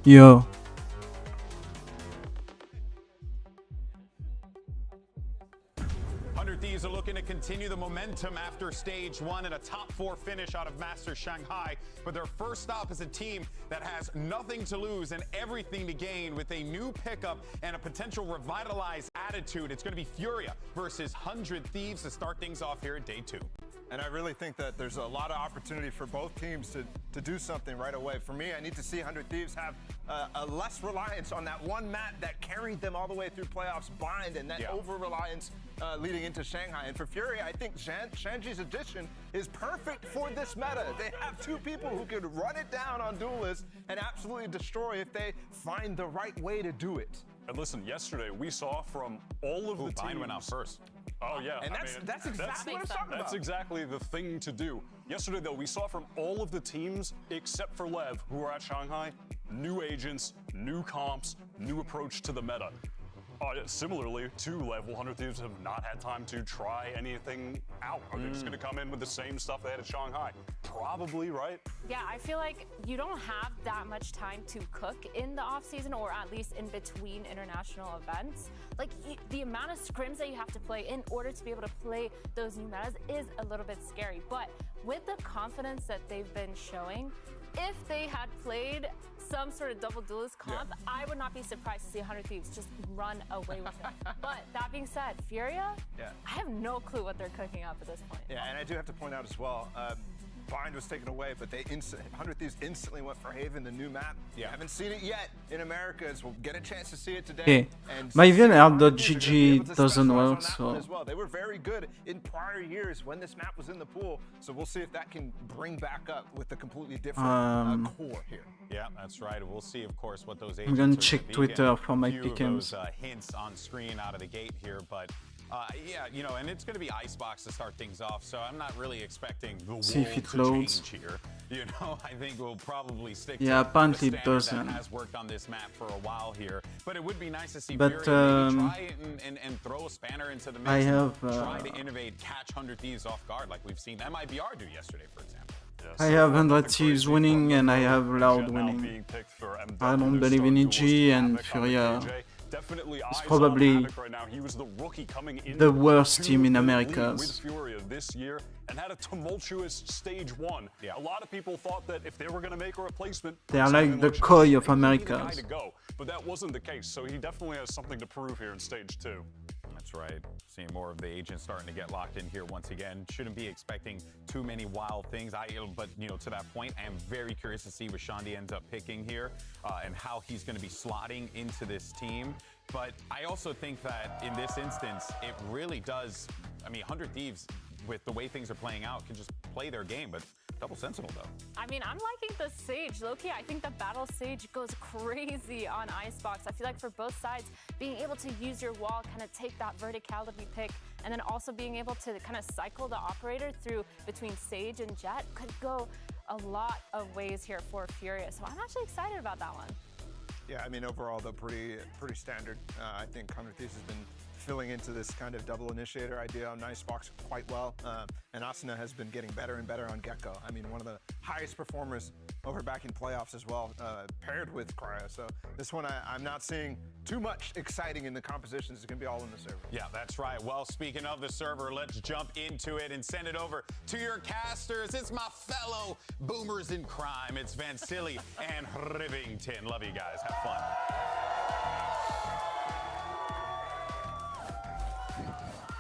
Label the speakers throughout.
Speaker 1: Yo.
Speaker 2: Thieves are looking to continue the momentum after stage one and a top 4 finish out of Masters Shanghai. But their first stop is a team that has nothing to lose and everything to gain with a new pickup and a potential revitalized attitude. It's going to be FURIA versus 100 Thieves to start things off here at day 2.
Speaker 3: And I really think that there's a lot of opportunity for both teams to do something right away. For me, I need to see 100 Thieves have a less reliance on that one map that carried them all the way through playoffs, Bind, and that over-reliance leading into Shanghai. And for FURIA, I think Shanji's addition is perfect for this meta. They have 2 people who could run it down on Duelist and absolutely destroy if they find the right way to do it.
Speaker 4: And listen, yesterday we saw from all of the teams.
Speaker 2: Bind went out first.
Speaker 4: Oh yeah,
Speaker 3: and that's exactly what I'm talking about.
Speaker 4: That's exactly the thing to do. Yesterday though, we saw from all of the teams except for Lev, who are at Shanghai, new agents, new comps, new approach to the meta. Similarly to Lev, 100 Thieves have not had time to try anything out. Are they just going to come in with the same stuff they had at Shanghai? Probably, right?
Speaker 5: Yeah, I feel like you don't have that much time to cook in the off season, or at least in between international events. Like the amount of scrims that you have to play in order to be able to play those new metas is a little bit scary. But with the confidence that they've been showing, if they had played some sort of double duelist comp, I would not be surprised to see 100 Thieves just run away with it. But that being said, FURIA, I have no clue what they're cooking up at this point.
Speaker 3: Yeah, and I do have to point out as well, Bind was taken away, but 100 Thieves instantly went for Haven, the new map. Haven't seen it yet in Americas. We'll get a chance to see it today.
Speaker 1: My VNR.gg doesn't work, so...
Speaker 3: As well. They were very good in prior years when this map was in the pool, so we'll see if that can bring back up with a completely different core here.
Speaker 2: Yeah, that's right. We'll see, of course, what those
Speaker 1: I'm
Speaker 2: agents
Speaker 1: gonna
Speaker 2: are
Speaker 1: check
Speaker 2: speaking.
Speaker 1: Twitter for my
Speaker 2: Few of
Speaker 1: pick'ems.
Speaker 2: those hints on screen out of the gate here, but yeah, you know, and it's going to be Icebox to start things off, so I'm not really expecting the world
Speaker 1: See if it
Speaker 2: to
Speaker 1: loads.
Speaker 2: change here. You know, I think we'll probably stick
Speaker 1: Yeah,
Speaker 2: to
Speaker 1: apparently
Speaker 2: the
Speaker 1: it
Speaker 2: standard
Speaker 1: doesn't.
Speaker 2: that has worked on this map for a while here. But it would be nice to see
Speaker 1: But,
Speaker 2: FURIA maybe try it and throw a spanner into the mix.
Speaker 1: I have,
Speaker 2: try to innovate, catch 100 Thieves off guard like we've seen MIBR do yesterday, for example.
Speaker 1: I have 100 Thieves winning and I have Loud winning. I don't believe in EG, and FURIA is probably the worst team in Americas.
Speaker 4: With FURIA this year and had a tumultuous stage 1. A lot of people thought that if they were going to make a replacement,
Speaker 1: They are like the Koi of Americas.
Speaker 4: But that wasn't the case. So he definitely has something to prove here in stage 2.
Speaker 2: That's right. Seeing more of the agents starting to get locked in here once again. Shouldn't be expecting too many wild things. But you know, to that point, I am very curious to see what Shandy ends up picking here and how he's going to be slotting into this team. But I also think that in this instance, it really does. I mean, 100 Thieves, with the way things are playing out, can just play their game. But Double Sentinel, though. I
Speaker 5: mean, I'm liking the Sage. Low-key, I think the Battle Sage goes crazy on Icebox. I feel like for both sides, being able to use your wall, kind of take that verticality pick, and then also being able to kind of cycle the operator through between Sage and Jet could go a lot of ways here for FURIA. So I'm actually excited about that one.
Speaker 3: Yeah, I mean, overall, though, pretty standard. I think 100 Thieves has been filling into this kind of double initiator idea on Icebox quite well. And Asuna has been getting better and better on Gecko. I mean, one of the highest performers over back in playoffs as well, paired with Cryo. So this one, I'm not seeing too much exciting in the compositions. It's going to be all in the server.
Speaker 2: Yeah, that's right. Well, speaking of the server, let's jump into it and send it over to your casters. It's my fellow boomers in crime. It's Vansili and Rivington. Love you guys. Have fun.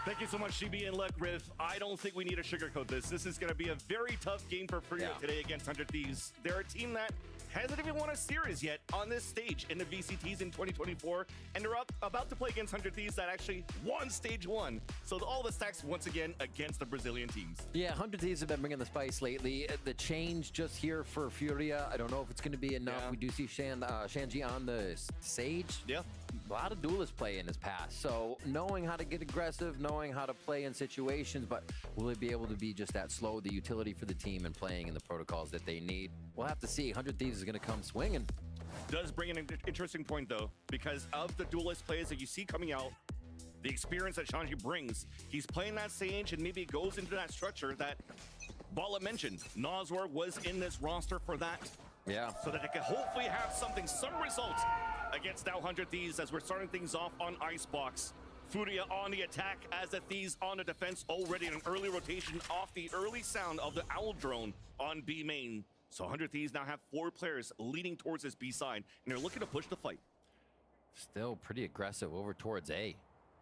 Speaker 6: Thank you so much, GB and look, Riv. I don't think we need to sugarcoat this. This is going to be a very tough game for FURIA today against 100 Thieves. They're a team that hasn't even won a series yet on this stage in the VCTs in 2024, and they're about to play against 100 Thieves that actually won stage 1. So all the stacks once again against the Brazilian teams.
Speaker 7: Yeah, 100 Thieves have been bringing the spice lately. The change just here for FURIA, I don't know if it's going to be enough. We do see Shanji on the Sage.
Speaker 6: Yeah.
Speaker 7: A lot of duelist play in his past, so knowing how to get aggressive, knowing how to play in situations, but will he be able to be just that slow, the utility for the team and playing in the protocols that they need? We'll have to see. 100 Thieves is going to come swinging.
Speaker 6: Does bring in an interesting point, though, because of the duelist plays that you see coming out, the experience that Shanji brings, he's playing that Sage and maybe goes into that structure that Bala mentioned. Nozor was in this roster for that
Speaker 7: Yeah.
Speaker 6: So that they can hopefully have some results against now 100 Thieves as we're starting things off on Icebox. FURIA on the attack as the Thieves on the defense, already in an early rotation off the early sound of the Owl drone on B main. So 100 Thieves now have 4 players leading towards this B side, and they're looking to push the fight.
Speaker 7: Still pretty aggressive over towards A.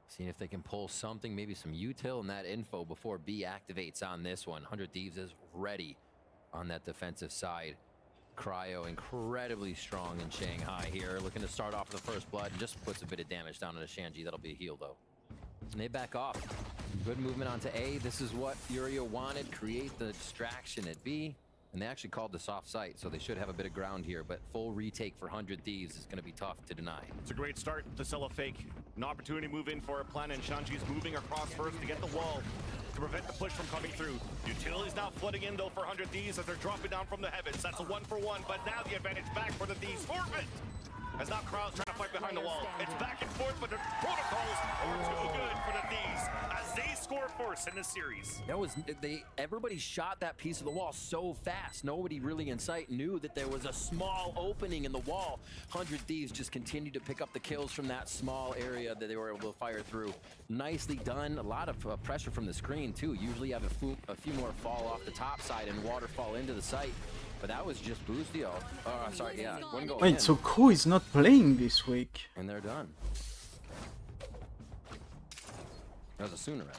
Speaker 7: Seeing if they can pull something, maybe some util and that info before B activates on this one. 100 Thieves is ready on that defensive side. Cryo incredibly strong in Shanghai here, looking to start off with the first blood and just puts a bit of damage down on the Shanji. That'll be a heal though. And they back off. Good movement onto A. This is what FURIA wanted, create the distraction at B. And they actually called this off site, so they should have a bit of ground here, but full retake for 100 Thieves is going to be tough to deny.
Speaker 6: It's a great start to sell a fake. An opportunity to move in for a plan, and Shanji's moving across first to get the wall to prevent the push from coming through. Utility's now flooding in though for 100 Thieves as they're dropping down from the heavens. That's a 1-for-1, but now the advantage back for the Thieves. Forfeit! As now Crowd's trying to fight behind the wall. It's back and forth, but the protocols are too good for the Thieves as they score first in the series.
Speaker 7: That was everybody shot that piece of the wall so fast. Nobody really in sight knew that there was a small opening in the wall. 100 Thieves just continued to pick up the kills from that small area that they were able to fire through. Nicely done. A lot of pressure from the screen too. Usually you have a few more fall off the top side and waterfall into the site. But that was just Boostio. Sorry, yeah. One goal
Speaker 1: Wait,
Speaker 7: in.
Speaker 1: so Ko is not playing this week.
Speaker 7: And they're done. That was a sooner round.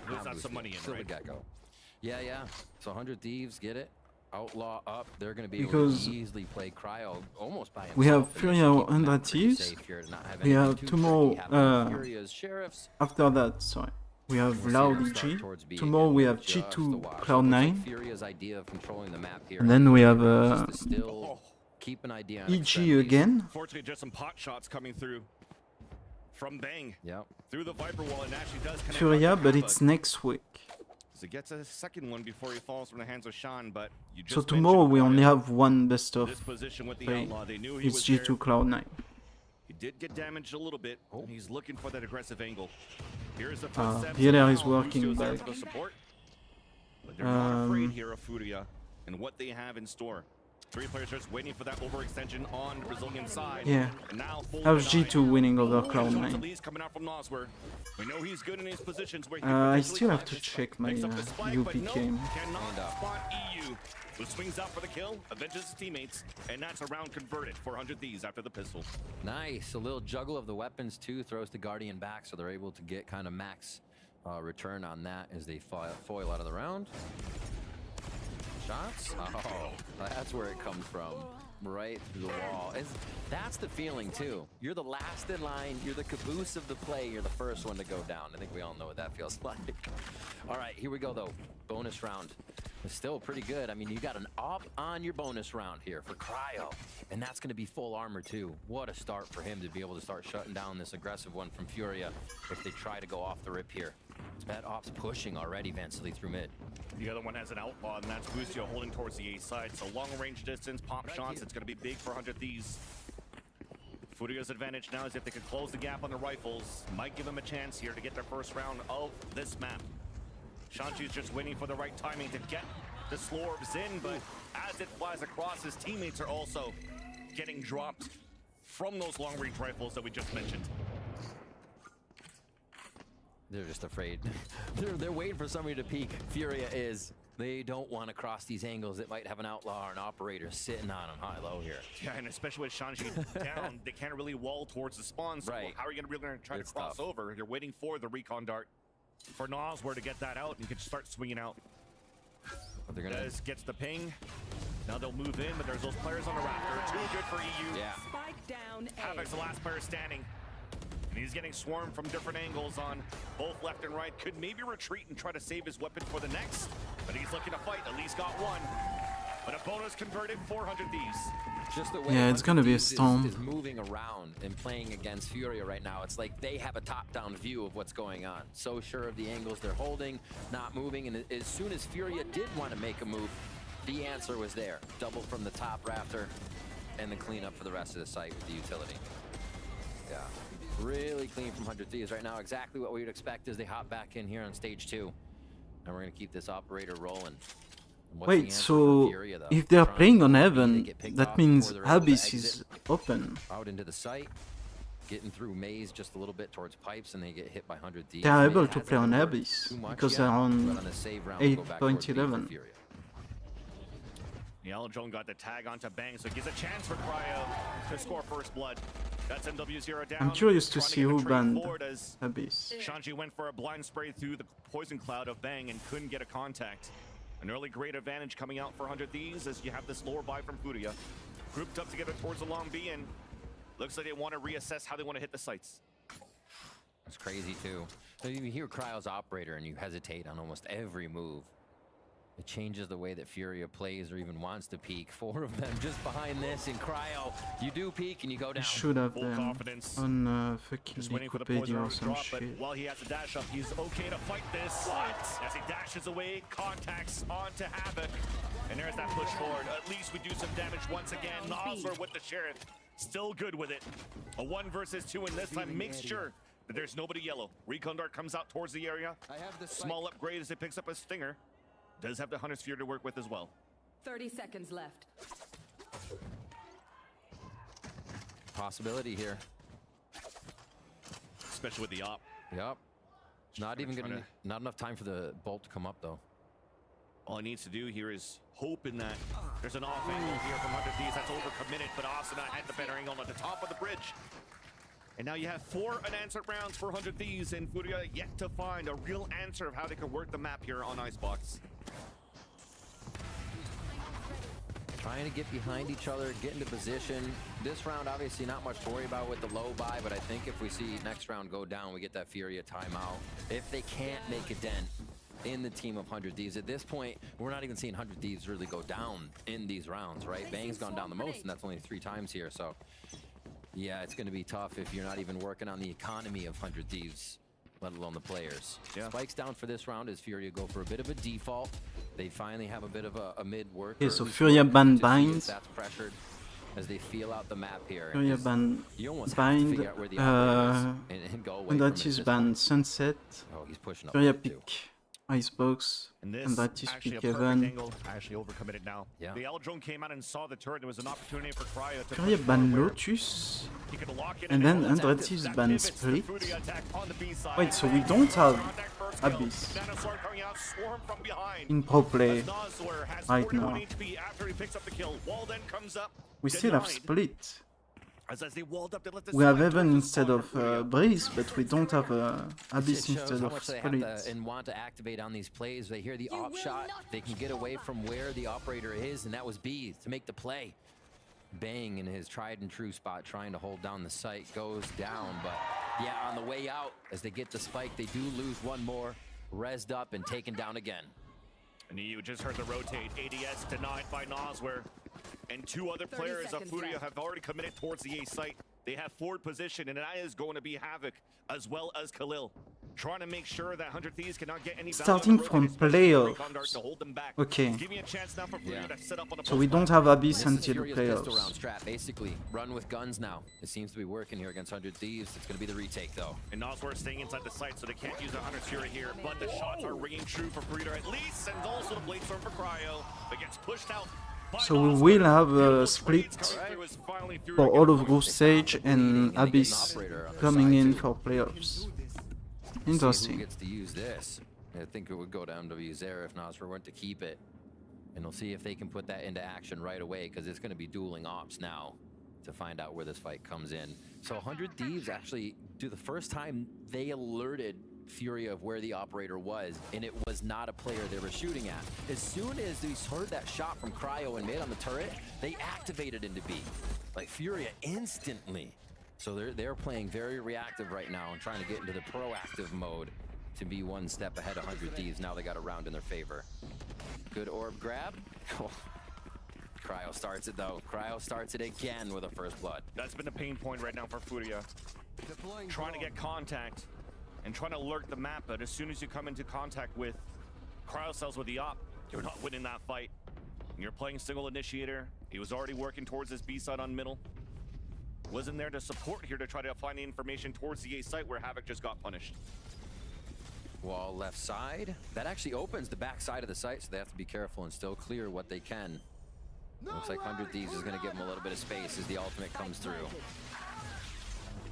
Speaker 6: There's not some money in,
Speaker 7: Still
Speaker 6: right?
Speaker 7: the get-go. Yeah. So 100 Thieves get it. Outlaw up. They're going to be able to easily play Cryo almost by himself.
Speaker 1: We have FURIA
Speaker 7: and keep them
Speaker 1: 100
Speaker 7: pretty
Speaker 1: Thieves.
Speaker 7: safe here to not have
Speaker 1: We
Speaker 7: anything
Speaker 1: have
Speaker 7: too
Speaker 1: 2 more.
Speaker 7: tricky happen. Furia's Sheriffs.
Speaker 1: After that, sorry. We have
Speaker 7: We'll
Speaker 1: Loud
Speaker 7: see them start
Speaker 1: EG.
Speaker 7: towards B
Speaker 1: Tomorrow
Speaker 7: again,
Speaker 1: we have
Speaker 7: just to
Speaker 1: G2
Speaker 7: watch.
Speaker 1: Cloud9.
Speaker 7: Looks like Furia's idea of controlling the map here.
Speaker 1: And then we have
Speaker 7: Just to still keep an idea on
Speaker 1: EG
Speaker 7: extremities.
Speaker 1: again.
Speaker 6: Fortunately, just some pot shots coming through from Bang
Speaker 7: Yep.
Speaker 6: through the Viper wall, and actually does connect.
Speaker 1: FURIA,
Speaker 6: onto
Speaker 1: but
Speaker 6: Kappa.
Speaker 1: it's next week.
Speaker 6: So gets a second one before he falls from the hands of Sean, but you just
Speaker 1: So tomorrow we
Speaker 6: mentioned
Speaker 1: only
Speaker 6: Cryo.
Speaker 1: have one best of
Speaker 6: This position with the
Speaker 1: play.
Speaker 6: Outlaw, they knew he
Speaker 1: It's
Speaker 6: was
Speaker 1: G2
Speaker 6: there.
Speaker 1: Cloud9.
Speaker 6: He did get damaged a little bit.
Speaker 7: Oh.
Speaker 6: He's looking for that aggressive angle. Here's the first step.
Speaker 1: Here is
Speaker 6: Now,
Speaker 1: working
Speaker 6: Lucio's there
Speaker 1: back.
Speaker 6: for the support. But they're not afraid here of FURIA and what they have in store. 3 players just waiting for that overextension on the Brazilian side.
Speaker 1: Yeah.
Speaker 6: And now full
Speaker 1: How's
Speaker 6: deny.
Speaker 1: G2 winning over
Speaker 6: Shots
Speaker 1: Cloud9?
Speaker 6: at least coming out from Noswer. We know he's good in his positions where he
Speaker 1: I
Speaker 6: can
Speaker 1: still have
Speaker 6: potentially
Speaker 1: to check my
Speaker 6: picks up the spike, but
Speaker 1: UP
Speaker 6: no,
Speaker 1: game.
Speaker 6: cannot spot EU. Who swings out for the kill, avenges his teammates, and that's a round converted for 100 Thieves after the pistol.
Speaker 7: Nice. A little juggle of the weapons too. Throws the Guardian back, so they're able to get kind of max return on that as they foil out of the round. Shots? Oh, that's where it comes from. Right through the wall. That's the feeling too. You're the last in line. You're the caboose of the play. You're the first one to go down. I think we all know what that feels like. All right, here we go though. Bonus round. It's still pretty good. I mean, you got an op on your bonus round here for Cryo. And that's going to be full armor too. What a start for him to be able to start shutting down this aggressive one from FURIA if they try to go off the rip here. That op's pushing already, Vansily through mid.
Speaker 6: The other one has an outlaw, and that's Boostio holding towards the A side. So long range distance, pop shots, it's going to be big for 100 Thieves. FURIA's advantage now is if they can close the gap on the rifles, might give them a chance here to get their first round of this map. Shanji's just waiting for the right timing to get the Slorbs in, but as it flies across, his teammates are also getting dropped from those long range rifles that we just mentioned.
Speaker 7: They're just afraid. They're waiting for somebody to peek. FURIA is. They don't want to cross these angles that might have an outlaw or an operator sitting on them high-low here.
Speaker 6: Yeah, and especially with Shanji down, they can't really wall towards the spawn. So
Speaker 7: Right.
Speaker 6: how are you going to try
Speaker 7: It's
Speaker 6: to cross
Speaker 7: tough.
Speaker 6: over? You're waiting for the recon dart for Noswer to get that out and can start swinging out.
Speaker 7: But they're gonna.
Speaker 6: Dez gets the ping. Now they'll move in, but there's those players on the rafter. Too good for EU.
Speaker 7: Yeah.
Speaker 8: Spike down A.
Speaker 6: Havoc's the last player standing. And he's getting swarmed from different angles on both left and right. Could maybe retreat and try to save his weapon for the next. But he's looking to fight. At least got one. But a bonus converted, 400 Thieves.
Speaker 7: Just the way
Speaker 1: Yeah, it's gonna be a
Speaker 7: 100 Thieves
Speaker 1: storm.
Speaker 7: is moving around and playing against FURIA right now. It's like they have a top-down view of what's going on. So sure of the angles they're holding, not moving. And as soon as FURIA did want to make a move, the answer was there. Double from the top rafter and the cleanup for the rest of the site with the utility. Yeah. Really clean from 100 Thieves right now. Exactly what we would expect as they hop back in here on stage 2. And we're going to keep this operator rolling. What's the
Speaker 1: Wait,
Speaker 7: answer
Speaker 1: so
Speaker 7: for Furia, though?
Speaker 1: if they're
Speaker 7: Trying
Speaker 1: playing
Speaker 7: to
Speaker 1: on
Speaker 7: maybe they
Speaker 1: Heaven,
Speaker 7: get picked
Speaker 1: that
Speaker 7: off
Speaker 1: means
Speaker 7: before they're able to
Speaker 1: Abyss
Speaker 7: exit
Speaker 1: is open.
Speaker 7: out into the site, getting through maze just a little bit towards pipes, and they get hit by 100 Thieves.
Speaker 1: They are
Speaker 7: Maybe
Speaker 1: able
Speaker 7: it
Speaker 1: to
Speaker 7: hasn't
Speaker 1: play on
Speaker 7: worked
Speaker 1: Abyss
Speaker 7: too much
Speaker 1: because
Speaker 7: yet,
Speaker 1: they're
Speaker 7: but
Speaker 1: on
Speaker 7: on the save round, we'll go back towards B for
Speaker 1: 8.11.
Speaker 7: Furia.
Speaker 6: The Yellow Drone got the tag onto Bang, so it gives a chance for Cryo to score first blood. That's MW0 down.
Speaker 1: I'm curious to
Speaker 6: Trying
Speaker 1: see
Speaker 6: get a
Speaker 1: who
Speaker 6: trade
Speaker 1: banned
Speaker 6: forward as
Speaker 1: Abyss.
Speaker 6: Shanji went for a blind spray through the poison cloud of Bang and couldn't get a contact. An early great advantage coming out for 100 Thieves as you have this lower buy from Furia. Grouped up together towards the long B, and looks like they want to reassess how they want to hit the sites.
Speaker 7: It's crazy too. So you hear Cryo's operator and you hesitate on almost every move. It changes the way that Furia plays or even wants to peek. 4 of them just behind this, and Cryo, you do peek and you go
Speaker 1: You
Speaker 7: down.
Speaker 1: should have
Speaker 6: Full
Speaker 1: them
Speaker 6: confidence.
Speaker 1: on fucking
Speaker 6: Just waiting for the poison
Speaker 1: Wikipedia or
Speaker 6: round to
Speaker 1: some
Speaker 6: drop, but
Speaker 1: shit.
Speaker 6: while he has a dash up, he's okay to fight this. As he dashes away, contacts onto Havoc. And there's that push forward. At least we do some damage once again. Nosler with the Sheriff. Still good with it. A 1 versus 2, and this time makes sure that there's nobody yellow. Recon Dart comes out towards the area. Small upgrade as it picks up a Stinger. Does have the Hunter's Sphere to work with as well.
Speaker 8: 30 seconds left.
Speaker 7: Possibility here.
Speaker 6: Especially with the op.
Speaker 7: Yep. Not even
Speaker 6: trying
Speaker 7: gonna
Speaker 6: to-
Speaker 7: not enough time for the bolt to come up though.
Speaker 6: All he needs to do here is hope in that there's an off angle here from 100 Thieves that's overcommitted, but Asuna had the better angle at the top of the bridge. And now you have 4 unanswered rounds for 100 Thieves, and Furia yet to find a real answer of how they can work the map here on Icebox.
Speaker 7: Trying to get behind each other, get into position. This round, obviously not much to worry about with the low buy, but I think if we see next round go down, we get that Furia timeout. If they can't make a dent in the team of 100 Thieves, at this point, we're not even seeing 100 Thieves really go down in these rounds, right? Bang's gone down the most, and that's only 3 times here, so yeah, it's going to be tough if you're not even working on the economy of 100 Thieves, let alone the players.
Speaker 6: Yeah.
Speaker 7: Spikes down for this round as Furia go for a bit of a default. They finally have a bit of a mid work.
Speaker 1: Okay,
Speaker 7: or
Speaker 1: so
Speaker 7: at least
Speaker 1: Furia
Speaker 7: work
Speaker 1: ban
Speaker 7: to see if
Speaker 1: binds.
Speaker 7: That's pressured as they feel out the map here.
Speaker 1: Furia
Speaker 7: It's-
Speaker 1: ban
Speaker 7: you almost have to
Speaker 1: bind,
Speaker 7: figure out where the operator is and go away
Speaker 1: and
Speaker 7: from
Speaker 1: that
Speaker 7: it
Speaker 1: is
Speaker 7: at this
Speaker 1: ban
Speaker 7: point.
Speaker 1: Sunset.
Speaker 7: Oh, he's pushing up
Speaker 1: Furia
Speaker 7: too.
Speaker 1: pick Icebox,
Speaker 6: And this
Speaker 1: and that is
Speaker 6: actually
Speaker 1: pick
Speaker 6: a perfect
Speaker 1: Heaven.
Speaker 6: angle. Actually overcommitted now.
Speaker 7: Yeah.
Speaker 6: The L drone came out and saw the turret. There was an opportunity for Cryo to
Speaker 1: Furia
Speaker 6: push
Speaker 1: ban
Speaker 6: forward.
Speaker 1: Lotus.
Speaker 6: He could lock in
Speaker 1: And then
Speaker 6: hold attack.
Speaker 1: 100 Thieves
Speaker 6: That
Speaker 1: ban
Speaker 6: pivots the
Speaker 1: Split.
Speaker 6: Furia attack on the B side.
Speaker 1: Wait, so we don't have
Speaker 6: Contact first kill.
Speaker 1: Abyss
Speaker 6: Dinosaur coming out, swarm from behind.
Speaker 1: in pro play.
Speaker 6: As Nosler has
Speaker 1: right
Speaker 6: 41
Speaker 1: now.
Speaker 6: HP after he picks up the kill. Wall then comes up.
Speaker 1: We still have
Speaker 6: denied.
Speaker 1: Split.
Speaker 6: As they walled up, they let the
Speaker 1: We have
Speaker 6: spike
Speaker 1: Heaven
Speaker 6: doors
Speaker 1: instead
Speaker 6: spawn
Speaker 1: of
Speaker 6: for Furia.
Speaker 1: Breeze, but we don't have Abyss
Speaker 7: It shows
Speaker 1: instead
Speaker 7: how
Speaker 1: of
Speaker 7: much they have to
Speaker 1: Split.
Speaker 7: and want to activate on these plays. They hear the
Speaker 8: You
Speaker 7: op
Speaker 8: will
Speaker 7: shot,
Speaker 8: not
Speaker 7: they can get away from where the operator is, and that was B to make the play. Bang in his tried and true spot, trying to hold down the site, goes down, but yeah, on the way out, as they get the spike, they do lose one more, rezzed up and taken down again.
Speaker 6: And you just heard the rotate. ADS denied by Nosler. And 2 other
Speaker 8: 30
Speaker 6: players of
Speaker 8: seconds
Speaker 6: Furia
Speaker 8: left.
Speaker 6: have already committed towards the A site. They have forward position, and that is going to be Havoc as well as Khalil. Trying to make sure that 100 Thieves cannot get any value
Speaker 1: Starting
Speaker 6: on the
Speaker 1: from
Speaker 6: rotate, especially with
Speaker 1: playoffs.
Speaker 6: Recon Dart to hold them back.
Speaker 1: Okay.
Speaker 6: Give me a chance now for Furia
Speaker 7: Yeah.
Speaker 6: to set up on the
Speaker 1: So we
Speaker 6: post
Speaker 1: don't
Speaker 6: flank.
Speaker 1: have Abyss
Speaker 7: This is
Speaker 1: until the
Speaker 7: Furia's pistol round
Speaker 1: playoffs.
Speaker 7: strat, basically. Run with guns now. It seems to be working here against 100 Thieves. It's going to be the retake, though.
Speaker 6: And Nosler staying inside the site, so they can't use the Hunter's Fury here. But the shots are ringing true for Furia at least, and also the Blade Storm for Cryo. But gets pushed out. by
Speaker 1: So we
Speaker 6: Nosler.
Speaker 1: will have a
Speaker 6: Beautiful
Speaker 1: split
Speaker 6: trades coming through as finally Furia
Speaker 1: for
Speaker 6: get
Speaker 1: all
Speaker 6: the
Speaker 1: of
Speaker 6: push.
Speaker 1: Ghost Sage and
Speaker 7: And they get an
Speaker 1: Abyss
Speaker 7: operator on their
Speaker 1: coming
Speaker 7: side,
Speaker 1: in
Speaker 7: too.
Speaker 1: for playoffs.
Speaker 7: See who
Speaker 1: Interesting.
Speaker 7: gets to use this. I think it would go to MWZera if Nosfer weren't to keep it. And we'll see if they can put that into action right away, because it's going to be dueling ops now to find out where this fight comes in. So 100 Thieves actually, the first time they alerted Furia of where the operator was, and it was not a player they were shooting at. As soon as they heard that shot from Cryo and made on the turret, they activated into B. Like Furia instantly. So they're playing very reactive right now and trying to get into the proactive mode to be one step ahead of 100 Thieves. Now they got a round in their favor. Good orb grab. Cryo starts it though. Cryo starts it again with a first blood.
Speaker 6: That's been a pain point right now for Furia. Trying to get contact and trying to lurk the map, but as soon as you come into contact with Cryo cells with the op, you're not winning that fight. You're playing single initiator. He was already working towards his B side on middle. Wasn't there to support here to try to find the information towards the A site where Havoc just got punished.
Speaker 7: Wall left side. That actually opens the back side of the site, so they have to be careful and still clear what they can. Looks like 100 Thieves is going to give them a little bit of space as the ultimate comes through.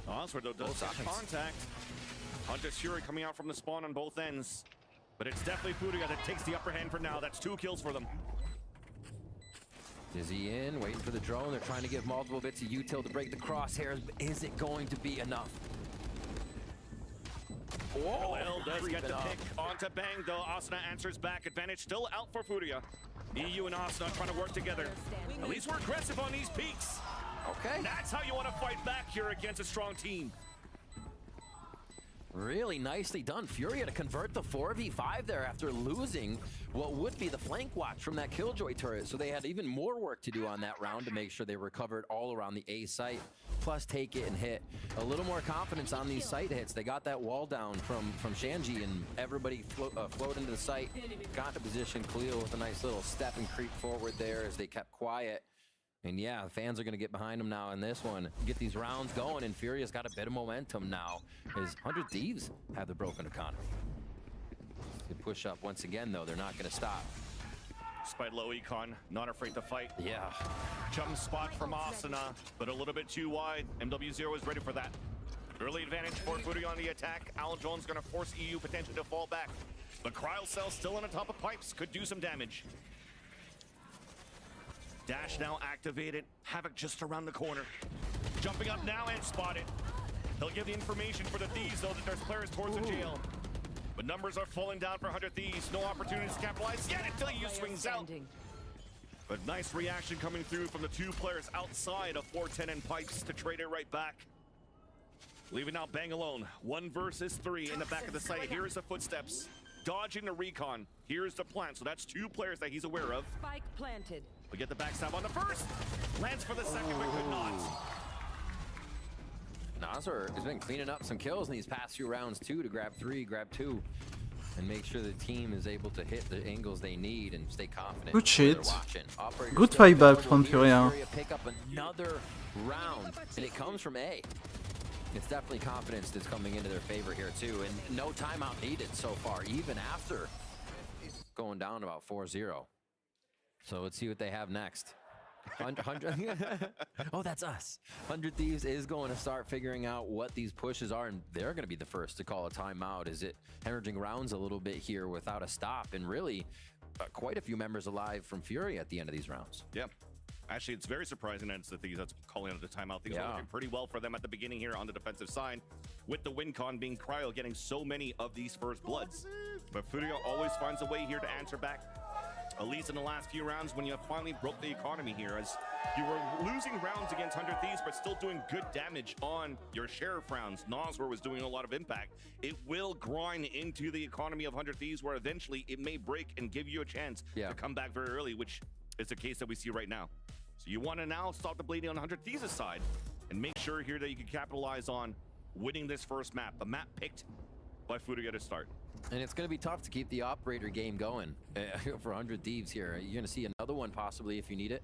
Speaker 6: Oswald does have contact. Hunter's Fury coming out from the spawn on both ends. But it's definitely FURIA that takes the upper hand for now. That's 2 kills for them.
Speaker 7: Dizzy in, waiting for the drone. They're trying to give multiple bits of util to break the crosshairs. Is it going to be enough?
Speaker 6: Whoa, Lil does get the pick onto Bang, though. Asuna answers back. Advantage still out for FURIA. EU and Asuna trying to work together. At least we're aggressive on these peaks.
Speaker 7: Okay.
Speaker 6: That's how you want to fight back here against a strong team.
Speaker 7: Really nicely done. FURIA to convert the 4v5 there after losing what would be the flank watch from that Killjoy turret. So they had even more work to do on that round to make sure they recovered all around the A site, plus take it and hit. A little more confidence on these site hits. They got that wall down from Shanji, and everybody flowed into the site. Got the position. Cleo with a nice little step and creep forward there as they kept quiet. And yeah, fans are going to get behind them now in this one. Get these rounds going, and FURIA's got a bit of momentum now. As 100 Thieves have the broken economy. They push up once again, though. They're not going to stop.
Speaker 6: Despite low econ, not afraid to fight.
Speaker 7: Yeah.
Speaker 6: Jump spot from Asuna, but a little bit too wide. MW0 is ready for that. Early advantage for FURIA on the attack. Alan Jones going to force EU potentially to fall back. The cryo cell still on the top of pipes. Could do some damage. Dash now activated. Havoc just around the corner. Jumping up now and spotted. He'll give the information for the Thieves, though, that there's players towards the jail. But numbers are falling down for 100 Thieves. No opportunities to capitalize yet until you swings out. But nice reaction coming through from the 2 players outside of 410 and pipes to trade it right back. Leaving out Bang alone. 1 versus 3 in the back of the site. Here's the footsteps. Dodging the recon. Here's the plant. So that's 2 players that he's aware of.
Speaker 8: Spike planted.
Speaker 6: We get the backstab on the first. Lands for the second, but could not.
Speaker 7: Nazar has been cleaning up some kills in these past few rounds too, to grab 3, grab 2, and make sure the team is able to hit the angles they need and stay confident.
Speaker 1: Good shit.
Speaker 7: Operator
Speaker 1: Good fight back from FURIA.
Speaker 7: Pick up another round, and it comes from A. It's definitely confidence that's coming into their favor here too, and no timeout needed so far, even after going down about 4-0. So let's see what they have next. 100 oh, that's us. 100 Thieves is going to start figuring out what these pushes are, and they're going to be the first to call a timeout. Is it hemorrhaging rounds a little bit here without a stop, and really quite a few members alive from FURIA at the end of these rounds.
Speaker 6: Yep. Actually, it's very surprising that it's the Thieves that's calling out the timeout. Things are looking pretty well for them at the beginning here on the defensive side, with the win con being Cryo getting so many of these first bloods. But FURIA always finds a way here to answer back. At least in the last few rounds when you finally broke the economy here, as you were losing rounds against 100 Thieves, but still doing good damage on your sheriff rounds. Noswar was doing a lot of impact. It will grind into the economy of 100 Thieves, where eventually it may break and give you a chance to come back very early, which is the case that we see right now. So you want to now stop the bleeding on 100 Thieves' side and make sure here that you can capitalize on winning this first map, a map picked by FURIA to start.
Speaker 7: And it's going to be tough to keep the operator game going for 100 Thieves here. You're going to see another one possibly if you need it.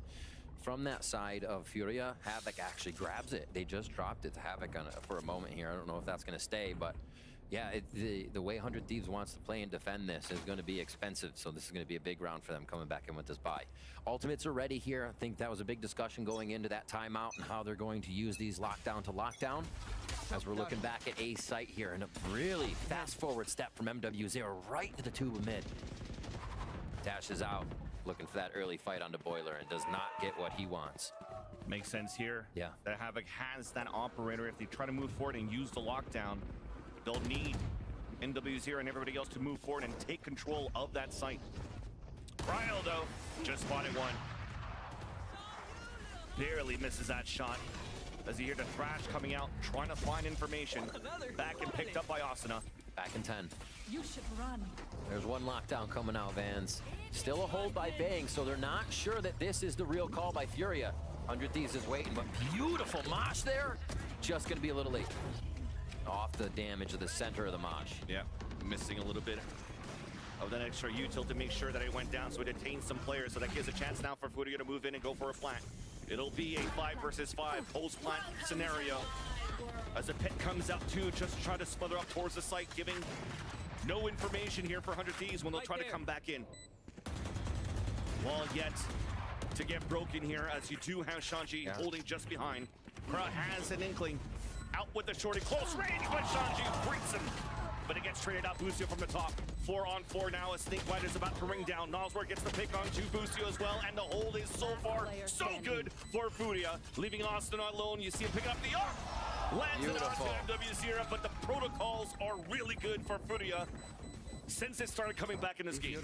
Speaker 7: From that side of FURIA, Havoc actually grabs it. They just dropped it to Havoc for a moment here. I don't know if that's going to stay, but yeah, the way 100 Thieves wants to play and defend this is going to be expensive. So this is going to be a big round for them coming back in with this bye. Ultimates are ready here. I think that was a big discussion going into that timeout and how they're going to use these lockdown to lockdown. As we're looking back at A site here, and a really fast forward step from MW0 right to the tuba mid. Dashes out, looking for that early fight on the boiler, and does not get what he wants.
Speaker 6: Makes sense here.
Speaker 7: Yeah.
Speaker 6: That Havoc has that operator. If they try to move forward and use the lockdown, they'll need MW0 and everybody else to move forward and take control of that site. Cryo, though, just spotted one. Barely misses that shot. As you hear the Thrash coming out, trying to find information. Back and picked up by Asuna.
Speaker 7: Back in 10.
Speaker 8: You should run.
Speaker 7: There's one lockdown coming out, Vans. Still a hold by Bang, so they're not sure that this is the real call by FURIA. 100 Thieves is waiting, but beautiful mosh there. Just gonna be a little late. Off the damage of the center of the mosh.
Speaker 6: Yeah, missing a little bit of that extra util to make sure that it went down, so it detains some players. So that gives a chance now for FURIA to move in and go for a plant. It'll be a 5 versus 5 post-plant scenario. As the pit comes out too, just try to smother up towards the site, giving No information here for 100 Thieves when they'll try to come back in. Wall yet to get broken here, as you do have Shanji holding just behind. Crowd has an inkling. Out with the shorty, close range, but Shanji breaks him. But it gets traded out. Boostio from the top. 4-on-4 now as Snake Bite is about to ring down. Nosworth gets the pick on to Boostio as well, and the hold is so far so good for FURIA. Leaving Austin alone, you see him picking up the arc. Lands it onto MW0, but the protocols are really good for FURIA since it started coming back in this game.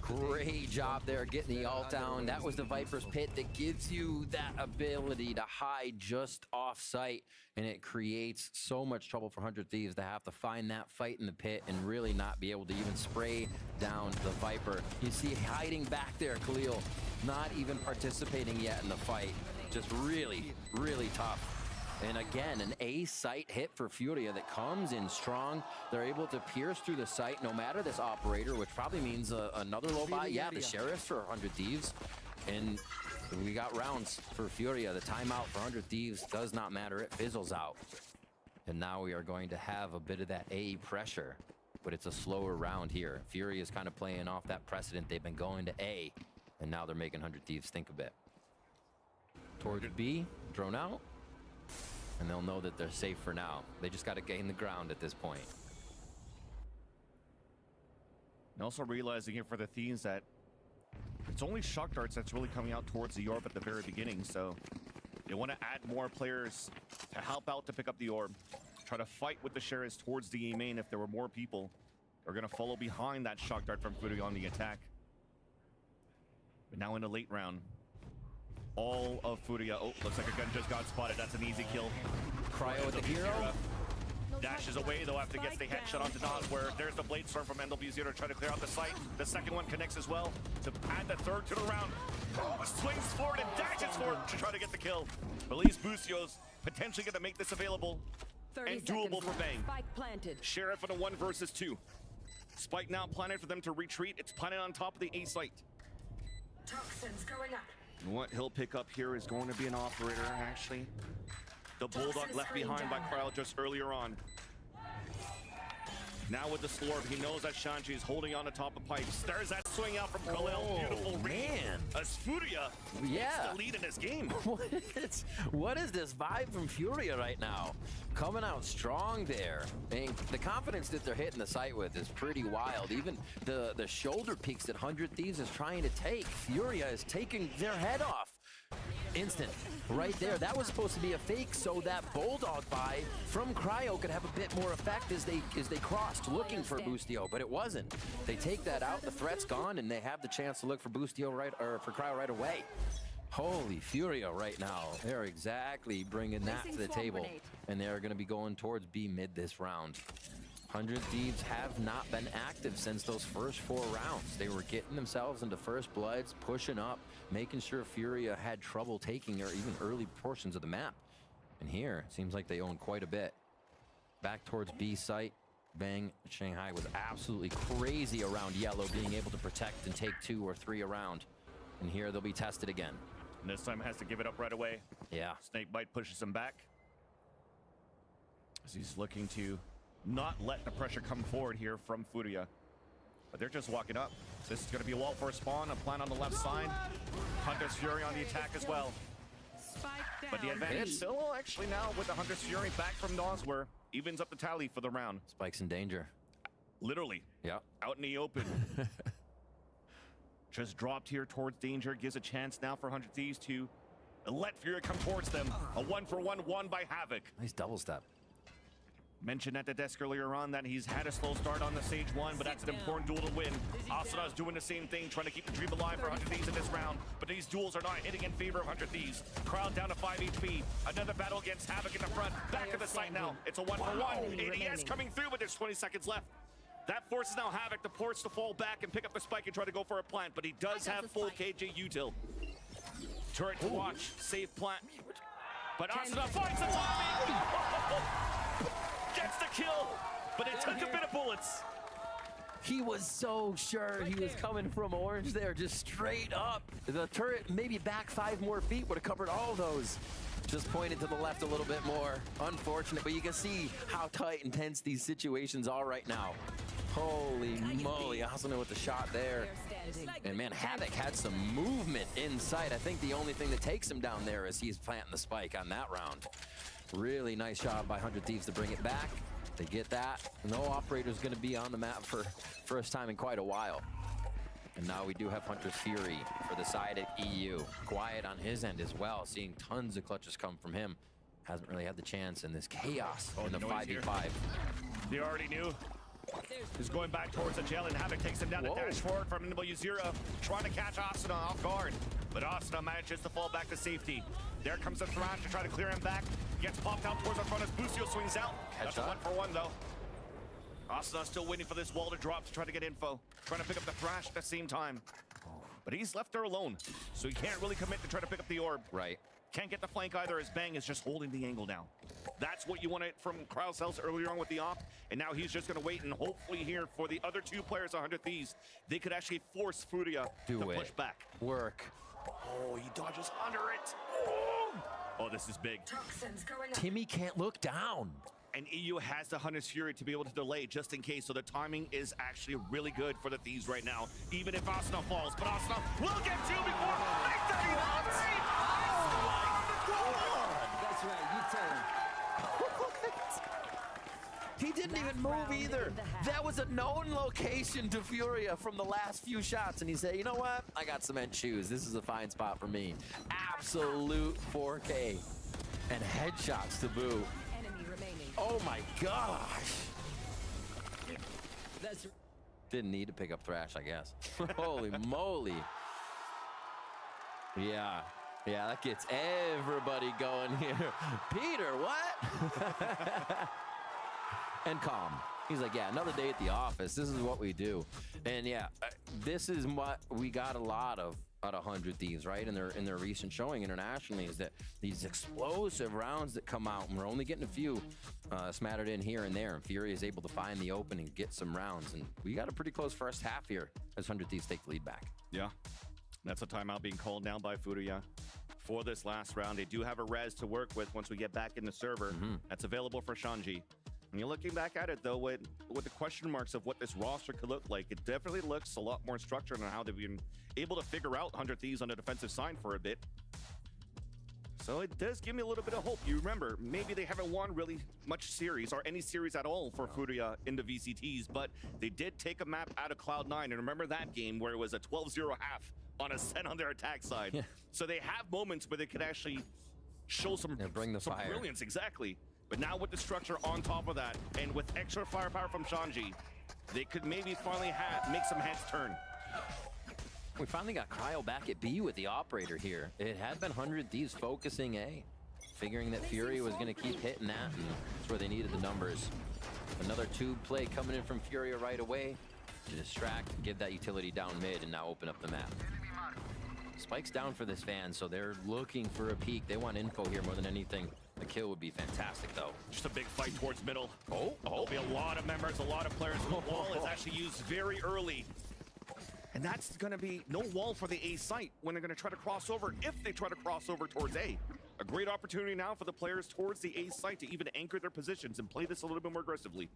Speaker 7: Great job there getting the ult down. That was the Viper's Pit that gives you that ability to hide just off site, and it creates so much trouble for 100 Thieves to have to find that fight in the pit and really not be able to even spray down the Viper. You see hiding back there, Khalil, not even participating yet in the fight. Just really, really tough. And again, an A site hit for FURIA that comes in strong. They're able to pierce through the site no matter this operator, which probably means another low buy. Yeah, the Sheriff for 100 Thieves. And we got rounds for FURIA. The timeout for 100 Thieves does not matter. It fizzles out. And now we are going to have a bit of that A pressure, but it's a slower round here. FURIA is kind of playing off that precedent. They've been going to A, and now they're making 100 Thieves think a bit. Towards B, drone out. And they'll know that they're safe for now. They just got to gain the ground at this point.
Speaker 6: And also realizing here for the Thieves that it's only shock darts that's really coming out towards the orb at the very beginning, so they want to add more players to help out to pick up the orb. Try to fight with the Sheriffs towards the A main if there were more people. They're going to follow behind that shock dart from FURIA on the attack. But now in the late round, all of FURIA. Oh, looks like a gun just got spotted. That's an easy kill.
Speaker 7: Cryo with the hero.
Speaker 6: Dashes away though after gets the headshot onto Nosworth. There's the Blade Storm from NW0 to try to clear out the site. The second one connects as well to add the third to the round. Swings forward and dashes forward to try to get the kill. But at least Boostio's potentially going to make this available and doable for Bang. Sheriff on a 1 versus 2. Spike now planted for them to retreat. It's planted on top of the A site.
Speaker 8: Toxins going up.
Speaker 6: And what he'll pick up here is going to be an operator, actually. The Bulldog left behind by Cryo just earlier on. Now with the Slorb, he knows that Shanji is holding on to top of pipes. There's that swing out from Khalil. Beautiful
Speaker 7: man.
Speaker 6: As FURIA takes the lead in this game.
Speaker 7: What is this vibe from FURIA right now? Coming out strong there. And the confidence that they're hitting the site with is pretty wild. Even the shoulder peaks that 100 Thieves is trying to take, FURIA is taking their head off. Instant, right there. That was supposed to be a fake so that Bulldog buy from Cryo could have a bit more effect as they crossed looking for Boostio, but it wasn't. They take that out, the threat's gone, and they have the chance to look for Boostio for Cryo right away. Holy FURIA right now. They're exactly bringing that to the table, and they're going to be going towards B mid this round. 100 Thieves have not been active since those first 4 rounds. They were getting themselves into first bloods, pushing up, making sure FURIA had trouble taking or even early portions of the map. And here, it seems like they own quite a bit. Back towards B site, Bang Shanghai was absolutely crazy around yellow, being able to protect and take 2 or 3 around. And here they'll be tested again.
Speaker 6: And this time has to give it up right away.
Speaker 7: Yeah.
Speaker 6: Snakebite pushes him back as he's looking to not let the pressure come forward here from FURIA. But they're just walking up. This is going to be a wall for a spawn, a plant on the left side. Hunter's Fury on the attack as well. But the advantage still actually now with the Hunter's Fury back from Nosworth. Evens up the tally for the round.
Speaker 7: Spike's in danger.
Speaker 6: Literally.
Speaker 7: Yeah.
Speaker 6: Out in the open. Just dropped here towards danger. Gives a chance now for 100 Thieves to let FURIA come towards them. A 1-for-1 won by Havoc.
Speaker 7: Nice double step.
Speaker 6: Mentioned at the desk earlier on that he's had a slow start on the stage 1, but that's an important duel to win. Asura's doing the same thing, trying to keep the dream alive for 100 Thieves in this round, but these duels are not hitting in favor of 100 Thieves. Crowd down to 5 HP. Another battle against Havoc in the front. Back of the site now. It's a 1-for-1. ADS coming through, but there's 20 seconds left. That forces now Havoc the ports to fall back and pick up the spike and try to go for a plant, but he does have full KJ util. Turret to watch, safe plant. But Asura finds the timing! Gets the kill, but it took a bit of bullets.
Speaker 7: He was so sure he was coming from orange there, just straight up. The turret maybe back 5 more feet would have covered all those. Just pointed to the left a little bit more. Unfortunate, but you can see how tight and tense these situations are right now. Holy moly, Asuna with the shot there. And man, Havoc had some movement inside. I think the only thing that takes him down there is he's planting the spike on that round. Really nice job by 100 Thieves to bring it back. They get that. No operator's gonna be on the map for first time in quite a while. And now we do have Hunter's Fury for the side at EU. Quiet on his end as well, seeing tons of clutches come from him. Hasn't really had the chance in this chaos in the 5v5.
Speaker 6: They already knew. He's going back towards the jail, and Havoc takes him down. The dash forward from W0, trying to catch Asuna off guard. But Asuna manages to fall back to safety. There comes the Thrash to try to clear him back. Gets popped out towards the front as Bucio swings out. That's a 1-for-1 though. Asuna still waiting for this wall to drop to try to get info. Trying to pick up the Thrash at the same time. But he's left there alone, so he can't really commit to try to pick up the orb.
Speaker 7: Right.
Speaker 6: Can't get the flank either as Bang is just holding the angle down. That's what you wanted from Krausel's earlier on with the op, and now he's just going to wait and hopefully here for the other two players, 100 Thieves, they could actually force FURIA to push back.
Speaker 7: Work.
Speaker 6: Oh, he dodges under it. Oh, this is big.
Speaker 8: Toxins going up.
Speaker 7: Timmy can't look down.
Speaker 6: And EU has the Hunter's Fury to be able to delay just in case, so the timing is actually really good for the Thieves right now, even if Asuna falls. But Asuna will get two before victory!
Speaker 9: That's right, you tell him.
Speaker 7: He didn't even move either. That was a known location to Furia from the last few shots, and he said, you know what? I got cement shoes. This is a fine spot for me. Absolute 4K. And headshots to Boo. Oh my gosh. Didn't need to pick up Thrash, I guess. Holy moly. Yeah, that gets everybody going here. Peter, what? And calm. He's like, yeah, another day at the office. This is what we do. And yeah, this is what we got a lot of out of 100 Thieves, right? In their recent showing internationally, is that these explosive rounds that come out, and we're only getting a few smattered in here and there, and Fury is able to find the opening, get some rounds, and we got a pretty close first half here as 100 Thieves take the lead back.
Speaker 6: Yeah, that's a timeout being called now by FURIA for this last round. They do have a res to work with once we get back in the server. That's available for Shanji. And you're looking back at it, though, with the question marks of what this roster could look like, it definitely looks a lot more structured on how they've been able to figure out 100 Thieves on the defensive side for a bit. So it does give me a little bit of hope. You remember, maybe they haven't won really much series or any series at all for FURIA in the VCTs, but they did take a map out of Cloud9. And remember that game where it was a 12-0 half on a set on their attack side. Yeah. So they have moments where they could actually show some brilliance, exactly. But now with the structure on top of that, and with extra firepower from Shanji, they could maybe finally make some heads turn.
Speaker 7: We finally got Cryo back at B with the operator here. It had been 100 Thieves focusing A, figuring that Fury was going to keep hitting that, and that's where they needed the numbers. Another tube play coming in from Furia right away to distract, give that utility down mid, and now open up the map. Spike's down for this fan, so they're looking for a peek. They want info here more than anything. The kill would be fantastic, though.
Speaker 6: Just a big fight towards middle. There'll be a lot of members, a lot of players. The wall is actually used very early. And that's going to be no wall for the A site when they're going to try to cross over, if they try to cross over towards A. A great opportunity now for the players towards the A site to even anchor their positions and play this a little bit more aggressively.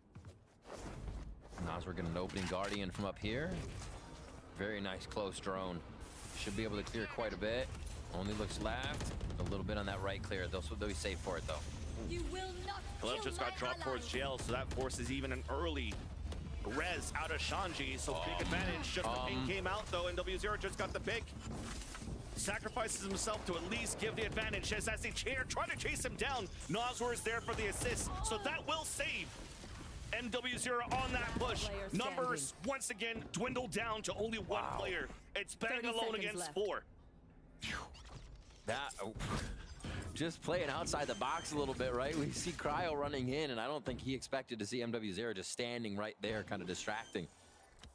Speaker 7: Nas, we're getting an opening Guardian from up here. Very nice close drone. Should be able to clear quite a bit. Only looks left. A little bit on that right clear. They'll be safe for it, though.
Speaker 8: You will not
Speaker 6: Khalil just got dropped towards jail, so that forces even an early res out of Shanji. So big advantage. Just the ping came out, though, and W0 just got the pick. Sacrifices himself to at least give the advantage as they try to chase him down. Nazwar is there for the assist, so that will save MW0 on that push. Numbers, once again, dwindle down to only one player. It's Bang alone against 4.
Speaker 7: That, just playing outside the box a little bit, right? We see Cryo running in, and I don't think he expected to see MW0 just standing right there, kind of distracting.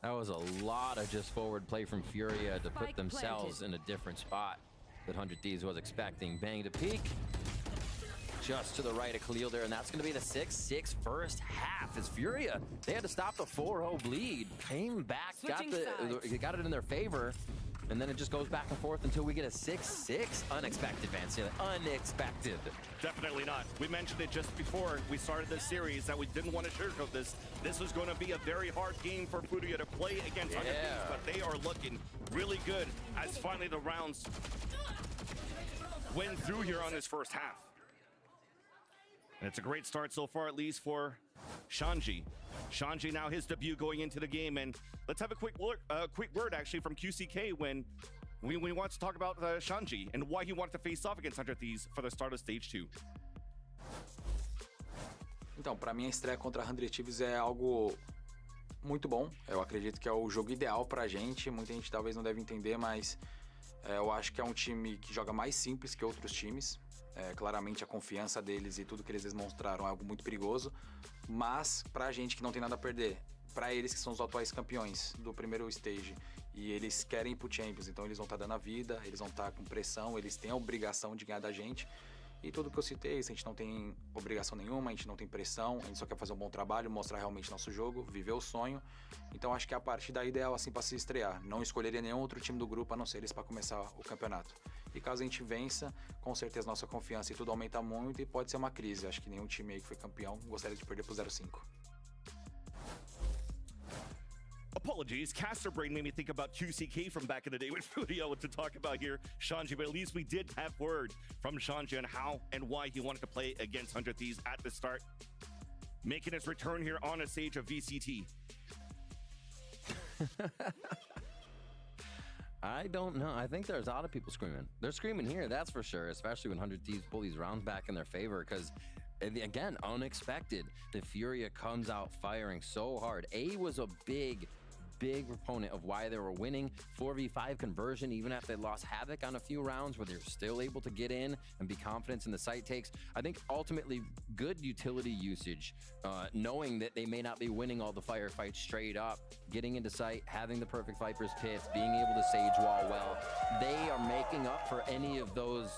Speaker 7: That was a lot of just forward play from Furia to put themselves in a different spot that 100 Thieves was expecting. Bang to peek. Just to the right of Khalil there, and that's going to be the 6-6 first half. As Furia, they had to stop the 4-0 bleed. Came back, got it in their favor, And then it just goes back and forth until we get a 6-6. Unexpected, Van Sealy. Unexpected.
Speaker 6: Definitely not. We mentioned it just before we started this series that we didn't want to sugarcoat this. This was going to be a very hard game for FURIA to play against 100 Thieves, but they are looking really good as finally the rounds went through here on this first half. And it's a great start so far, at least for Shanji. Shanji now his debut going into the game, and let's have a quick word actually from QCK when we want to talk about Shanji and why he wanted to face off against 100 Thieves for the start of Stage 2.
Speaker 10: Então, para mim a estreia contra a 100 Thieves é algo muito bom. Eu acredito que é o jogo ideal pra gente. Muita gente talvez não deve entender, mas eu acho que é um time que joga mais simples que outros times. Claramente a confiança deles e tudo que eles demonstraram é algo muito perigoso, mas pra gente que não tem nada a perder, pra eles que são os atuais campeões do primeiro stage e eles querem ir pro Champions, então eles vão estar dando a vida, eles vão estar com pressão, eles têm a obrigação de ganhar da gente. E tudo que eu citei, a gente não tem obrigação nenhuma, a gente não tem pressão, a gente só quer fazer um bom trabalho, mostrar realmente nosso jogo, viver o sonho. Então acho que é a partida ideal assim para se estrear. Não escolheria nenhum outro time do grupo a não ser eles para começar o campeonato. E caso a gente vença, com certeza nossa confiança e tudo aumenta muito e pode ser uma crise. Acho que nenhum time aí que foi campeão gostaria de perder pro 0-5.
Speaker 6: Apologies, Caster Brain made me think about QCK from back in the day with FURIA to talk about here, Shanji, but at least we did have word from Shanji on how and why he wanted to play against 100 Thieves at the start, making his return here on a stage of VCT.
Speaker 7: I don't know. I think there's a lot of people screaming. They're screaming here, that's for sure, especially when 100 Thieves pull these rounds back in their favor, because again, unexpected. The FURIA comes out firing so hard. A was a big proponent of why they were winning 4v5 conversion, even after they lost Havoc on a few rounds, where they're still able to get in and be confident in the site takes. I think ultimately good utility usage, knowing that they may not be winning all the firefights straight up, getting into site, having the perfect Viper's pits, being able to sage wall well. They are making up for any of those,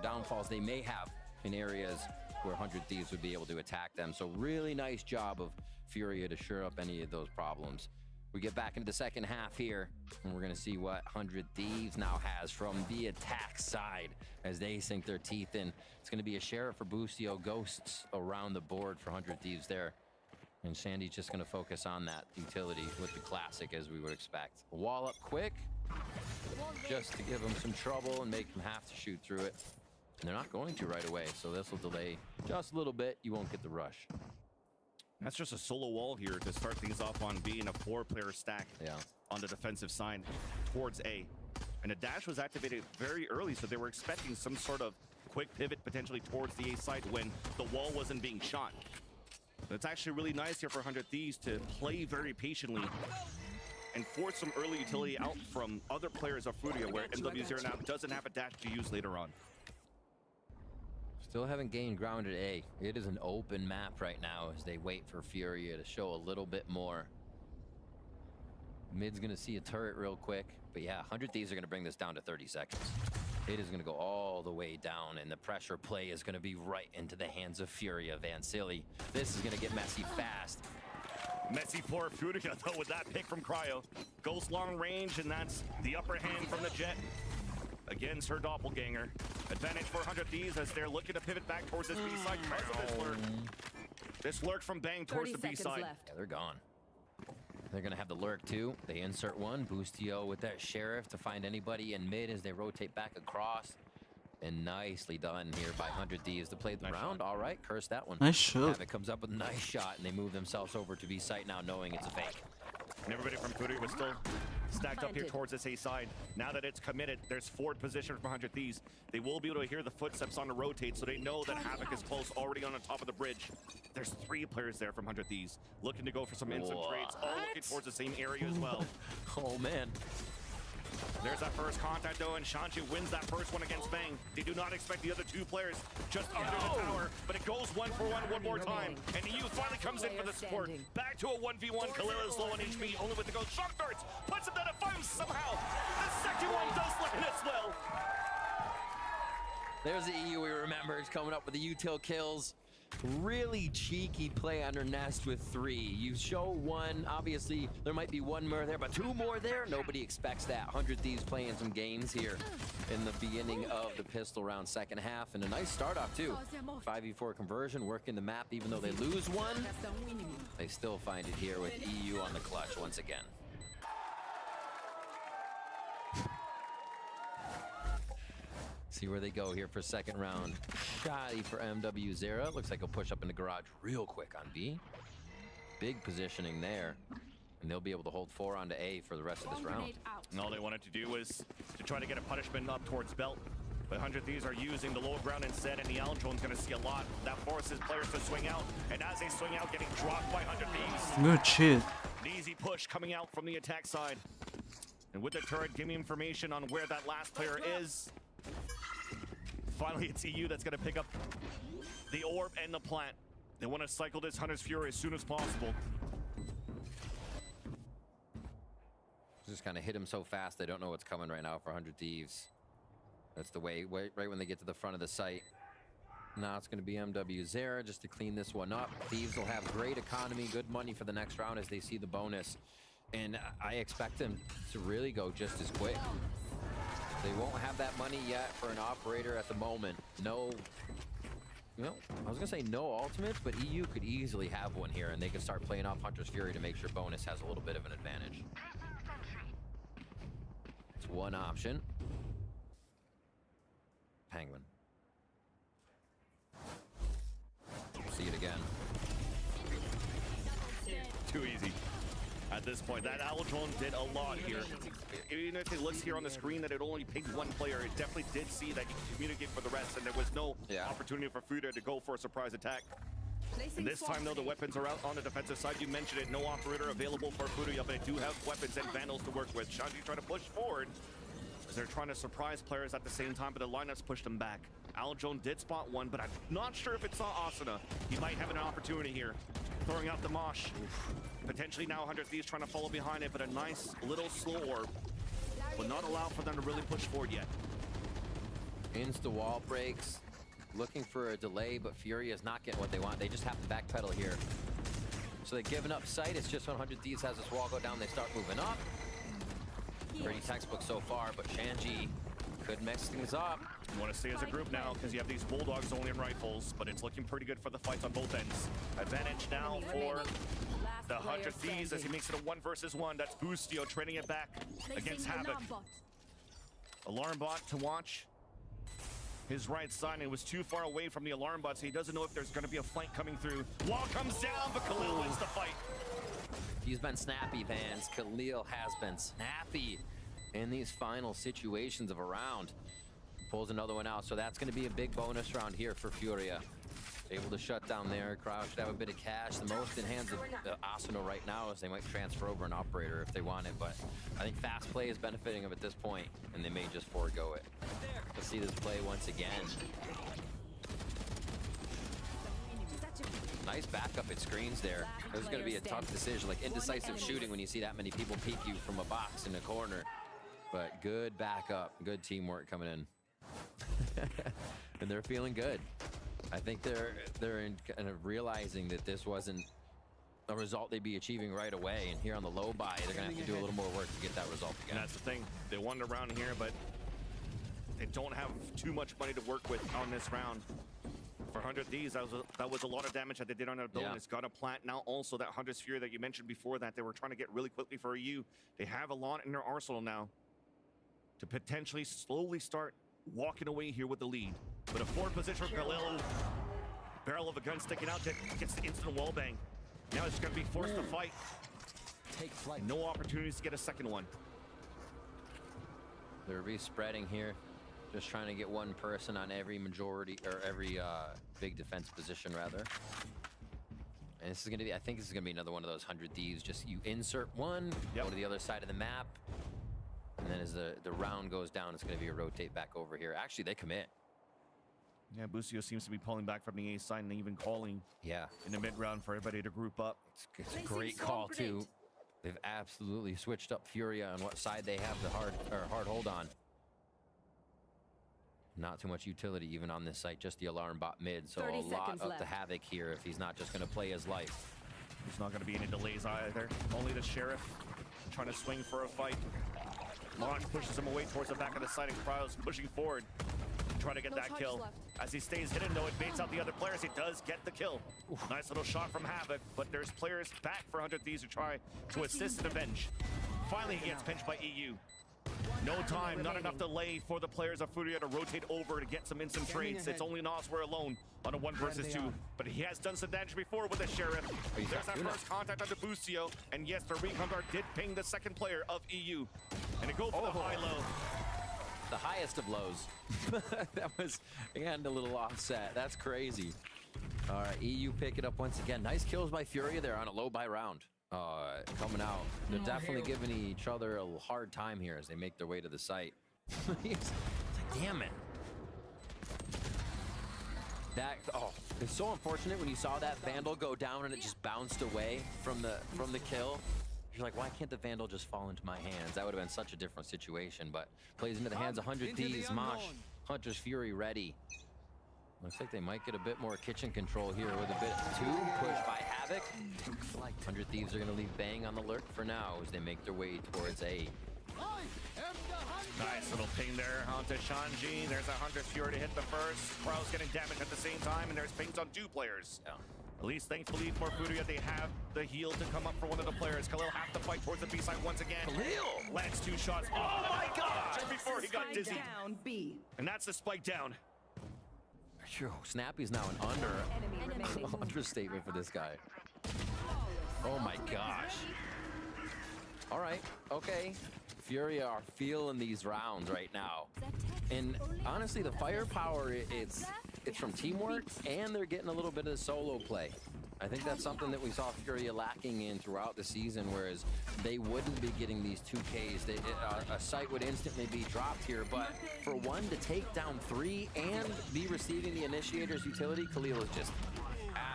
Speaker 7: downfalls they may have in areas where 100 Thieves would be able to attack them. So really nice job of FURIA to shore up any of those problems. We get back into the second half here, and we're going to see what 100 Thieves now has from the attack side as they sink their teeth in. It's going to be a Sheriff for Boostio, Ghosts around the board for 100 Thieves there. And Sandy's just going to focus on that utility with the classic, as we would expect. Wall up quick, just to give him some trouble and make him have to shoot through it. And they're not going to right away, so this will delay just a little bit. You won't get the rush.
Speaker 6: That's just a solo wall here to start things off on B and a 4-player stack on the defensive side towards A. And a dash was activated very early, so they were expecting some sort of quick pivot potentially towards the A side when the wall wasn't being shot. It's actually really nice here for 100 Thieves to play very patiently and force some early utility out from other players of FURIA, where MW0 now doesn't have a dash to use later on.
Speaker 7: Still haven't gained ground at A. It is an open map right now as they wait for FURIA to show a little bit more. Mid's gonna see a turret real quick, but yeah, 100 Thieves are gonna bring this down to 30 seconds. It is gonna go all the way down, and the pressure play is gonna be right into the hands of FURIA. Van Silly, this is gonna get messy fast.
Speaker 6: Messy for FURIA though with that pick from Cryo. Goes long range, and that's the upper hand from the Jet against her doppelganger. Advantage for 100 Thieves as they're looking to pivot back towards this B side because of this lurk. This lurk from Bang towards the B side.
Speaker 7: Yeah, they're gone. They're gonna have the lurk too. They insert one. Boostio with that Sheriff to find anybody in mid as they rotate back across. And nicely done here by 100 Thieves to play the round. All right, curse that one.
Speaker 1: Nice shot.
Speaker 7: Havoc comes up with a nice shot, and they move themselves over to B site now, knowing it's a fake.
Speaker 6: And everybody from FURIA was still stacked up here towards this A side. Now that it's committed, there's forward position from 100 Thieves. They will be able to hear the footsteps on the rotate, so they know that Havoc is close, already on the top of the bridge. There's 3 players there from 100 Thieves, looking to go for some instant trades, all looking towards the same area as well.
Speaker 7: Oh, man.
Speaker 6: There's that first contact though, and Shanji wins that first one against Bang. They do not expect the other 2 players just under the tower, but it goes 1-for-1 one more time. And EU finally comes in for the support. Back to a 1v1. Kalila is low on HP, only with the ghost shock darts. Puts him down to 5 somehow. The second one does land as well.
Speaker 7: There's the EU we remember. It's coming up with the util kills. Really cheeky play under Nest with 3. You show 1, obviously there might be 1 more there, but 2 more there. Nobody expects that. 100 Thieves playing some games here in the beginning of the pistol round second half, and a nice start off too. 5v4 conversion, working the map. Even though they lose 1, they still find it here with EU on the clutch once again. See where they go here for second round. Shoddy for MW0. Looks like he'll push up in the garage real quick on B. Big positioning there. And they'll be able to hold 4 onto A for the rest of this round.
Speaker 6: And all they wanted to do was to try to get a punishment up towards Belt. But 100 Thieves are using the low ground instead, and the Aldron's going to see a lot. That forces players to swing out. And as they swing out, getting dropped by 100 Thieves.
Speaker 1: Good shit.
Speaker 6: An easy push coming out from the attack side. And with the turret, give me information on where that last player is. Finally, it's EU that's going to pick up the orb and the plant. They want to cycle this Hunter's Fury as soon as possible.
Speaker 7: Just kind of hit him so fast, they don't know what's coming right now for 100 Thieves. That's the way, right when they get to the front of the site. Now it's going to be MW0 just to clean this one up. Thieves will have great economy, good money for the next round as they see the bonus. And I expect them to really go just as quick. They won't have that money yet for an operator at the moment. No, I was gonna say no ultimates, but EU could easily have one here, and they can start playing off Hunter's Fury to make sure bonus has a little bit of an advantage. It's one option. Penguin. See it again.
Speaker 6: Too easy. At this point, that Aldron did a lot here. Even if it looks here on the screen that it only picked 1 player, it definitely did see that you can communicate for the rest, and there was no opportunity for FURIA to go for a surprise attack. And this time, though, the weapons are out on the defensive side. You mentioned it, no operator available for FURIA, but they do have weapons and vandals to work with. Shanti trying to push forward as they're trying to surprise players at the same time, but the lineups pushed them back. Aldron did spot 1, but I'm not sure if it saw Asuna. He might have an opportunity here. Throwing out the mosh. Potentially now 100 Thieves trying to follow behind it, but a nice little slow orb will not allow for them to really push forward yet.
Speaker 7: Insta wall breaks. Looking for a delay, but FURIA is not getting what they want. They just have to backpedal here. So they're giving up sight. It's just 100 Thieves has this wall go down, they start moving up. Pretty textbook so far, but Shanji could mix things up.
Speaker 6: You want to stay as a group now because you have these Bulldogs only in rifles, but it's looking pretty good for the fights on both ends. Advantage now for the 100 Thieves as he makes it a 1 versus 1. That's Boostio trading it back against Havoc. Alarm bot to watch his right side. It was too far away from the alarm bot, so he doesn't know if there's going to be a flank coming through. Wall comes down, but Khalil wins the fight.
Speaker 7: He's been snappy, Vans. Khalil has been snappy in these final situations of a round. Pulls another one out, so that's going to be a big bonus round here for FURIA. Able to shut down there. Crowd should have a bit of cash. The most in hands of Asuna right now is they might transfer over an operator if they want it, but I think fast play is benefiting them at this point, and they may just forego it. Let's see this play once again. Nice backup at screens there. This is going to be a tough decision, like indecisive shooting when you see that many people peek you from a box in the corner. But good backup, good teamwork coming in. And they're feeling good. I think they're in kind of realizing that this wasn't a result they'd be achieving right away. And here on the low buy, they're going to have to do a little more work to get that result again.
Speaker 6: And that's the thing. They won the round here, but they don't have too much money to work with on this round. For 100 Thieves, that was a lot of damage that they did on their bonus. Got a plant. Now also that 100's Fury that you mentioned before that they were trying to get really quickly for EU. They have a lot in their arsenal now to potentially slowly start walking away here with the lead. But a forward position for Khalil. Barrel of a gun sticking out, gets the instant wall bang. Now it's going to be forced to fight.
Speaker 9: Take flight.
Speaker 6: No opportunities to get a second one.
Speaker 7: They're re-spreading here. Just trying to get one person on every majority, or every big defense position, rather. And this is going to be, I think this is going to be another one of those 100 Thieves. Just you insert one, go to the other side of the map. And then as the round goes down, it's going to be a rotate back over here. Actually, they commit.
Speaker 6: Yeah, Boostio seems to be pulling back from the A side and even calling in the mid-round for everybody to group up.
Speaker 7: It's a great call, too. They've absolutely switched up FURIA on what side they have the hard hold on. Not too much utility even on this site, just the alarm bot mid. So
Speaker 8: 30
Speaker 7: a lot
Speaker 8: seconds
Speaker 7: up
Speaker 8: left.
Speaker 7: to Havoc here if he's not just going to play his life.
Speaker 6: There's not going to be any delays either. Only the Sheriff trying to swing for a fight. Launch pushes him away towards the back of the side, and Cryo's pushing forward, trying to get that kill. As he stays hidden, though, it baits out the other players. He does get the kill. Nice little shot from Havoc, but there's players back for 100 Thieves to try to assist and avenge. Finally, he gets pinched by EU. No time, not enough delay for the players of FURIA to rotate over to get some instant trades. It's only Nosware alone on a 1 versus 2, but he has done some damage before with the Sheriff. There's that first contact on Debusio, and yes, the recon dart did ping the second player of EU. And it go for the high-low.
Speaker 7: The highest of lows. That was, again, a little offset. That's crazy. All right, EU pick it up once again. Nice kills by FURIA there on a low buy round. Coming out. They're definitely giving each other a hard time here as they make their way to the site. It's like, damn it. It's so unfortunate when you saw that Vandal go down and it just bounced away from the kill. You're like, why can't the Vandal just fall into my hands? That would have been such a different situation, but plays into the hands of 100 Thieves. Mosh, Hunter's Fury ready. Looks like they might get a bit more kitchen control here with a bit too push by Havoc. 100 Thieves are going to leave Bang on the lurk for now as they make their way towards A.
Speaker 6: Nice little ping there onto Shanji. There's 100 Fury to hit the first. Crow's getting damage at the same time, and there's pings on 2 players.
Speaker 7: Yeah.
Speaker 6: At least, thankfully, for FURIA, they have the heal to come up for one of the players. Khalil have to fight towards the B side once again.
Speaker 7: Khalil
Speaker 6: lands 2 shots. Oh my God! Just before he got dizzy.
Speaker 8: Down B.
Speaker 6: And that's the spike down.
Speaker 7: Phew, Snappy's now an understatement for this guy. Oh my gosh. All right, okay. FURIA are feeling these rounds right now. And honestly, the firepower, it's from teamwork, and they're getting a little bit of solo play. I think that's something that we saw FURIA lacking in throughout the season, whereas they wouldn't be getting these 2Ks. A site would instantly be dropped here, but for one to take down 3 and be receiving the Initiator's utility, Khalil is just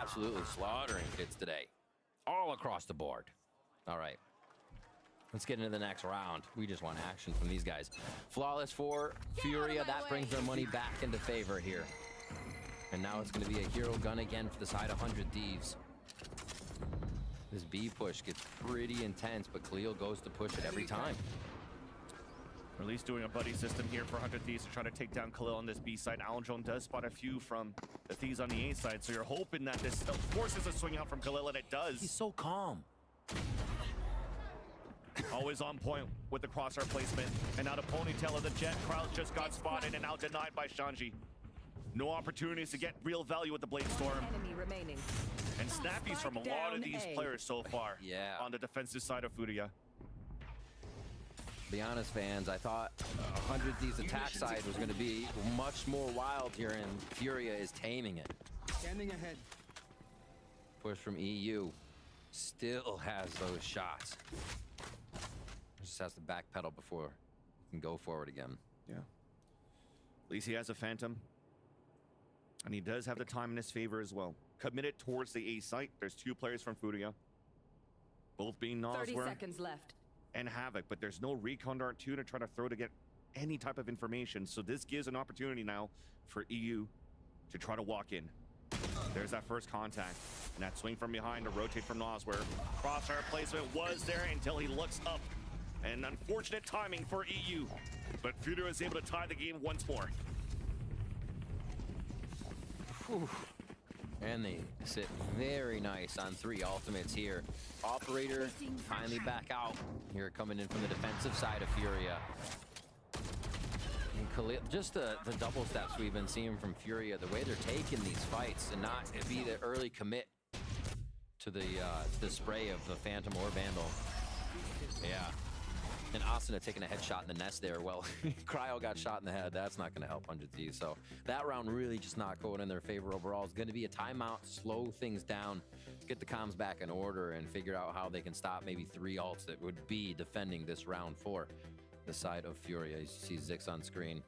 Speaker 7: absolutely slaughtering kids today. All across the board. All right. Let's get into the next round. We just want action from these guys. Flawless for FURIA. That brings their money back into favor here. And now it's going to be a hero gun again for the side of 100 Thieves. This B push gets pretty intense, but Khalil goes to push it every time.
Speaker 6: Or at least doing a buddy system here for 100 Thieves to try to take down Khalil on this B side. Aljon does spot a few from the Thieves on the A side, so you're hoping that this forces a swing out from Khalil, and it does.
Speaker 7: He's so calm.
Speaker 6: Always on point with the crosshair placement. And now the ponytail of the Jet. Kraus just got spotted and now denied by Shanji. No opportunities to get real value with the Blade Storm.
Speaker 8: Enemy remaining.
Speaker 6: And snappies from a lot of these players so far.
Speaker 7: Yeah.
Speaker 6: On the defensive side of FURIA.
Speaker 7: Be honest, fans, I thought 100 Thieves attack side was going to be much more wild here, and FURIA is taming it.
Speaker 9: Standing ahead.
Speaker 7: Push from EU. Still has those shots. Just has to backpedal before he can go forward again.
Speaker 6: Yeah. At least he has a Phantom. And he does have the time in his favor as well. Committed towards the A site. There's 2 players from FURIA. Both being
Speaker 8: 30
Speaker 6: Nosware
Speaker 8: seconds left.
Speaker 6: and Havoc, but there's no recon dart 2 to try to throw to get any type of information. So this gives an opportunity now for EU to try to walk in. There's that first contact. And that swing from behind to rotate from Nosware. Crosshair placement was there until he looks up. And unfortunate timing for EU. But FURIA is able to tie the game once more.
Speaker 7: Whew. And they sit very nice on 3 ultimates here. Operator finally back out. Here coming in from the defensive side of FURIA. And Khalil, just the double steps we've been seeing from FURIA, the way they're taking these fights and not be the early commit to the spray of the Phantom or Vandal. Yeah. And Asuna taking a headshot in the nest there. Well, Cryo got shot in the head. That's not going to help 100 Thieves. So that round really just not going in their favor overall. It's going to be a timeout, slow things down, get the comms back in order, and figure out how they can stop maybe 3 ults that would be defending this round for the side of FURIA. You see Zix on screen,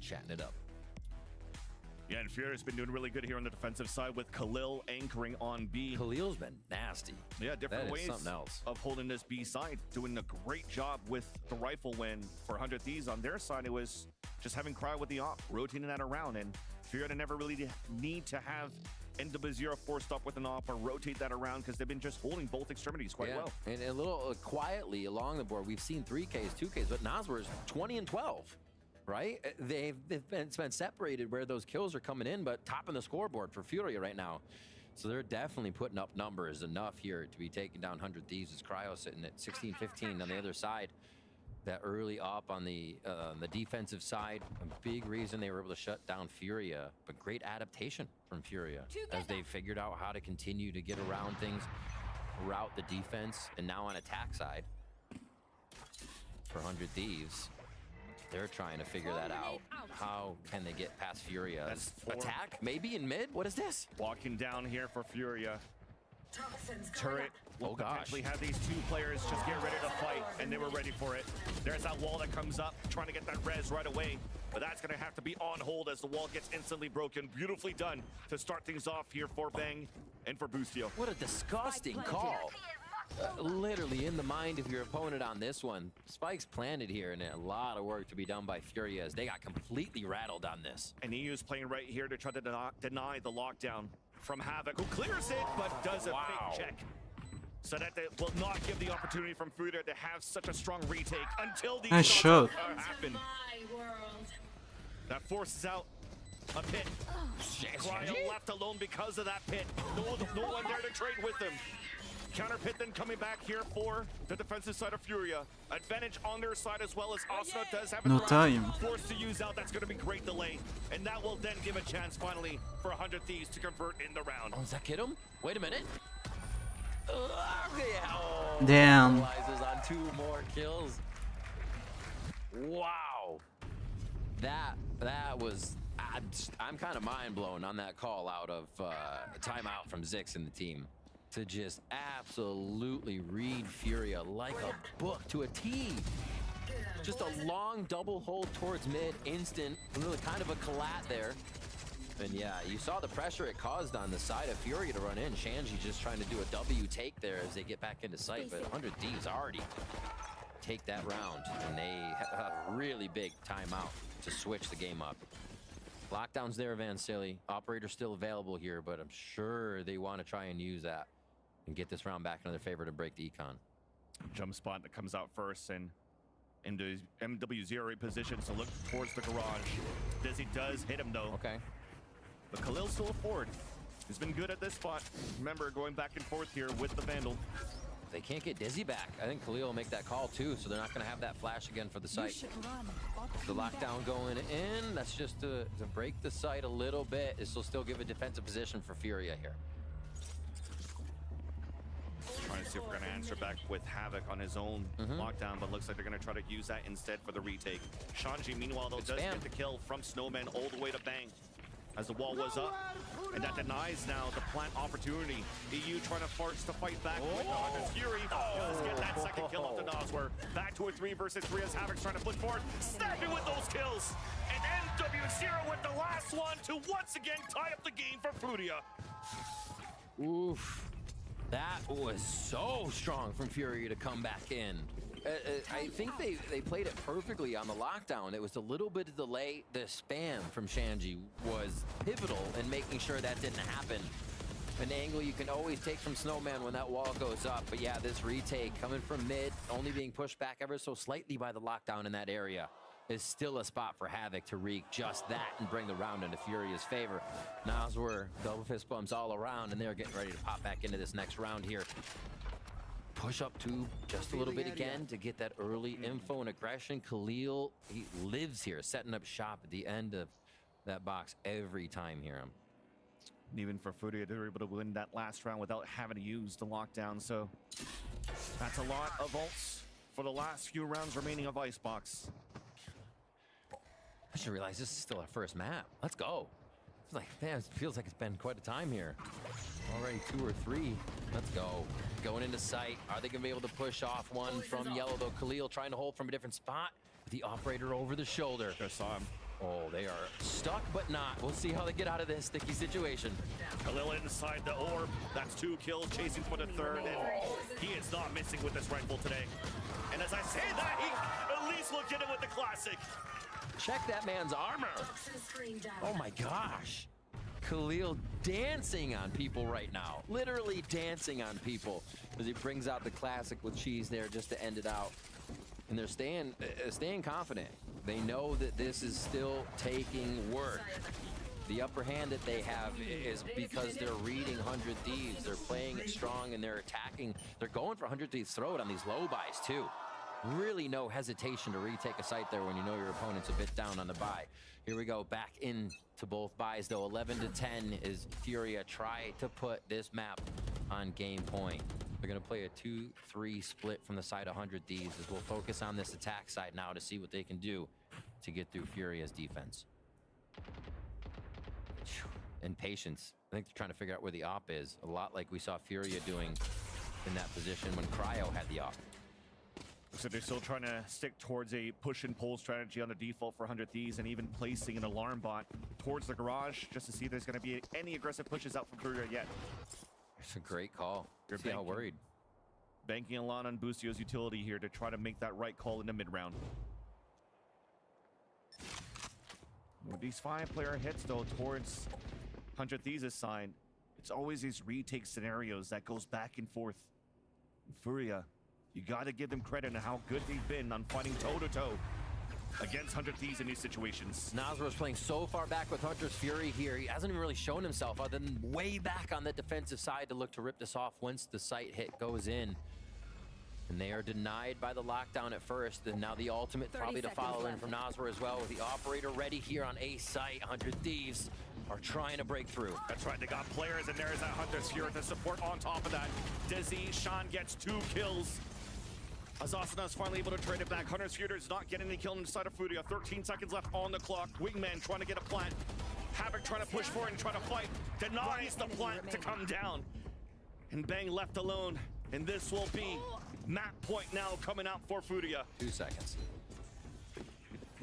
Speaker 7: chatting it up.
Speaker 6: Yeah, and FURIA's been doing really good here on the defensive side with Khalil anchoring on B.
Speaker 7: Khalil's been nasty.
Speaker 6: Yeah, different
Speaker 7: That is
Speaker 6: ways
Speaker 7: something else.
Speaker 6: of holding this B side, doing a great job with the rifle win for 100 Thieves. On their side, it was just having Cryo with the op, rotating that around, and FURIA never really need to have NW0 forced up with an op or rotate that around because they've been just holding both extremities quite well.
Speaker 7: And a little quietly along the board, we've seen 3Ks, 2Ks, but Noswer's 20 and 12. Right? It's been separated where those kills are coming in, but topping the scoreboard for FURIA right now. So they're definitely putting up numbers enough here to be taking down 100 Thieves. As Cryo sitting at 16-15 on the other side. That early up on the defensive side, a big reason they were able to shut down FURIA, but great adaptation from FURIA as they figured out how to continue to get around things, route the defense, and now on attack side for 100 Thieves. They're trying to figure that out. How can they get past FURIA? Attack? Maybe in mid? What is this?
Speaker 6: Walking down here for FURIA. Turret will
Speaker 7: Oh, gosh.
Speaker 6: potentially have these two players just get ready to fight, and they were ready for it. There's that wall that comes up, trying to get that res right away, but that's going to have to be on hold as the wall gets instantly broken. Beautifully done to start things off here for Bang and for Boostio.
Speaker 7: What a disgusting call. Literally in the mind of your opponent on this one. Spikes planted here, and a lot of work to be done by FURIA as they got completely rattled on this.
Speaker 6: And EU's playing right here to try to deny the lockdown from Havoc, who clears it, but does a fake check. So that they will not give the opportunity from FURIA to have such a strong retake until these
Speaker 1: Nice shot.
Speaker 6: happen. That forces out a pit. Cryo left alone because of that pit. No one there to trade with him. Counter pit then coming back here for the defensive side of FURIA. Advantage on their side as well as Asuna does have a
Speaker 1: No
Speaker 6: threat.
Speaker 1: time.
Speaker 6: Forced to use out, that's going to be great delay. And that will then give a chance finally for 100 Thieves to convert in the round.
Speaker 7: Oh, does that get him? Wait a minute.
Speaker 1: Damn.
Speaker 7: Capitalizes on 2 more kills. Wow. That was... I'm kind of mind blown on that call out of timeout from Zix and the team. To just absolutely read FURIA like a book to a T. Just a long double hold towards mid, instant, really kind of a collat there. And yeah, you saw the pressure it caused on the side of FURIA to run in. Shanji just trying to do a W take there as they get back into sight, but 100 Thieves already take that round, and they have a really big timeout to switch the game up. Lockdown's there, Van Silly. Operator's still available here, but I'm sure they want to try and use that and get this round back in their favor to break the econ.
Speaker 6: Jump spot that comes out first, and into MW0 position to look towards the garage. Dizzy does hit him though.
Speaker 7: Okay.
Speaker 6: But Khalil's still forward. He's been good at this spot. Remember, going back and forth here with the Vandal.
Speaker 7: They can't get Dizzy back. I think Khalil will make that call too, so they're not going to have that flash again for the site. The lockdown going in, that's just to break the site a little bit. This will still give a defensive position for FURIA here.
Speaker 6: Trying to see if we're going to answer back with Havoc on his own lockdown, but looks like they're going to try to use that instead for the retake. Shanji, meanwhile, though, does get the kill from Snowman all the way to Bang as the wall was up. And that denies now the plant opportunity. EU trying to force to fight back with the Hunter's Fury. Does get that second kill off the Noswer. Back to a 3 versus 3 as Havoc's trying to push forward. Snapping with those kills. And MW0 with the last one to once again tie up the game for FURIA.
Speaker 7: Oof. That was so strong from FURIA to come back in. I think they played it perfectly on the lockdown. It was a little bit of delay. The spam from Shanji was pivotal in making sure that didn't happen. An angle you can always take from Snowman when that wall goes up. But yeah, this retake coming from mid, only being pushed back ever so slightly by the lockdown in that area, is still a spot for Havoc to wreak just that and bring the round into FURIA's favor. Noswer, double fist bumps all around, and they're getting ready to pop back into this next round here. Push up to just a little bit again to get that early info and aggression. Khalil, he lives here, setting up shop at the end of that box every time here.
Speaker 6: Even for FURIA, they were able to win that last round without having to use the lockdown. So that's a lot of ults for the last few rounds remaining of Icebox.
Speaker 7: I should realize this is still our first map. Let's go. It's like, man, it feels like it's been quite a time here. Already 2 or 3. Let's go. Going into sight. Are they going to be able to push off one from yellow, though? Khalil trying to hold from a different spot. The operator over the shoulder.
Speaker 6: Just saw him.
Speaker 7: Oh, they are stuck, but not. We'll see how they get out of this sticky situation.
Speaker 6: Khalil inside the orb. That's 2 kills, chasing for the 3rd, and he is not missing with this rifle today. And as I say that, he at least looked at it with the classic.
Speaker 7: Check that man's armor. Oh my gosh. Khalil dancing on people right now. Literally dancing on people as he brings out the classic with cheese there just to end it out. And they're staying confident. They know that this is still taking work. The upper hand that they have is because they're reading 100 Thieves. They're playing it strong and they're attacking. They're going for 100 Thieves throat on these low buys too. Really no hesitation to retake a site there when you know your opponent's a bit down on the buy. Here we go, back into both buys though. 11-10 is FURIA. Try to put this map on game point. They're gonna play a 2-3 split from the side of 100 Thieves as we'll focus on this attack side now to see what they can do to get through FURIA's defense. And patience. I think they're trying to figure out where the op is. A lot like we saw FURIA doing in that position when Cryo had the op.
Speaker 6: So they're still trying to stick towards a push and pull strategy on the default for 100 Thieves and even placing an alarm bot towards the garage just to see if there's going to be any aggressive pushes out from FURIA yet.
Speaker 7: It's a great call.
Speaker 6: They're
Speaker 7: see how worried.
Speaker 6: Banking a lot on Boostio's utility here to try to make that right call in the mid-round. With these 5-player hits though towards 100 Thieves' side, it's always these retake scenarios that goes back and forth. FURIA, you got to give them credit on how good they've been on fighting toe-to-toe against 100 Thieves in these situations.
Speaker 7: Nazar's playing so far back with Hunter's Fury here. He hasn't even really shown himself other than way back on the defensive side to look to rip this off once the sight hit goes in. And they are denied by the lockdown at first, and now the ultimate probably to follow in from Nazar as well, with the operator ready here on A site. 100 Thieves are trying to break through.
Speaker 6: That's right, they got players, and there's that Hunter's Fury to support on top of that. Dizzy, Sean gets 2 kills. As Asana's finally able to trade it back. Hunter's Fury is not getting any kill inside of FURIA. 13 seconds left on the clock. Wingman trying to get a plant. Havoc trying to push forward and try to fight. Denies the plant to come down. And Bang left alone. And this will be map point now coming out for FURIA.
Speaker 7: 2 seconds.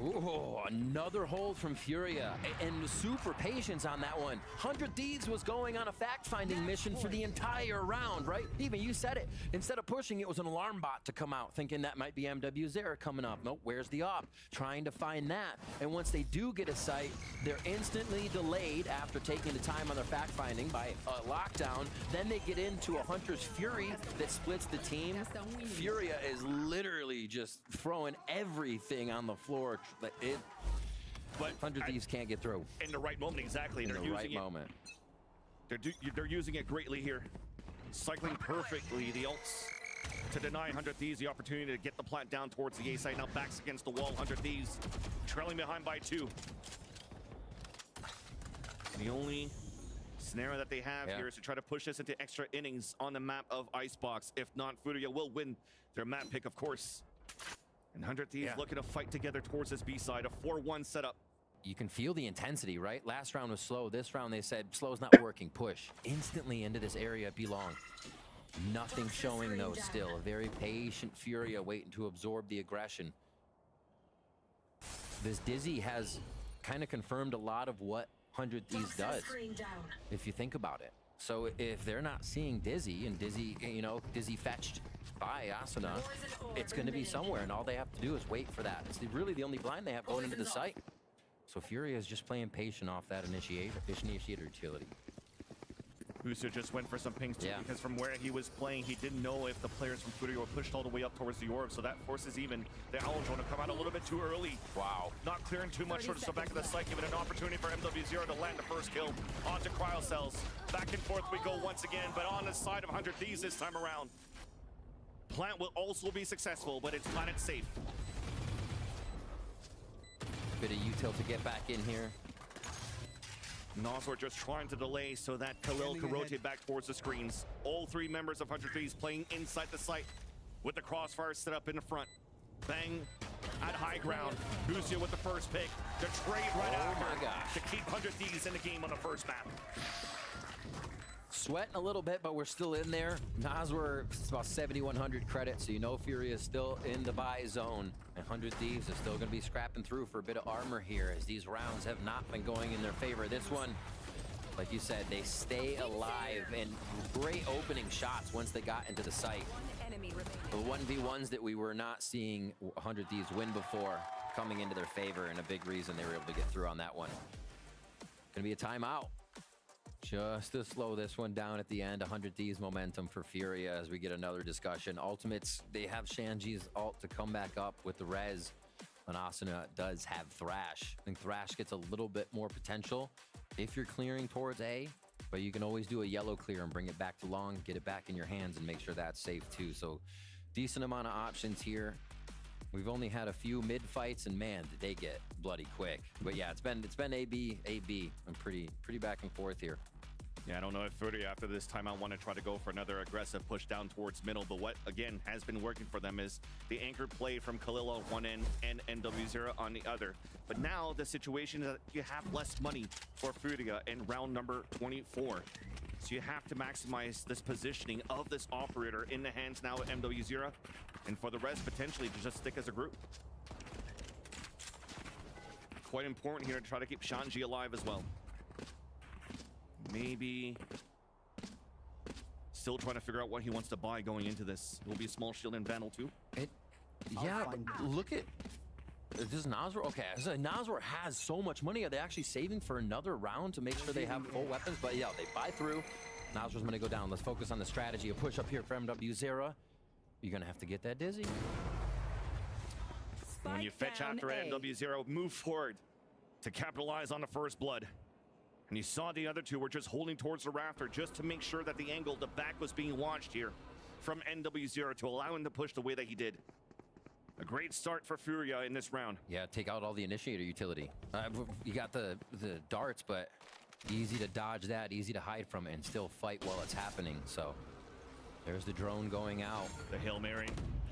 Speaker 7: Ooh, another hold from FURIA, and super patience on that one. 100 Thieves was going on a fact-finding mission for the entire round, right? Even you said it. Instead of pushing, it was an alarm bot to come out, thinking that might be MW Zera coming up. Nope, where's the op? Trying to find that. And once they do get a site, they're instantly delayed after taking the time on their fact-finding by a lockdown. Then they get into a Hunter's Fury that splits the team. FURIA is literally just throwing everything on the floor. But 100 Thieves can't get through.
Speaker 6: In the right moment, exactly.
Speaker 7: In the right moment.
Speaker 6: They're using it greatly here. Cycling perfectly the ults to deny 100 Thieves the opportunity to get the plant down towards the A site. Now backs against the wall, 100 Thieves trailing behind by 2. The only scenario that they have here is to try to push this into extra innings on the map of Icebox. If not, FURIA will win their map pick, of course. And 100 Thieves looking to fight together towards this B side, a 4-1 setup.
Speaker 7: You can feel the intensity, right? Last round was slow. This round they said, slow's not working, push. Instantly into this area belong. Nothing showing though still. A very patient FURIA waiting to absorb the aggression. This Dizzy has kind of confirmed a lot of what 100 Thieves does, if you think about it. So if they're not seeing Dizzy, and Dizzy, you know, Dizzy fetched by Asuna, it's going to be somewhere, and all they have to do is wait for that. It's really the only blind they have going into the site. So FURIA is just playing patient off that initiator utility.
Speaker 6: Busto just went for some pings too, because from where he was playing, he didn't know if the players from FURIA were pushed all the way up towards the orb, so that forces even the Aljo to come out a little bit too early.
Speaker 7: Wow.
Speaker 6: Not clearing too much, so back to the site, giving an opportunity for MW0 to land the first kill onto Cryo Cells. Back and forth we go once again, but on the side of 100 Thieves this time around. Plant will also be successful, but it's planet safe.
Speaker 7: Bit of util to get back in here.
Speaker 6: Nazor just trying to delay so that Khalil can rotate back towards the screens. All 3 members of 100 Thieves playing inside the site with the crossfire set up in the front. Bang at high ground. Bucio with the first pick. The trade right after to keep 100 Thieves in the game on the first map.
Speaker 7: Sweating a little bit, but we're still in there. Nasr, it's about 7,100 credit, so you know FURIA is still in the buy zone. And 100 Thieves is still going to be scrapping through for a bit of armor here, as these rounds have not been going in their favor. This one, like you said, they stay alive, and great opening shots once they got into the site. The 1v1s that we were not seeing 100 Thieves win before coming into their favor, and a big reason they were able to get through on that one. Gonna be a timeout. Just to slow this one down at the end. 100 Thieves momentum for FURIA as we get another discussion. Ultimates, they have Shanji's ult to come back up with the res. And Asuna does have Thrash. I think Thrash gets a little bit more potential if you're clearing towards A, but you can always do a yellow clear and bring it back to long, get it back in your hands and make sure that's safe too. So decent amount of options here. We've only had a few mid fights, and man, did they get bloody quick. But yeah, it's been AB, and pretty back and forth here.
Speaker 6: Yeah, I don't know if FURIA after this timeout want to try to go for another aggressive push down towards middle, but what again has been working for them is the anchored play from Khalil on one end and NW0 on the other. But now the situation is that you have less money for FURIA in round number 24. So you have to maximize this positioning of this operator in the hands now of MW0, and for the rest potentially to just stick as a group. Quite important here to try to keep Shanji alive as well. Maybe still trying to figure out what he wants to buy going into this. It will be a small shield and Vandal too.
Speaker 7: Yeah, but look at this Nasr. Okay, so Nasr has so much money. Are they actually saving for another round to make sure they have full weapons? But yeah, they buy through. Nasr's going to go down. Let's focus on the strategy. A push up here for MW0. You're going to have to get that dizzy.
Speaker 6: When you fetch after MW0, move forward to capitalize on the first blood. And you saw the other two were just holding towards the rafter just to make sure that the angle, the back was being watched here from NW0 to allow him to push the way that he did. A great start for FURIA in this round.
Speaker 7: Yeah, take out all the initiator utility. You got the darts, but easy to dodge that, easy to hide from it, and still fight while it's happening. So there's the drone going out.
Speaker 6: The Hail Mary.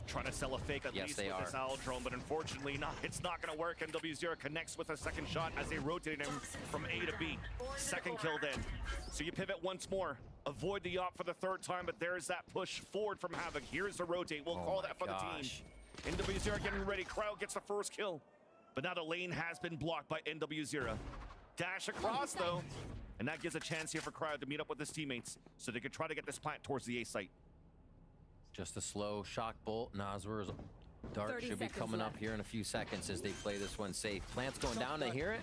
Speaker 6: Trying to sell a fake at least with this owl drone, but unfortunately it's not going to work. MW0 connects with a second shot as they rotate him from A to B. Second kill then. So you pivot once more. Avoid the op for the third time, but there's that push forward from Havoc. Here's the rotate. We'll call that for the team. NW0 getting ready. Cryo gets the first kill. But now the lane has been blocked by NW0. Dash across though. And that gives a chance here for Cryo to meet up with his teammates so they can try to get this plant towards the A site.
Speaker 7: Just a slow shock bolt. Nasr's dart should be coming up here in a few seconds as they play this one safe. Plant's going down, they hear it.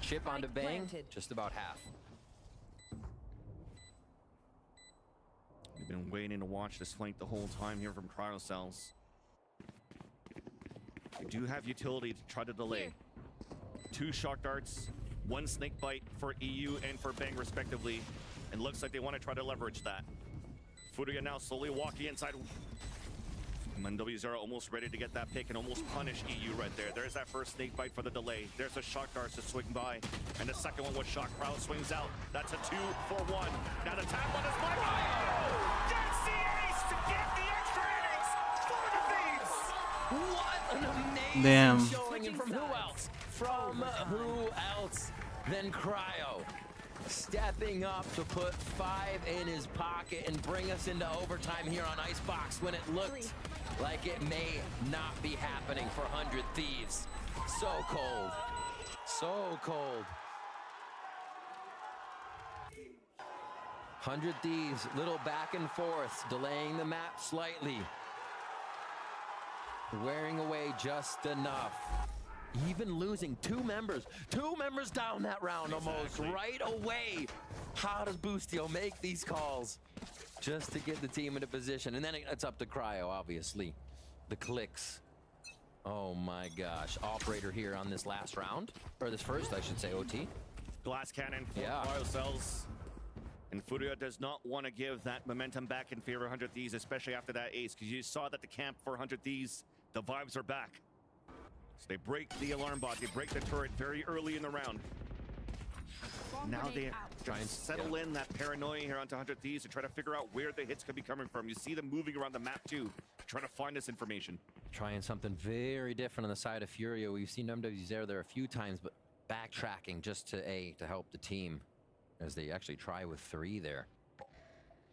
Speaker 7: Chip onto Bang, just about half.
Speaker 6: We've been waiting to watch this flank the whole time here from Cryocells. They do have utility to try to delay. 2 shock darts, 1 snake bite for EU and for Bang respectively. And looks like they want to try to leverage that. FURIA now slowly walking inside. NW0 almost ready to get that pick and almost punish EU right there. There's that first snake bite for the delay. There's a shock dart to swing by. And the second one was shock. Crowd swings out. That's a 2 for 1. Now the tap on his mic. Oh! Gets the ace to get the extra innings for the Thieves!
Speaker 7: What an amazing showing. And from who else? From who else than Cryo? Stepping up to put 5 in his pocket and bring us into overtime here on Icebox when it looked like it may not be happening for 100 Thieves. So cold. So cold. 100 Thieves, little back and forth, delaying the map slightly. Wearing away just enough. Even losing 2 members down that round almost right away. How does Boostio make these calls just to get the team into position? And then it's up to Cryo, obviously. The clicks. Oh my gosh. Operator here on this last round, or this first, I should say, OT.
Speaker 6: Glass cannon for Cryocells. And FURIA does not want to give that momentum back in favor of 100 Thieves, especially after that ace, because you saw that the camp for 100 Thieves, the vibes are back. So they break the alarm bot, they break the turret very early in the round. Now they try and settle in that paranoia here onto 100 Thieves to try to figure out where the hits could be coming from. You see them moving around the map too, trying to find this information.
Speaker 7: Trying something very different on the side of FURIA. We've seen MWs there a few times, but backtracking just to help the team. as they actually try with 3 there.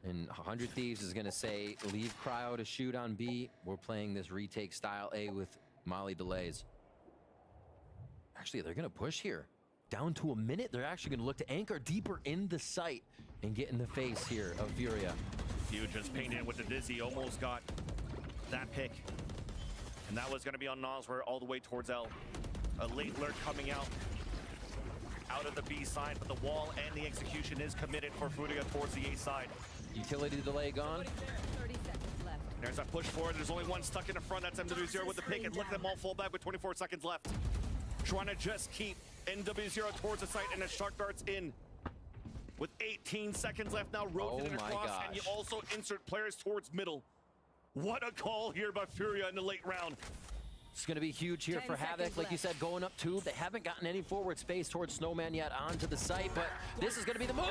Speaker 7: And 100 Thieves is going to say, leave Cryo to shoot on B. We're playing this retake style A with Molly delays. Actually, they're going to push here. Down to a minute, they're actually going to look to anchor deeper in the site and get in the face here of FURIA.
Speaker 6: Few just painted with the Dizzy, almost got that pick. And that was going to be on Noswer all the way towards L. A late lurk coming out of the B side, but the wall and the execution is committed for FURIA towards the A side.
Speaker 7: Utility delay gone.
Speaker 8: 30 seconds left.
Speaker 6: There's a push forward. There's only one stuck in the front. That's MW0 with the pick, and look at them all fall back with 24 seconds left. Trying to just keep NW0 towards the site, and the Shark Dart's in. With 18 seconds left now, rotating across, and you also insert players towards middle. What a call here by FURIA in the late round.
Speaker 7: It's going to be huge here for Havoc. Like you said, going up 2. They haven't gotten any forward space towards Snowman yet onto the site, but this is going to be the move.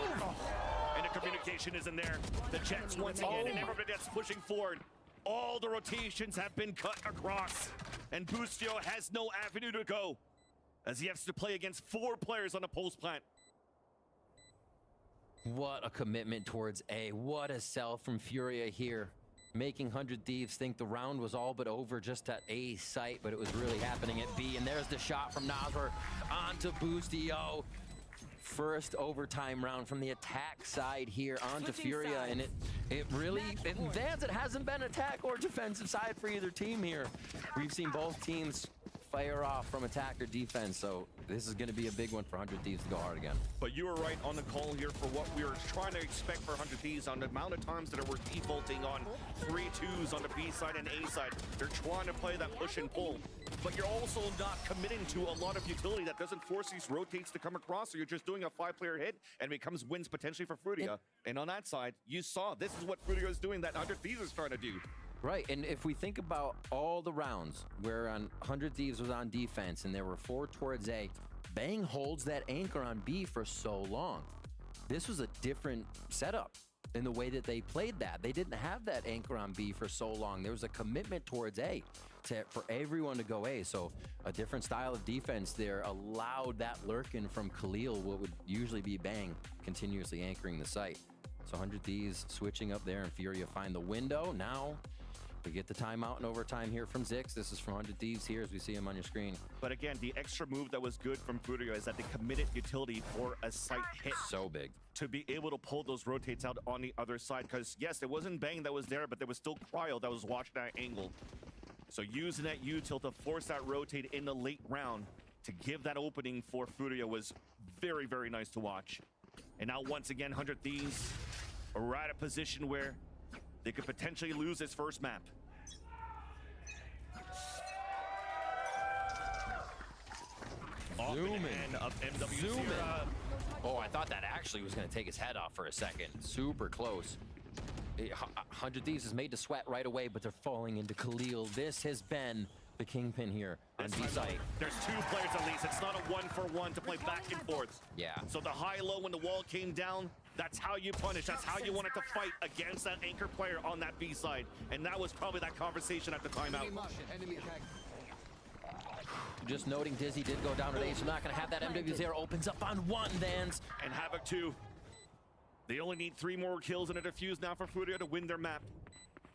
Speaker 6: And the communication isn't there. The Jets once again, and everybody that's pushing forward. All the rotations have been cut across, and Bustio has no avenue to go, as he has to play against 4 players on the post plant.
Speaker 7: What a commitment towards A. What a sell from FURIA here. Making 100 Thieves think the round was all but over just at A site, but it was really happening at B. And there's the shot from Noswer onto Bustio. First overtime round from the attack side here onto FURIA, and it really, Vans, it hasn't been attack or defensive side for either team here. We've seen both teams fire off from attack or defense, so this is going to be a big one for 100 Thieves to go hard again.
Speaker 6: But you were right on the call here for what we were trying to expect for 100 Thieves on the amount of times that we're defaulting on 3-2s on the B side and A side. They're trying to play that push and pull, but you're also not committing to a lot of utility that doesn't force these rotates to come across, so you're just doing a 5-player hit and it becomes wins potentially for FURIA. And on that side, you saw this is what FURIA is doing, that 100 Thieves is trying to do.
Speaker 7: Right, and if we think about all the rounds where on 100 Thieves was on defense and there were 4 towards A, Bang holds that anchor on B for so long. This was a different setup in the way that they played that. They didn't have that anchor on B for so long. There was a commitment towards A for everyone to go A, so a different style of defense there allowed that lurking from Khalil, what would usually be Bang, continuously anchoring the site. So 100 Thieves switching up there, and FURIA find the window. Now we get the timeout in overtime here from Zix. This is from 100 Thieves here as we see him on your screen.
Speaker 6: But again, the extra move that was good from FURIA is that they committed utility for a site hit.
Speaker 7: So big.
Speaker 6: To be able to pull those rotates out on the other side. Because yes, it wasn't Bang that was there, but there was still Cryo that was watching that angle. So using that util to force that rotate in the late round to give that opening for FURIA was very, very nice to watch. And now once again, 100 Thieves are at a position where they could potentially lose this first map.
Speaker 7: Zoom in.
Speaker 6: Of MW0.
Speaker 7: Zoom in. Oh, I thought that actually was going to take his head off for a second. Super close. 100 Thieves is made to sweat right away, but they're falling into Khalil. This has been the kingpin here on B site.
Speaker 6: There's 2 players at least. It's not a 1-for-1 to play back and forth.
Speaker 7: Yeah.
Speaker 6: So the high-low when the wall came down, that's how you punish. That's how you wanted to fight against that anchor player on that B side. And that was probably that conversation at the timeout.
Speaker 7: Just noting Dizzy did go down today, so not going to have that. MW0 opens up on 1, Vans.
Speaker 6: And Havoc 2. They only need 3 more kills and a defuse now for FURIA to win their map.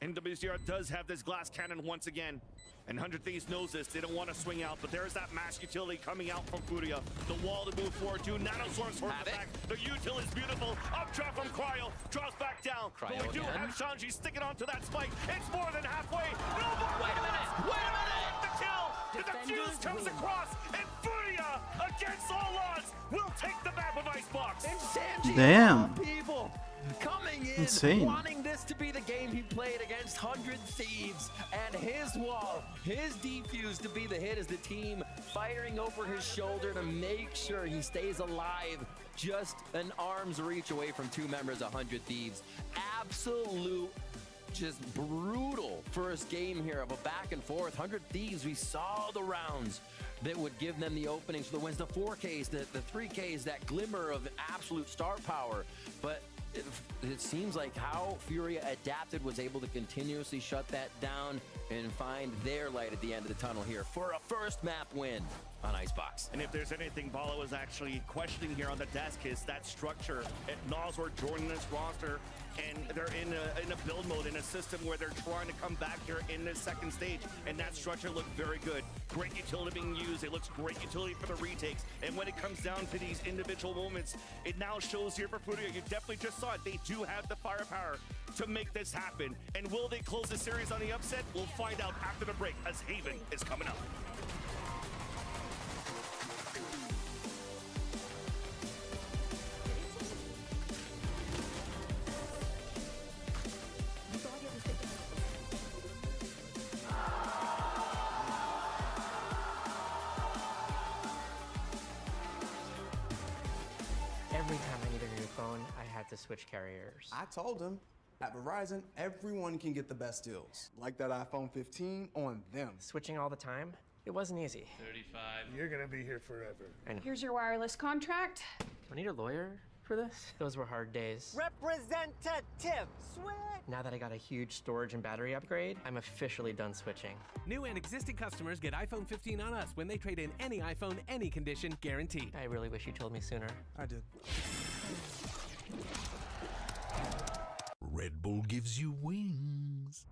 Speaker 6: MW0 does have this glass cannon once again. And 100 Thieves knows this. They don't want to swing out, but there's that mass utility coming out from FURIA. The wall to move forward to. Nanoswarm towards the back. The util is beautiful. Up drop from Cryo. Drops back down.
Speaker 7: Cryo
Speaker 6: but we do
Speaker 7: again.
Speaker 6: have Shanji sticking onto that spike. It's more than halfway. No more.
Speaker 7: Wait a minute.
Speaker 6: Wait a minute. The kill. The defuse comes across. And FURIA, against all odds, will take the map of Icebox.
Speaker 7: And Sanji,
Speaker 1: Damn.
Speaker 7: people coming in,
Speaker 1: Insane.
Speaker 7: wanting this to be the game he played against 100 Thieves, and his wall, his defuse to be the hit as the team firing over his shoulder to make sure he stays alive, just an arm's reach away from 2 members of 100 Thieves. Absolute, just brutal first game here of a back and forth. 100 Thieves, we saw the rounds that would give them the openings for the wins, the 4Ks, the 3Ks, that glimmer of absolute star power, but it seems like how FURIA adapted, was able to continuously shut that down and find their light at the end of the tunnel here for a first map win on Icebox.
Speaker 6: And if there's anything Bala was actually questioning here on the desk, is that structure. Noswar joining this roster, and they're in a build mode, in a system where they're trying to come back here in this second stage, and that structure looked very good. Great utility being used. It looks great utility for the retakes. And when it comes down to these individual moments, it now shows here for FURIA. You definitely just saw it. They do have the firepower to make this happen. And will they close the series on the upset? We'll find out after the break, as Haven is coming up.
Speaker 11: Every time I needed a new phone, I had to switch carriers.
Speaker 12: I told him, at Verizon, everyone can get the best deals. Like that iPhone 15 on them.
Speaker 11: Switching all the time, it wasn't easy.
Speaker 13: 35.
Speaker 14: You're gonna be here forever.
Speaker 11: I know.
Speaker 8: Here's your wireless contract.
Speaker 11: Do I need a lawyer for this? Those were hard days.
Speaker 15: Representative, switch!
Speaker 11: Now that I got a huge storage and battery upgrade, I'm officially done switching.
Speaker 16: New and existing customers get iPhone 15 on us when they trade in any iPhone, any condition, guaranteed.
Speaker 11: I really wish you told me sooner.
Speaker 12: I did.
Speaker 17: Red Bull gives you wings.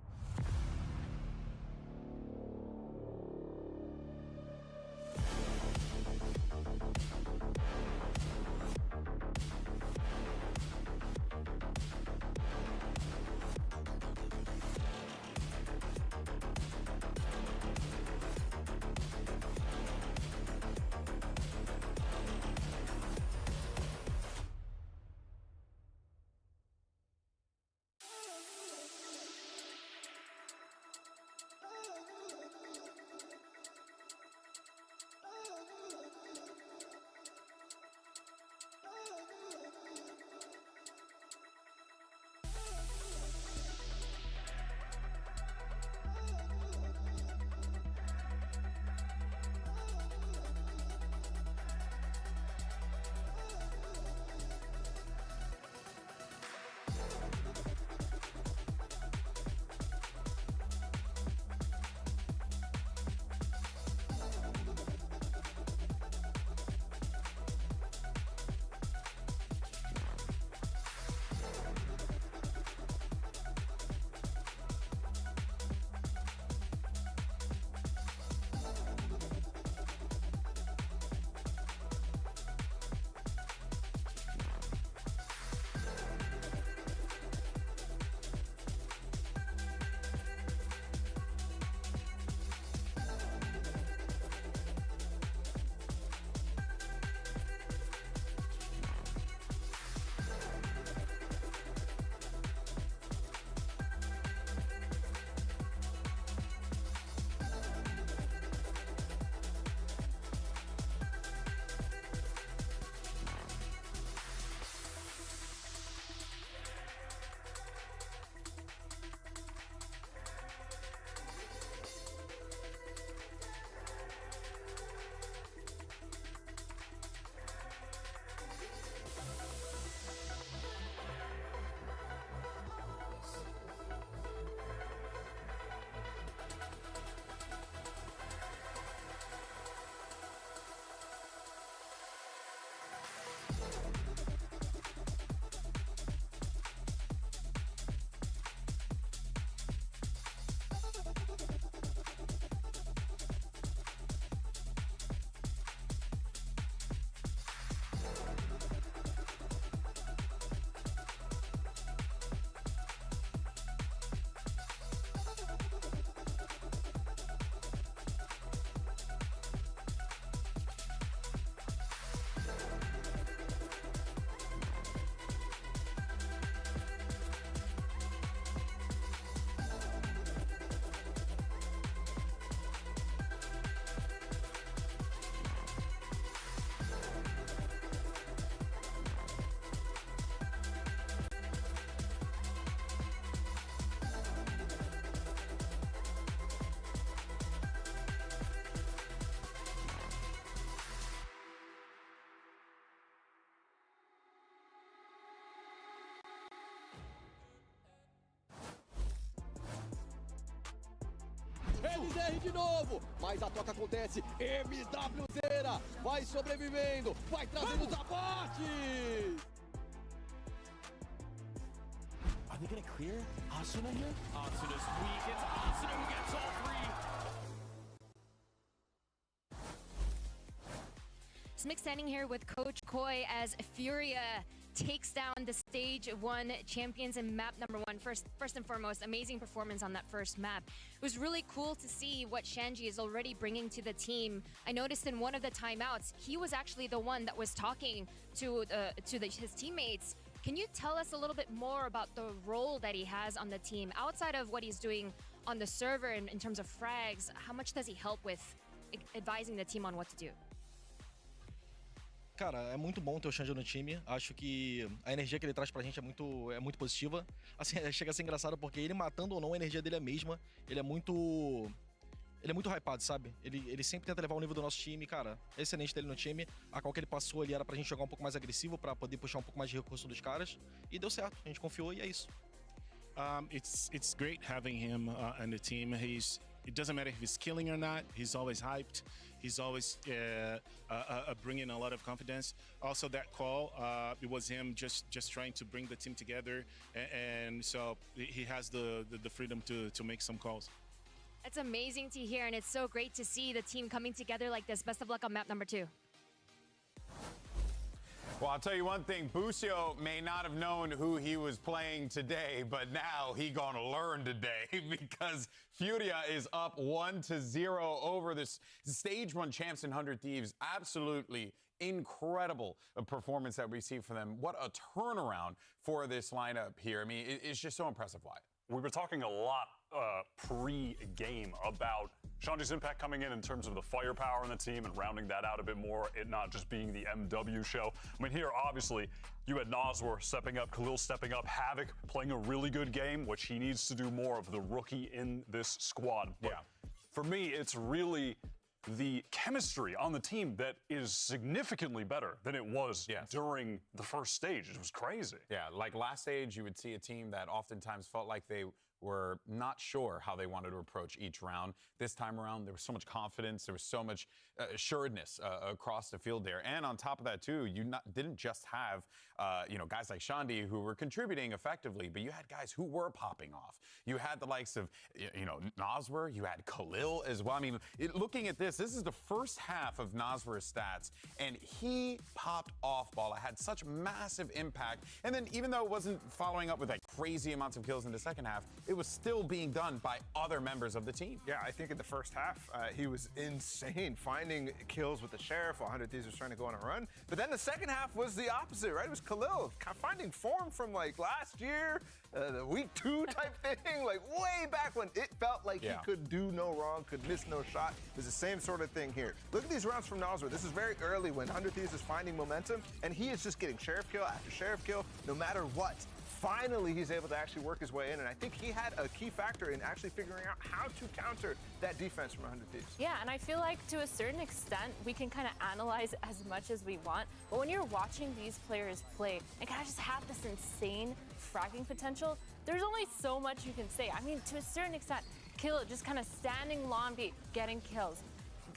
Speaker 13: BR de novo, mas a troca acontece. MWZera vai sobrevivendo, vai trazendo os abates.
Speaker 6: Are they going to clear Asuna here? Asuna's weak. It's Asuna who gets all three.
Speaker 18: Smick standing here with Coach Koi as Furia takes down the Stage 1 champions in map number 1. First and foremost, amazing performance on that first map. It was really cool to see what Shanji is already bringing to the team. I noticed in one of the timeouts, he was actually the one that was talking to his teammates. Can you tell us a little bit more about the role that he has on the team outside of what he's doing on the server in terms of frags? How much does he help with advising the team on what to do?
Speaker 19: Cara, é muito bom ter o Shanji no time. Acho que a energia que ele traz pra gente é muito positiva. Assim, chega a ser engraçado porque ele matando ou não, a energia dele é a mesma. Ele é muito hypado, sabe? Ele sempre tenta levar o nível do nosso time, cara. É excelente ter ele no time. A qual que ele passou ali era pra gente jogar um pouco mais agressivo, pra poder puxar um pouco mais de recurso dos caras. E deu certo, a gente confiou e é isso.
Speaker 20: It's great having him on the team. It doesn't matter if he's killing or not. He's always hyped. He's always bringing a lot of confidence. Also, that call, it was him just trying to bring the team together, and so he has the freedom to make some calls.
Speaker 18: It's amazing to hear, and it's so great to see the team coming together like this. Best of luck on map number 2.
Speaker 2: Well, I'll tell you one thing, Busio may not have known who he was playing today, but now he gonna learn today because Furia is up 1-0 over this Stage 1 champs in 100 Thieves. Absolutely incredible performance that we see from them. What a turnaround for this lineup here. I mean, it's just so impressive. Why?
Speaker 4: We were talking a lot pre-game about Shanji's impact coming in terms of the firepower in the team and rounding that out a bit more, it not just being the MW show. I mean, here, obviously, you had Naswar stepping up, Khalil stepping up, Havoc playing a really good game, which he needs to do more of, the rookie in this squad. But for me, it's really the chemistry on the team that is significantly better than it was during the first stage. It was crazy.
Speaker 2: Yeah, like last stage, you would see a team that oftentimes felt like they were not sure how they wanted to approach each round. This time around, there was so much confidence, there was so much assuredness across the field there. And on top of that, too, you didn't just have guys like Shandi who were contributing effectively, but you had guys who were popping off. You had the likes of, Naswar, you had Khalil as well. I mean, looking at this is the first half of Naswar's stats, and he popped off ball. It had such massive impact. And then even though it wasn't following up with like crazy amounts of kills in the second half, it was still being done by other members of the team.
Speaker 3: Yeah, I think in the first half, he was insane, finding kills with the Sheriff while 100 Thieves was trying to go on a run. But then the second half was the opposite, right? It was Khalil finding form from like last year, the week 2 type thing, like way back when it felt like he could do no wrong, could miss no shot. It was the same sort of thing here. Look at these rounds from Naswar. This is very early when 100 Thieves is finding momentum, and he is just getting Sheriff kill after Sheriff kill, no matter what. Finally, he's able to actually work his way in, and I think he had a key factor in actually figuring out how to counter that defense from 100 Thieves.
Speaker 5: Yeah, and I feel like to a certain extent, we can kind of analyze as much as we want, but when you're watching these players play and kind of just have this insane fragging potential, there's only so much you can say. I mean, to a certain extent, Khalil just kind of standing long beat, getting kills.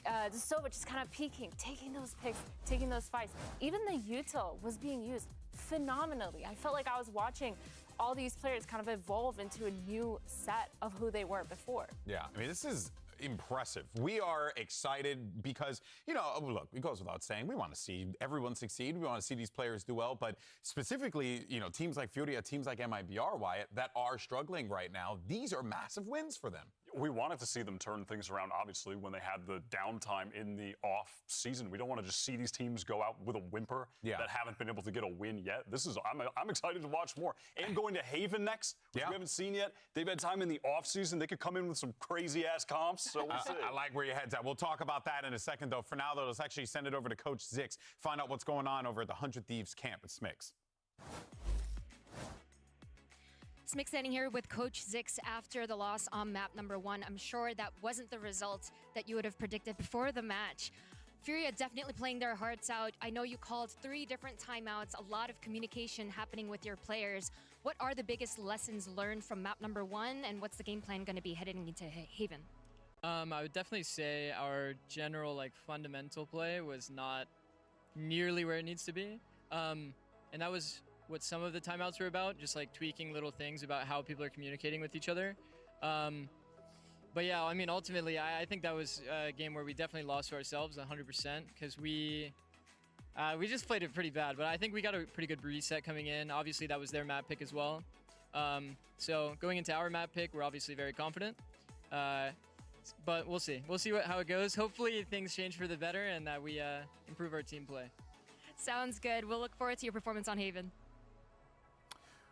Speaker 5: The Sova just kind of peeking, taking those picks, taking those fights. Even the util was being used phenomenally. I felt like I was watching all these players kind of evolve into a new set of who they were before.
Speaker 2: Yeah, I mean, this is impressive. We are excited because, look, it goes without saying, we want to see everyone succeed. We want to see these players do well, but specifically, teams like Furia, teams like MIBR, Wyatt, that are struggling right now, these are massive wins for them.
Speaker 4: We wanted to see them turn things around, obviously, when they had the downtime in the off season. We don't want to just see these teams go out with a whimper that haven't been able to get a win yet. I'm excited to watch more. And going to Haven next, which we haven't seen yet. They've had time in the off season. They could come in with some crazy ass comps. So we'll see.
Speaker 2: I like where your head's at. We'll talk about that in a second, though. For now, though, let's actually send it over to Coach Zix, find out what's going on over at the 100 Thieves camp at Smix.
Speaker 18: Smick standing here with Coach Zix after the loss on map number 1. I'm sure that wasn't the result that you would have predicted before the match. Furia definitely playing their hearts out. I know you called 3 different timeouts, a lot of communication happening with your players. What are the biggest lessons learned from map number 1, and what's the game plan going to be heading into Haven?
Speaker 21: I would definitely say our general like fundamental play was not nearly where it needs to be. And that was what some of the timeouts were about, just like tweaking little things about how people are communicating with each other. But yeah, I mean, ultimately, I think that was a game where we definitely lost to ourselves 100% because we just played it pretty bad. But I think we got a pretty good reset coming in. Obviously, that was their map pick as well. So going into our map pick, we're obviously very confident. But we'll see. We'll see how it goes. Hopefully things change for the better and that we improve our team play.
Speaker 18: Sounds good. We'll look forward to your performance on Haven.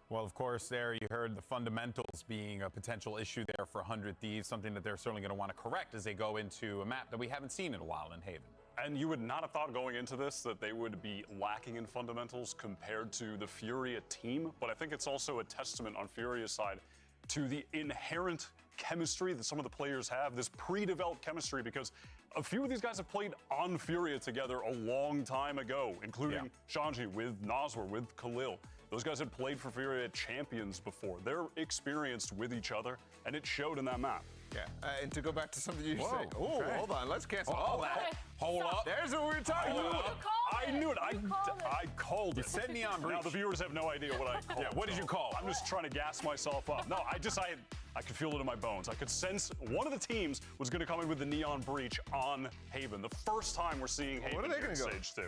Speaker 2: Well, of course, there you heard the fundamentals being a potential issue there for 100 Thieves, something that they're certainly going to want to correct as they go into a map that we haven't seen in a while in Haven.
Speaker 4: And you would not have thought going into this that they would be lacking in fundamentals compared to the FURIA team, but I think it's also a testament on FURIA's side to the inherent chemistry that some of the players have, this pre-developed chemistry, because a few of these guys have played on FURIA together a long time ago, including Shanji with Naswer, with Khalil. Those guys had played for FURIA Champions before. They're experienced with each other, and it showed in that map.
Speaker 3: Yeah, and to go back to something you
Speaker 2: Whoa,
Speaker 3: said. Oh,
Speaker 2: okay.
Speaker 3: hold on, let's cancel
Speaker 2: all that. Hold up.
Speaker 3: There's what we were talking about.
Speaker 4: I knew it. I called it.
Speaker 2: You said Neon Breach.
Speaker 4: Now the viewers have no idea what I called.
Speaker 2: Yeah, what did you call?
Speaker 4: I'm just trying to gas myself up. No, I could feel it in my bones. I could sense one of the teams was going to come in with the Neon Breach on Haven. The first time we're seeing Haven
Speaker 3: What are they
Speaker 4: here in
Speaker 3: going to go?
Speaker 4: Stage 2.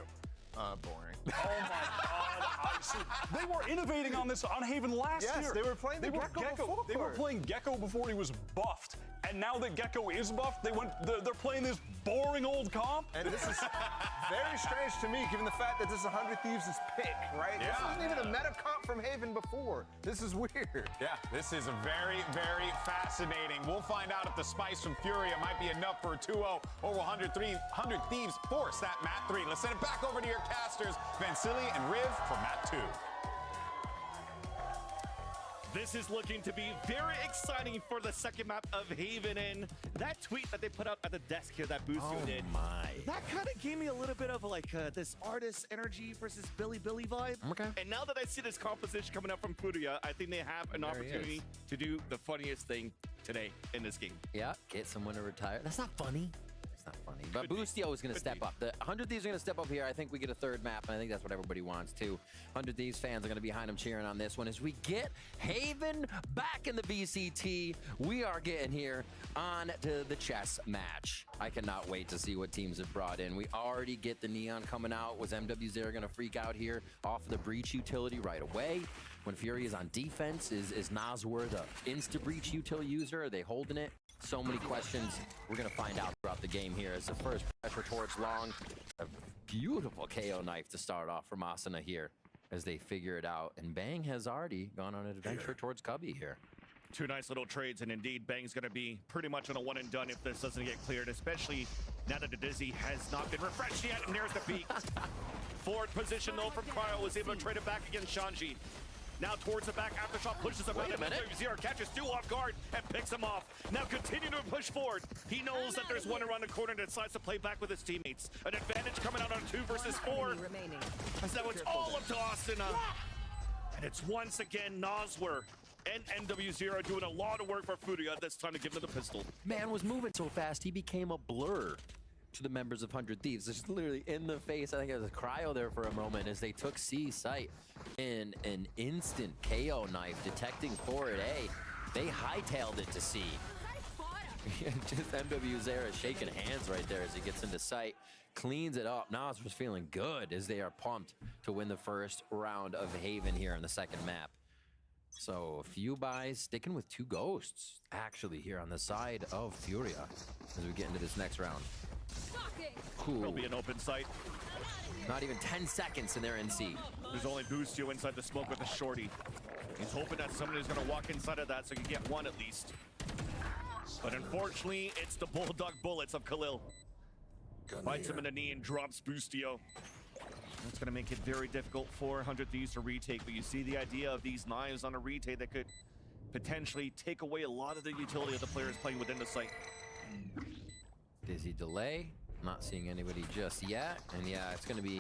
Speaker 3: Boring.
Speaker 4: Oh my God! They were innovating on this on Haven last year.
Speaker 3: Yes, they were playing the Gecko before.
Speaker 4: They were playing Gecko before he was buffed, and now that Gecko is buffed, they're playing this boring old comp.
Speaker 3: And this is very strange to me, given the fact that this is 100 Thieves' pick, right?
Speaker 2: Yeah.
Speaker 3: This isn't even a meta comp from Haven before. This is weird.
Speaker 2: Yeah, this is very, very fascinating. We'll find out if the spice from FURIA might be enough for a 2-0 over 100 Thieves force that map 3. Let's send it back over to your casters, Vansili and Riv for map 2.
Speaker 6: This is looking to be very exciting for the second map of Haven, and that tweet that they put out at the desk here that Boostio did, that kind of gave me a little bit of like this artist energy versus Billy vibe.
Speaker 7: Okay.
Speaker 6: And now that I see this composition coming up from FURIA, I think they have an opportunity to do the funniest thing today in this game.
Speaker 7: Yeah, get someone to retire. That's not funny. Not funny, but Boostio is going to step up. The 100 Thieves are going to step up here. I think we get a third map, and I think that's what everybody wants too. 100 Thieves fans are going to be behind them cheering on this one as we get Haven back in the VCT. We are getting here on to the chess match. I cannot wait to see what teams have brought in. We already get the Neon coming out. Was MW0 going to freak out here off of the breach utility right away? When FURIA is on defense, is Naswer the insta-breach util user? Are they holding it? So many questions. We're going to find out throughout the game here as the first pressure towards long. A beautiful KO knife to start off from Asuna here as they figure it out. And Bang has already gone on an adventure towards Cubby here.
Speaker 6: Two nice little trades, and indeed, Bang's going to be pretty much on a one and done if this doesn't get cleared, especially now that the Dizzy has not been refreshed yet, and there's the peak. Forward position, though, from Cryo, was able to trade it back against Shanji. Now towards the back, Aftershock pushes him out, and Zero catches two off guard and picks him off. Now continuing to push forward. He knows that there's one around the corner and decides to play back with his teammates. An advantage coming out on 2 versus 4. So it's all up to Austin. And it's once again Naswer and MW0 doing a lot of work for FURIA this time to give him the pistol.
Speaker 7: Man was moving so fast, he became a blur to the members of 100 Thieves. Just literally in the face. I think it was a Cryo there for a moment as they took C site in an instant KO knife detecting forward A. They hightailed it to C. Just MW0 shaking hands right there as he gets into sight. Cleans it up. Nas was feeling good as they are pumped to win the first round of Haven here in the second map. So a few buys, sticking with 2 ghosts actually here on the side of FURIA as we get into this next round. Cool.
Speaker 6: There'll be an open site.
Speaker 7: Not even 10 seconds and they're in C.
Speaker 6: There's only Boostio inside the smoke with a shorty. He's hoping that somebody's going to walk inside of that so he can get one at least. But unfortunately, it's the Bulldog bullets of Khalil. Bites him in the knee and drops Boostio. That's going to make it very difficult for 100 Thieves to retake, but you see the idea of these knives on a retake that could potentially take away a lot of the utility of the players playing within the site.
Speaker 7: Dizzy delay. Not seeing anybody just yet. And yeah, it's going to be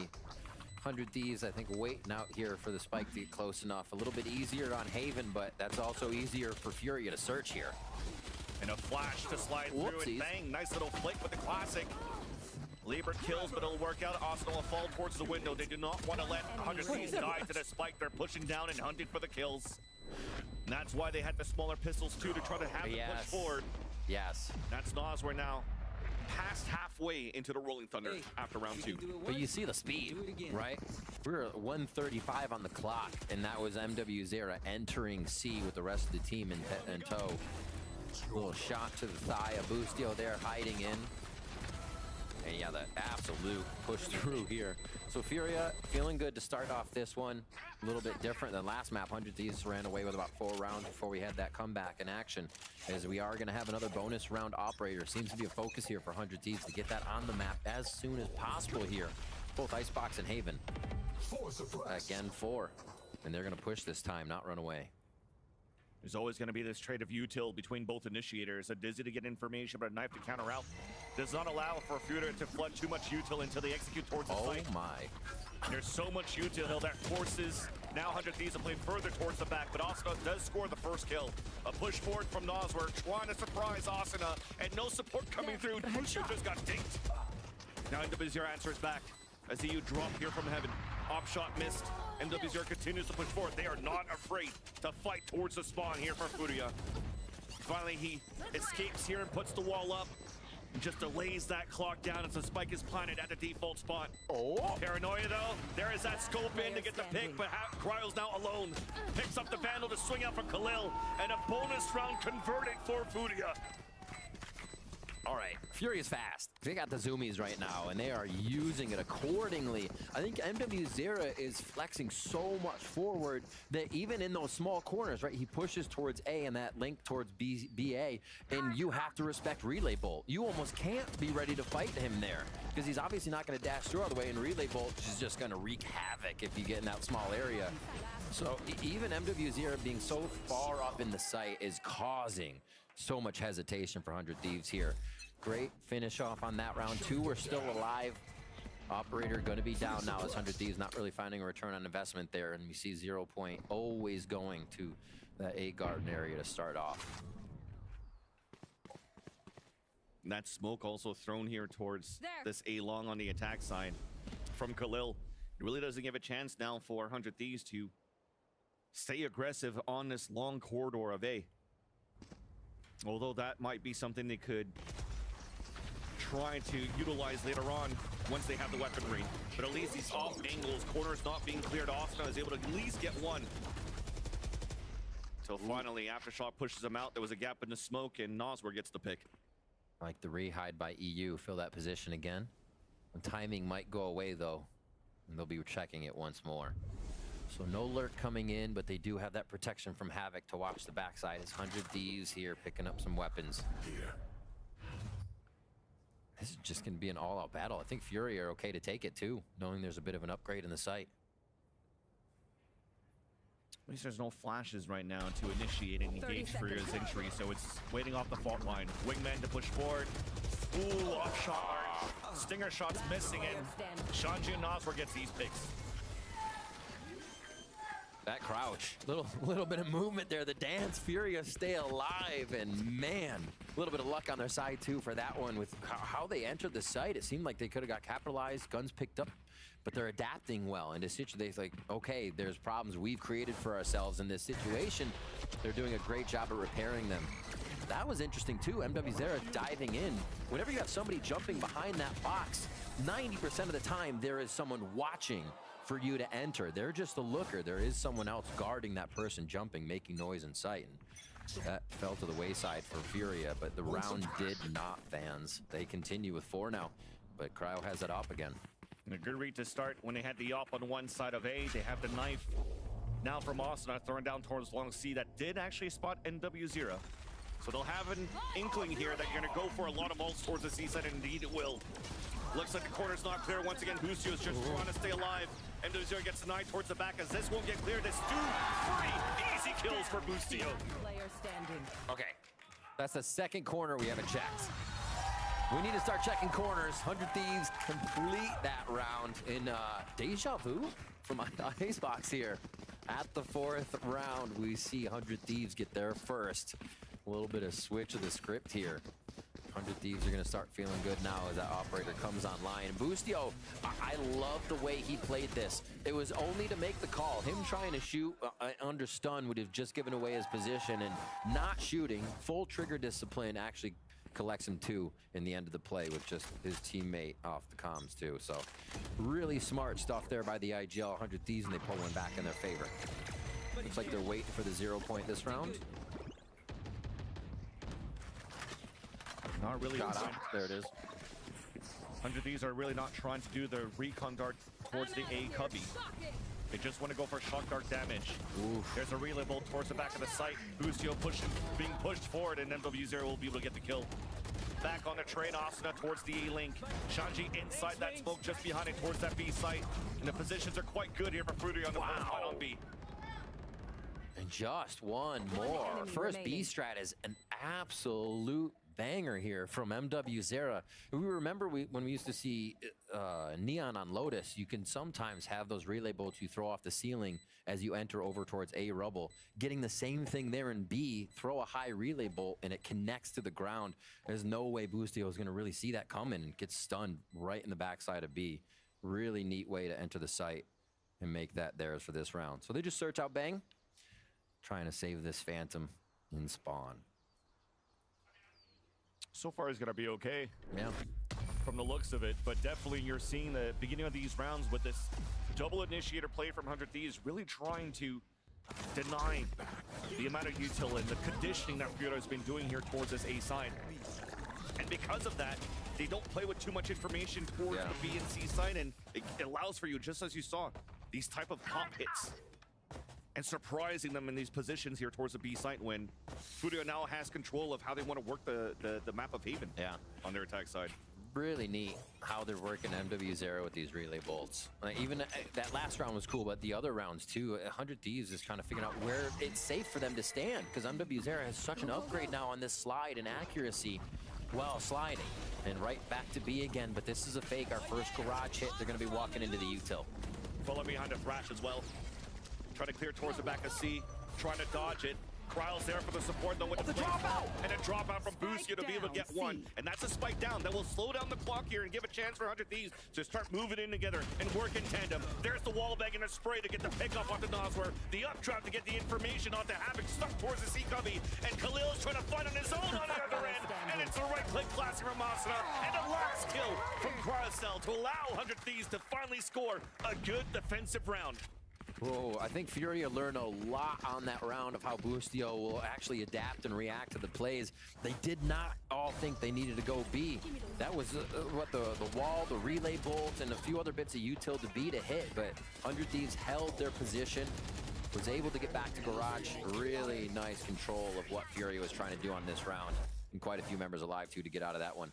Speaker 7: 100 Thieves, I think, waiting out here for the spike to get close enough. A little bit easier on Haven, but that's also easier for FURIA to search here.
Speaker 6: And a flash to slide through and bang, nice little flick with the classic. Lieber kills, but it'll work out. Arsenal will fall towards the window. They do not want to let 100 Thieves die to the spike. They're pushing down and hunting for the kills. And that's why they had the smaller pistols too, to try to have them push forward.
Speaker 7: Yes.
Speaker 6: That's Nas. We're now past halfway into the Rolling Thunder after round 2.
Speaker 7: But you see the speed, right? We were at 135 on the clock, and that was MW0 entering C with the rest of the team in tow. A little shot to the thigh of Boostio there, hiding in. And yeah, the absolute push through here. So FURIA feeling good to start off this one. A little bit different than last map. 100 Thieves ran away with about 4 rounds before we had that comeback in action. As we are going to have another bonus round operator. Seems to be a focus here for 100 Thieves to get that on the map as soon as possible here. Both Icebox and Haven. Again, 4. And they're going to push this time, not run away.
Speaker 6: There's always going to be this trade of util between both initiators. A Dizzy to get information, but a knife to counter out. Does not allow for FURIA to flood too much util until they execute towards the site.
Speaker 7: Oh my.
Speaker 6: There's so much util that forces now 100 Thieves to play further towards the back, but Asuna does score the first kill. A push forward from Noswork, trying to surprise Asuna, and no support coming through. Bushu just got dinked. Now NW0 answers back as EU drop here from heaven. Op shot missed. NW0 continues to push forward. They are not afraid to fight towards the spawn here for FURIA. Finally, he escapes here and puts the wall up. And just delays that clock down as the spike is planted at the default spot. Paranoia though, there is that scope in to get the pick, but Cryo's now alone. Picks up the Vandal to swing out for Khalil, and a bonus round converted for FURIA.
Speaker 7: All right, FURIA's fast. They got the zoomies right now, and they are using it accordingly. I think MW0 is flexing so much forward that even in those small corners, right, he pushes towards A and that link towards BA, and you have to respect Relay Bolt. You almost can't be ready to fight him there, because he's obviously not going to dash through all the way, and Relay Bolt is just going to wreak havoc if you get in that small area. So even MW0 being so far up in the site is causing so much hesitation for 100 Thieves here. Great finish off on that round. 2 we're still alive. Operator going to be down now as 100 Thieves not really finding a return on investment there. And we see 0 point always going to that A garden area to start off.
Speaker 6: And that smoke also thrown here towards this A long on the attack side from Khalil. It really doesn't give a chance now for 100 Thieves to stay aggressive on this long corridor of A. Although that might be something they could try to utilize later on once they have the weaponry. But at least these off angles, corners not being cleared, Asuna is able to at least get one. So finally, Aftershock pushes him out. There was a gap in the smoke, and Noswork gets the pick.
Speaker 7: Like the re-hide by EU, fill that position again. And timing might go away though, and they'll be checking it once more. So no lurk coming in, but they do have that protection from Havoc to watch the backside. As 100 Thieves here picking up some weapons. This is just going to be an all-out battle. I think FURIA are okay to take it too, knowing there's a bit of an upgrade in the site.
Speaker 6: At least there's no flashes right now to initiate and engage FURIA's entry, so it's waiting off the fault line. Wingman to push forward. Ooh, off shot. Stinger shots missing, and Shanji and Noswork gets these picks.
Speaker 7: That crouch, little bit of movement there. The dance, FURIA stay alive, and man, a little bit of luck on their side too for that one. With how they entered the site, it seemed like they could have got capitalized, guns picked up, but they're adapting well. And they're like, okay, there's problems we've created for ourselves in this situation. They're doing a great job of repairing them. That was interesting too. MW0 diving in. Whenever you have somebody jumping behind that box, 90% of the time there is someone watching for you to enter. They're just a looker. There is someone else guarding that person jumping, making noise in sight. And that fell to the wayside for FURIA, but the round did not, fans. They continue with 4 now, but Cryo has it up again.
Speaker 6: And a good read to start when they had the op on one side of A. They have the knife now from Asuna throwing down towards long C. That did actually spot NW0. So they'll have an inkling here that you're going to go for a lot of ults towards the C side, and indeed it will. Looks like the corner's not clear. Once again, Busio is just trying to stay alive. NW0 gets denied towards the back as this won't get cleared. This 2 free easy kills for Busio.
Speaker 7: Okay, that's the second corner we haven't checked. We need to start checking corners. 100 Thieves complete that round in deja vu from Icebox here. At the 4th round, we see 100 Thieves get their first. A little bit of switch of the script here. 100 Thieves are going to start feeling good now as that operator comes online. Boostio, I love the way he played this. It was only to make the call. Him trying to shoot under stun would have just given away his position, and not shooting, full trigger discipline actually collects him 2 in the end of the play with just his teammate off the comms too. So really smart stuff there by the IGL 100 Thieves, and they pull one back in their favor. Looks like they're waiting for the 0 point this round.
Speaker 6: Not really.
Speaker 7: There it is.
Speaker 6: 100 Thieves are really not trying to do the recon dart towards the A cubby. They just want to go for shock dart damage.
Speaker 7: Oof.
Speaker 6: There's a relay bolt towards the back of the site. Boostio being pushed forward, and MW0 will be able to get the kill. Back on the train, Asuna towards the A link. Shanji inside that smoke just behind it towards that B site. And the positions are quite good here for FURIA on the first fight on B.
Speaker 7: And just one more. First B strat is an absolute banger here from MW0. We remember when we used to see Neon on Lotus, you can sometimes have those relay bolts you throw off the ceiling as you enter over towards A rubble. Getting the same thing there in B, throw a high relay bolt and it connects to the ground. There's no way Boostio is going to really see that coming and get stunned right in the backside of B. Really neat way to enter the site and make that theirs for this round. So they just search out Bang, trying to save this Phantom in spawn.
Speaker 6: So far is going to be okay.
Speaker 7: Yeah.
Speaker 6: From the looks of it, but definitely you're seeing the beginning of these rounds with this double initiator play from 100 Thieves really trying to deny the amount of util and the conditioning that FURIA has been doing here towards this A side. And because of that, they don't play with too much information towards the B and C side, and it allows for you, just as you saw, these type of pop hits and surprising them in these positions here towards the B site when FURIA now has control of how they want to work the map of Haven on their attack side.
Speaker 7: Really neat how they're working MW0 with these relay bolts. Even that last round was cool, but the other rounds too. 100 Thieves is kind of figuring out where it's safe for them to stand, because MW0 has such an upgrade now on this slide and accuracy while sliding. And right back to B again, but this is a fake. Our first garage hit, they're going to be walking into the util.
Speaker 6: Follow behind a Thrash as well. Trying to clear towards the back of C, trying to dodge it. Cryle's there for the support though with the dropout! And a dropout from Boostio to be able to get one. And that's a spike down that will slow down the clock here and give a chance for 100 Thieves to start moving in together and work in tandem. There's the wall bag and a spray to get the pick off onto Noswer. The uptrap to get the information onto Havoc stuck towards the C cubby. And Khalil's trying to fight on his own on the other end. And it's a right click classic from Asuna. And a last kill from Cryocell to allow 100 Thieves to finally score a good defensive round.
Speaker 7: Whoa, I think FURIA learned a lot on that round of how Boostio will actually adapt and react to the plays. They did not all think they needed to go B. That was what the wall, the relay bolt, and a few other bits of util to B to hit, but 100 Thieves held their position, was able to get back to garage. Really nice control of what FURIA was trying to do on this round. And quite a few members alive too to get out of that one.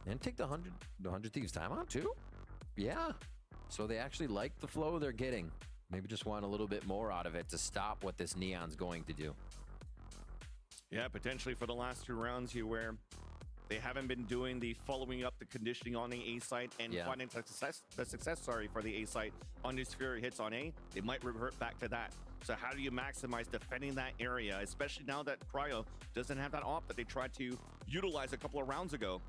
Speaker 7: And take the 100 Thieves timeout too? Yeah. So they actually like the flow they're getting. Maybe just want a little bit more out of it to stop what this Neon's going to do.
Speaker 6: Yeah, potentially for the last 2 rounds here where they haven't been doing the following up the conditioning on the A site and finding the success for the A site on these FURIA hits on A. They might revert back to that. So how do you maximize defending that area, especially now that Cryo doesn't have that op that they tried to utilize a couple of rounds ago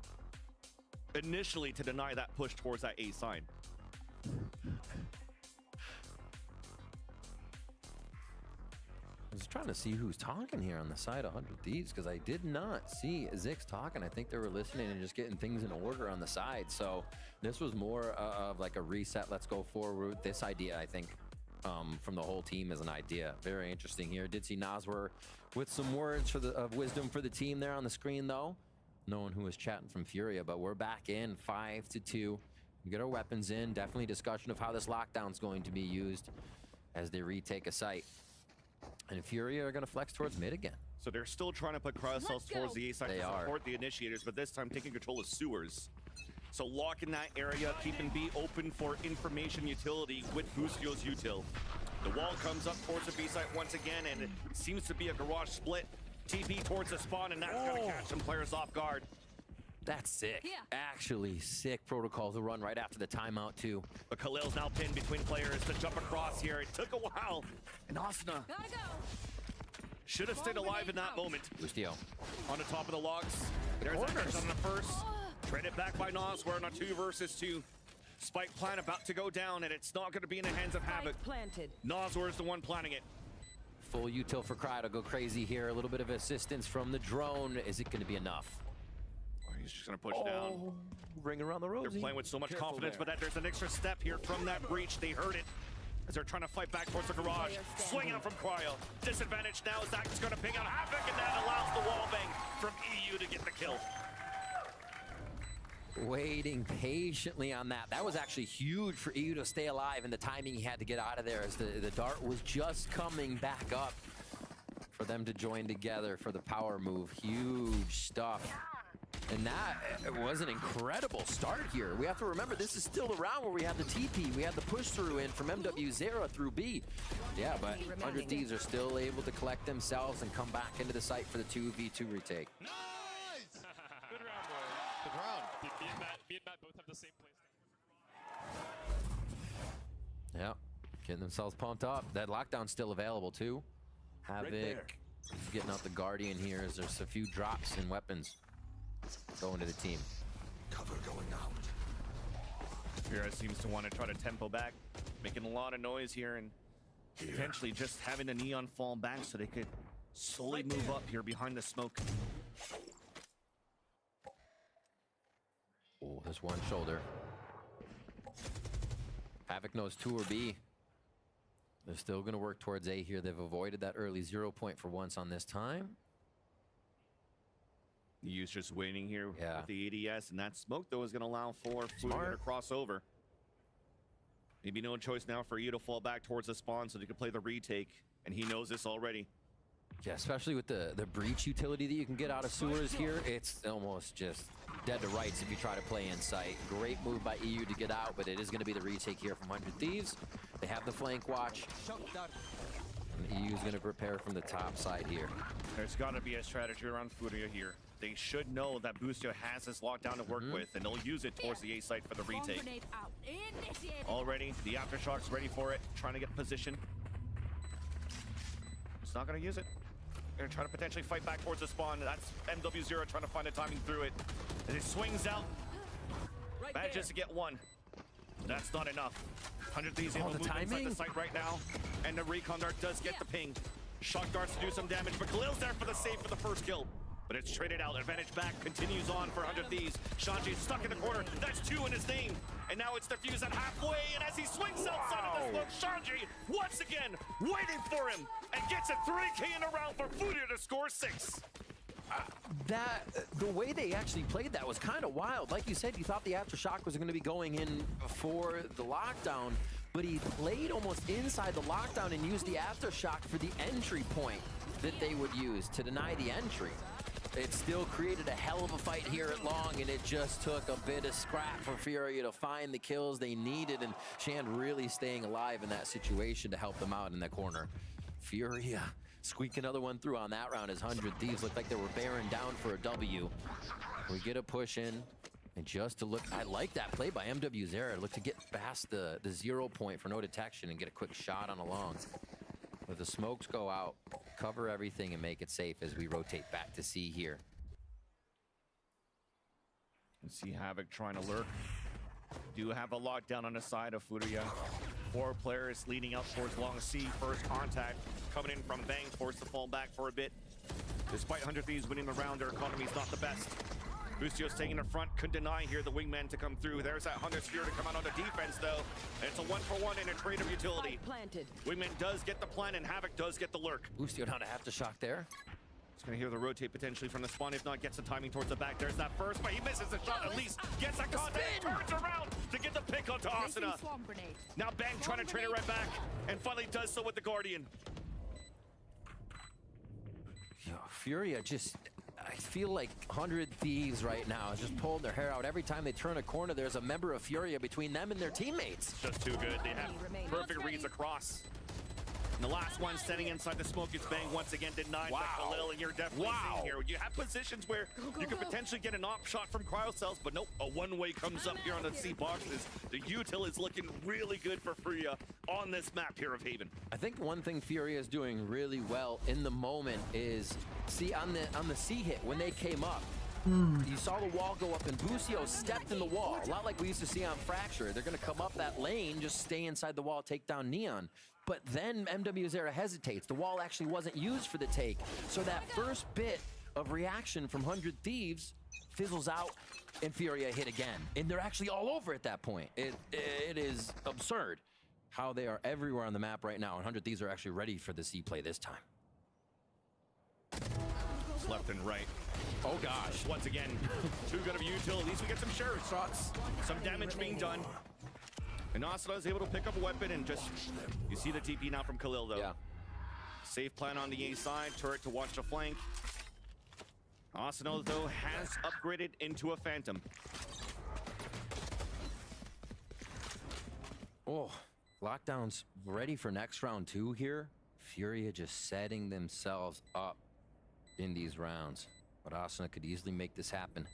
Speaker 6: initially to deny that push towards that A side.
Speaker 7: I was trying to see who's talking here on the side of 100 Thieves, because I did not see Zix talking. I think they were listening and just getting things in order on the side. So this was more of like a reset. Let's go forward. This idea, I think, from the whole team is an idea. Very interesting here. Did see Noswer with some words of wisdom for the team there on the screen, though. No one who was chatting from FURIA, but we're back in 5-2. We get our weapons in. Definitely discussion of how this lockdown's going to be used as they retake a site. And FURIA are going to flex towards mid again.
Speaker 6: So they're still trying to put Cryocell towards the A side to support the initiators, but this time taking control of sewers. So locking that area, keeping B open for information utility with Boostio's util. The wall comes up towards the B site once again, and it seems to be a garage split. TP towards the spawn, and that's going to catch some players off guard.
Speaker 7: That's sick. Yeah. Actually sick protocol to run right after the timeout too.
Speaker 6: But Khalil's now pinned between players to jump across here. It took a while. And Asuna Should have stayed alive in that moment.
Speaker 7: Bustio.
Speaker 6: On the top of the logs. There's that headshot on the first. Traded back by Nas. We're on a 2 versus 2. Spike plan about to go down, and it's not going to be in the hands of Havoc. Nasor is the one planning it.
Speaker 7: Full util for Cry to go crazy here. A little bit of assistance from the drone. Is it going to be enough?
Speaker 6: He's just going to push down.
Speaker 7: Ring around the rosy.
Speaker 6: They're playing with so much confidence, but there's an extra step here from that breach. They heard it as they're trying to fight back towards the garage. Swing out from Cryo. Disadvantage now. Zach's going to ping out Havoc, and that allows the wall bang from EU to get the kill.
Speaker 7: Waiting patiently on that. That was actually huge for EU to stay alive, and the timing he had to get out of there as the dart was just coming back up for them to join together for the power move. Huge stuff. And that was an incredible start here. We have to remember, this is still the round where we had the TP. We had the push through in from MW0 through B. Yeah, but 100 Thieves are still able to collect themselves and come back into the site for the 2v2 retake.
Speaker 10: Nice! Good round, boys. Good round. Me and Matt both have the same place.
Speaker 7: Yeah, getting themselves pumped up. That lockdown's still available too. Havoc getting out the Guardian here as there's a few drops in weapons going to the team.
Speaker 6: Cover going out. FURIA seems to want to try to tempo back, making a lot of noise here and potentially just having the Neon fall back so they could slowly move up here behind the smoke.
Speaker 7: Oh, there's one shoulder. Havoc knows 2 or B. They're still going to work towards A here. They've avoided that early 0 point for once on this time.
Speaker 6: You's just waiting here with the ADS, and that smoke, though, is going to allow for FURIA to cross over. Maybe no choice now for you to fall back towards the spawn so they can play the retake, and he knows this already.
Speaker 7: Yeah, especially with the breach utility that you can get out of sewers here, it's almost just dead to rights if you try to play in sight. Great move by EU to get out, but it is going to be the retake here from 100 Thieves. They have the flank watch. And EU is going to prepare from the top side here.
Speaker 6: There's got to be a strategy around FURIA here. They should know that Bustio has this lockdown to work with, and they'll use it towards the A site for the retake. Already, the Aftershock's ready for it, trying to get position. It's not going to use it. They're trying to potentially fight back towards the spawn. That's MW0 trying to find a timing through it. As it swings out, manages to get one. That's not enough. 100 Thieves able to move inside the site right now, and the recon dart does get the ping. Shock darts to do some damage, but Khalil's there for the save for the first kill. But it's traded out. Advantage back continues on for 100 Thieves. Shanji's stuck in the corner. That's 2 in his name. And now it's defused at halfway. And as he swings outside of the smoke, Shanji once again waiting for him and gets a 3K in a round for FURIA to score 6.
Speaker 7: The way they actually played that was kind of wild. Like you said, you thought the Aftershock was going to be going in for the lockdown, but he played almost inside the lockdown and used the Aftershock for the entry point that they would use to deny the entry. It still created a hell of a fight here at long, and it just took a bit of scrap for FURIA to find the kills they needed, and Shand really staying alive in that situation to help them out in that corner. FURIA squeak another one through on that round as 100 Thieves looked like they were bearing down for a W. We get a push in, and just to look, I like that play by MW0. Look to get past the 0 point for no detection and get a quick shot on a long. Let the smokes go out, cover everything, and make it safe as we rotate back to C here.
Speaker 6: And see Havoc trying to lurk. Do have a lockdown on the side of FURIA. 4 players leading out towards long C. First contact coming in from Bang, forced to fall back for a bit. Despite 100 Thieves winning the round, their economy's not the best. Bustio's taking the front, couldn't deny here the wingman to come through. There's that 100 Sphere to come out on the defense, though. And it's a 1-for-1 in a trade of utility. Wingman does get the plan, and Havoc does get the lurk.
Speaker 7: Bustio down to Aftershock there.
Speaker 6: He's going to hear the rotate potentially from the spawn. If not, gets the timing towards the back. There's that first, but he misses the shot at least. Gets that contact, turns around to get the pick onto Asuna. Now Bang trying to trade it right back, and finally does so with the Guardian.
Speaker 7: Yo, FURIA just... I feel like 100 Thieves right now is just pulling their hair out. Every time they turn a corner, there's a member of FURIA between them and their teammates.
Speaker 6: Just too good. They have perfect reads across. And the last one standing inside the smoke gets banged once again, denied by Khalil, and you're definitely seeing here. You have positions where you could potentially get an op shot from cryocells, but nope, a one-way comes up here on the C boxes. The util is looking really good for FURIA on this map here of Haven.
Speaker 7: I think one thing FURIA is doing really well in the moment is, see, on the C hit, when they came up, you saw the wall go up and Bucio stepped in the wall. A lot like we used to see on Fracture. They're going to come up that lane, just stay inside the wall, take down Neon. But then MW0 hesitates. The wall actually wasn't used for the take. So that first bit of reaction from 100 Thieves fizzles out and FURIA hit again. And they're actually all over at that point. It is absurd how they are everywhere on the map right now. And 100 Thieves are actually ready for the C play this time.
Speaker 6: Left and right. Oh gosh, once again, too good of a util. At least we get some sheriff shots, some damage being done. And Asuna is able to pick up a weapon and just, you see the TP now from Khalil though.
Speaker 7: Yeah.
Speaker 6: Safe plan on the A side, turret to watch the flank. Asuna though has upgraded into a Phantom.
Speaker 7: Oh, lockdown's ready for next round 2 here. FURIA just setting themselves up in these rounds. But Asuna could easily make this happen.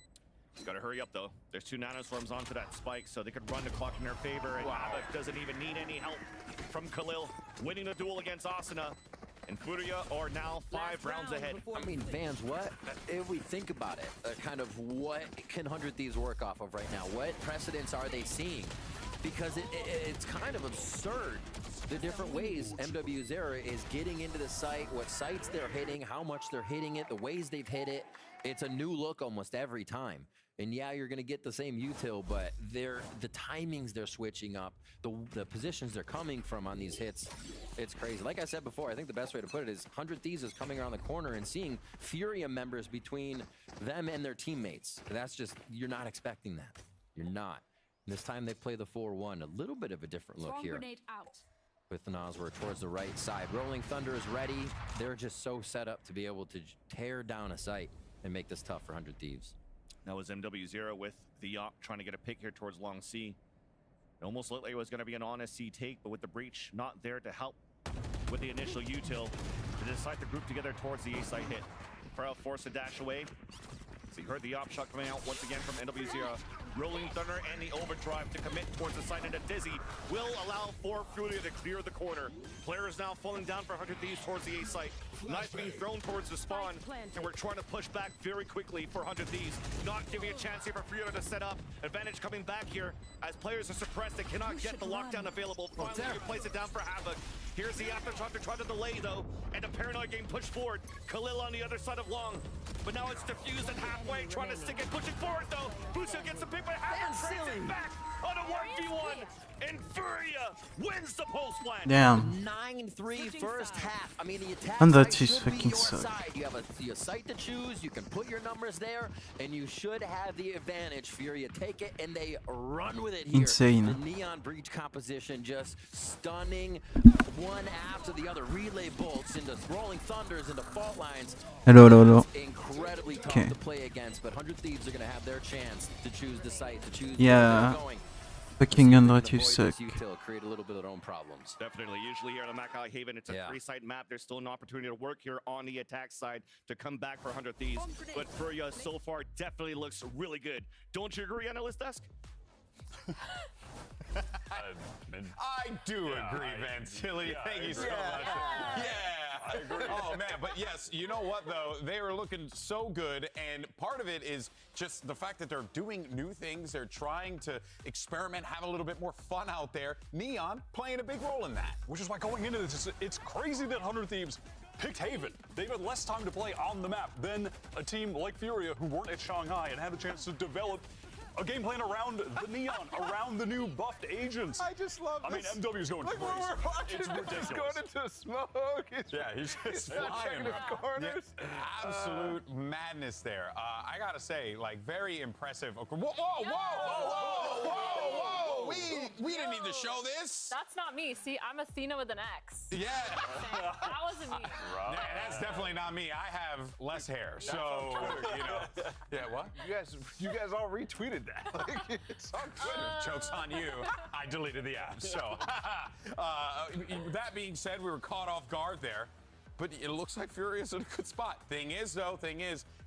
Speaker 6: Just gotta hurry up though. There's 2 nanoswarms onto that spike, so they could run the clock in their favor. And Havoc doesn't even need any help from Khalil, winning the duel against Asuna. And FURIA are now 5 rounds ahead.
Speaker 7: I mean, Vans, what, if we think about it, kind of what can 100 Thieves work off of right now? What precedents are they seeing? Because it's kind of absurd the different ways MW0 is getting into the site, what sites they're hitting, how much they're hitting it, the ways they've hit it. It's a new look almost every time. And yeah, you're gonna get the same util, but the timings they're switching up, the positions they're coming from on these hits, it's crazy. Like I said before, I think the best way to put it is 100 Thieves is coming around the corner and seeing FURIA members between them and their teammates. That's just, you're not expecting that. You're not. And this time they play the 4-1, a little bit of a different look here.
Speaker 8: Out.
Speaker 7: With the Noswer towards the right side. Rolling Thunder is ready. They're just so set up to be able to tear down a site and make this tough for 100 Thieves.
Speaker 6: That was MW0 with the op trying to get a pick here towards Long C. It almost looked like it was going to be an honest C take, but with the breach not there to help with the initial util, to decide to group together towards the A site hit. Pharrell forced to dash away. So he heard the op shot coming out once again from MW0. Rolling Thunder and the overdrive to commit towards the side, and a Dizzy will allow for FURIA to clear the corner. Players now falling down for 100 Thieves towards the A site. Knife being thrown towards the spawn, and we're trying to push back very quickly for 100 Thieves. Not giving a chance here for FURIA to set up. Advantage coming back here as players are suppressed. They cannot get the lockdown available. Finally, you place it down for Havoc. Here's the aftershock to try to delay though, and a Paranoid game pushed forward. Khalil on the other side of Long, but now it's diffused and halfway, trying to stick it, pushing forward though. Bucio gets the pick, but Havoc trades it back on a 1v1, and FURIA wins the post plan.
Speaker 1: Damn.
Speaker 7: 9-3 first half. I mean, the attack
Speaker 1: And that
Speaker 7: site
Speaker 1: is
Speaker 7: should be
Speaker 1: fucking
Speaker 7: your
Speaker 1: suck.
Speaker 7: side. You have a site to choose. You can put your numbers there, and you should have the advantage. FURIA take it, and they run with it here.
Speaker 1: Insane.
Speaker 7: The Neon Breach composition just stunning one after the other. Relay bolts into Rolling Thunders into fault lines.
Speaker 1: Hello.
Speaker 7: It's incredibly tough
Speaker 1: Okay.
Speaker 7: to play against, but 100 Thieves are going to have their chance to choose the site, to choose
Speaker 1: Yeah.
Speaker 7: where they're going.
Speaker 1: Fucking
Speaker 7: Avoid
Speaker 1: Andret, you
Speaker 7: this
Speaker 1: suck.
Speaker 7: util, create a little bit of their own problems.
Speaker 6: Definitely. Usually here on the Mackay Haven, it's a 3-site map. There's still an opportunity to work here on the attack side to come back for 100 Thieves. But FURIA so far definitely looks really good. Don't you agree, Analyst Desk?
Speaker 2: I do agree, Van Tilly. Thank you so much. Yeah. I agree. Oh, man. But yes, you know what, though? They are looking so good. And part of it is just the fact that they're doing new things. They're trying to experiment, have a little bit more fun out there. Neon playing a big role in that.
Speaker 4: Which is why going into this, it's crazy that 100 Thieves picked Haven. They've had less time to play on the map than a team like FURIA who weren't at Shanghai and had a chance to develop a game plan around the Neon, around the new buffed agents.
Speaker 3: I just love this.
Speaker 4: I mean, MW's going
Speaker 3: Like,
Speaker 4: crazy.
Speaker 3: we're watching
Speaker 4: It's
Speaker 3: him
Speaker 4: ridiculous.
Speaker 3: just going into smoke.
Speaker 2: He's just
Speaker 3: not
Speaker 2: flying
Speaker 3: checking his
Speaker 2: around.
Speaker 3: corners.
Speaker 2: Yeah, absolute madness there. I gotta say, like, very impressive. Whoa, whoa, whoa, whoa, whoa, whoa, whoa! We didn't need to show this.
Speaker 5: That's not me. See, I'm Athena with an X.
Speaker 2: Yeah.
Speaker 5: That wasn't me.
Speaker 2: Yeah, that's definitely not me. I have less hair, so you know. Yeah, what?
Speaker 3: You guys all retweeted that. Like, it's on Twitter.
Speaker 2: Joke's on you. I deleted the app. So that being said, we were caught off guard there. But it looks like Furia's in a good spot. Thing is,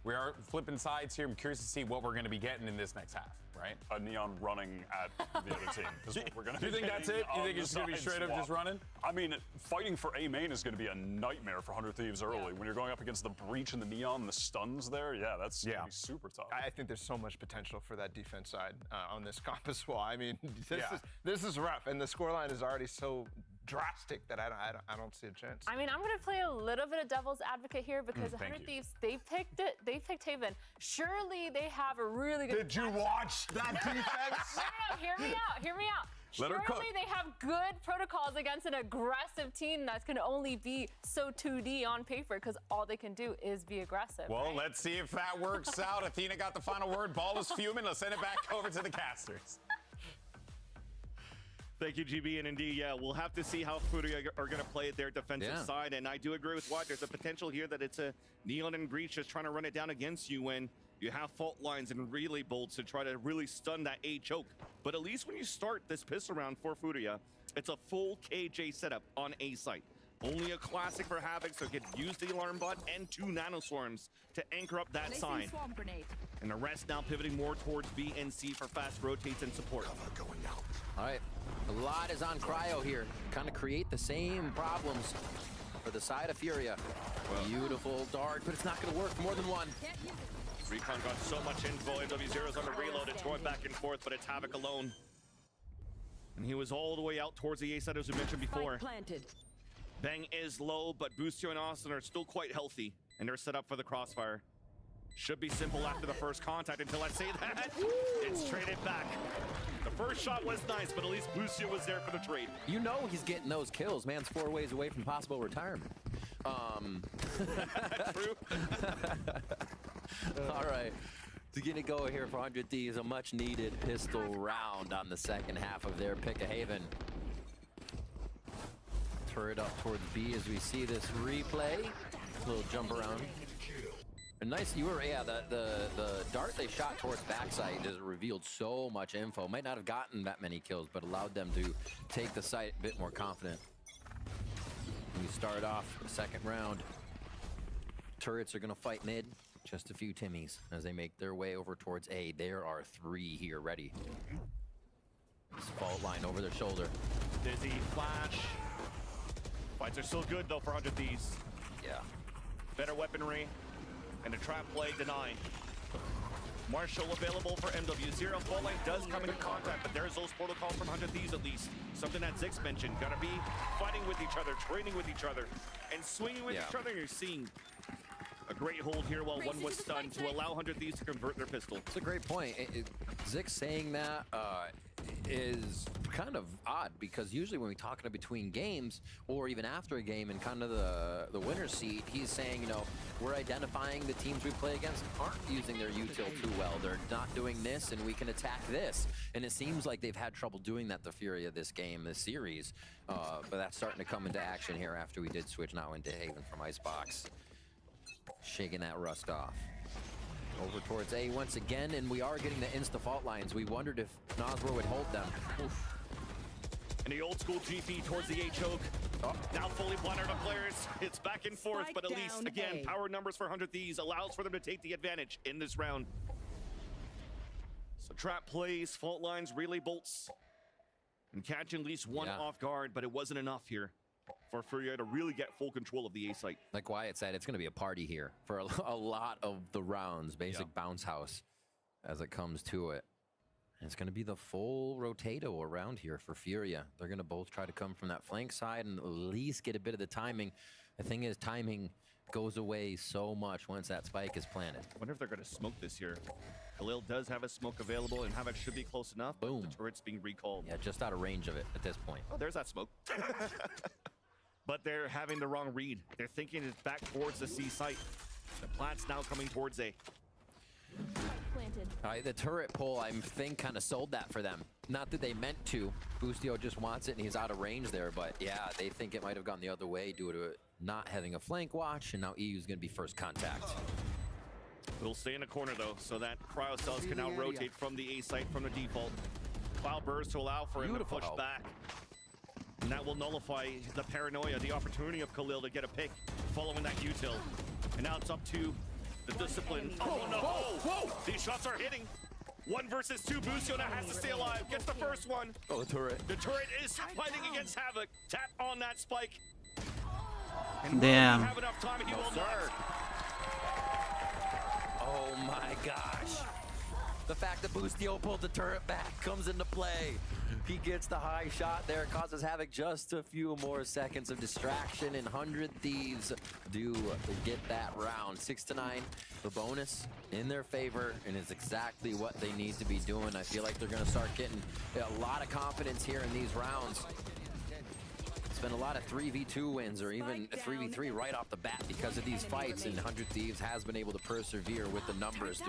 Speaker 2: we are flipping sides here. I'm curious to see what we're going to be getting in this next half, right?
Speaker 4: A Neon running at the other team. Is what we're gonna
Speaker 2: Do you think that's it? You think it's going to be straight up just running?
Speaker 4: I mean, fighting for A main is going to be a nightmare for 100 Thieves early. When you're going up against the Breach and the Neon and the stuns there, yeah, that's going to be super tough.
Speaker 3: I think there's so much potential for that defense side on this comp as well. I mean, this is rough, and the scoreline is already so drastic that I don't see a chance.
Speaker 5: I mean, I'm gonna play a little bit of devil's advocate here because 100 Thieves, they picked Haven. Surely they have a really good.
Speaker 3: Did you watch that defense?
Speaker 5: No, hear me out.
Speaker 2: Let her cook.
Speaker 5: Surely they have good protocols against an aggressive team that's gonna only be so 2D on paper because all they can do is be aggressive.
Speaker 2: Well,
Speaker 5: right?
Speaker 2: let's see if that works out. Athena got the final word. Ball is fuming. Let's send it back over to the casters.
Speaker 6: Thank you, GB, and indeed, yeah, we'll have to see how FURIA are going to play at their defensive side, and I do agree with Watt. There's a potential here that it's a Neon and Breach just trying to run it down against you when you have fault lines and relay bolts to try to really stun that A choke. But at least when you start this pistol round for FURIA, it's a full KJ setup on A site. Only a classic for Havoc, so it could use the alarm bot and 2 nanoswarms to anchor up that side. And the rest now pivoting more towards B and C for fast rotates and support.
Speaker 7: All right, a lot is on Cryo here. Kind of create the same problems for the side of Furia. Beautiful dart, but it's not going to work for more than one.
Speaker 6: Recon got so much info. MW0's on the reload. It's going back and forth, but it's Havoc alone. And he was all the way out towards the A side, as we mentioned before. Bang is low, but Boostio and Austin are still quite healthy, and they're set up for the crossfire. Should be simple after the first contact until I say that. It's traded back. The first shot was nice, but at least Boostio was there for the trade.
Speaker 7: You know he's getting those kills. Man's 4 ways away from possible retirement.
Speaker 6: True.
Speaker 7: All right. To get it going here for 100 Thieves, a much-needed pistol round on the second half of their pick a Haven. Turret up towards B as we see this replay. Little jump around. And nice, the dart they shot towards backside has revealed so much info. Might not have gotten that many kills, but allowed them to take the site a bit more confident. We start off the second round. Turrets are gonna fight mid. Just a few Timmies as they make their way over towards A. There are 3 here ready. This fault line over their shoulder.
Speaker 6: Dizzy, flash. Fights are still good though for 100 Thieves.
Speaker 7: Yeah.
Speaker 6: Better weaponry. And a trap play denied. Marshall available for MW0. Fault line does come into contact, but there's those protocols from 100 Thieves at least. Something that Zix mentioned. Gonna be fighting with each other, training with each other, and swinging with each other. You're seeing a great hold here while one was stunned to allow 100 Thieves to convert their pistol.
Speaker 7: It's a great point. Zix saying that is kind of odd because usually when we talk in between games or even after a game and kind of the winner's seat, he's saying, you know, we're identifying the teams we play against aren't using their util too well. They're not doing this and we can attack this. And it seems like they've had trouble doing that to Furia this game, this series. But that's starting to come into action here after we did switch now into Haven from Icebox. Shaking that rust off. Over towards A once again, and we are getting the insta fault lines. We wondered if Nosbro would hold them. Oof.
Speaker 6: And the old school GP towards the A choke. Now fully blinded up players. It's back and forth, but at least, again, power numbers for 100 Thieves allows for them to take the advantage in this round. So trap plays, fault lines, relay bolts, and catching at least one off guard, but it wasn't enough here for FURIA to really get full control of the A site.
Speaker 7: Like Wyatt said, it's going to be a party here for a lot of the rounds, basic bounce house as it comes to it. And it's going to be the full rotato around here for Furia. They're going to both try to come from that flank side and at least get a bit of the timing. The thing is, timing goes away so much once that spike is planted.
Speaker 6: I wonder if they're going to smoke this year. Khalil does have a smoke available, and Havoc should be close enough.
Speaker 7: Boom.
Speaker 6: The turret's being recalled.
Speaker 7: Yeah, just out of range of it at this point.
Speaker 6: Oh, there's that smoke. But they're having the wrong read. They're thinking it's back towards the C site. The plant's now coming towards A.
Speaker 7: The turret pull, I think, kind of sold that for them. Not that they meant to. Boostio just wants it, and he's out of range there. But yeah, they think it might have gone the other way due to not having a flank watch, and now EU's going to be first contact.
Speaker 6: We'll stay in the corner, though, so that Cryo Cells can now rotate from the A site from the default. Cloud Burst to allow for him to push back. And that will nullify the paranoia, the opportunity of Khalil to get a pick following that util. And now it's up to the discipline. Oh no! Whoa! These shots are hitting. 1 versus 2. Boostio now has to stay alive. Gets the first one.
Speaker 7: Oh, the turret.
Speaker 6: The turret is fighting against Havoc. Tap on that spike.
Speaker 1: And damn.
Speaker 6: Have enough time, he will not.
Speaker 7: Oh my gosh. The fact that Boostio pulled the turret back comes into play. He gets the high shot there, causes Havoc just a few more seconds of distraction, and 100 Thieves do get that round. 6-9, the bonus in their favor, and it's exactly what they need to be doing. I feel like they're gonna start getting a lot of confidence here in these rounds. It's been a lot of 3v2 wins or even 3v3 right off the bat because of these fights, and 100 Thieves has been able to persevere with the numbers,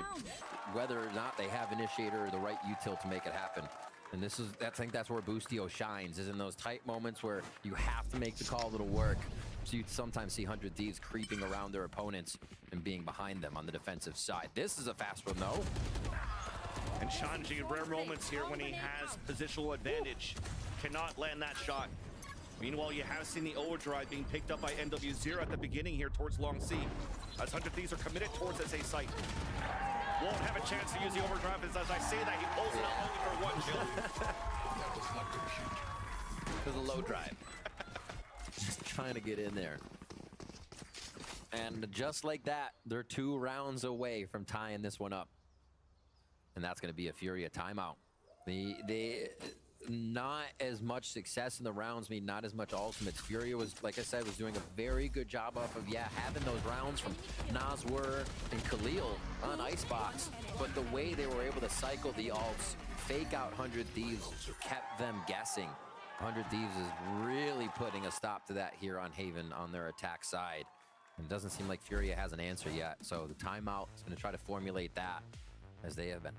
Speaker 7: whether or not they have Initiator or the right util to make it happen. And I think that's where Boostio shines, is in those tight moments where you have to make the call that'll work. So you sometimes see 100 Thieves creeping around their opponents and being behind them on the defensive side. This is a fast one, though.
Speaker 6: And Shanji, rare moments here when he has positional advantage. Cannot land that shot. Meanwhile, you have seen the overdrive being picked up by NW0 at the beginning here towards Long C. As 100 Thieves are committed towards SA site. Won't have a chance to use the overdrive, as I say that, he pulls it out only for 1 kill.
Speaker 7: There's a low drive. Just trying to get in there. And just like that, they're 2 rounds away from tying this one up. And that's going to be a FURIA timeout. Not as much success in the rounds mean not as much ultimates. FURIA was, like I said, was doing a very good job off of, having those rounds from Nazwur and Khalil on Icebox. But the way they were able to cycle the ults, fake out 100 Thieves, kept them guessing. 100 Thieves is really putting a stop to that here on Haven on their attack side. And it doesn't seem like FURIA has an answer yet. So the timeout is going to try to formulate that, as they have been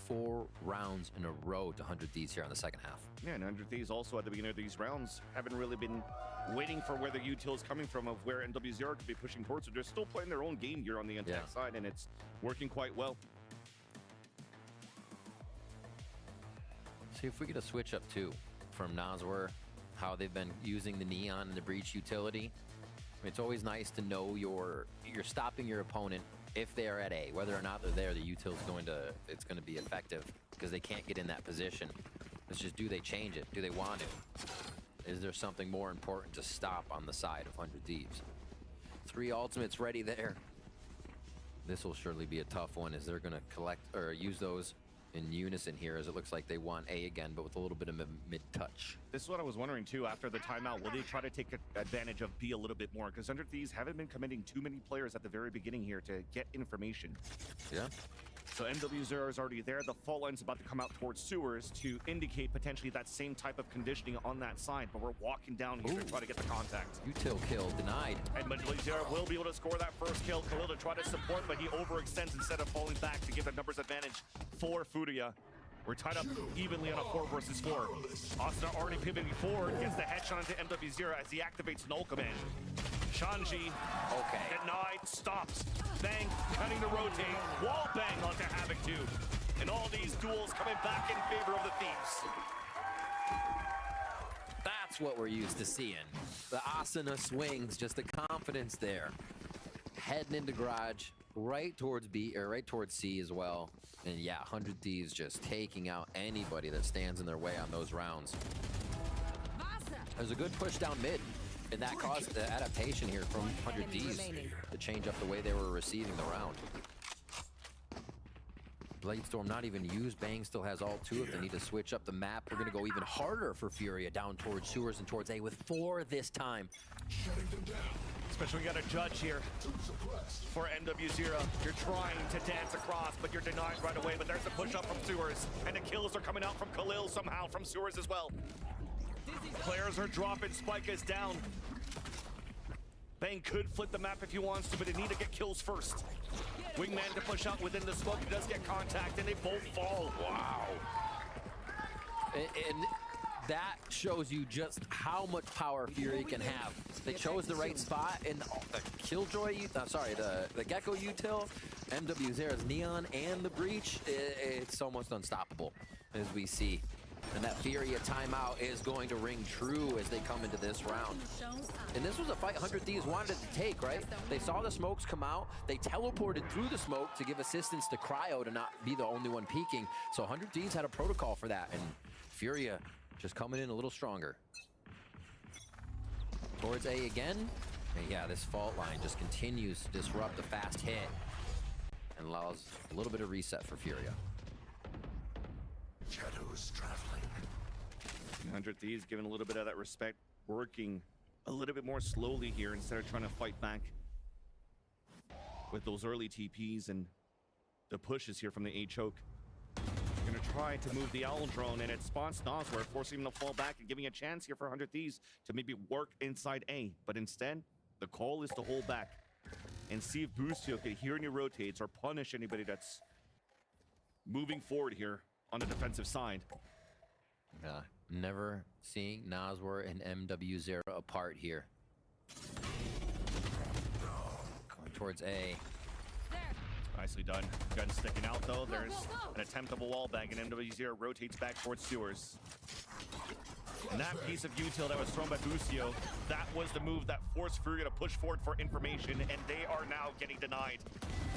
Speaker 7: 4 rounds in a row to 100 Thieves here on the second half.
Speaker 6: Yeah, and 100 Thieves also at the beginning of these rounds haven't really been waiting for where the util is coming from, of where NW0 could be pushing towards. So they're still playing their own game here on the attack side, and it's working quite well.
Speaker 7: See if we get a switch up too from Nazwur, how they've been using the Neon and the Breach utility. It's always nice to know you're stopping your opponent if they are at A. Whether or not they're there, the util is it's going to be effective because they can't get in that position. It's just, do they change it? Do they want to? Is there something more important to stop on the side of 100 Thieves? 3 ultimates ready there. This will surely be a tough one, as they're going to collect or use those in unison here, as it looks like they want A again, but with a little bit of mid-touch.
Speaker 6: This is what I was wondering too, after the timeout, will they try to take advantage of B a little bit more? Because 100 Thieves haven't been committing too many players at the very beginning here to get information.
Speaker 7: Yeah.
Speaker 6: So NW0 is already there. The fault line's about to come out towards sewers to indicate potentially that same type of conditioning on that side, but we're walking down here to try to get the contact.
Speaker 7: Util kill denied.
Speaker 6: And NW0 will be able to score that first kill. Khalil to try to support, but he overextends instead of falling back to give the numbers advantage for FURIA. We're tied up evenly on a 4 versus 4. Asuna already pivoting forward, gets the headshot into MW0 as he activates null command. Shanji, denied, stops. Bang, cutting to rotate. Wall bang onto Havoc 2. And all these duels coming back in favor of the Thieves.
Speaker 7: That's what we're used to seeing. The Asuna swings, just the confidence there. Heading into garage, right towards B, or right towards C as well. And yeah, 100 Thieves just taking out anybody that stands in their way on those rounds. There's a good push down mid, and that caused the adaptation here from 100 Thieves to change up the way they were receiving the round. Bladestorm not even used. Bang still has all 2 if they need to switch up the map. We're going to go even harder for FURIA down towards sewers and towards A with 4 this time.
Speaker 6: Especially we got a judge here for NW0. You're trying to dance across, but you're denied right away. But there's the push up from sewers, and the kills are coming out from Khalil somehow from sewers as well. Players are dropping, Spike is down. Bang could flip the map if he wants to, but they need to get kills first. Wingman to push out within the smoke. He does get contact, and they both fall. Wow.
Speaker 7: And that shows you just how much power Furia can have. They chose the right spot, and the Killjoy, the Gecko util, MW0's Neon, and the Breach, it's almost unstoppable, as we see. And that Furia timeout is going to ring true as they come into this round. And this was a fight 100 Thieves wanted to take, right? They saw the smokes come out. They teleported through the smoke to give assistance to Cryo to not be the only one peeking. So 100 Thieves had a protocol for that. And Furia just coming in a little stronger. Towards A again. And yeah, this fault line just continues to disrupt the fast hit and allows a little bit of reset for Furia.
Speaker 6: Shadows traveling. 100 Thieves giving a little bit of that respect, working a little bit more slowly here instead of trying to fight back with those early TPs and the pushes here from the A choke. Gonna try to move the Owl drone, and it spawns Nosworth, forcing him to fall back and giving a chance here for 100 Thieves to maybe work inside A. But instead, the call is to hold back and see if Boostio can hear any rotates or punish anybody that's moving forward here on the defensive side.
Speaker 7: Never seeing Nosworth and MW0 apart here. Going towards A.
Speaker 6: Nicely done. Gun sticking out though. There's an attempt of a wall bang, and MW0 rotates back towards Sewers. And that piece of util that was thrown by Boostio, that was the move that forced Furia to push forward for information, and they are now getting denied.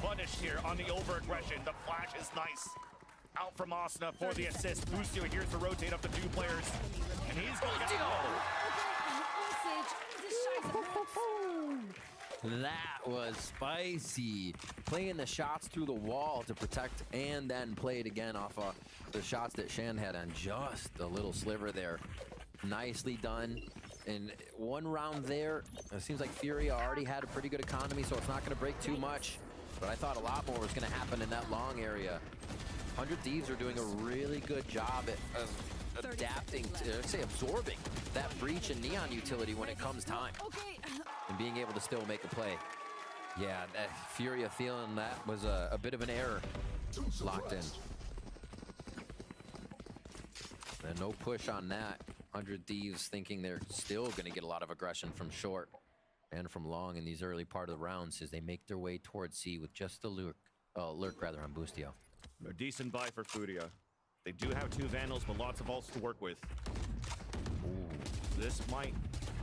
Speaker 6: Punished here on the over-aggression. The flash is nice. Out from Asuna for the assist. Boostio here's to rotate up to 2 players, and he's going to go.
Speaker 7: That was spicy. Playing the shots through the wall to protect, and then played again off of the shots that Shan had on just a little sliver there. Nicely done. And one round there, it seems like Furia already had a pretty good economy, so it's not going to break too much. But I thought a lot more was going to happen in that long area. 100 Thieves are doing a really good job at adapting, absorbing that Breach and Neon utility when it comes time. And being able to still make a play. Yeah, that Furia feeling that was a bit of an error. Locked in. And no push on that. 100 Thieves thinking they're still going to get a lot of aggression from short and from long in these early part of the rounds as they make their way towards C with just the lurk rather on Boostio.
Speaker 6: A decent buy for Furia. They do have 2 Vandals, but lots of ults to work with. Ooh. This might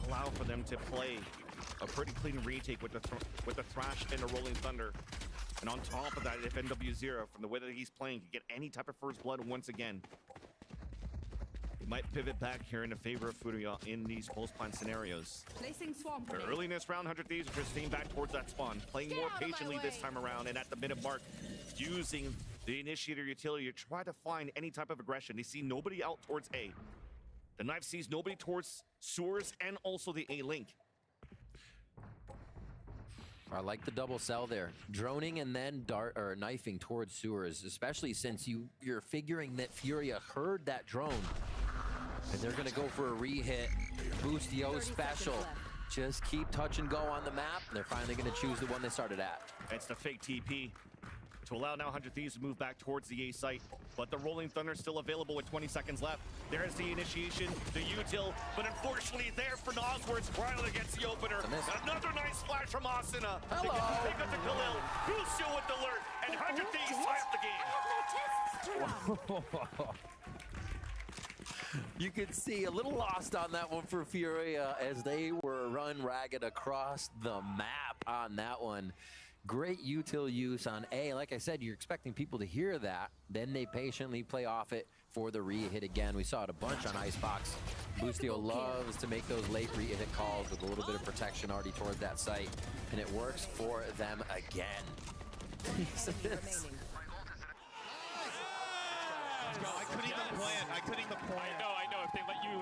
Speaker 6: allow for them to play a pretty clean retake with the Thrash and the Rolling Thunder. And on top of that, if NW0, from the way that he's playing, can get any type of first blood once again, he might pivot back here in favor of Furia in these post-plant scenarios. But early in this round, 100 Thieves are just staying back towards that spawn, playing more patiently this time around, and at the minute mark, using the initiator utility to try to find any type of aggression. They see nobody out towards A. The knife sees nobody towards Sewers and also the A link.
Speaker 7: I like the double cell there. Droning and then knifing towards Sewers, especially since you're figuring that Furia heard that drone. And they're gonna go for a re-hit. Boostio special. Just keep touch and go on the map. They're finally gonna choose the one they started at.
Speaker 6: It's the fake TP to allow now 100 Thieves to move back towards the A site. But the Rolling Thunder still available with 20 seconds left. There's the initiation, the util, but unfortunately there for Nosworth. Riley gets the opener. Another nice flash from Asuna. They get the pick up to Khalil. Boostio with the alert, and 100 Thieves tie up the game.
Speaker 7: You can see a little lost on that one for Furia as they were run ragged across the map on that one. Great util use on A. Like I said, you're expecting people to hear that. Then they patiently play off it for the re-hit again. We saw it a bunch on Icebox. Boostio loves to make those late re-hit calls with a little bit of protection already towards that site. And it works for them again.
Speaker 6: I couldn't even plan.
Speaker 10: I know. If they let you...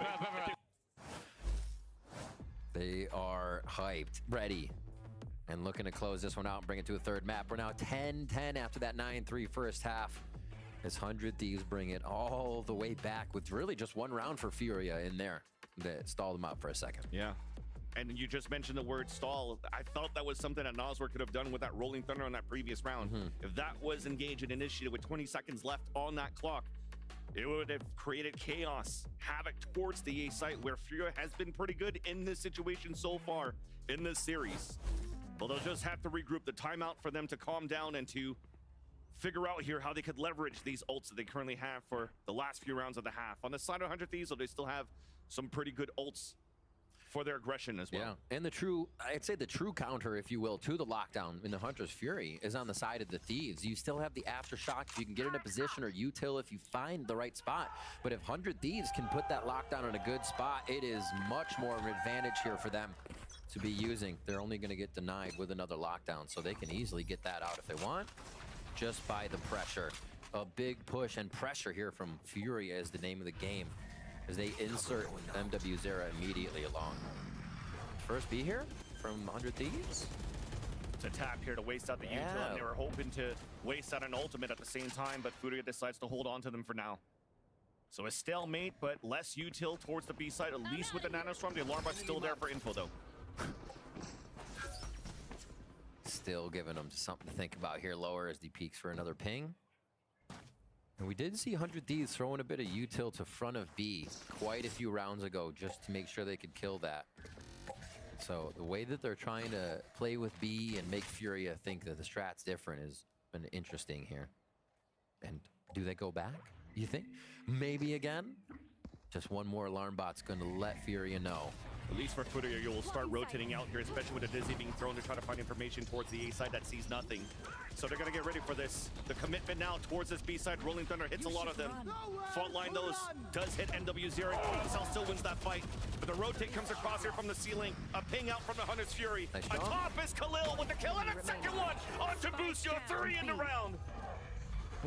Speaker 7: They are hyped, ready, and looking to close this one out and bring it to a third map. We're now 10-10 after that 9-3 first half. As 100 Thieves bring it all the way back with really just one round for Furia in there that stalled them out for a second.
Speaker 6: Yeah. And you just mentioned the word stall. I felt that was something that Nosworth could have done with that Rolling Thunder on that previous round. If that was engaged and initiated with 20 seconds left on that clock, it would have created chaos, havoc towards the A site, where FURIA has been pretty good in this situation so far in this series. But they'll just have to regroup. The timeout for them to calm down and to figure out here how they could leverage these ults that they currently have for the last few rounds of the half. On the side of 100 Thieves, they still have some pretty good ults for their aggression as well.
Speaker 7: Yeah, and the true, I'd say the true counter, if you will, to the lockdown in the Hunter's Fury is on the side of the Thieves. You still have the Aftershock if you can get in a position, or util if you find the right spot. But if 100 Thieves can put that lockdown in a good spot, it is much more of an advantage here for them to be using. They're only going to get denied with another lockdown, so they can easily get that out if they want, just by the pressure. A big push and pressure here from FURIA is the name of the game, as they insert MW Zera immediately along. First B here from 100 Thieves.
Speaker 6: To tap here to waste out the util, and they were hoping to waste out an ultimate at the same time, but FURIA decides to hold on to them for now. So a stalemate, but less util towards the B side, at least with the Nanostorm. The alarm bot's still there for info, though.
Speaker 7: Still giving them something to think about here lower as he peeks for another ping. And we did see 100 Thieves throwing a bit of util to front of B quite a few rounds ago just to make sure they could kill that. So the way that they're trying to play with B and make FURIA think that the strat's different has been interesting here. And do they go back, you think? Maybe again? Just one more alarm bot's going to let FURIA know.
Speaker 6: At least for FURIA, you will start rotating out here, especially with the Dizzy being thrown to try to find information towards the A side that sees nothing. So they're going to get ready for this. The commitment now towards this B side. Rolling Thunder hits a lot of them. Fault line those does hit NW0. Cell still wins that fight. But the rotate comes across here from the ceiling. A ping out from the Hunter's Fury. Atop is Khalil with the kill, and a second one onto Busio. 3 in the round.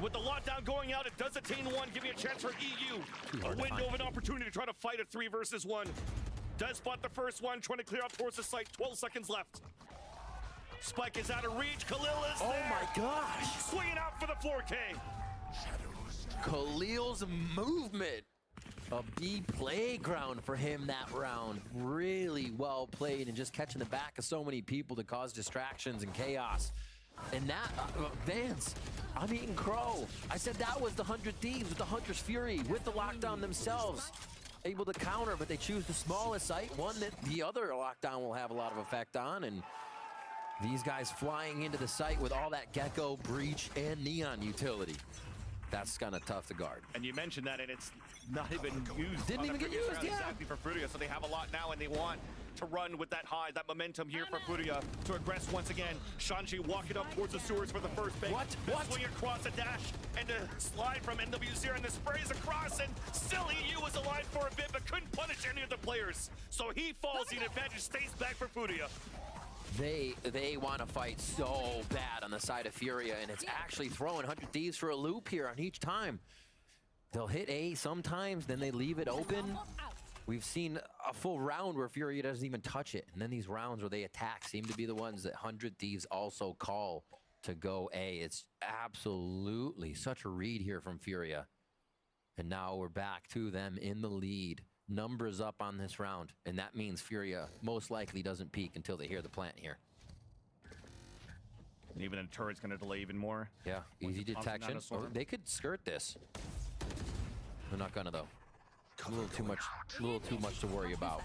Speaker 6: With the lockdown going out, it does attain 1, giving a chance for EU. A window of an opportunity to try to fight a 3 versus 1. Does spot the first one, trying to clear out towards the site. 12 seconds left. Spike is out of reach. Khalil is there.
Speaker 7: Oh my gosh.
Speaker 6: Swinging out for the 4K.
Speaker 7: Khalil's movement. A B playground for him that round. Really well played, and just catching the back of so many people to cause distractions and chaos. And that, Vance, I'm eating crow. I said that was the 100 Thieves with the Hunter's Fury, with the lockdown themselves. Able to counter, but they choose the smallest site, one that the other lockdown will have a lot of effect on, and these guys flying into the site with all that Gecko, Breach, and Neon utility. That's kind of tough to guard.
Speaker 6: And you mentioned that, and it's not even used.
Speaker 7: Didn't even get used, yeah.
Speaker 6: Exactly for FURIA, so they have a lot now, and they want to run with that high, that momentum here for FURIA to aggress once again. Shanji walking up towards the sewers for the first big.
Speaker 7: What?
Speaker 6: Swing across a dash and a slide from NW0, and the sprays across, and still EU was alive for a bit, but couldn't punish any of the players. So he falls, the advantage stays back for FURIA.
Speaker 7: They want to fight so bad on the side of FURIA, and it's actually throwing 100 Thieves for a loop here on each time. They'll hit A sometimes, then they leave it open. We've seen a full round where FURIA doesn't even touch it, and then these rounds where they attack seem to be the ones that 100 Thieves also call to go A. It's absolutely such a read here from FURIA. And now we're back to them in the lead. Numbers up on this round, and that means FURIA most likely doesn't peak until they hear the plant here.
Speaker 6: And even the turret's going to delay even more.
Speaker 7: Yeah, easy detection. Or they could skirt this. They're not gonna though. A little too much to worry about.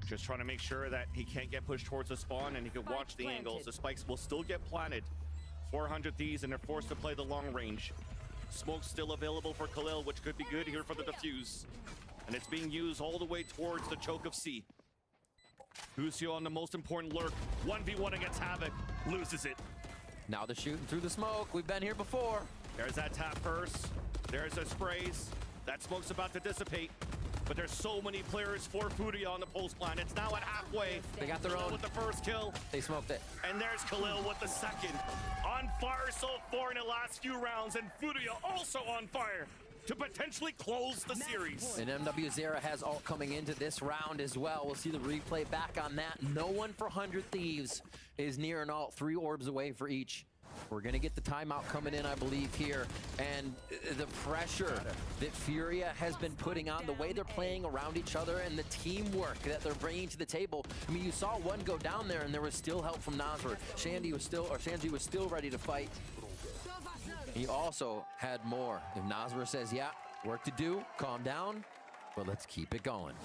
Speaker 6: Just trying to make sure that he can't get pushed towards the spawn, and he can watch the angles. The spikes will still get planted. 400 Thieves, and they're forced to play the long range. Smoke still available for Khalil, which could be good here for the defuse. And it's being used all the way towards the choke of C. Busio on the most important lurk. 1v1 against Havoc. Loses it.
Speaker 7: Now they're shooting through the smoke. We've been here before.
Speaker 6: There's that tap first. There's the sprays. That smoke's about to dissipate. But there's so many players for FURIA on the post plan. It's now at halfway.
Speaker 7: They got their own.
Speaker 6: With the first kill.
Speaker 7: They smoked it.
Speaker 6: And there's Khalil with the second. On fire so far in the last few rounds. And FURIA also on fire to potentially close the series.
Speaker 7: And MW Zera has ult coming into this round as well. We'll see the replay back on that. No one for 100 Thieves is near an ult. 3 orbs away for each. We're going to get the timeout coming in, I believe, here. And the pressure that FURIA has been putting on, the way they're playing around each other, and the teamwork that they're bringing to the table. I mean, you saw one go down there, and there was still help from Nasr. Shanji was still ready to fight. He also had more. If Nasr says, yeah, work to do, calm down, but let's keep it going.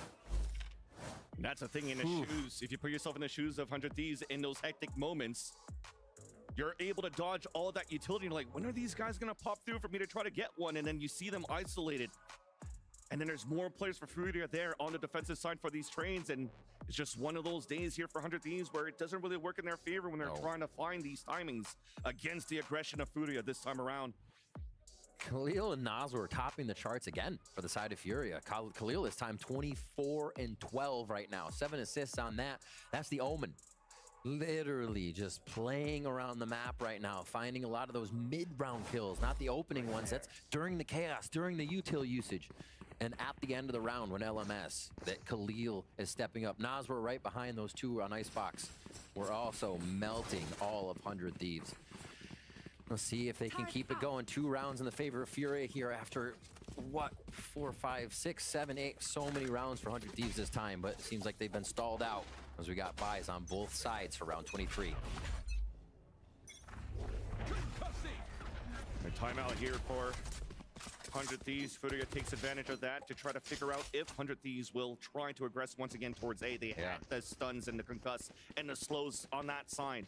Speaker 6: That's the thing in the shoes. If you put yourself in the shoes of 100 Thieves in those hectic moments, you're able to dodge all that utility. You're like, when are these guys going to pop through for me to try to get one? And then you see them isolated. And then there's more players for FURIA there on the defensive side for these trains. And it's just one of those days here for 100 Thieves where it doesn't really work in their favor when they're trying to find these timings against the aggression of FURIA this time around.
Speaker 7: Khalil and Nasr are topping the charts again for the side of FURIA. Khalil this time 24 and 12 right now. 7 assists on that. That's the Omen. Literally just playing around the map right now, finding a lot of those mid-round kills, not the opening ones. That's during the chaos, during the util usage. And at the end of the round when LMS, that Khalil is stepping up. Nasr right behind those two on Icebox. We're also melting all of 100 Thieves. Let's see if they can keep it going. 2 rounds in the favor of FURIA here after, what, 4, 5, 6, 7, 8. So many rounds for 100 Thieves this time, but it seems like they've been stalled out as we got buys on both sides for round 23.
Speaker 6: A timeout here for 100 Thieves. FURIA takes advantage of that to try to figure out if 100 Thieves will try to aggress once again towards A. They had the stuns and the concuss and the slows on that side.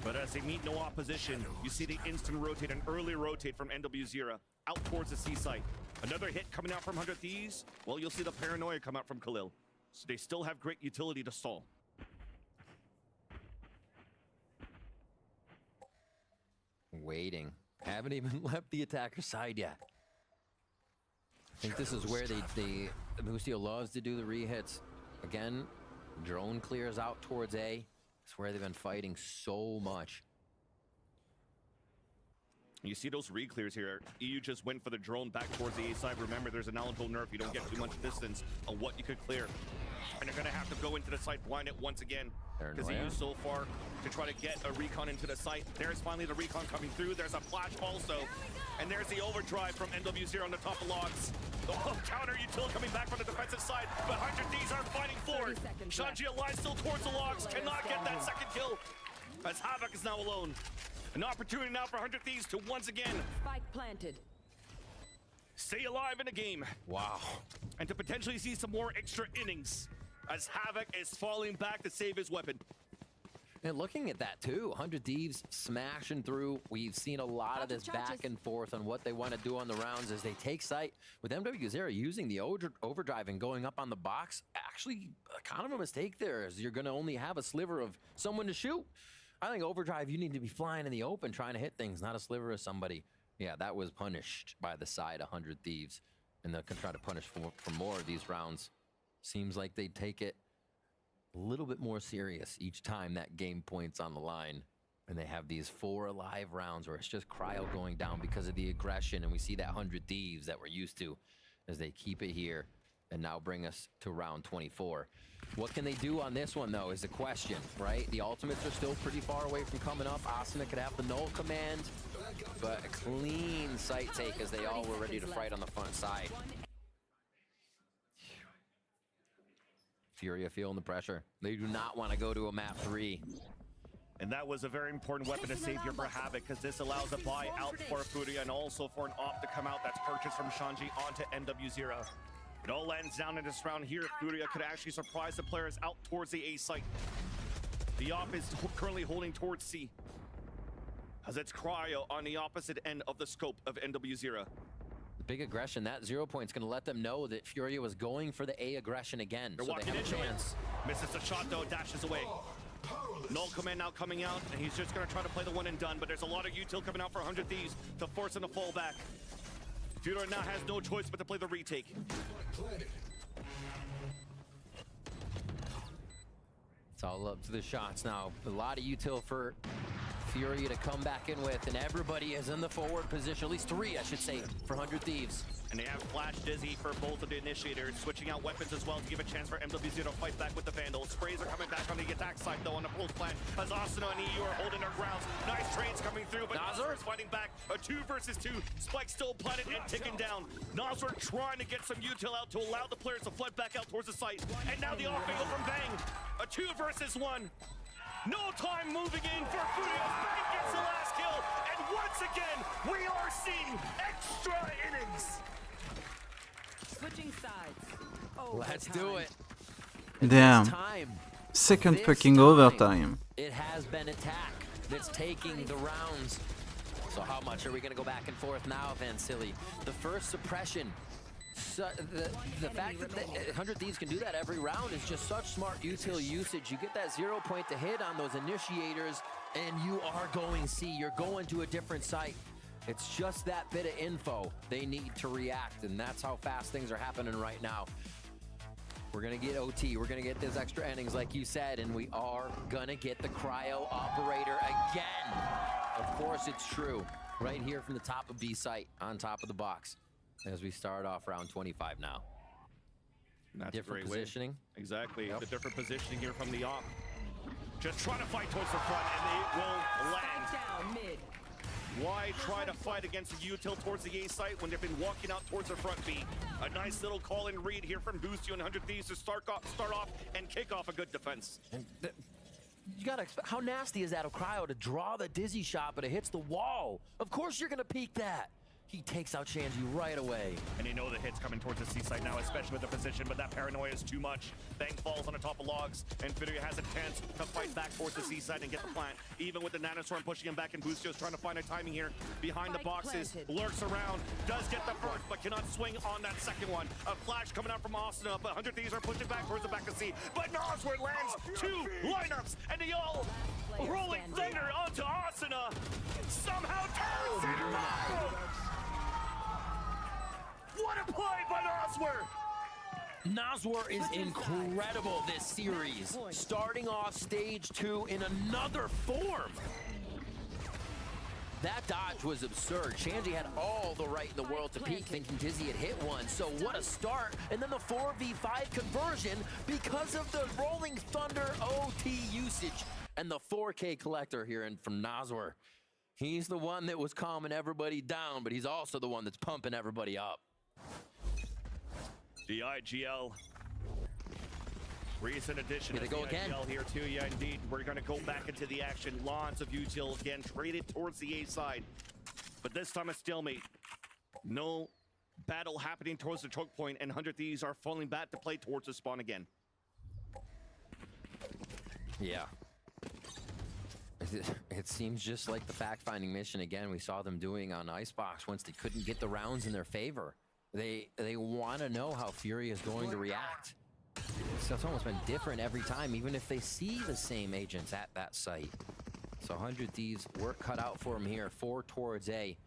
Speaker 6: But as they meet no opposition, you see the instant rotate, an early rotate from NW0 out towards the C site. Another hit coming out from 100 Thieves. Well, you'll see the paranoia come out from Khalil. So they still have great utility to stall.
Speaker 7: Waiting. Haven't even left the attacker side yet. I think this is where Mustio loves to do the re-hits. Again, drone clears out towards A. It's where they've been fighting so much.
Speaker 6: You see those re-clears here. EU just went for the drone back towards the A side. Remember, there's an eligible nerf. You don't get too much distance on what you could clear. And they're going to have to go into the site blind it once again. Because EU so far to try to get a recon into the site. There's finally the recon coming through. There's a flash also. And there's the overdrive from NW0 on the top of logs. Oh, counter util coming back from the defensive side. But 100 Thieves are fighting forward. Shanji alive still towards the logs. Cannot get that second kill. As Havoc is now alone. An opportunity now for 100 Thieves to once again
Speaker 8: spike planted.
Speaker 6: Stay alive in the game.
Speaker 7: Wow.
Speaker 6: And to potentially see some more extra innings as Havoc is falling back to save his weapon.
Speaker 7: And looking at that too, 100 Thieves smashing through. We've seen a lot of this back and forth on what they want to do on the rounds as they take site. With MW0 using the overdrive and going up on the box, actually kind of a mistake there, as you're going to only have a sliver of someone to shoot. I think overdrive, you need to be flying in the open trying to hit things, not a sliver of somebody. Yeah, that was punished by the side 100 Thieves. And they'll try to punish for more of these rounds. Seems like they take it a little bit more serious each time that game point's on the line. And they have these 4 alive rounds where it's just cryo going down because of the aggression. And we see that 100 Thieves that we're used to as they keep it here and now bring us to round 24. What can they do on this one, though, is the question, right? The ultimates are still pretty far away from coming up. Asuna could have the null command, but a clean site take as they all were ready to fight on the front side. FURIA feeling the pressure. They do not want to go to a map 3.
Speaker 6: And that was a very important weapon to save here for Havoc, because this allows a buy out for FURIA and also for an op to come out that's purchased from Shanji onto NW0. It all ends down in this round here. FURIA could actually surprise the players out towards the A site. The op is currently holding towards C, as it's cryo on the opposite end of the scope of NW0.
Speaker 7: The big aggression, that 0 point's going to let them know that FURIA was going for the A aggression again.
Speaker 6: They're
Speaker 7: so they have a chance.
Speaker 6: Misses the shot though, dashes away. Null command now coming out, and he's just going to try to play the one and done, but there's a lot of util coming out for 100 Thieves to force him to fall back. FURIA now has no choice but to play the retake.
Speaker 7: It's all up to the shots now. A lot of util for FURIA to come back in with, and everybody is in the forward position, at least 3, I should say, for 100 Thieves.
Speaker 6: And they have Flash Dizzy for both of the initiators, switching out weapons as well to give a chance for MW0 to fight back with the Vandals. Sprays are coming back on the attack side though on the pulse plan, as Asuna and EU are holding their grounds. Nice trades coming coming through, but Nazar is fighting back. A 2 versus 2. Spike still planted and ticking down. Nazar trying to get some util out to allow the players to flood back out towards the site. And now the off angle from Bang. A 2 versus 1. No time moving in for FURIA. Bang gets the last kill. And once again, we are seeing extra innings.
Speaker 9: Switching sides.
Speaker 7: Let's do it.
Speaker 1: Damn. Second fucking overtime.
Speaker 7: It has been attack that's taking the rounds. So how much are we going to go back and forth now, Van Silly? The first suppression. So the fact that 100 Thieves can do that every round is just such smart util usage. You get that 0 point to hit on those initiators, and you are going C. You're going to a different site. It's just that bit of info they need to react, and that's how fast things are happening right now. We're going to get OT. We're going to get those extra innings, like you said, and we are going to get the cryo operator again. Of course it's true. Right here from the top of B site, on top of the box, as we start off round 25 now.
Speaker 6: That's
Speaker 7: different
Speaker 6: a great
Speaker 7: positioning.
Speaker 6: Way. Exactly. Yep. The different positioning here from the op. Just trying to fight towards the front, and they will land.
Speaker 9: Down mid.
Speaker 6: Why try to fight against the util towards the A site when they've been walking out towards the front B? A nice little call and read here from Boostio and 100 Thieves to start off and kick off a good defense.
Speaker 7: You gotta expect, how nasty is that of Cryo to draw the dizzy shot, but it hits the wall? Of course you're gonna peek that. He takes out Shanji right away.
Speaker 6: And you know the hit's coming towards the C site now, especially with the position, but that paranoia is too much. Bang falls on the top of logs, and FURIA has a chance to fight back towards the C site and get the plant. Even with the nanostorm pushing him back, and Boostio's trying to find a timing here. Behind the boxes, lurks around, does get the first, but cannot swing on that second one. A flash coming out from Austin, but 100 Thieves are pushing back towards the back of C. But Nosworth lands 2 lineups, and they all rolling thunder onto Asuna. Somehow turns it around. What a play by Nosworth!
Speaker 7: Nosworth is incredible this series. Starting off stage 2 in another form. That dodge was absurd. Shanji had all the right in the world to peek, thinking Dizzy had hit one. So what a start. And then the 4v5 conversion because of the Rolling Thunder OT usage. And the 4K collector here and from Nosworth. He's the one that was calming everybody down, but he's also the one that's pumping everybody up.
Speaker 6: The IGL. Recent addition
Speaker 7: to go again
Speaker 6: here too. Yeah, indeed. We're going to go back into the action. Lots of util again traded towards the A side. But this time a stalemate. No battle happening towards the choke point, and 100 Thieves are falling back to play towards the spawn again.
Speaker 7: Yeah. It seems just like the fact-finding mission again we saw them doing on Icebox once they couldn't get the rounds in their favor. They want to know how FURIA is going to react. So it's almost been different every time, even if they see the same agents at that site. So 100 Thieves, work cut out for them here. 4 towards A,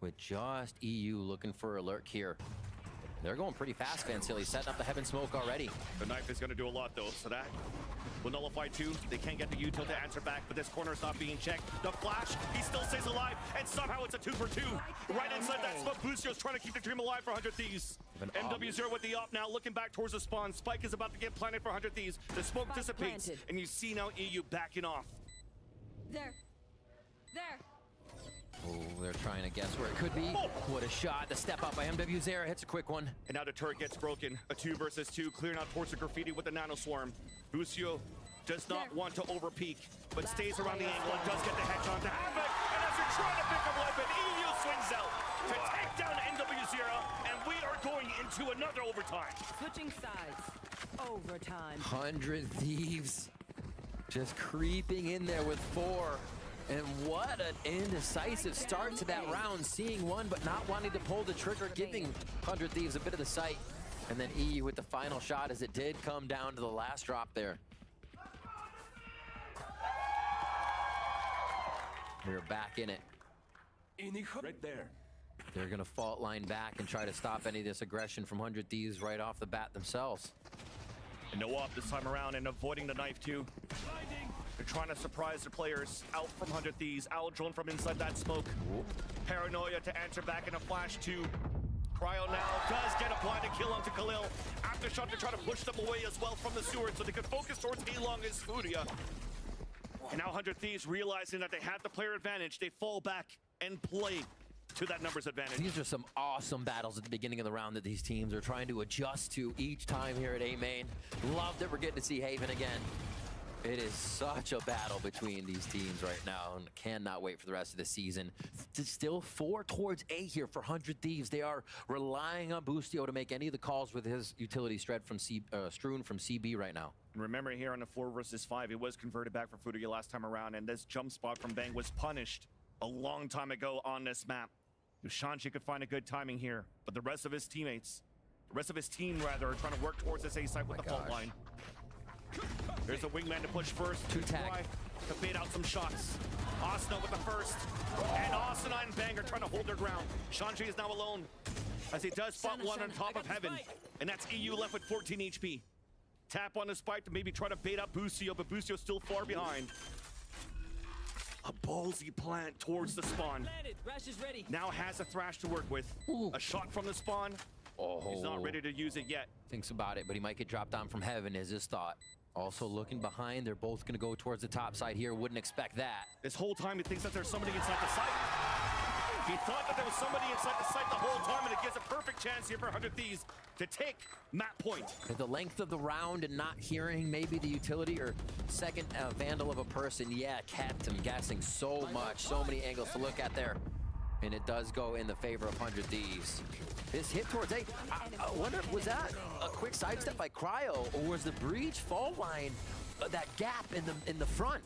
Speaker 7: with just EU looking for a lurk here. They're going pretty fast, Van Silly, setting up the heaven smoke already.
Speaker 6: The knife is going to do a lot, though, so that will nullify 2. They can't get the util to answer back, but this corner is not being checked. The flash, he still stays alive, and somehow it's a 2 for 2. Right inside that smoke, Boostio's trying to keep the dream alive for 100 Thieves. MW0 with the op now, looking back towards the spawn. Spike is about to get planted for 100 Thieves. The smoke dissipates, and you see now EU backing off.
Speaker 9: There.
Speaker 7: Oh, they're trying to guess where it could be. What a shot. The step up by MW0 hits a quick one.
Speaker 6: And now the turret gets broken. A 2 versus 2, clearing out towards the graffiti with the nano swarm. Boostio does not want to overpeak, but stays around the angle and does get the headshot to Havoc. And as they're trying to pick up weapon, EU swings out to take down MW0, and we are going into another overtime.
Speaker 9: Switching sides. Overtime.
Speaker 7: 100 Thieves just creeping in there with 4. And what an indecisive start to that round, seeing one but not wanting to pull the trigger, giving 100 Thieves a bit of the sight. And then EU with the final shot as it did come down to the last drop there. We're back in it.
Speaker 17: Right there.
Speaker 7: They're going to fault line back and try to stop any of this aggression from 100 Thieves right off the bat themselves.
Speaker 6: And no op this time around, and avoiding the knife too. They're trying to surprise the players out from 100 Thieves. Owl drone from inside that smoke. Paranoia to answer back in a flash too. Cryo now does get a blinded kill onto Khalil. Aftershock to try to push them away as well from the sewers so they can focus towards A long as FURIA. And now 100 Thieves realizing that they have the player advantage, they fall back and play to that numbers advantage.
Speaker 7: These are some awesome battles at the beginning of the round that these teams are trying to adjust to each time here at A main. Love that we're getting to see Haven again. It is such a battle between these teams right now, and cannot wait for the rest of the season. Still 4 towards A here for 100 Thieves. They are relying on Boostio to make any of the calls with his utility strewn from CB right now.
Speaker 6: And remember here on the 4 versus 5, it was converted back for FURIA last time around, and this jump spot from Bang was punished a long time ago on this map. Shanchi could find a good timing here, but the rest of his teammates, the rest of his team rather, are trying to work towards this A site with the fault line. There's a wingman to push first.
Speaker 7: 2 tag.
Speaker 6: To bait out some shots. Asuna with the first. And Asuna and Bang are trying to hold their ground. Shanchi is now alone as he does spot one on top of Heaven. And that's EU left with 14 HP. Tap on the spike to maybe try to bait out Boostio, but Boostio's still far behind. A ballsy plant towards the spawn. Now has a Thrash to work with.
Speaker 7: Ooh.
Speaker 6: A shot from the spawn. He's not ready to use it yet.
Speaker 7: Thinks about it, but he might get dropped down from Heaven is his thought. Also looking behind, they're both going to go towards the top side here. Wouldn't expect that.
Speaker 6: This whole time he thinks that there's somebody inside the site. He thought that there was somebody inside the site the whole time, and it gives a perfect chance here for 100 Thieves to take map point.
Speaker 7: At the length of the round and not hearing maybe the utility or second vandal of a person, yeah, kept him guessing so much, so many angles to look at there. And it does go in the favor of 100 Thieves. This hit towards A, I wonder, was that a quick sidestep by Cryo, or was the breach fall line, that gap in the front,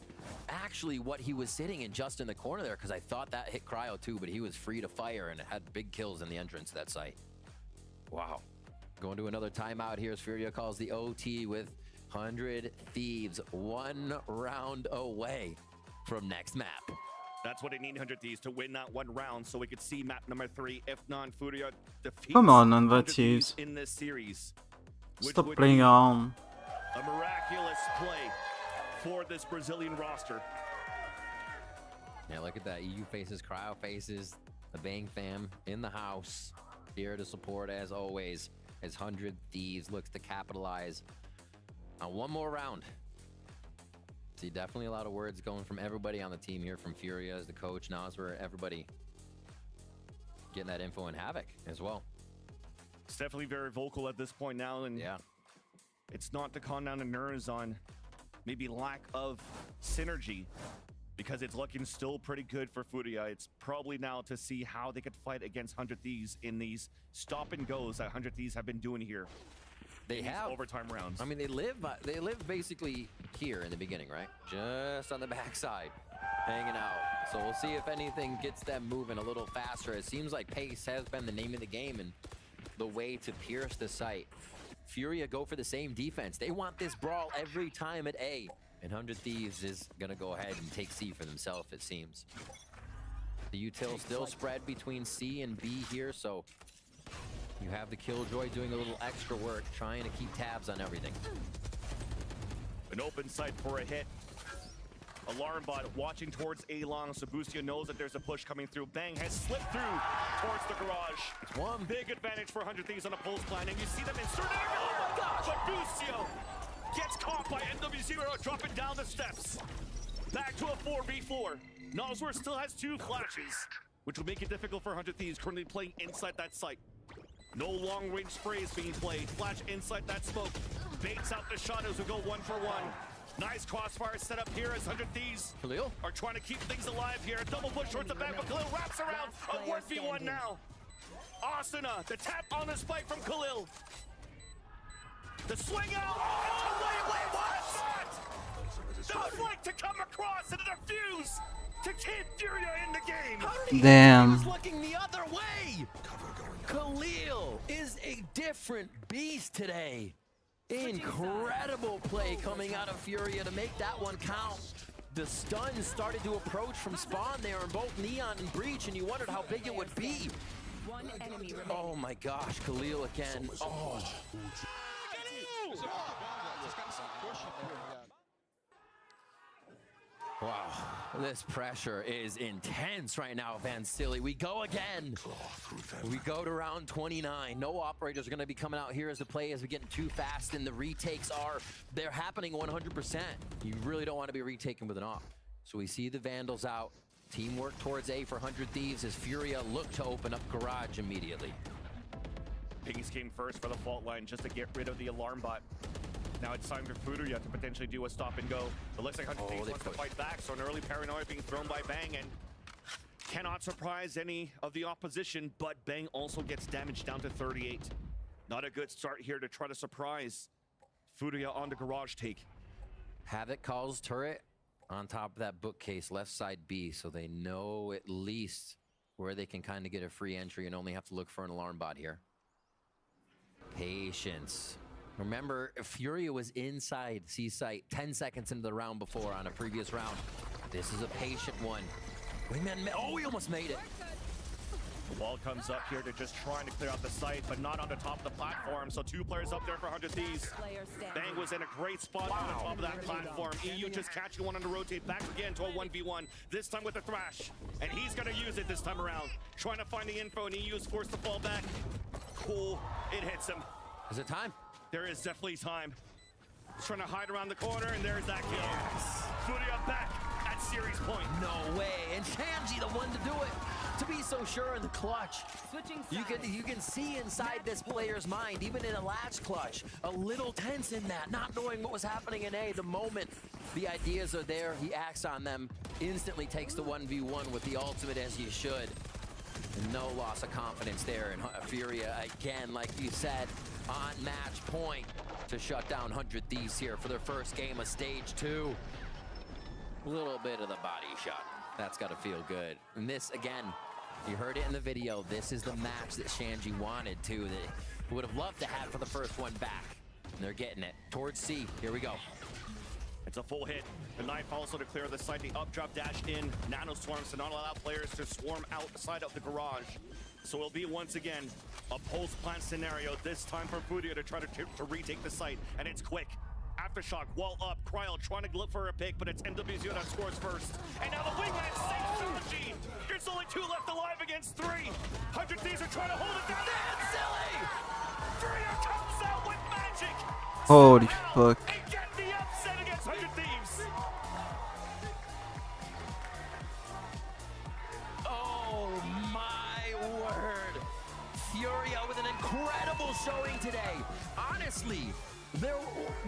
Speaker 7: actually what he was sitting in just in the corner there? Because I thought that hit Cryo too, but he was free to fire and had big kills in the entrance to that site. Wow. Going to another timeout here as FURIA calls the OT with 100 Thieves 1 round away from next map.
Speaker 6: That's what they need 100 Thieves to win that 1 round, so we could see map number 3. If not, FURIA defeats
Speaker 1: Come on, 100
Speaker 6: Thieves in this series.
Speaker 1: Stop playing around.
Speaker 6: A miraculous play for this Brazilian roster.
Speaker 7: Yeah, look at that. EU faces, Cryo faces, the Bang fam in the house, here to support as always, as 100 Thieves looks to capitalize on 1 more round. See, definitely a lot of words going from everybody on the team here, from FURIA as the coach, now as we're everybody getting that info in Havoc as well.
Speaker 6: It's definitely very vocal at this point now, and
Speaker 7: yeah,
Speaker 6: it's not to calm down the nerves on maybe lack of synergy, because it's looking still pretty good for FURIA. It's probably now to see how they could fight against 100 Thieves in these stop and goes that 100 Thieves have been doing here.
Speaker 7: They have
Speaker 6: overtime rounds.
Speaker 7: I mean, they live basically here in the beginning, right? Just on the backside, hanging out. So we'll see if anything gets them moving a little faster. It seems like pace has been the name of the game and the way to pierce the site. FURIA go for the same defense. They want this brawl every time at A. And 100 Thieves is gonna go ahead and take C for themselves, it seems. The util still spread between C and B here, so you have the Killjoy doing a little extra work, trying to keep tabs on everything.
Speaker 6: An open site for a hit. Alarm bot watching towards A-Long, so Boostio knows that there's a push coming through. Bang has slipped through towards the garage.
Speaker 7: It's 1
Speaker 6: big advantage for 100 Thieves on a pulse plan, and you see them insert. Oh my gosh! But Boostio gets caught by NW0 dropping down the steps. Back to a 4v4. Nosworth still has 2 flashes, which will make it difficult for 100 Thieves currently playing inside that site. No long-range sprays being played. Flash inside that smoke. Baits out the shot as we go 1 for 1. Nice crossfire set up here as 100 Thieves
Speaker 7: Khalil
Speaker 6: are trying to keep things alive here. A double push towards the back, but Khalil wraps around. A 1v1 now. Asuna, the tap on the spike from Khalil. The swing out. Wait, what? The flick to come across and a defuse to keep FURIA in the game.
Speaker 1: Damn.
Speaker 7: He was looking the other way. Khalil is a different beast today. Incredible play coming out of FURIA to make that one count. The stuns started to approach from spawn there in both Neon and Breach, and you wondered how big it would be.
Speaker 9: 1 enemy remaining.
Speaker 7: Oh my gosh, Khalil again. Oh. Wow, this pressure is intense right now, Van Silly. We go again. We go to round 29. No operators are going to be coming out here as the play as we get too fast, and the retakes they're happening 100%. You really don't want to be retaking with an op. So we see the Vandals out. Teamwork towards A for 100 Thieves as Furia look to open up Garage immediately.
Speaker 6: Pings came first for the fault line just to get rid of the alarm bot. Now it's time for FURIA to potentially do a stop and go. It looks like 100 Thieves wants to fight back, so an early paranoia being thrown by Bang, and cannot surprise any of the opposition, but Bang also gets damage down to 38. Not a good start here to try to surprise FURIA on the Garage take.
Speaker 7: Havoc calls turret on top of that bookcase, left side B, so they know at least where they can kind of get a free entry and only have to look for an alarm bot here. Patience. Remember, Furia was inside C site 10 seconds into the round before on a previous round. This is a patient one. Wingman, oh, he almost made it.
Speaker 6: The ball comes up here to just trying to clear out the site, but not on the top of the platform. So 2 players up there for 100 Thieves. Bang was in a great spot on the top of that platform. EU just catching one on the rotate, back again to a 1v1, this time with the Thrash. And he's gonna use it this time around. Trying to find the info, and EU is forced to fall back. Cool, it hits him.
Speaker 7: Is it time?
Speaker 6: There is definitely time. He's trying to hide around the corner, and there's that kill. Yes. Furia back at series point.
Speaker 7: No way, and Shanji the one to do it. To be so sure in the clutch. You can see inside this player's mind, even in a latch clutch, a little tense in that, not knowing what was happening in A. The moment the ideas are there, he acts on them, instantly takes the 1v1 with the ultimate as you should. And no loss of confidence there. And Furia, again, like you said, on match point to shut down 100 Thieves here for their first game of stage 2. A little bit of the body shot. That's got to feel good. And this, again, you heard it in the video. This is the match that Shanji wanted to, that he would have loved to have for the first one back. And they're getting it. Towards C. Here we go.
Speaker 6: It's a full hit. The knife also to clear the site. The up drop dash in. Nano swarms to not allow players to swarm outside of the Garage. So it'll be once again a post-plant scenario. This time for Furia to try to retake the site. And it's quick. Aftershock, wall up, Cryo trying to look for a pick, but it's MWZ that scores first. And now the wingman saves Shanji. There's only 2 left alive against 3. 100 Thieves are trying to hold it down. That's silly! Furia comes out with magic.
Speaker 1: Holy fuck.
Speaker 6: And get the upset against 100 Thieves.
Speaker 7: Oh my word. Furia with an incredible showing today. Honestly,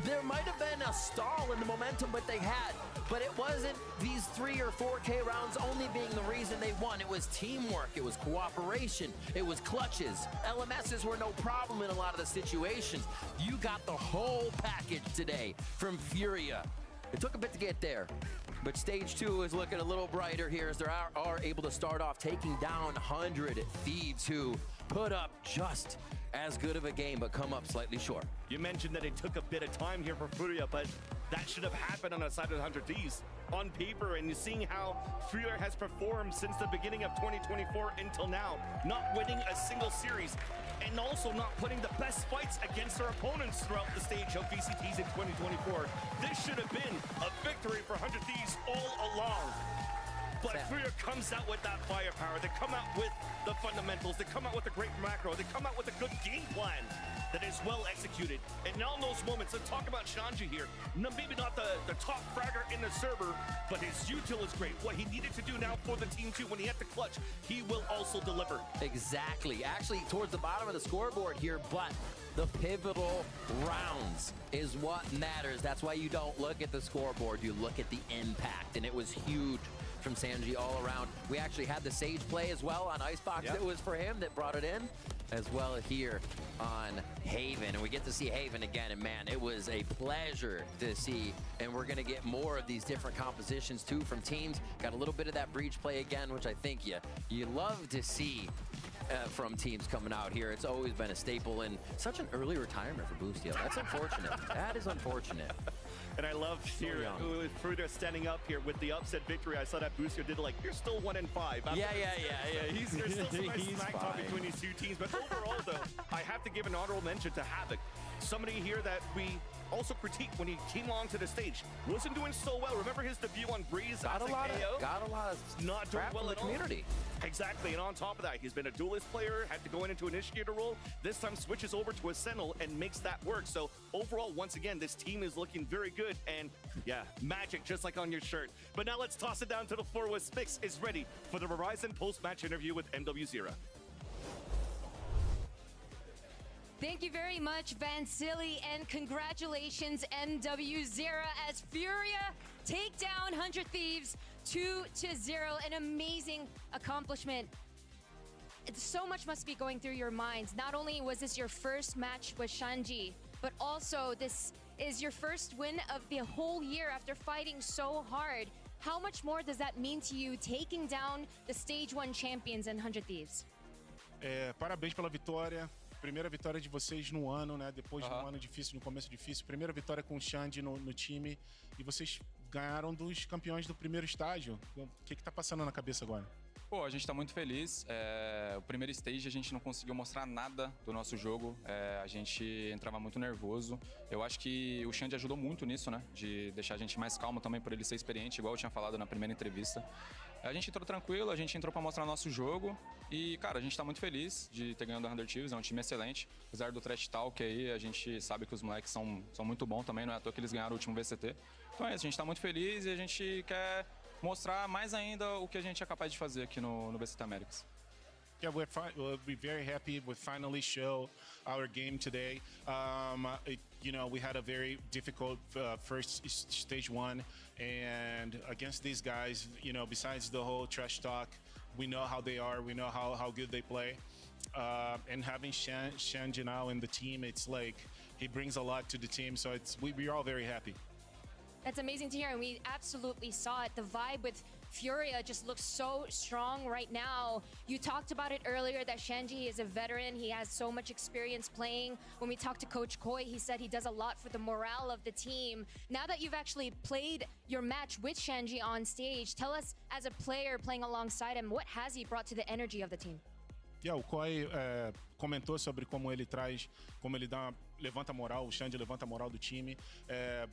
Speaker 7: there might have been a stall in the momentum that they had, but it wasn't these 3 or 4K rounds only being the reason they won. It was teamwork, it was cooperation, it was clutches. LMSs were no problem in a lot of the situations. You got the whole package today from Furia. It took a bit to get there, but stage 2 is looking a little brighter here as they are able to start off taking down 100 Thieves who put up just as good of a game, but come up slightly short.
Speaker 6: You mentioned that it took a bit of time here for Furia, but that should have happened on the side of the 100 Thieves. On paper, and you're seeing how Furia has performed since the beginning of 2024 until now, not winning a single series, and also not putting the best fights against their opponents throughout the stage of VCTs in 2024. This should have been a victory for 100 Thieves all along. But Furia comes out with that firepower. They come out with the fundamentals. They come out with a great macro. They come out with a good game plan that is well executed. And now in those moments, let's talk about Shanji here. No, maybe not the top fragger in the server, but his util is great. What he needed to do now for the team too, when he had to clutch, he will also deliver.
Speaker 7: Exactly. Actually, towards the bottom of the scoreboard here, but the pivotal rounds is what matters. That's why you don't look at the scoreboard. You look at the impact, and it was huge from Shanji all around. We actually had the Sage play as well on Icebox. That was for him that brought it in, as well here on Haven. And we get to see Haven again, and man, it was a pleasure to see. And we're gonna get more of these different compositions too from teams. Got a little bit of that breach play again, which I think you love to see from teams coming out here. It's always been a staple, and such an early retirement for Boostio. That's unfortunate. That is unfortunate.
Speaker 6: And I love here with Furia standing up here with the upset victory. I saw that Boostio did like, you're still 1-5.
Speaker 7: Yeah.
Speaker 6: There's still some nice smack talk between these two teams. But overall, though, I have to give an honorable mention to Havoc. Somebody here that we also critiqued when he came onto the stage. Wasn't doing so well. Remember his debut on Breeze?
Speaker 7: Got a lot of
Speaker 6: not doing
Speaker 7: crap
Speaker 6: well
Speaker 7: from the
Speaker 6: at all.
Speaker 7: community.
Speaker 6: Exactly, and on top of that, he's been a duelist player, had to go into initiator role. This time switches over to a Sentinel and makes that work. So overall, once again, this team is looking very good, and yeah, magic just like on your shirt. But now let's toss it down to the floor where Spix is ready for the Verizon post-match interview with MW0.
Speaker 18: Thank you very much, Vansili, and congratulations, MW0, as FURIA take down 100 Thieves 2-0. An amazing accomplishment. So much must be going through your minds. Not only was this your first match with Shanji, but also this is your first win of the whole year after fighting so hard. How much more does that mean to you, taking down the Stage 1 champions in 100 Thieves?
Speaker 20: Parabéns pela vitória. Primeira vitória de vocês no ano, né? Depois de um ano difícil, no começo difícil. Primeira vitória com o Xande no time. E vocês ganharam dos campeões do primeiro estágio. O que tá passando na cabeça agora?
Speaker 14: Pô, a gente tá muito feliz. O primeiro stage a gente não conseguiu mostrar nada do nosso jogo. A gente entrava muito nervoso. Eu acho que o Xande ajudou muito nisso, né? De deixar a gente mais calmo também, por ele ser experiente, igual eu tinha falado na primeira entrevista. A gente entrou tranquilo, a gente entrou pra mostrar nosso jogo. E, cara, a gente tá muito feliz de ter ganhado a 100 Thieves. É um time excelente. Apesar do trash talk aí, a gente sabe que os moleques são muito bons também. Não é à toa que eles ganharam o último VCT. Então é isso, a gente tá muito feliz e a gente quer mostrar mais ainda o que a gente é capaz de fazer aqui no VCT Américas.
Speaker 20: Yeah, we're very happy we finally show our game today. We had a very difficult first stage 1, and against these guys, besides the whole trash talk, we know how they are, we know how good they play. And having Shanji now in the team, it's like he brings a lot to the team, so we're all very happy.
Speaker 18: That's amazing to hear, and we absolutely saw it. The vibe with FURIA just looks so strong right now. You talked about it earlier that Shanji is a veteran. He has so much experience playing. When we talked to Coach Koi, he said he does a lot for the morale of the team. Now that you've actually played your match with Shanji on stage, tell us, as a player playing alongside him, what has he brought to the energy of the team?
Speaker 20: O Koi comentou sobre como ele levanta a moral, o Xande levanta a moral do time.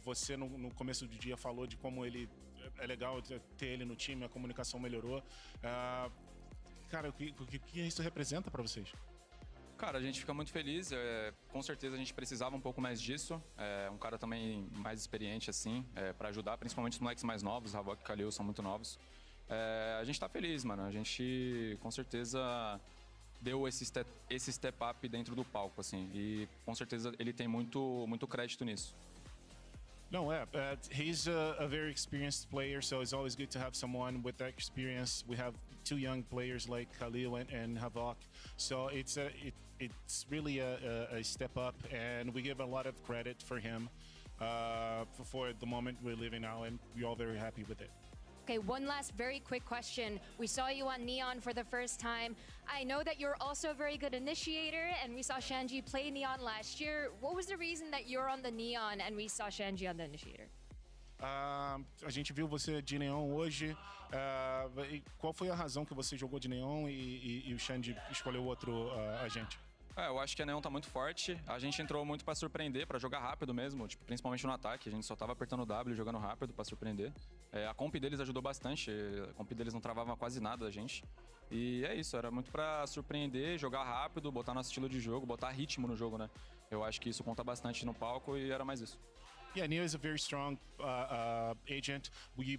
Speaker 20: Você no começo do dia falou de como ele é legal ter ele no time, a comunicação melhorou. Cara, o que isso representa para vocês?
Speaker 14: Cara, a gente fica muito feliz. Com certeza a gente precisava um pouco mais disso. Um cara também mais experiente assim, para ajudar, principalmente os moleques mais novos. Havok e Kalil são muito novos. A gente tá feliz, mano. A gente com certeza deu esse step up dentro do palco, assim, e com certeza ele tem muito crédito nisso.
Speaker 20: No, he's a very experienced player, so it's always good to have someone with that experience. We have two young players like Khalil and Havok, so it's really a step up, and we give a lot of credit for him for the moment we're living now, and we're all very happy with it.
Speaker 18: Okay, one last very quick question. We saw you on Neon for the first time. I know that you're also a very good initiator, and we saw Shanji play Neon last year. What was the reason that you're on the Neon and we saw Shanji on the initiator?
Speaker 20: A gente viu você de Neon hoje. Qual foi a razão que você jogou de Neon e o Shanji escolheu outro agente?
Speaker 14: Eu acho que a Neon tá muito forte. A gente entrou muito pra surpreender, pra jogar rápido mesmo, tipo, principalmente no ataque. A gente só tava apertando o W, jogando rápido pra surpreender. A comp deles ajudou bastante. A comp deles não travava quase nada da gente. E é isso, era muito pra surpreender, jogar rápido, botar nosso estilo de jogo, botar ritmo no jogo, né? Eu acho que isso conta bastante no palco e era mais isso.
Speaker 20: Yeah, Neo is a very strong agent. We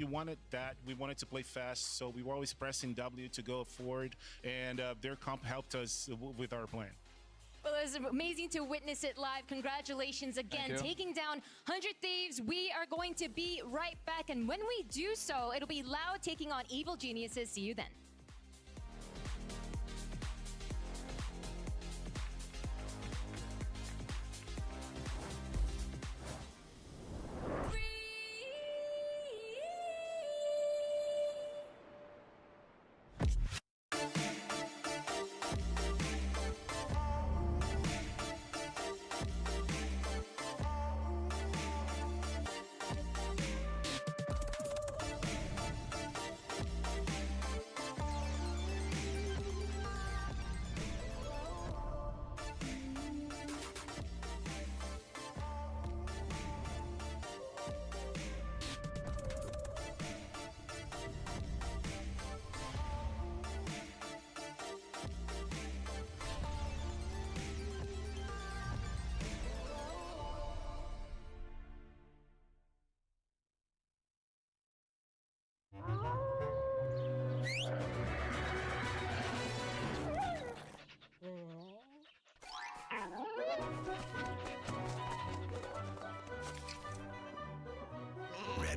Speaker 20: wanted that. We wanted to play fast, so we were always pressing W to go forward, and their comp helped us with our plan.
Speaker 18: Well, it was amazing to witness it live. Congratulations again, taking down 100 Thieves. We are going to be right back, and when we do so, it'll be Loud taking on Evil Geniuses. See you then.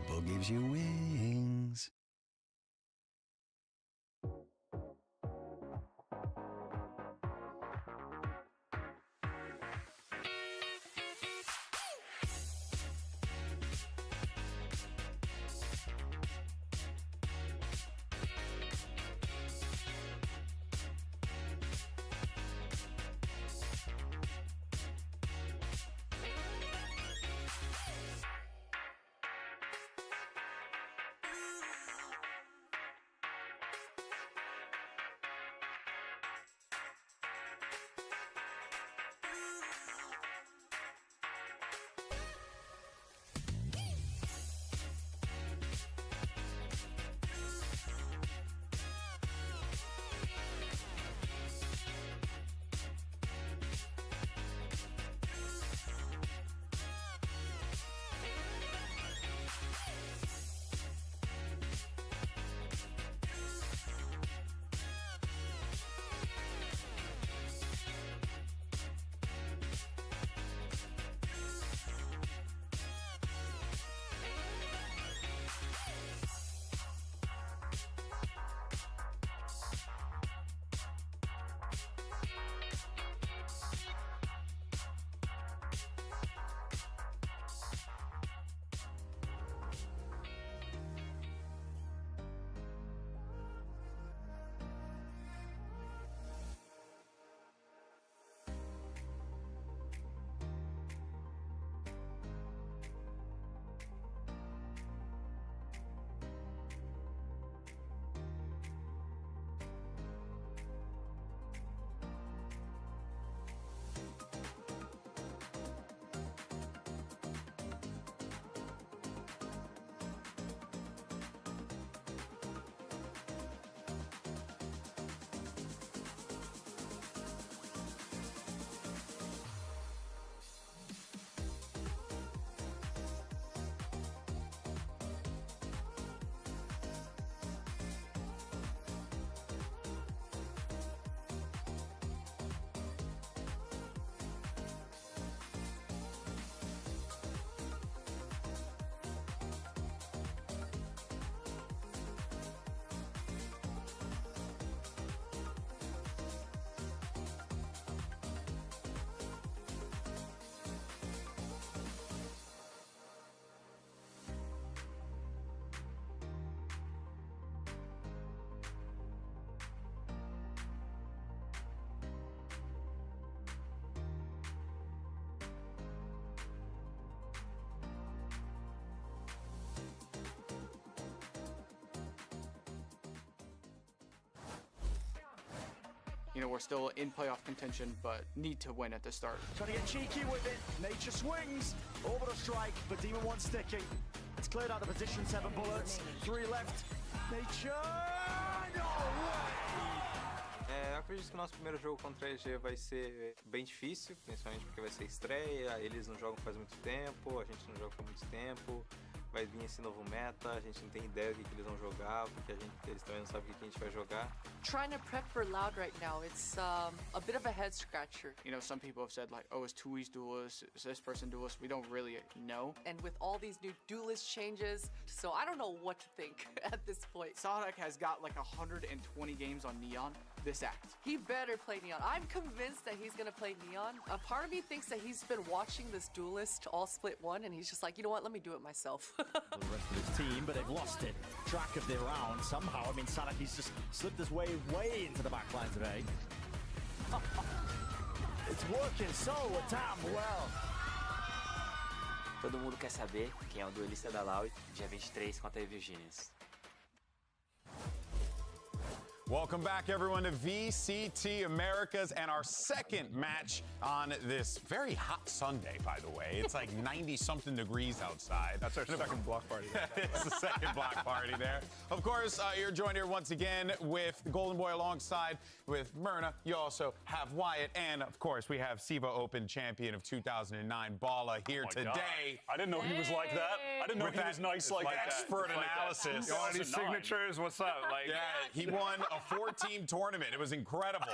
Speaker 15: Red Bull gives you wings.
Speaker 22: You know, we're still in playoff contention, but need to win at the start.
Speaker 23: Trying to get cheeky with it. Nature swings. Over the strike, but Demon 1 sticking. It's cleared out of position, 7 bullets. 3 left. Nature! No way!
Speaker 24: Eu acredito que o nosso primeiro jogo contra a EG vai ser bem difícil, principalmente porque vai ser estreia, eles não jogam faz muito tempo, a gente não joga faz muito tempo. Vai vir esse novo meta, a gente não tem ideia do que eles vão jogar, porque eles também não sabem o que a gente vai jogar.
Speaker 25: Trying to prep for Loud right now, it's a bit of a head scratcher.
Speaker 22: You know, some people have said like, oh, is Tui's duelist, is this person duelist? We don't really know.
Speaker 25: And with all these new duelist changes, so I don't know what to think at this point.
Speaker 22: Sadek has got like 120 games on Neon this act.
Speaker 25: He better play Neon. I'm convinced that he's gonna play Neon. A part of me thinks that he's been watching this duelist all split one, and he's just like, you know what, let me do it myself.
Speaker 23: The rest of his team, but they've lost it. Track of their round somehow. I mean, Sadaki's just slipped his way into the back line today. It's working so damn well.
Speaker 26: Todo mundo quer saber quem é o duelista da Loud, dia 23 contra a Virginians.
Speaker 2: Welcome back, everyone, to VCT Americas and our second match on this very hot Sunday, by the way. It's like 90-something degrees outside.
Speaker 3: That's our second block party.
Speaker 2: It's the second block party there. Of course, you're joined here once again with Golden Boy alongside with Myrna. You also have Wyatt. And, of course, we have SIVA Open champion of 2009, Bala, here today.
Speaker 4: God. I didn't know he was like that. I didn't know he was nice like that.
Speaker 2: Expert analysis.
Speaker 3: You want any signatures? What's up? Like,
Speaker 2: yeah, he won a 4-team tournament. It was incredible.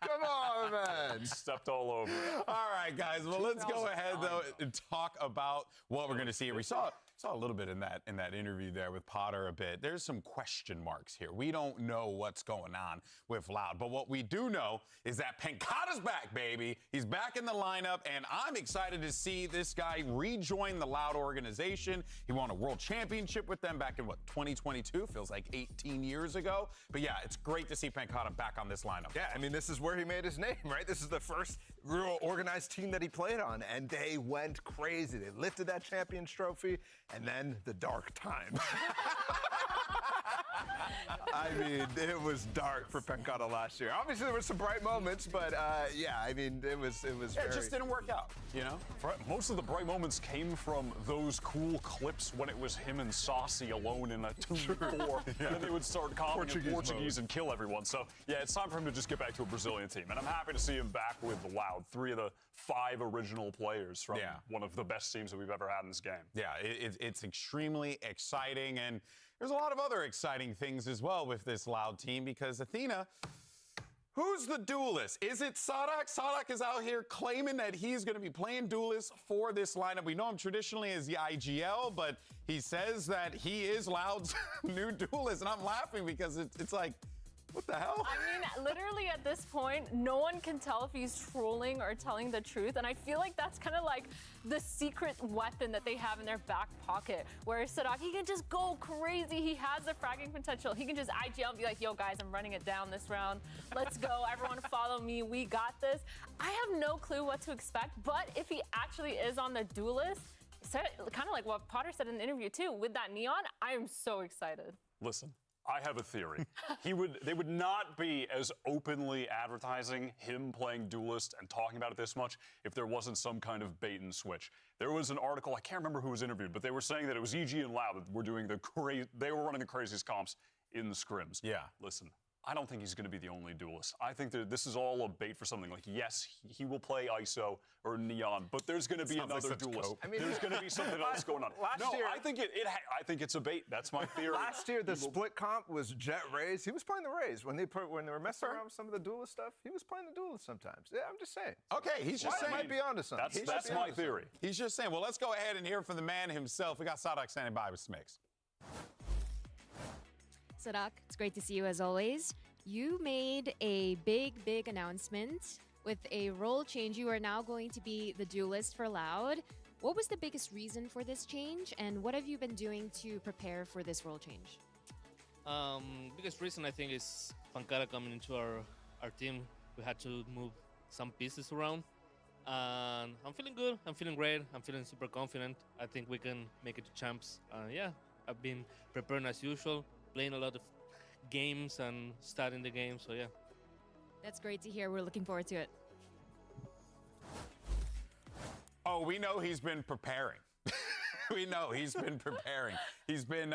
Speaker 3: Come on, man.
Speaker 4: Stepped all over it.
Speaker 2: All right, guys. Well, let's go ahead, though, and talk about what we're going to see. We saw a little bit in that interview there with Potter a bit. There's some question marks here. We don't know what's going on with Loud. But what we do know is that Pancada's back, baby. He's back in the lineup, and I'm excited to see this guy rejoin the Loud organization. He won a world championship with them back in, 2022? Feels like 18 years ago. But, yeah, it's great to see Pancada back on this lineup.
Speaker 3: Yeah, I mean, this is where he made his name, right? This is the first real organized team that he played on, and they went crazy. They lifted that Champions Trophy, and then the dark time. I mean, it was dark for Pancada last year. Obviously, there were some bright moments, but yeah, I mean, it was
Speaker 2: It just didn't work out, you know?
Speaker 4: Most of the bright moments came from those cool clips when it was him and Saucy alone in a 2v4. And then they would start calling in Portuguese and kill everyone. So, yeah, it's time for him to just get back to a Brazilian team. And I'm happy to see him back with Loud, 3 of the 5 original players from one of the best teams that we've ever had in this game.
Speaker 2: Yeah, it's extremely exciting, and there's a lot of other exciting things as well with this Loud team because Athena, who's the duelist? Is it Sadak? Sadak is out here claiming that he's going to be playing duelist for this lineup. We know him traditionally as the IGL, but he says that he is Loud's new duelist, and I'm laughing because it's like, what the hell?
Speaker 5: I mean, literally at this point, no one can tell if he's trolling or telling the truth. And I feel like that's kind of like the secret weapon that they have in their back pocket. Where Sadak, he can just go crazy. He has the fragging potential. He can just IGL and be like, yo, guys, I'm running it down this round. Let's go. Everyone follow me. We got this. I have no clue what to expect. But if he actually is on the duelist, kind of like what Potter said in the interview, too, with that neon, I am so excited.
Speaker 4: Listen. I have a theory. They would not be as openly advertising him playing duelist and talking about it this much if there wasn't some kind of bait and switch. There was an article, I can't remember who was interviewed, but they were saying that it was EG and Loud that were doing they were running the craziest comps in the scrims.
Speaker 2: Yeah.
Speaker 4: Listen, I don't think he's going to be the only duelist. I think that this is all a bait for something. Like, yes, he will play ISO or Neon, but there's going to be another duelist. I mean, there's going to be something else going on.
Speaker 3: Last year,
Speaker 4: I think it's a bait. That's my theory.
Speaker 3: Last year, the split comp was Jet Rays. He was playing the Rays when they were messing around with some of the duelist stuff. He was playing the duelist sometimes. Yeah, I'm just saying.
Speaker 2: Okay, he's just saying.
Speaker 3: Might be onto something.
Speaker 4: That's my theory.
Speaker 2: He's just saying. Well, let's go ahead and hear from the man himself. We got Sadak standing by with Smix.
Speaker 18: Sadak, it's great to see you as always. You made a big announcement with a role change. You are now going to be the duelist for Loud. What was the biggest reason for this change, and what have you been doing to prepare for this role change?
Speaker 11: Biggest reason I think is Pancada coming into our team. We had to move some pieces around. And I'm feeling good. I'm feeling great. I'm feeling super confident. I think we can make it to champs. Yeah, I've been preparing as usual, playing a lot of games and studying the game, so yeah.
Speaker 18: That's great to hear. We're looking forward to it.
Speaker 2: Oh, we know he's been preparing. We know he's been preparing. He's been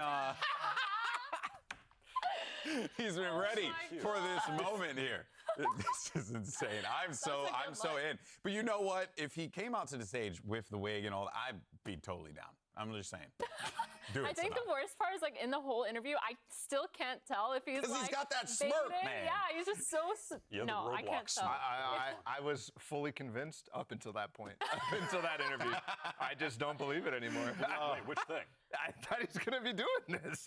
Speaker 2: he's been ready for this moment here. This is insane. I'm so in. But you know what? If he came out to the stage with the wig and all that, I'd be totally down. I'm just saying.
Speaker 5: I think the worst part is, like, in the whole interview, I still can't tell if he's, like,
Speaker 2: he's got that smirk, man.
Speaker 5: Yeah, he's just so... No, I can't tell.
Speaker 3: I was fully convinced up until that point. Up until that interview. I just don't believe it anymore.
Speaker 4: Wait, which thing?
Speaker 3: I thought he's going to be doing this.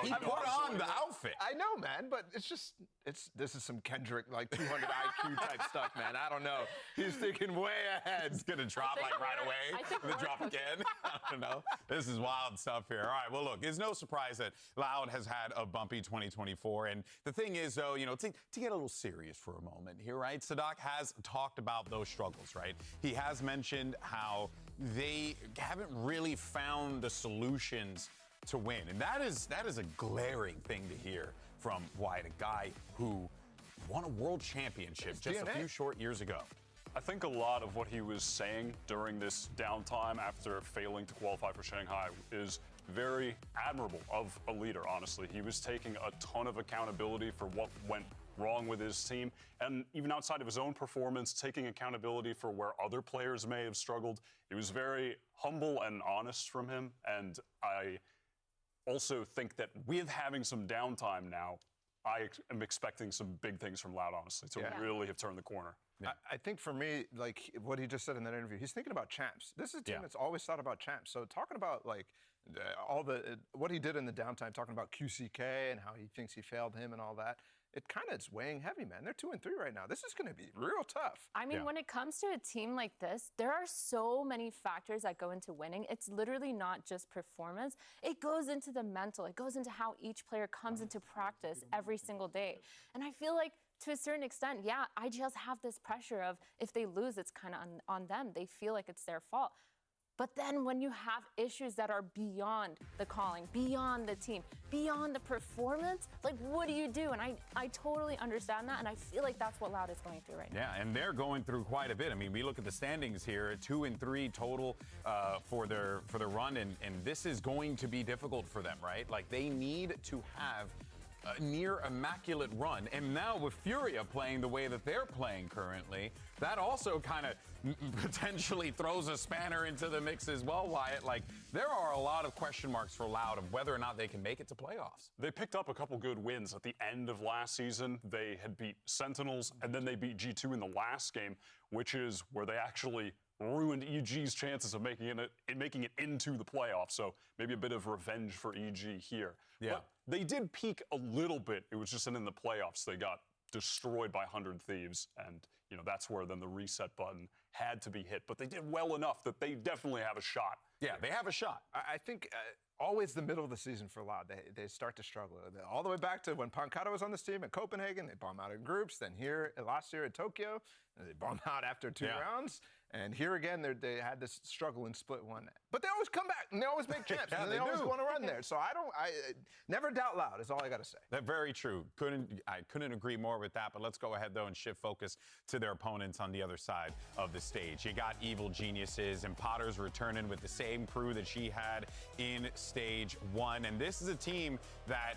Speaker 2: He put on the outfit.
Speaker 3: I know, man, but this is some Kendrick, like, 200 IQ type stuff, man. I don't know. He's thinking way ahead.
Speaker 2: It's going to drop, like, right away. And then drop again. I don't know. This is wild stuff here. All right, well, look, it's no surprise that Loud has had a bumpy 2024. And the thing is, though, you know, to get a little serious for a moment here, right? Sadak has talked about those struggles, right? He has mentioned how they haven't really found the solutions to win. And that is a glaring thing to hear from Wyatt, a guy who won a world championship just a few short years ago.
Speaker 4: I think a lot of what he was saying during this downtime after failing to qualify for Shanghai is very admirable of a leader, honestly. He was taking a ton of accountability for what went wrong with his team, and even outside of his own performance, taking accountability for where other players may have struggled. It was very humble and honest from him, and I also think that with having some downtime now, I am expecting some big things from Loud, honestly, to really have turned the corner.
Speaker 3: I think for me, like what he just said in that interview, he's thinking about champs. This is a team that's always thought about champs. So talking about like what he did in the downtime, talking about QCK and how he thinks he failed him and all that, it kind of is weighing heavy, man. They're 2-3 right now. This is going to be real tough.
Speaker 5: I mean, when it comes to a team like this, there are so many factors that go into winning. It's literally not just performance. It goes into the mental. It goes into how each player comes into practice every single day. And I feel like to a certain extent, I just have this pressure of if they lose, it's kind of on them. They feel like it's their fault. But then when you have issues that are beyond the calling, beyond the team, beyond the performance, like what do you do? And I totally understand that, and I feel like that's what Loud is going through right now.
Speaker 2: Yeah, and they're going through quite a bit. I mean, we look at the standings here, 2-3 total for their run, and this is going to be difficult for them, right? Like they need to have a near immaculate run, and now with FURIA playing the way that they're playing currently, that also kind of potentially throws a spanner into the mix as well, Wyatt. Like, there are a lot of question marks for Loud of whether or not they can make it to playoffs.
Speaker 4: They picked up a couple good wins at the end of last season. They had beat Sentinels, and then they beat G2 in the last game, which is where they actually ruined EG's chances of making it into the playoffs. So maybe a bit of revenge for EG here.
Speaker 2: Yeah.
Speaker 4: But they did peak a little bit. It was just in the playoffs they got destroyed by 100 Thieves, and that's where then the reset button had to be hit. But they did well enough that they definitely have a shot.
Speaker 2: Yeah, they have a shot.
Speaker 3: I think always the middle of the season for Loud, they start to struggle. All the way back to when Pankata was on this team in Copenhagen, they bomb out in groups. Then here last year at Tokyo, they bomb out after 2 rounds. And here again, they had this struggle in split one. But they always come back, and they always make champs, and they always want to run there. So I never doubt Loud is all I got to say.
Speaker 2: That's very true. I couldn't agree more with that, but let's go ahead, though, and shift focus to their opponents on the other side of the stage. You got Evil Geniuses, and Potter's returning with the same crew that she had in Stage 1. And this is a team that,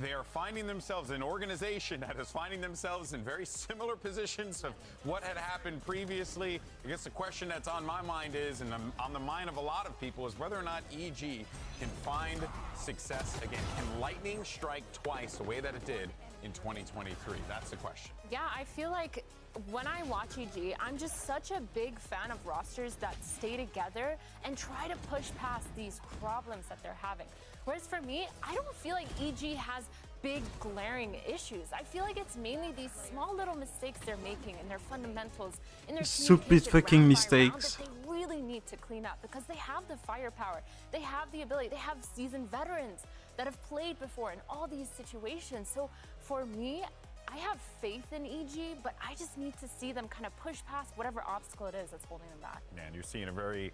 Speaker 2: they are finding themselves, an organization that is finding themselves in very similar positions of what had happened previously. I guess the question that's on my mind is, and on the mind of a lot of people, is whether or not EG can find success again. Can lightning strike twice the way that it did in 2023? That's the question.
Speaker 5: Yeah, I feel like when I watch EG, I'm just such a big fan of rosters that stay together and try to push past these problems that they're having. Whereas for me, I don't feel like EG has big glaring issues. I feel like it's mainly these small little mistakes they're making in their fundamentals, in their
Speaker 1: stupid fucking mistakes
Speaker 5: that they really need to clean up, because they have the firepower, they have the ability, they have seasoned veterans that have played before in all these situations. So for me, I have faith in EG, but I just need to see them kind of push past whatever obstacle it is that's holding them back.
Speaker 2: Man, you're seeing a very,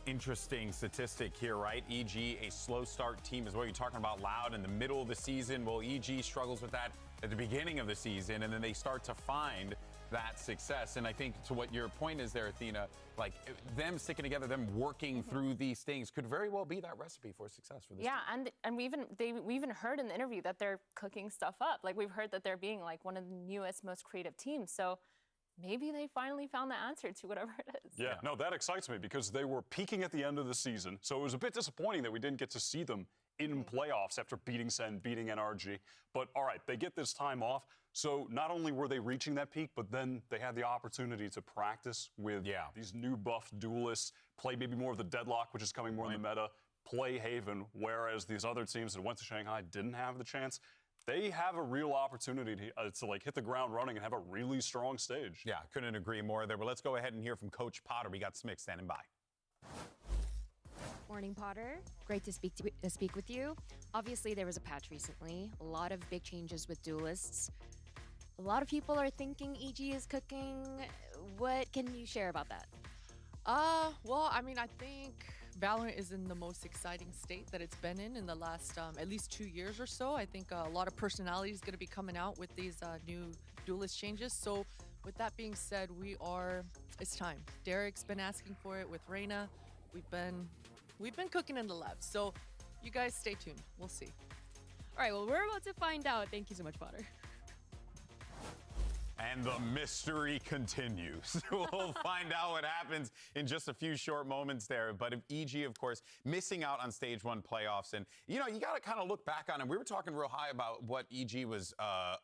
Speaker 2: interesting statistic here, right? EG, a slow start team is what you're talking about. Loud in the middle of the season. Well, EG struggles with that at the beginning of the season, and then they start to find that success. And I think to what your point is there, Athena, like them sticking together, them working through these things could very well be that recipe for success for this team.
Speaker 5: And we even heard in the interview that they're cooking stuff up. Like we've heard that they're being like one of the newest, most creative teams. So maybe they finally found the answer to whatever it is.
Speaker 4: Yeah, no, that excites me because they were peaking at the end of the season. So it was a bit disappointing that we didn't get to see them in playoffs after beating Sen, beating NRG. But all right, they get this time off. So not only were they reaching that peak, but then they had the opportunity to practice with these new buff duelists, play maybe more of the Deadlock, which is coming more in the meta, play Haven, whereas these other teams that went to Shanghai didn't have the chance. They have a real opportunity to like hit the ground running and have a really strong stage.
Speaker 2: Yeah, couldn't agree more there. But let's go ahead and hear from Coach Potter. We got Smick standing by.
Speaker 10: Morning, Potter. Great to speak with you. Obviously, there was a patch recently. A lot of big changes with duelists. A lot of people are thinking EG is cooking. What can you share about that?
Speaker 25: Well, I mean, I think Valorant is in the most exciting state that it's been in the last at least 2 years or so. I think a lot of personality is going to be coming out with these new duelist changes. So with that being said, it's time. Derek's been asking for it with Reyna. We've been cooking in the lab. So you guys stay tuned. We'll see.
Speaker 10: All right, well, we're about to find out. Thank you so much, Potter.
Speaker 2: And the mystery continues. We'll find out what happens in just a few short moments there. But if EG, of course, missing out on Stage 1 playoffs. And, you know, you got to kind of look back on it. We were talking real high about what EG was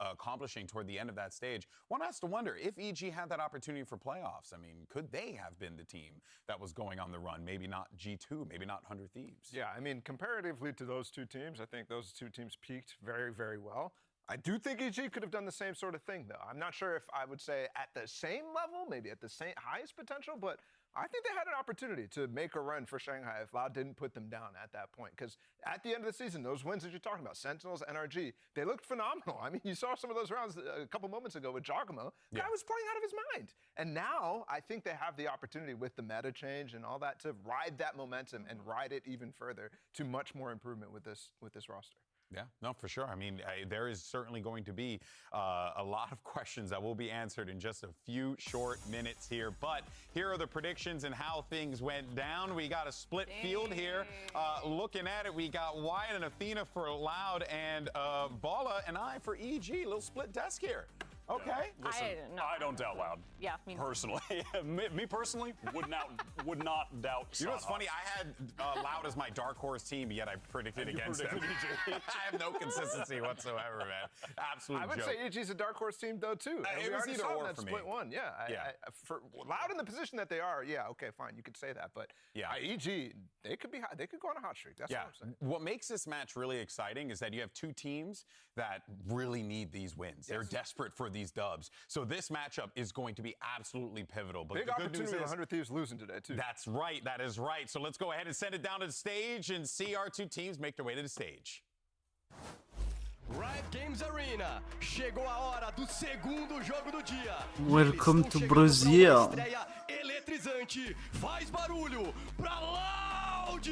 Speaker 2: accomplishing toward the end of that stage. One has to wonder, if EG had that opportunity for playoffs, I mean, could they have been the team that was going on the run? Maybe not G2, maybe not 100 Thieves.
Speaker 3: Yeah, I mean, comparatively to those two teams, I think those two teams peaked very, very well. I do think EG could have done the same sort of thing, though. I'm not sure if I would say at the same level, maybe at the same highest potential, but I think they had an opportunity to make a run for Shanghai if Loud didn't put them down at that point. Because at the end of the season, those wins that you're talking about, Sentinels, NRG, they looked phenomenal. I mean, you saw some of those rounds a couple moments ago with Giacomo. Guy was playing out of his mind. And now I think they have the opportunity with the meta change and all that to ride that momentum and ride it even further to much more improvement with this roster.
Speaker 2: Yeah, no, for sure. I mean, there is certainly going to be a lot of questions that will be answered in just a few short minutes here. But here are the predictions and how things went down. We got a split field here. Looking at it, we got Wyatt and Athena for Loud and Bala and I for EG. Little split desk here. Okay.
Speaker 4: Listen, I don't doubt Loud.
Speaker 5: Yeah, me
Speaker 4: personally. me personally would not doubt.
Speaker 2: You know what's funny? I had Loud as my dark horse team, yet I predicted against them. I have no consistency whatsoever, man. Absolute
Speaker 3: joke. I would say EG's a dark horse team, though, too.
Speaker 2: It was either or for me.
Speaker 3: Split one, yeah. For Loud in the position that they are, yeah, okay, fine, you could say that. But EG, they could go on a hot streak. That's what I'm saying.
Speaker 2: What makes this match really exciting is that you have two teams that really need these wins. They're desperate for these dubs. So this matchup is going to be absolutely pivotal. But
Speaker 3: big opportunity with 100 Thieves losing today, too.
Speaker 2: That's right. That is right. So let's go ahead and send it down to the stage and see our two teams make their way to the stage.
Speaker 17: Riot Games Arena. Chegou a hora do segundo jogo do dia.
Speaker 1: Welcome to Brazil.
Speaker 17: Estreia eletrizante. Faz barulho pra Loud.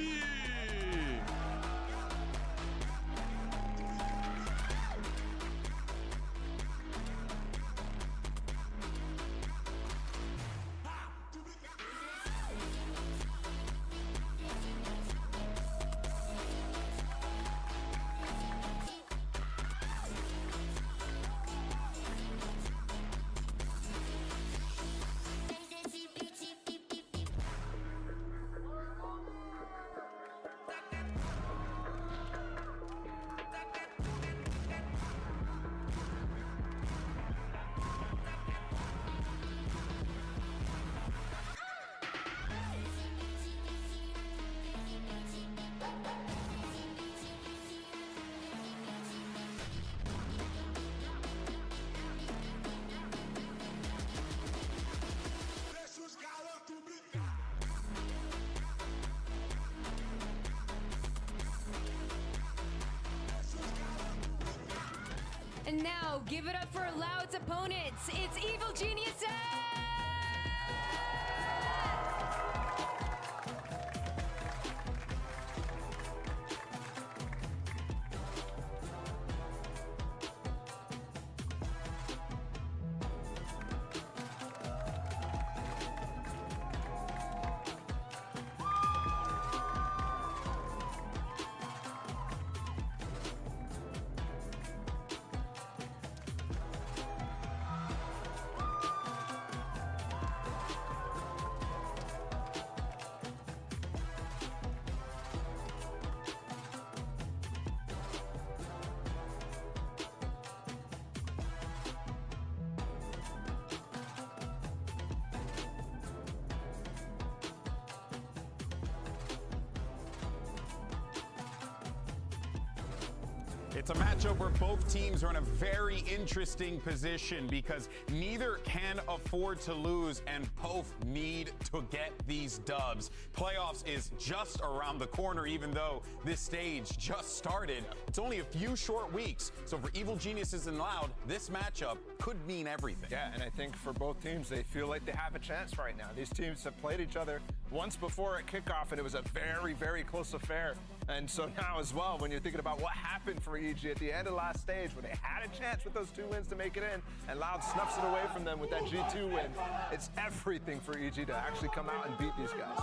Speaker 18: And now, give it up for Loud's opponents. It's Evil Geniuses!
Speaker 2: It's a matchup where both teams are in a very interesting position because neither can afford to lose and both need to get these dubs. Playoffs is just around the corner, even though this stage just started. It's only a few short weeks. So for Evil Geniuses and Loud, this matchup could mean everything.
Speaker 3: Yeah, and I think for both teams, they feel like they have a chance right now. These teams have played each other once before at kickoff, and it was a very, very close affair. And so now as well, when you're thinking about what happened for EG at the end of the last stage, where they had a chance with those 2 wins to make it in, and Loud snuffs it away from them with that G2 win, it's everything for EG to actually come out and beat these guys.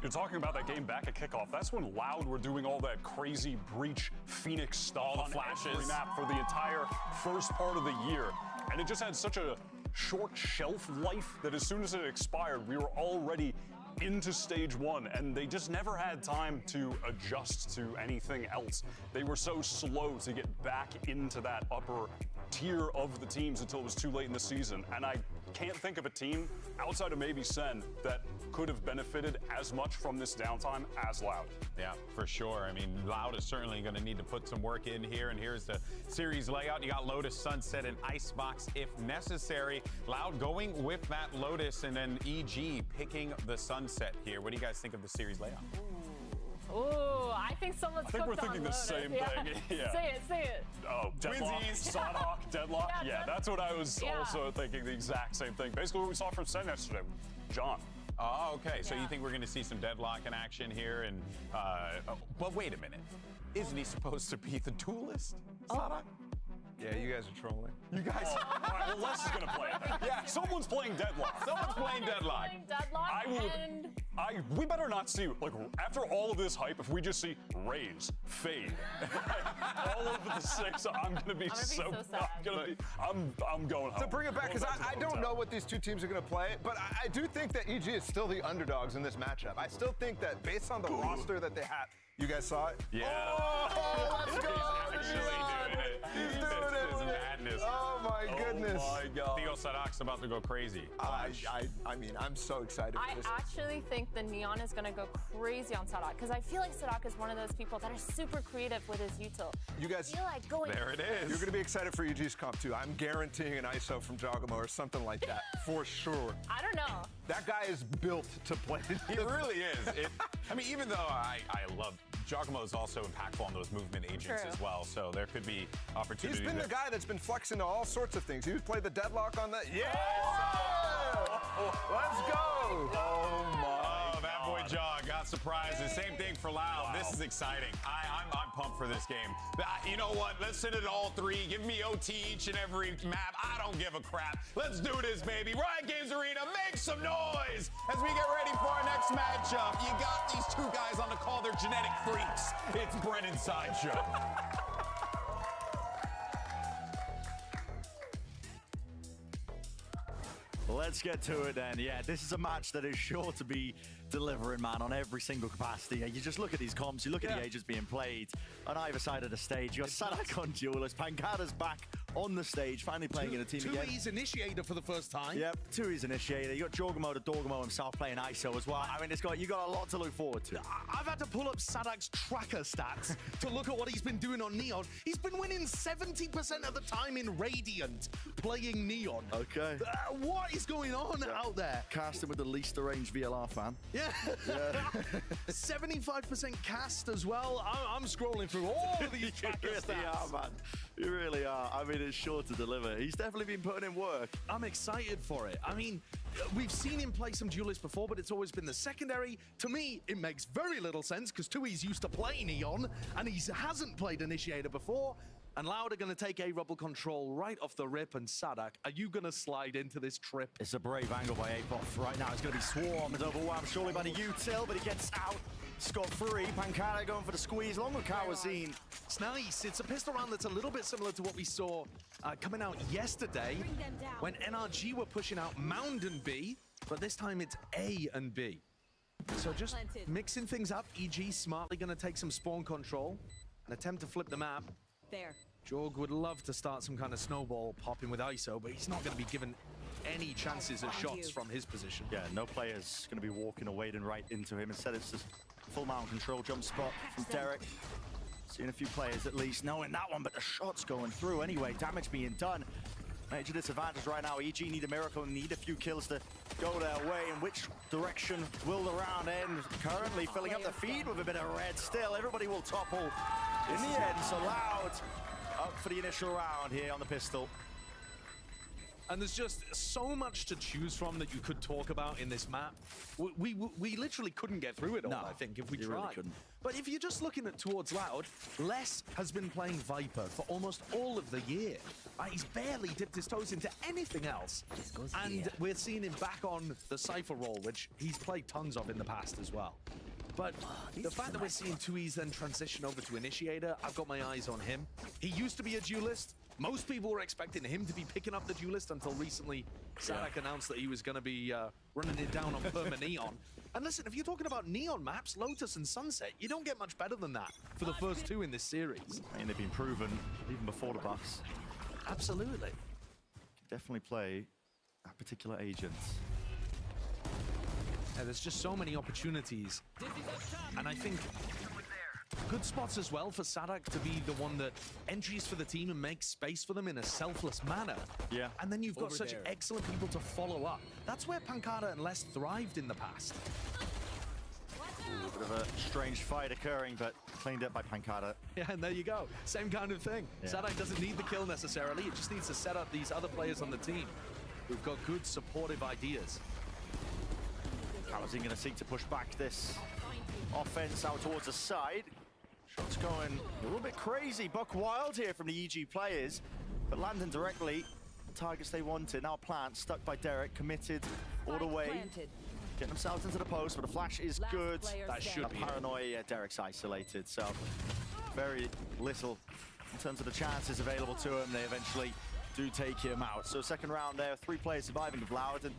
Speaker 4: You're talking about that game back at kickoff. That's when Loud were doing all that crazy Breach Phoenix stuff on every map for the entire first part of the year. And it just had such a short shelf life that as soon as it expired, we were already into stage 1, and they just never had time to adjust to anything else. They were so slow to get back into that upper tier of the teams until it was too late in the season. And I can't think of a team outside of maybe Sen that could have benefited as much from this downtime as Loud.
Speaker 2: Yeah, for sure. I mean, Loud is certainly going to need to put some work in here, and here's the series layout. You got Lotus, Sunset, and Icebox if necessary. Loud going with that Lotus, and then EG picking the Sunset here. What do you guys think of the series layout?
Speaker 5: Ooh, I think someone's cooked on
Speaker 4: we're thinking the
Speaker 5: Lotus.
Speaker 4: same
Speaker 5: Yeah.
Speaker 4: thing. Yeah.
Speaker 5: Say it.
Speaker 4: Oh, Deadlock, Sodhawk, Deadlock. Yeah, that's what I was also thinking, the exact same thing. Basically what we saw from Sen yesterday. John.
Speaker 2: Oh, okay. So you think we're going to see some Deadlock in action here? And but wait a minute. Isn't he supposed to be the duelist? Sodhawk?
Speaker 3: Yeah, you guys are trolling.
Speaker 2: You guys.
Speaker 4: All right, well, Les is going to play it. Yeah, someone's playing Deadlock.
Speaker 2: Someone's playing Deadlock.
Speaker 4: We better not see, like, after all of this hype, if we just see Raze, Fade, all over the 6, I'm going to be so sad. I'm going home.
Speaker 3: To bring it back, because I don't know what these two teams are going to play, but I do think that EG is still the underdogs in this matchup. I still think that based on the roster that they have, you guys saw it?
Speaker 2: Yeah.
Speaker 3: Oh, let's go!
Speaker 2: He's actually doing it.
Speaker 3: He's doing it.
Speaker 2: This is madness.
Speaker 3: Oh my goodness.
Speaker 2: Oh my God. Theo Sadok's about to go crazy.
Speaker 3: I mean, I'm so excited for this.
Speaker 5: I actually think the Neon is going to go crazy on Sadok, because I feel like Sadok is one of those people that are super creative with his util.
Speaker 3: You guys,
Speaker 5: I feel like going
Speaker 2: there it is.
Speaker 3: You're going to be excited for EG's comp too. I'm guaranteeing an ISO from Jogamo or something like that for sure.
Speaker 5: I don't know.
Speaker 3: That guy is built to play.
Speaker 2: He really is. I mean, even though I love Jogamo is also impactful on those movement agents as well, so there could be opportunities.
Speaker 3: He's been the guy that's been flexing to all sorts of things. He would play the Deadlock on the. Yeah! Let's go!
Speaker 2: Oh my! That boy Jog got surprises. Same thing for Loud. Wow. This is exciting. I'm pumped for this game. You know what? Let's send it all 3. Give me OT each and every map. I don't give a crap. Let's do this, baby. Riot Games Arena, make some noise as we get ready for our next matchup. You got these 2 guys on the call. They're genetic freaks. It's Brennan's Sideshow.
Speaker 17: Let's get to it then. Yeah, this is a match that is sure to be delivering, man, on every single capacity. You just look at these comps, you look at the agents being played on either side of the stage. You got Sadok on Duelist, Pancada's back on the stage, finally playing in a team again.
Speaker 8: 2E's Initiator for the first time.
Speaker 17: Yep, 2E's Initiator. You got Jorgamo to Dorgamo himself playing ISO as well. I mean, you got a lot to look forward to.
Speaker 8: I've had to pull up Sadok's tracker stats to look at what he's been doing on Neon. He's been winning 70% of the time in Radiant playing Neon.
Speaker 17: Okay.
Speaker 8: What is going on out there?
Speaker 17: Casting with the least range VLR fan.
Speaker 8: Yeah. 75% cast as well. I'm scrolling through all of these tracker stats.
Speaker 17: You really are, man. You really are. I mean, it's sure to deliver. He's definitely been putting in work.
Speaker 8: I'm excited for it. I mean, we've seen him play some duelists before, but it's always been the secondary. To me, it makes very little sense because 2E's used to play Neon, and he hasn't played Initiator before. And Loud are going to take A-Rebel control right off the rip. And Sadok, are you going to slide into this trip?
Speaker 17: It's a brave angle by A-Bot. Right now, it's going to be swarmed, overwhelmed surely by the util, but he gets out scot-free. Pancada going for the squeeze, along with Kawazine.
Speaker 8: It's nice. It's a pistol round that's a little bit similar to what we saw coming out yesterday when NRG were pushing out Mound and B, but this time it's A and B. So just mixing things up. EG smartly going to take some spawn control and attempt to flip the map.
Speaker 9: There.
Speaker 8: Jorg would love to start some kind of snowball popping with ISO, but he's not going to be given any chances of shots from his position.
Speaker 17: Yeah, no player's going to be walking away and right into him. Instead, it's just full mount control jump spot from Derek. Seeing a few players at least knowing that one, but the shot's going through anyway. Damage being done. Major disadvantage right now. EG need a miracle and need a few kills to go their way. In which direction will the round end? Currently filling up the feed with a bit of red still. Everybody will topple in the end. So Loud up for the initial round here on the pistol.
Speaker 8: And there's just so much to choose from that you could talk about in this map. We literally couldn't get through it all, I think, if we tried.
Speaker 17: Really couldn't.
Speaker 8: But if you're just looking at towards Loud, Les has been playing Viper for almost all of the year. He's barely dipped his toes into anything else. And we're seeing him back on the Cypher role, which he's played tons of in the past as well. But the fact that we're seeing 2Es then transition over to Initiator, I've got my eyes on him. He used to be a duelist. Most people were expecting him to be picking up the duelist until recently Sadak announced that he was going to be running it down on Perma Neon. And listen, if you're talking about Neon maps, Lotus and Sunset, you don't get much better than that for the first two in this series.
Speaker 17: I mean, they've been proven even before the buffs.
Speaker 8: Absolutely.
Speaker 17: Definitely play that particular agent.
Speaker 8: Yeah, there's just so many opportunities. And I think good spots as well for Sadak to be the one that entries for the team and makes space for them in a selfless manner.
Speaker 17: Yeah.
Speaker 8: And then you've got such excellent people to follow up. That's where Pancada and Les thrived in the past.
Speaker 17: A bit of a strange fight occurring, but cleaned up by Pancada.
Speaker 8: Yeah, and there you go. Same kind of thing.
Speaker 17: Yeah.
Speaker 8: Sadak doesn't need the kill necessarily. It just needs to set up these other players on the team who've got good supportive ideas.
Speaker 17: Paladin going to seek to push back this offense out towards the side. Shots going a little bit crazy. Buck wild here from the EG players, but landing directly targets they wanted. Now Plant stuck by Derek, committed all the way. Getting themselves into the post, but the flash is good.
Speaker 8: That should be
Speaker 17: paranoia. Derek's isolated, so very little in terms of the chances available to him. They eventually do take him out. So second round there, 3 players surviving with Loud, and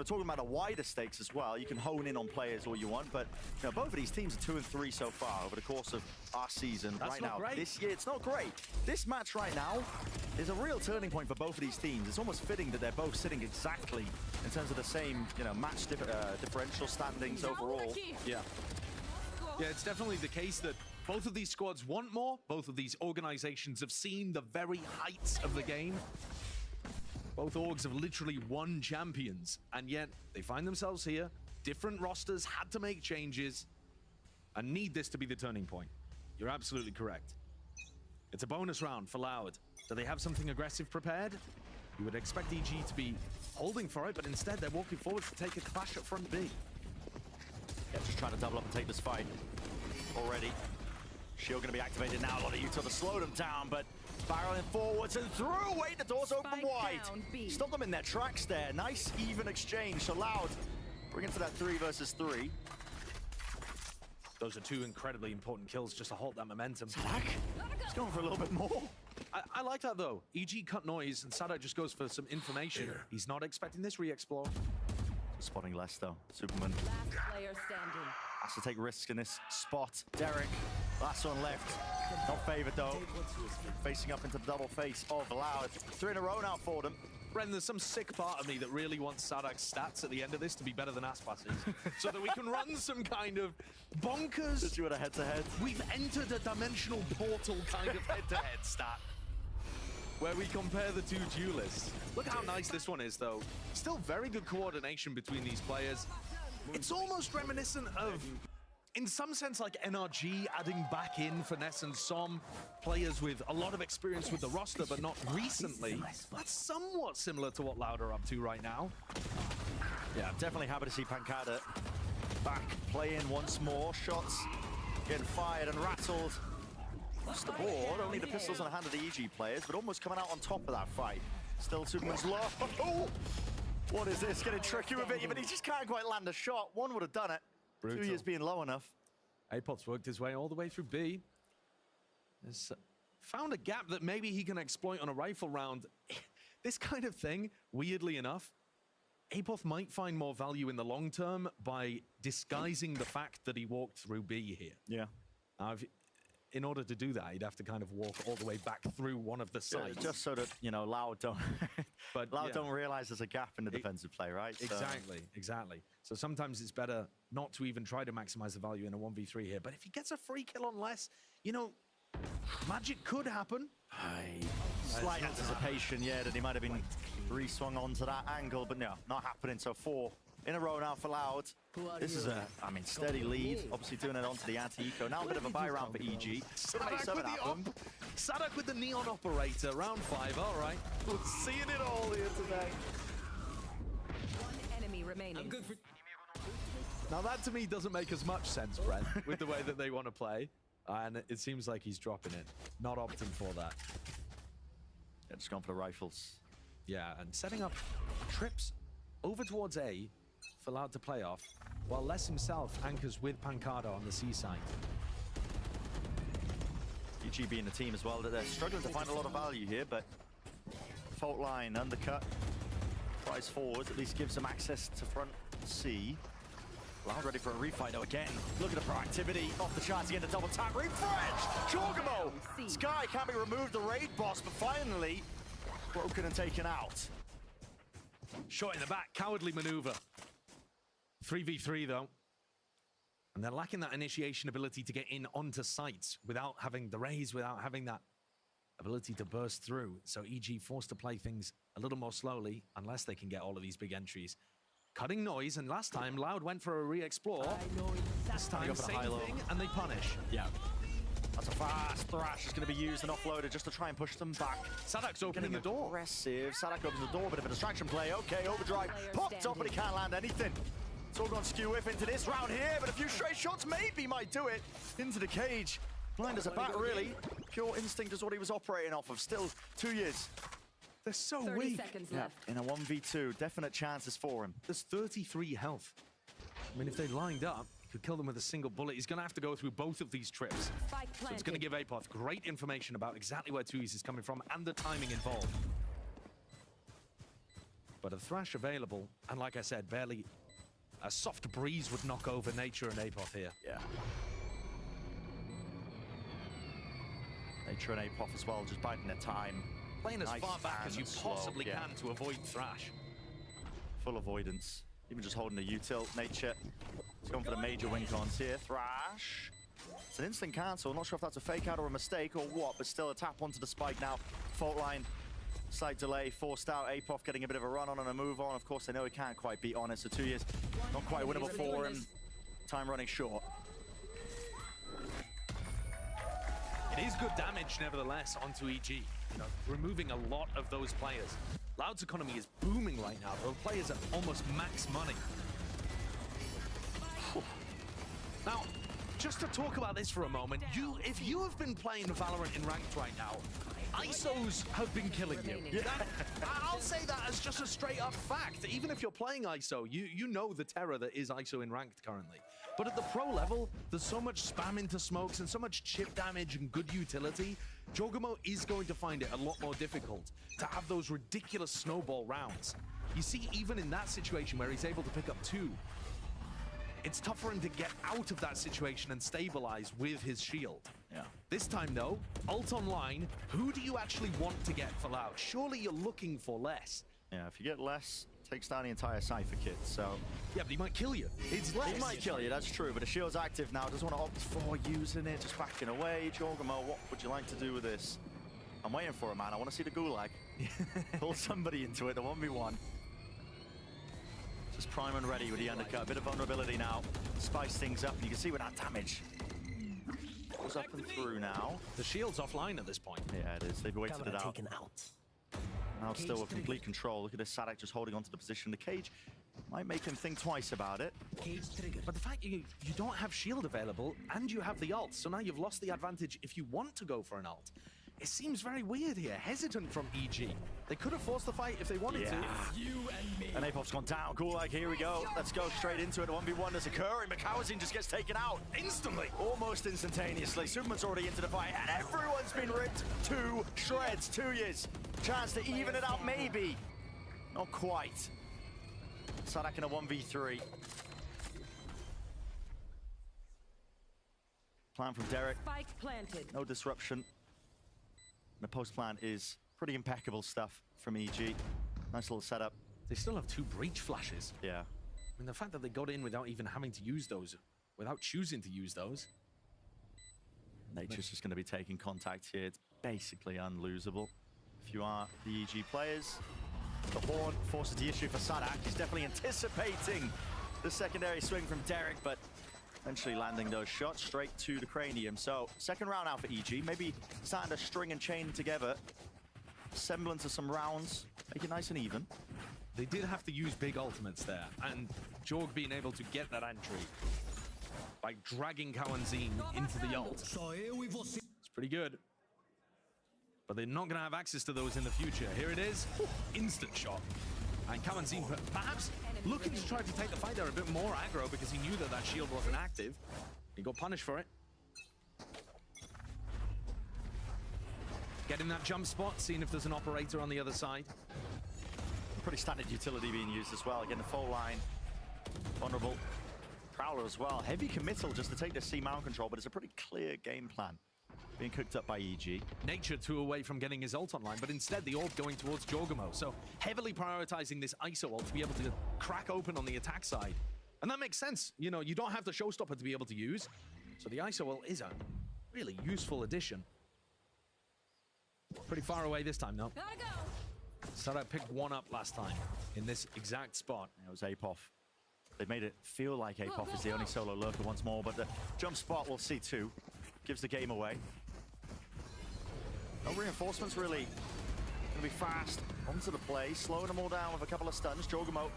Speaker 17: talking about the wider stakes as well. You can hone in on players all you want, but both of these teams are 2 and 3 so far over the course of our season.
Speaker 8: That's
Speaker 17: right
Speaker 8: not
Speaker 17: now,
Speaker 8: great.
Speaker 17: this year, it's not great. This match right now is a real turning point for both of these teams. It's almost fitting that they're both sitting exactly in terms of the same, match differential standings overall.
Speaker 8: Yeah. Yeah, it's definitely the case that both of these squads want more. Both of these organizations have seen the very heights of the game. Both orgs have literally won champions, and yet they find themselves here. Different rosters had to make changes and need this to be the turning point. You're absolutely correct. It's a bonus round for Loud. Do they have something aggressive prepared? You would expect EG to be holding for it, but instead they're walking forward to take a clash at front B.
Speaker 17: Yeah, just trying to double up and take this fight already. Shield going to be activated now. A lot of util to slow them down, but barreling forwards and through. Wait, the door's open wide. Stop them in their tracks there. Nice, even exchange. So Loud bring it to that 3 versus 3.
Speaker 8: Those are 2 incredibly important kills just to halt that momentum.
Speaker 17: Sadak, he's going for a little bit more.
Speaker 8: I like that though. EG cut noise and Sadak just goes for some information. He's not expecting this re-explore.
Speaker 17: Spotting less though. Superman
Speaker 9: Last player standing.
Speaker 17: has to take risks in this spot. Derek, last one left. Not favored though. Facing up into the double face of Loud. 3 in a row now for them.
Speaker 8: Bren, there's some sick part of me that really wants Sadak's stats at the end of this to be better than Aspas's, so that we can run some kind of bonkers.
Speaker 17: Just do it a head-to-head.
Speaker 8: We've entered a dimensional portal kind of head-to-head stat, where we compare the 2 duelists. Look how nice this one is, though. Still very good coordination between these players. It's almost reminiscent of, in some sense, like NRG adding back in Finesse and Som, players with a lot of experience with the roster, but not recently. That's somewhat similar to what Loud are up to right now.
Speaker 17: Yeah, I'm definitely happy to see Pancada back playing once more. Shots getting fired and rattled. Across the board, only the pistols in the hand of the EG players, but almost coming out on top of that fight. Still Superman's low. Oh, what is this? Getting tricky with it, but he just can't quite land a shot. One would have done it.
Speaker 8: Brutal.
Speaker 17: 2 years being low enough.
Speaker 8: Apot's worked his way all the way through B. Has found a gap that maybe he can exploit on a rifle round. This kind of thing, weirdly enough, Apoth might find more value in the long term by disguising the fact that he walked through B here.
Speaker 17: Yeah.
Speaker 8: In order to do that, he'd have to kind of walk all the way back through one of the sides.
Speaker 17: Yeah, just so that, Loud don't don't realize there's a gap in the defensive play, right?
Speaker 8: Exactly. So sometimes it's better not to even try to maximize the value in a 1v3 here. But if he gets a free kill on less, magic could happen.
Speaker 17: Slight anticipation, that he might have been re-swung onto that angle, but no, not happening. So 4 in a row now for Loud. This is a, I mean, steady lead. Obviously doing it onto the anti-eco. Now a bit of a buy round for EG.
Speaker 8: Sadak with the Neon Operator, round 5. All right. We're seeing it all here today.
Speaker 9: One enemy remaining.
Speaker 8: Now that to me doesn't make as much sense, Brent, with the way that they want to play. And it seems like he's dropping it. Not opting for that.
Speaker 17: Yeah, just gone for the rifles.
Speaker 8: Yeah, and setting up trips over towards A for Loud to play off, while Les himself anchors with Pancada on the C side.
Speaker 17: EG being the team as well, that they're struggling to find a lot of value here, but fault line, undercut, flies forward, at least gives them access to front C. Loud ready for a refight though again. Look at the proactivity off the charts again, the double tap, refresh! Jorgamo! Sky can't be removed, the raid boss, but finally broken and taken out.
Speaker 8: Shot in the back, cowardly maneuver. 3v3 though. And they're lacking that initiation ability to get in onto sites without having the raise, without having that ability to burst through. So EG forced to play things a little more slowly unless they can get all of these big entries. Cutting noise, and last time Loud went for a re-explore. This time, same thing, and they punish.
Speaker 17: Yeah. That's a fast thrash. It's going to be used and offloaded just to try and push them back.
Speaker 8: Sadak's opening the door.
Speaker 17: Aggressive. Sadak opens the door, bit of a distraction play. Okay, overdrive. Popped up, but he can't land anything. It's all gone skew whiff into this round here, but a few stray shots maybe might do it. Into the cage. Blind as a bat, really. Pure instinct is what he was operating off of. Still 2 years.
Speaker 8: They're so
Speaker 9: 30
Speaker 8: weak.
Speaker 9: seconds left.
Speaker 17: In a 1v2, definite chances for him.
Speaker 8: There's 33 health. I mean, if they lined up, he could kill them with a single bullet. He's going to have to go through both of these trips. So it's going to give Apoth great information about exactly where Tui's is coming from and the timing involved. But a thrash available, and like I said, barely a soft breeze would knock over Nature and Apoth here.
Speaker 17: Yeah. Nature and Apoth as well, just biding their time.
Speaker 8: Playing as
Speaker 17: Nice
Speaker 8: far back as you
Speaker 17: slow,
Speaker 8: possibly
Speaker 17: yeah.
Speaker 8: can to avoid thrash.
Speaker 17: Full avoidance. Even just holding the util. Nature. He's gone for the major win cons here. Thrash. It's an instant cancel. Not sure if that's a fake out or a mistake or what, but still a tap onto the spike now. Fault line. Slight delay. Forced out. Apoth getting a bit of a run on and a move on. Of course, they know he can't quite beat on it. So 2 years. Not quite winnable for him. Time running short.
Speaker 8: It is good damage, nevertheless, onto EG. You know, removing a lot of those players. Loud's economy is booming right now. Those players are almost max money. Now, just to talk about this for a moment, if you have been playing Valorant in ranked right now, ISOs have been killing you. I'll say that as just a straight up fact. Even if you're playing ISO, you know the terror that is ISO in ranked currently. But at the pro level, there's so much spam into smokes and so much chip damage and good utility. Jorgamo is going to find it a lot more difficult to have those ridiculous snowball rounds. You see, even in that situation where he's able to pick up 2, it's tough for him to get out of that situation and stabilize with his shield.
Speaker 17: Yeah.
Speaker 8: This time, though, ult online, who do you actually want to get for Loud? Surely you're looking for less.
Speaker 17: Yeah, if you get less, takes down the entire Cypher kit, so...
Speaker 8: Yeah, but he might kill you. It's less.
Speaker 17: He might kill you, that's true, but the shield's active now. Doesn't want to opt for using it, just backing away. Jorgamo, what would you like to do with this? I'm waiting for it, man. I want to see the gulag. Pull somebody into it, the 1v1. Just prime and ready with the undercut. A bit of vulnerability now. Spice things up, and you can see with that damage. Goes up and through now.
Speaker 8: The shield's offline at this point.
Speaker 17: Yeah, it is. They've waited it out.
Speaker 7: out.
Speaker 17: Now it's still with complete control. Look at this Sadak just holding onto the position. The cage might make him think twice about it.
Speaker 8: But the fact you don't have shield available and you have the ult, so now you've lost the advantage if you want to go for an ult. It seems very weird here, hesitant from EG. They could have forced the fight if they wanted to.
Speaker 17: You and me. And Apoph's gone down. Gulag, here we go. Let's go straight into it. A 1v1 is occurring. McCowazin just gets taken out instantly. Almost instantaneously. Superman's already into the fight, and everyone's been ripped to shreds. 2 years. Chance to even it out, maybe. Not quite. Sadak in a 1v3. Plan from Derek.
Speaker 9: Spike planted.
Speaker 17: No disruption. The post plan is pretty impeccable stuff from EG. Nice little setup.
Speaker 8: They still have 2 breach flashes.
Speaker 17: Yeah.
Speaker 8: I mean, the fact that they got in without even having to use those, without choosing to use those.
Speaker 17: Nature's just going to be taking contact here. It's basically unlosable. If you are the EG players, The horn forces the issue for Sadak. He's definitely anticipating the secondary swing from Derek, but eventually landing those shots straight to the cranium. So second round out for EG, maybe starting to string and chain together semblance of some rounds, make it nice and even.
Speaker 7: They did have to use big ultimates there, and Jorg being able to get that entry by dragging Kawanzin into the ult. It's pretty good. But they're not going to have access to those in the future. Here it is, instant shot. And Kawanzin perhaps looking to try to take the fight there a bit more aggro because he knew that that shield wasn't active. He got punished for it. Getting that jump spot, seeing if there's an operator on the other side.
Speaker 17: Pretty standard utility being used as well. Again, the full line, vulnerable. Prowler as well. Heavy committal just to take the C mount control, but it's a pretty clear game plan being cooked up by EG.
Speaker 7: Nature 2 away from getting his ult online, but instead the orb going towards Jorgamo. So heavily prioritizing this ISO ult to be able to crack open on the attack side. And that makes sense. You know, you don't have the showstopper to be able to use. So the ISO ult is a really useful addition. Pretty far away this time, though.
Speaker 9: Gotta go.
Speaker 7: Sadak picked one up last time in this exact spot.
Speaker 17: It was Apoff. They've made it feel like Apoff is the only solo lurker once more, but the jump spot we'll see too. Gives the game away. No reinforcements really. Gonna be fast onto the play, slowing them all down with a couple of stuns. Jorgamo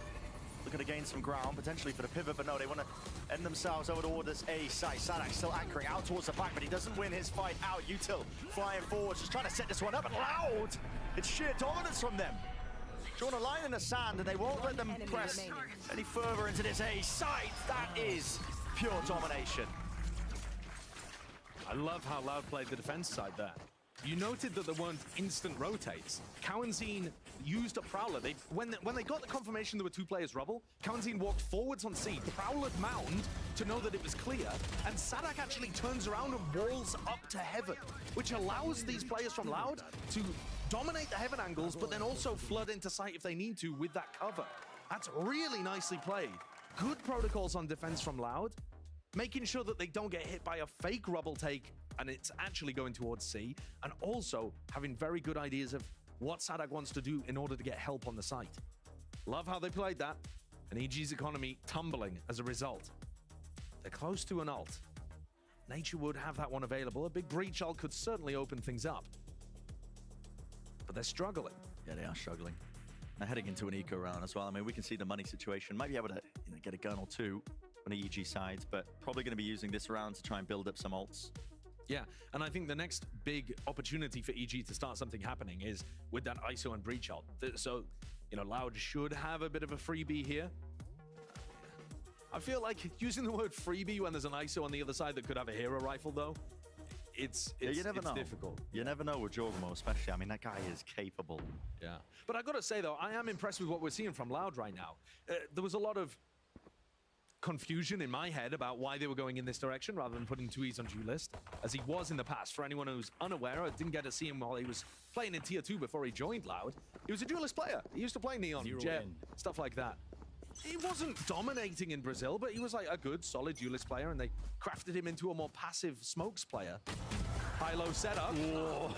Speaker 17: looking to gain some ground, potentially for the pivot, but no, they want to end themselves over towards this A site. Sadak still anchoring out towards the back, but he doesn't win his fight out. Util flying forward, just trying to set this one up, and Loud! It's sheer dominance from them. Drawn a line in the sand, and they won't let them press any further into this A site. That is pure domination.
Speaker 7: I love how Loud played the defense side there. You noted that there weren't instant rotates. Kawanzin used a Prowler. When they got the confirmation there were two players rubble, Kawanzin walked forwards on C, Prowlered mound to know that it was clear, and Sadak actually turns around and walls up to heaven, which allows these players from Loud to dominate the heaven angles, but then also flood into sight if they need to with that cover. That's really nicely played. Good protocols on defense from Loud, making sure that they don't get hit by a fake rubble take and it's actually going towards C, and also having very good ideas of what Sadak wants to do in order to get help on the site. Love how they played that, and EG's economy tumbling as a result. They're close to an ult. Nature would have that one available. A big breach ult could certainly open things up. But they're struggling.
Speaker 17: Yeah, they are struggling. They're heading into an eco round as well. I mean, we can see the money situation. Might be able to get a gun or two on the EG side, but probably going to be using this round to try and build up some ults.
Speaker 7: Yeah, and I think the next big opportunity for EG to start something happening is with that ISO and breach ult. So, you know, Loud should have a bit of a freebie here. I feel like using the word freebie when there's an ISO on the other side that could have a hero rifle, though, it's
Speaker 17: you never know.
Speaker 7: Difficult.
Speaker 17: You never know with Jorgamo, especially. I mean, that guy is capable.
Speaker 7: Yeah. But I got to say, though, I am impressed with what we're seeing from Loud right now. There was a lot of confusion in my head about why they were going in this direction rather than putting 2Es on Duelist, as he was in the past. For anyone who's unaware, I didn't get to see him while he was playing in Tier 2 before he joined Loud. He was a Duelist player. He used to play Neon, Jet, stuff like that. He wasn't dominating in Brazil, but he was like a good, solid Duelist player, and they crafted him into a more passive smokes player. High-low setup.
Speaker 17: Whoa.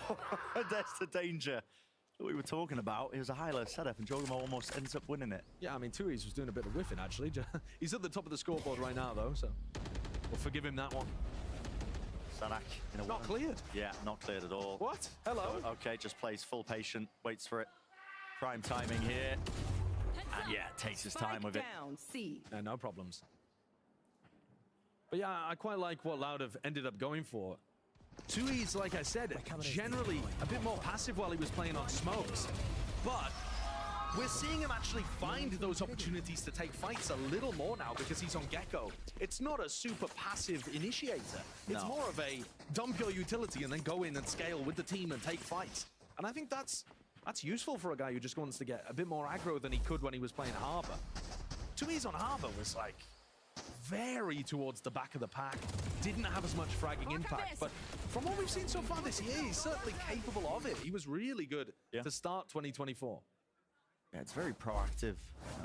Speaker 17: That's the danger that we were talking about. It was a high-low setup, and Jorgamo almost ends up winning it.
Speaker 7: Yeah, I mean, 2Es was doing a bit of whiffing, actually. He's at the top of the scoreboard right now, though, so we'll forgive him that one.
Speaker 17: Sadak in a
Speaker 7: not cleared.
Speaker 17: Yeah, not cleared at all.
Speaker 7: What? Hello?
Speaker 17: Okay, just plays full patient, waits for it. Prime timing here. And yeah, takes his time with it.
Speaker 7: No problems. But yeah, I quite like what Loud have ended up going for. 2Es, like I said, generally a bit more passive while he was playing on smokes. But we're seeing him actually find those opportunities to take fights a little more now because he's on Gecko. It's not a super passive initiator. It's more of a dump your utility and then go in and scale with the team and take fights. And I think that's useful for a guy who just wants to get a bit more aggro than he could when he was playing Harbor. 2Es on Harbor was like very towards the back of the pack, didn't have as much fragging impact, but from what we've seen so far this year, he's certainly capable of it. He was really good to start 2024.
Speaker 17: Yeah, it's very proactive.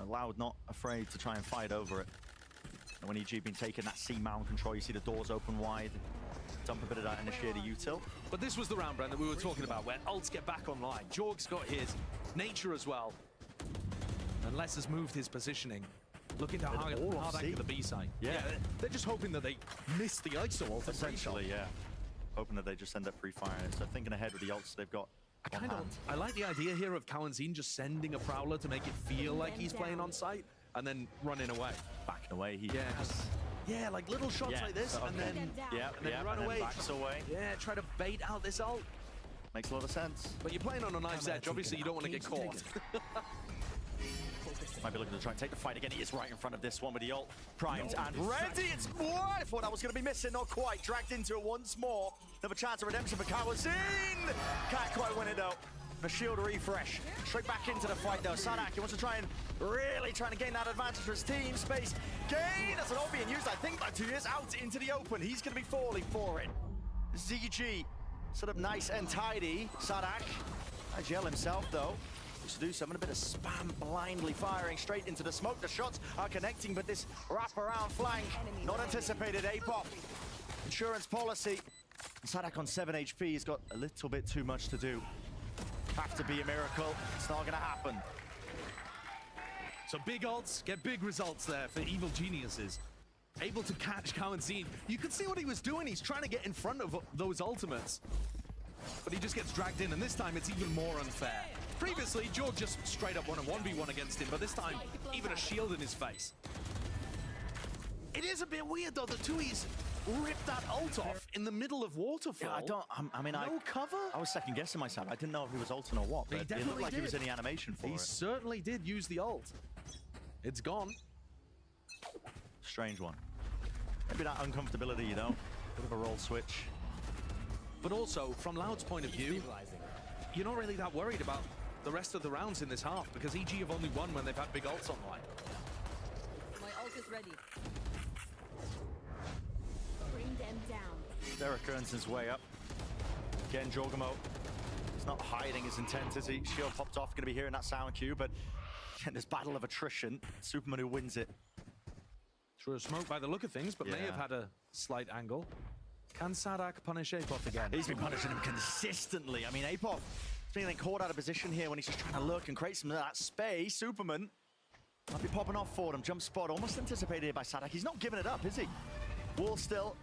Speaker 17: Loud not afraid to try and fight over it. And when EG been taking that C mount control, you see the doors open wide, dump a bit of that initiator util.
Speaker 7: But this was the round, Brand, that we were talking about, where ults get back online. Jorg's got his, Nature as well. And Les has moved his positioning. Looking to hard anchor the B side.
Speaker 17: Yeah.
Speaker 7: They're just hoping that they miss the ISO ult.
Speaker 17: Essentially, yeah. Hoping that they just end up free-firing it. So thinking ahead with the ults they've got.
Speaker 7: I like the idea here of Kawanzin just sending a Prowler to make it feel like he's playing on site and then running away.
Speaker 17: Backing away.
Speaker 7: Yeah, like little shots like this, and then run away.
Speaker 17: Backs away.
Speaker 7: Yeah, try to bait out this ult.
Speaker 17: Makes a lot of sense.
Speaker 7: But you're playing on a knife's edge. Obviously, you don't want to get caught.
Speaker 17: Might be looking to try and take the fight again. He is right in front of this one with the ult primed and ready. It's more. I thought that was going to be missing. Not quite. Dragged into it once more. Another chance of redemption for Kawanzin. Can't quite win it though. The shield refresh. Straight back into the fight though. Sadak, he wants to try and really trying to gain that advantage for his team. Space gain. That's an ult being used, I think, by 2 years out into the open. He's going to be falling for it. ZG set up nice and tidy. Sadak. IGL himself though. To do something, a bit of spam blindly firing straight into the smoke. The shots are connecting, but this wrap-around flank, not anticipated. APOP, insurance policy. Sadak on 7 HP, he's got a little bit too much to do. Have to be a miracle. It's not going to happen.
Speaker 7: So big ults get big results there for Evil Geniuses. Able to catch Kawanzin. You could see what he was doing. He's trying to get in front of those ultimates. But he just gets dragged in, and this time it's even more unfair. Previously, Jorg just straight up won a 1v1 against him, but this time, even a shield in his face. It is a bit weird, though, that Tui's ripped that ult off in the middle of Waterfall.
Speaker 17: Yeah, I mean,
Speaker 7: no cover?
Speaker 17: I was second-guessing myself. I didn't know if he was ulting or what, but it looked like he was in the animation for it.
Speaker 7: He certainly did use the ult. It's gone.
Speaker 17: Strange one. Maybe that uncomfortability, you know? Bit of a roll switch.
Speaker 7: But also, from Loud's point of view, you're not really that worried about the rest of the rounds in this half because EG have only won when they've had big ults online.
Speaker 9: My ult is ready.
Speaker 5: Bring them down.
Speaker 17: Derek earns his way up. Again, Jorgamo. He's not hiding his intent, is he? Shield popped off, going to be hearing that sound cue, but again, this battle of attrition. Superman who wins it.
Speaker 7: Threw a smoke by the look of things, but may have had a slight angle. Can Sadak punish APOP again?
Speaker 17: He's been punishing him consistently. I mean, APOP is being caught out of position here when he's just trying to look and create some of that space. Superman might be popping off for him. Jump spot almost anticipated here by Sadak. He's not giving it up, is he? Wall still.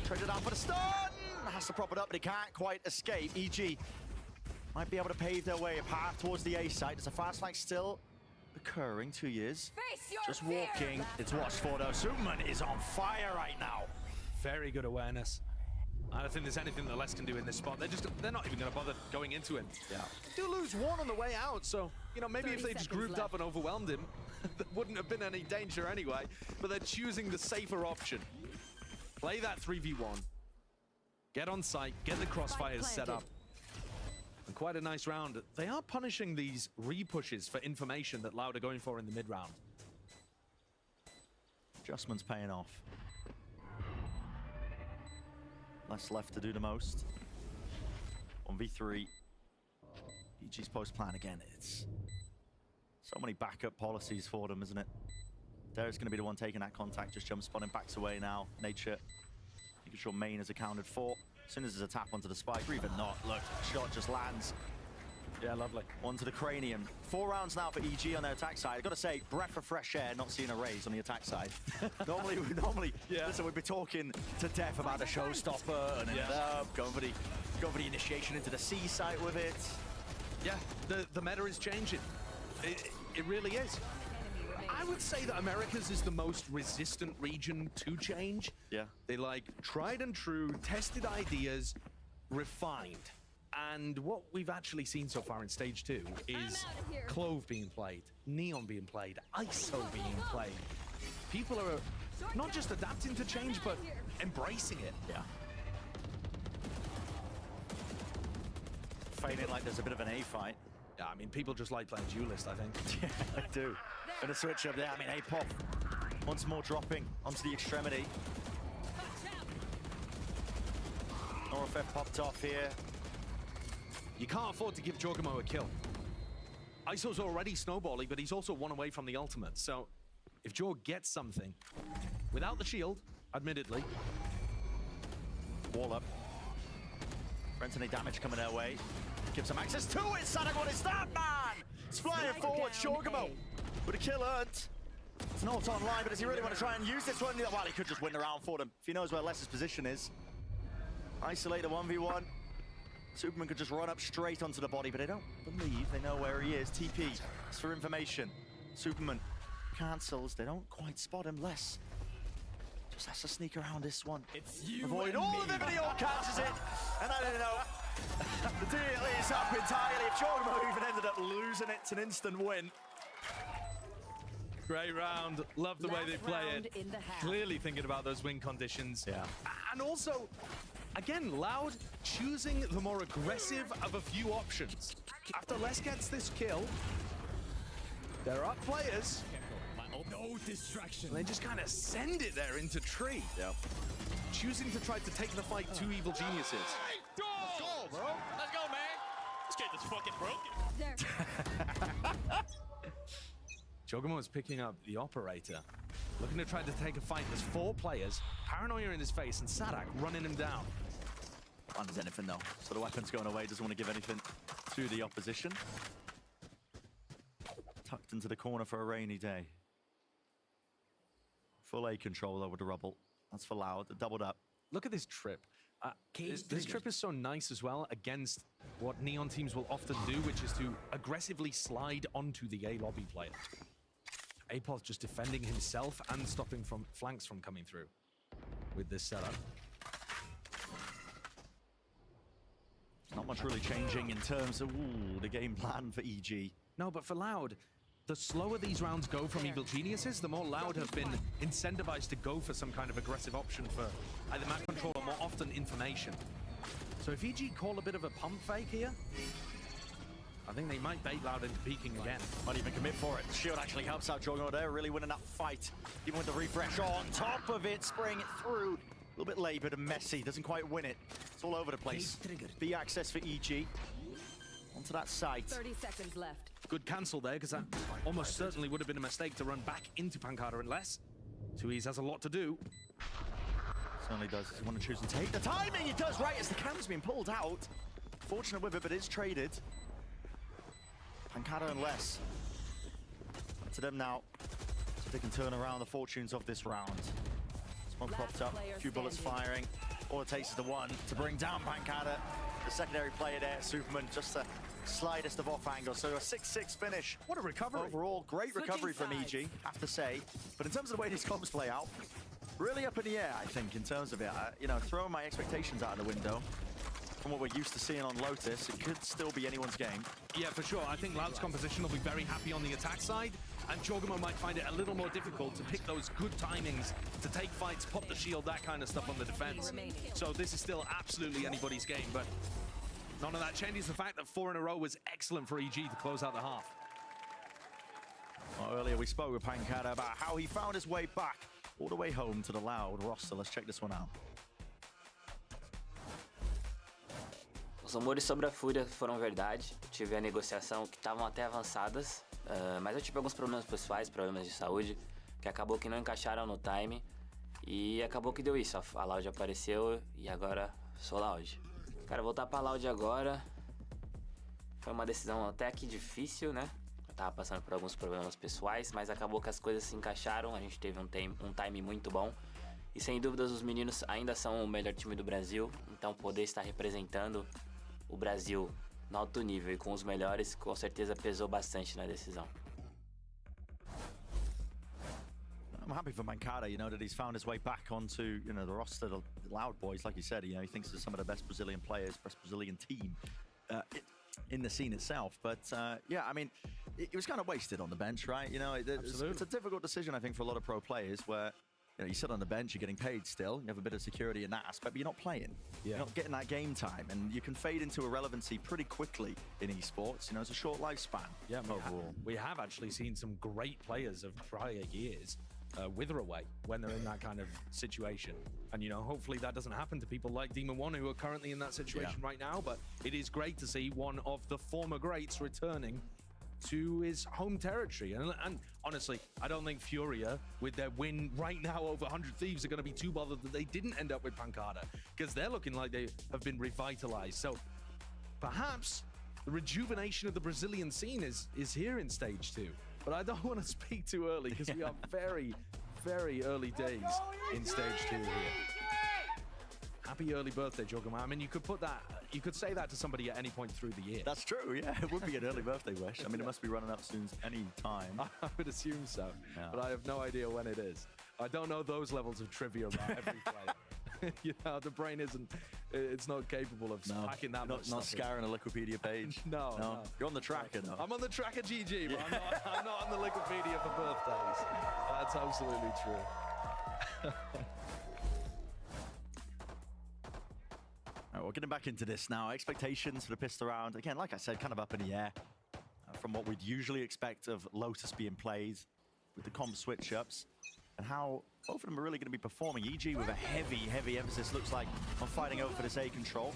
Speaker 17: Traded down for the stun. Has to prop it up, but he can't quite escape. EG might be able to pave their way a path towards the A site. There's a fast flank still occurring. 2 years. Just walking. It's watched for though. Superman is on fire right now.
Speaker 7: Very good awareness. I don't think there's anything that Les can do in this spot. They're not even going to bother going into it.
Speaker 17: Yeah.
Speaker 7: They do lose one on the way out, so, you know, maybe if they just grouped up and overwhelmed him, there wouldn't have been any danger anyway. But they're choosing the safer option. Play that 3v1. Get on site, get the crossfires set up. And quite a nice round. They are punishing these repushes for information that Loud are going for in the mid-round.
Speaker 17: Adjustments paying off. Less left to do the most. 1v3. EG's post plan again. It's so many backup policies for them, isn't it? Derek's going to be the one taking that contact. Just jump spotting, backs away now. Nature making sure main is accounted for. As soon as there's a tap onto the spike, or even not, look, shot just lands. Yeah, lovely. Onto the cranium. 4 rounds now for EG on their attack side. I've got to say, breath of fresh air, not seeing a raise on the attack side. normally, listen, we'd be talking to death about the showstopper and going for the initiation into the C site with it.
Speaker 7: Yeah, the meta is changing. It really is. I would say that Americas is the most resistant region to change.
Speaker 17: Yeah.
Speaker 7: They like tried and true, tested ideas, refined. And what we've actually seen so far in stage 2 is Clove being played, Neon being played, ISO being played. People are not just adapting to change, but embracing it.
Speaker 17: Yeah. Feeling like there's a bit of an A fight.
Speaker 7: Yeah, I mean, people just like playing Duelist, I think.
Speaker 17: Yeah, I do. Gonna switch up there. I mean, APOP once more dropping onto the extremity. Norfef popped off here.
Speaker 7: You can't afford to give Jorgamo a kill. ISO's already snowballing, but he's also 1 away from the ultimate. So if Jorg gets something, without the shield, admittedly.
Speaker 17: Wall up. Friends, any damage coming their way. Gives them access to it. Sadak, what is that, man?
Speaker 23: It's flying forward, Shogamo with a kill earned. It's not online, but does he really want to try and use this one? Well, he could just win the round for them if he knows where Les's position is. Isolate a 1v1. Superman could just run up straight onto the body, but I don't believe they know where he is. TP, it's for information. Superman cancels. They don't quite spot him. Les just has to sneak around this one. Avoid all of it, but he all catches it. And I don't know. The deal is up entirely. If Jorgamo even ended up losing it, it's an instant win.
Speaker 7: Great round. Love the way they play it. Clearly thinking about those win conditions.
Speaker 23: Yeah.
Speaker 7: And also, again, Loud choosing the more aggressive of a few options. After Les gets this kill, there are players.
Speaker 6: No distraction.
Speaker 7: And they just kind of send it there into tree.
Speaker 23: Yep.
Speaker 7: Choosing to try to take the fight to Evil Geniuses.
Speaker 6: Go, bro. Let's go, man. This kid is fucking broken.
Speaker 7: Jogamo is picking up the operator. Looking to try to take a fight. There's 4 players. Paranoia in his face and Sadak running him down.
Speaker 23: Can't do anything though. So the weapon's going away. Doesn't want to give anything to the opposition. Tucked into the corner for a rainy day. Full A control though with the rubble. That's for Loud. They're doubled up.
Speaker 7: Look at this trip. This trip is so nice as well against what Neon teams will often do, which is to aggressively slide onto the A lobby player. Apoth just defending himself and stopping from flanks from coming through with this setup.
Speaker 23: Not much really changing in terms of the game plan for EG.
Speaker 7: No, but for Loud, the slower these rounds go from Evil Geniuses, the more Loud have been incentivized to go for some kind of aggressive option for either map control or more often information. So if EG call a bit of a pump fake here, I think they might bait Loud into peeking again.
Speaker 23: Might even commit for it. Shield actually helps out Jogamo there, really winning that fight. Even with the refresh on top of it, spraying it through. A little bit labored and messy, doesn't quite win it. It's all over the place. B access for EG. Onto that site.
Speaker 9: 30 seconds left.
Speaker 7: Good cancel there, because that almost certainly would have been a mistake to run back into Pancada unless 2E's has a lot to do.
Speaker 23: Certainly does. Does he want to choose and take the timing? He does right as the cam's being pulled out. Fortunate with it, but is traded. Pancada and Les. To them now, so they can turn around the fortunes of this round. Smoke popped up, a few bullets firing. All it takes is the one to bring down Pancada. The secondary player there, Superman, just the slightest of off angles. So a 6-6 finish.
Speaker 7: What a recovery.
Speaker 23: Overall, great recovery from EG, have to say. But in terms of the way these comps play out, really up in the air, I think, in terms of it. You know, throwing my expectations out of the window. From what we're used to seeing on Lotus, it could still be anyone's game.
Speaker 7: Yeah, for sure. I think Loud's composition will be very happy on the attack side, and Jogamo might find it a little more difficult to pick those good timings to take fights, pop the shield, that kind of stuff on the defense. So this is still absolutely anybody's game, but none of that changes the fact that 4 in a row was excellent for EG to close out the half.
Speaker 23: Well, earlier we spoke with Pancada about how he found his way back all the way home to the Loud roster. Let's check this one out.
Speaker 26: Os rumores sobre a Fúria foram verdade. Tive a negociação que estavam até avançadas, mas eu tive alguns problemas pessoais, problemas de saúde, que acabou que não encaixaram no time. E acabou que deu isso. A Loud apareceu e agora sou Loud. Cara, voltar pra Loud agora foi uma decisão até que difícil, né? Eu tava passando por alguns problemas pessoais, mas acabou que as coisas se encaixaram. A gente teve um time muito bom. E sem dúvidas os meninos ainda são o melhor time do Brasil. Então poder estar representando o Brasil no alto nível e com os melhores, com certeza pesou bastante na decisão.
Speaker 23: I'm happy for Pancada, you know, that he's found his way back onto, you know, the roster, the Loud boys, like you said. You know, he thinks they're some of the best Brazilian players, best Brazilian team in the scene itself. But yeah, I mean, it was kind of wasted on the bench, right? You know, it's a difficult decision, I think, for a lot of pro players where, you know, you sit on the bench, you're getting paid still, you have a bit of security in that aspect, but you're not playing. Yeah. You're not getting that game time, and you can fade into irrelevancy pretty quickly in esports. You know, it's a short lifespan.
Speaker 7: Yeah, overall. We have actually seen some great players of prior years wither away when they're in that kind of situation. And, you know, hopefully that doesn't happen to people like Demon1 who are currently in that situation right now, but it is great to see one of the former greats returning to his home territory. And honestly, I don't think FURIA, with their win right now over 100 Thieves, are going to be too bothered that they didn't end up with Pancada, because they're looking like they have been revitalized. So perhaps The rejuvenation of the Brazilian scene is here in stage 2. But I don't want to speak too early because we are very, very early days in stage 2 here. Happy early birthday, Jogama. I mean, you could say that to somebody at any point through the year.
Speaker 17: That's true, yeah. It would be an early birthday wish. I mean, it must be running up soon any time.
Speaker 7: I would assume so, but I have no idea when it is. I don't know those levels of trivia about every player. You know, the brain it's not capable of packing that much
Speaker 17: Not
Speaker 7: stuff
Speaker 17: scouring a Wikipedia page.
Speaker 7: No.
Speaker 17: You're on the tracker, though.
Speaker 7: I'm on the tracker GG, but I'm not on the Wikipedia for birthdays. That's absolutely true.
Speaker 17: All right, we're getting back into this now. Expectations for the pistol round. Again, like I said, kind of up in the air from what we'd usually expect of Lotus being played with the comp switch-ups and how both of them are really going to be performing. EG with a heavy emphasis, looks like, on fighting over for this A control.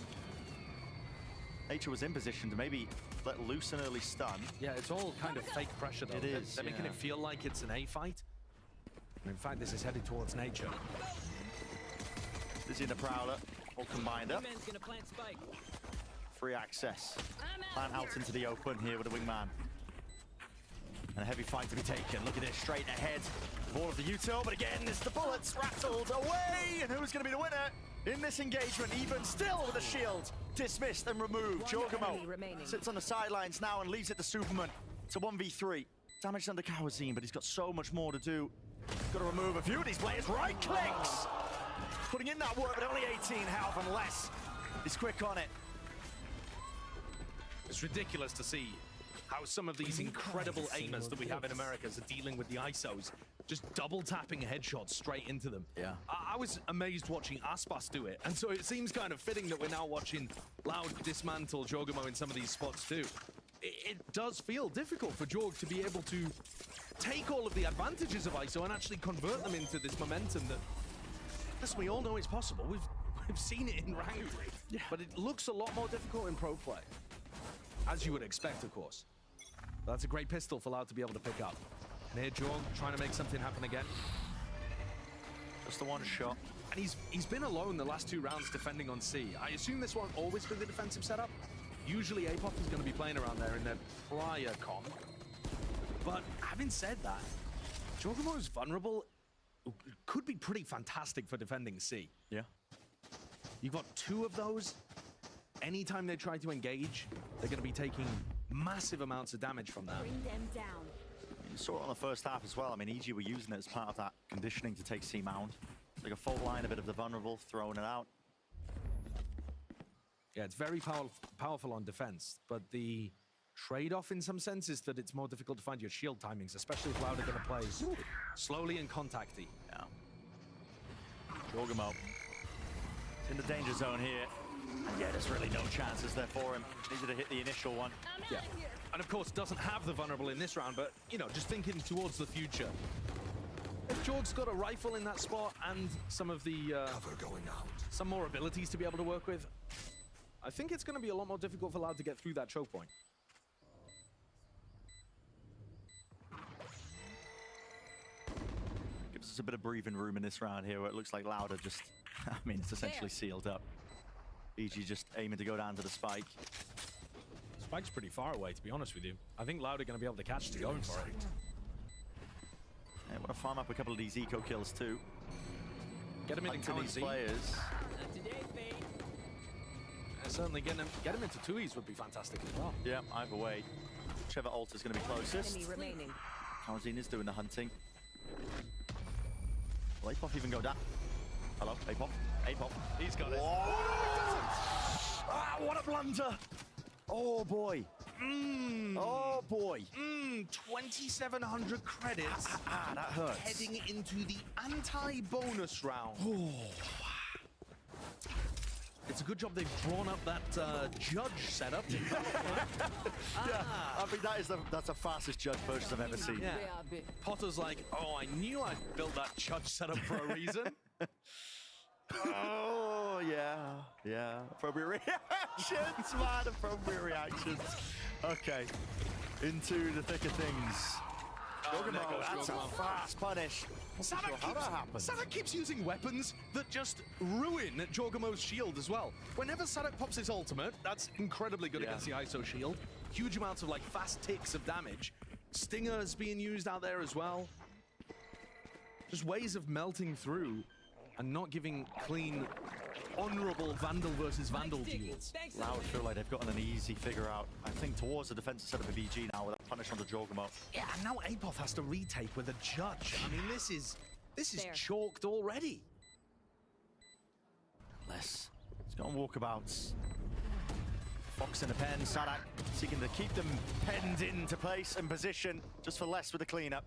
Speaker 17: Nature was in position to maybe let loose an early stun.
Speaker 7: Yeah, it's all kind of fake pressure, though.
Speaker 17: It is,
Speaker 7: They're making it feel like it's an A fight. And in fact, this is headed towards Nature.
Speaker 17: Dizzy and the Prowler all combined up. Free access. Plant out into the open here with a wingman. And a heavy fight to be taken. Look at this, straight ahead. All of the util, but again, it's the bullets rattled away. And who's going to be the winner in this engagement? Even still with a shield dismissed and removed. Jorgamo sits on the sidelines now and leaves it to Superman. It's a 1v3. Damage under Kawazine, but he's got so much more to do. Got to remove a few of these players. Right clicks! Putting in that work, but only 18 health and less. He's quick on it.
Speaker 7: It's ridiculous to see how some of these incredible aimers that we have in America are dealing with the ISOs, just double tapping headshots straight into them.
Speaker 17: Yeah.
Speaker 7: I was amazed watching Aspas do it, and so it seems kind of fitting that we're now watching Loud dismantle Jorgamo in some of these spots too. It does feel difficult for Jorg to be able to take all of the advantages of ISO and actually convert them into this momentum that, as we all know, is possible. We've seen it in ranked, but it looks a lot more difficult in pro play, as you would expect, of course. But that's a great pistol for Loud to be able to pick up. And here Jorg trying to make something happen again.
Speaker 17: Just the one shot.
Speaker 7: And he's been alone the last 2 rounds defending on C. I assume this won't always be the defensive setup. Usually Apop is going to be playing around there in their prior comp. But having said that, Jorgamo's vulnerable could be pretty fantastic for defending C.
Speaker 17: Yeah.
Speaker 7: You've got 2 of those. Anytime they try to engage, they're going to be taking massive amounts of damage from that.
Speaker 9: Bring them down.
Speaker 17: You saw it on the first half as well. I mean, EG were using it as part of that conditioning to take C mount. Like a full line, a bit of the vulnerable, throwing it out.
Speaker 7: Yeah, it's very powerful on defense, but the trade-off in some sense is that it's more difficult to find your shield timings, especially if Loud are going to play slowly and contacty.
Speaker 17: Yeah. Jorgamo in the danger zone here. And yeah, there's really no chances there for him. Needed to hit the initial one.
Speaker 7: Yeah. And of course, doesn't have the vulnerable in this round, but, you know, just thinking towards the future. If Jorg's got a rifle in that spot and some of the...
Speaker 12: Cover going out.
Speaker 7: Some more abilities to be able to work with, I think it's going to be a lot more difficult for Loud to get through that choke point.
Speaker 17: Gives us a bit of breathing room in this round here where it looks like Loud are just... I mean, it's essentially sealed up. EG just aiming to go down to the spike.
Speaker 7: Spike's pretty far away, to be honest with you. I think Loud are going to be able to catch to going for it.
Speaker 17: Yeah, want to farm up a couple of these eco kills too.
Speaker 7: Get him into
Speaker 17: these players.
Speaker 7: Certainly get him into 2Es would be fantastic as well.
Speaker 17: Yeah, either way. Whichever ult is going to be closest. Kawazine is doing the hunting. Will Apop even go down? Hello, Apop. Apop.
Speaker 7: He's got it.
Speaker 17: Ah, what a blunder! Oh boy. Oh boy.
Speaker 7: 2,700 credits.
Speaker 17: That hurts.
Speaker 7: Heading into the anti-bonus round. It's a good job they've drawn up that judge setup.
Speaker 17: Yeah, I mean that's the fastest judge purchase I've ever seen.
Speaker 7: Yeah. Potter's like, oh, I knew I built that judge setup for a reason.
Speaker 17: Oh, yeah. Appropriate reactions, man. Appropriate reactions. Okay, into the thick of things. Jorgamo, that's a fast punish.
Speaker 8: Sadak keeps using weapons that just ruin Jorgamo's shield as well. Whenever Sadak pops his ultimate, that's incredibly good against the ISO shield. Huge amounts of like fast ticks of damage. Stingers being used out there as well. Just ways of melting through and not giving clean, honorable Vandal versus Vandal duels.
Speaker 17: Loud feel like they've gotten an easy figure out, I think, towards the defensive setup of EG now with a punish onto Jorgamo.
Speaker 8: Yeah, and now Apoth has to retake with a judge. I mean, this is chalked already.
Speaker 17: Let's go on walkabouts. Fox in the pen, Sadak seeking to keep them penned into place and position just for less with the cleanup.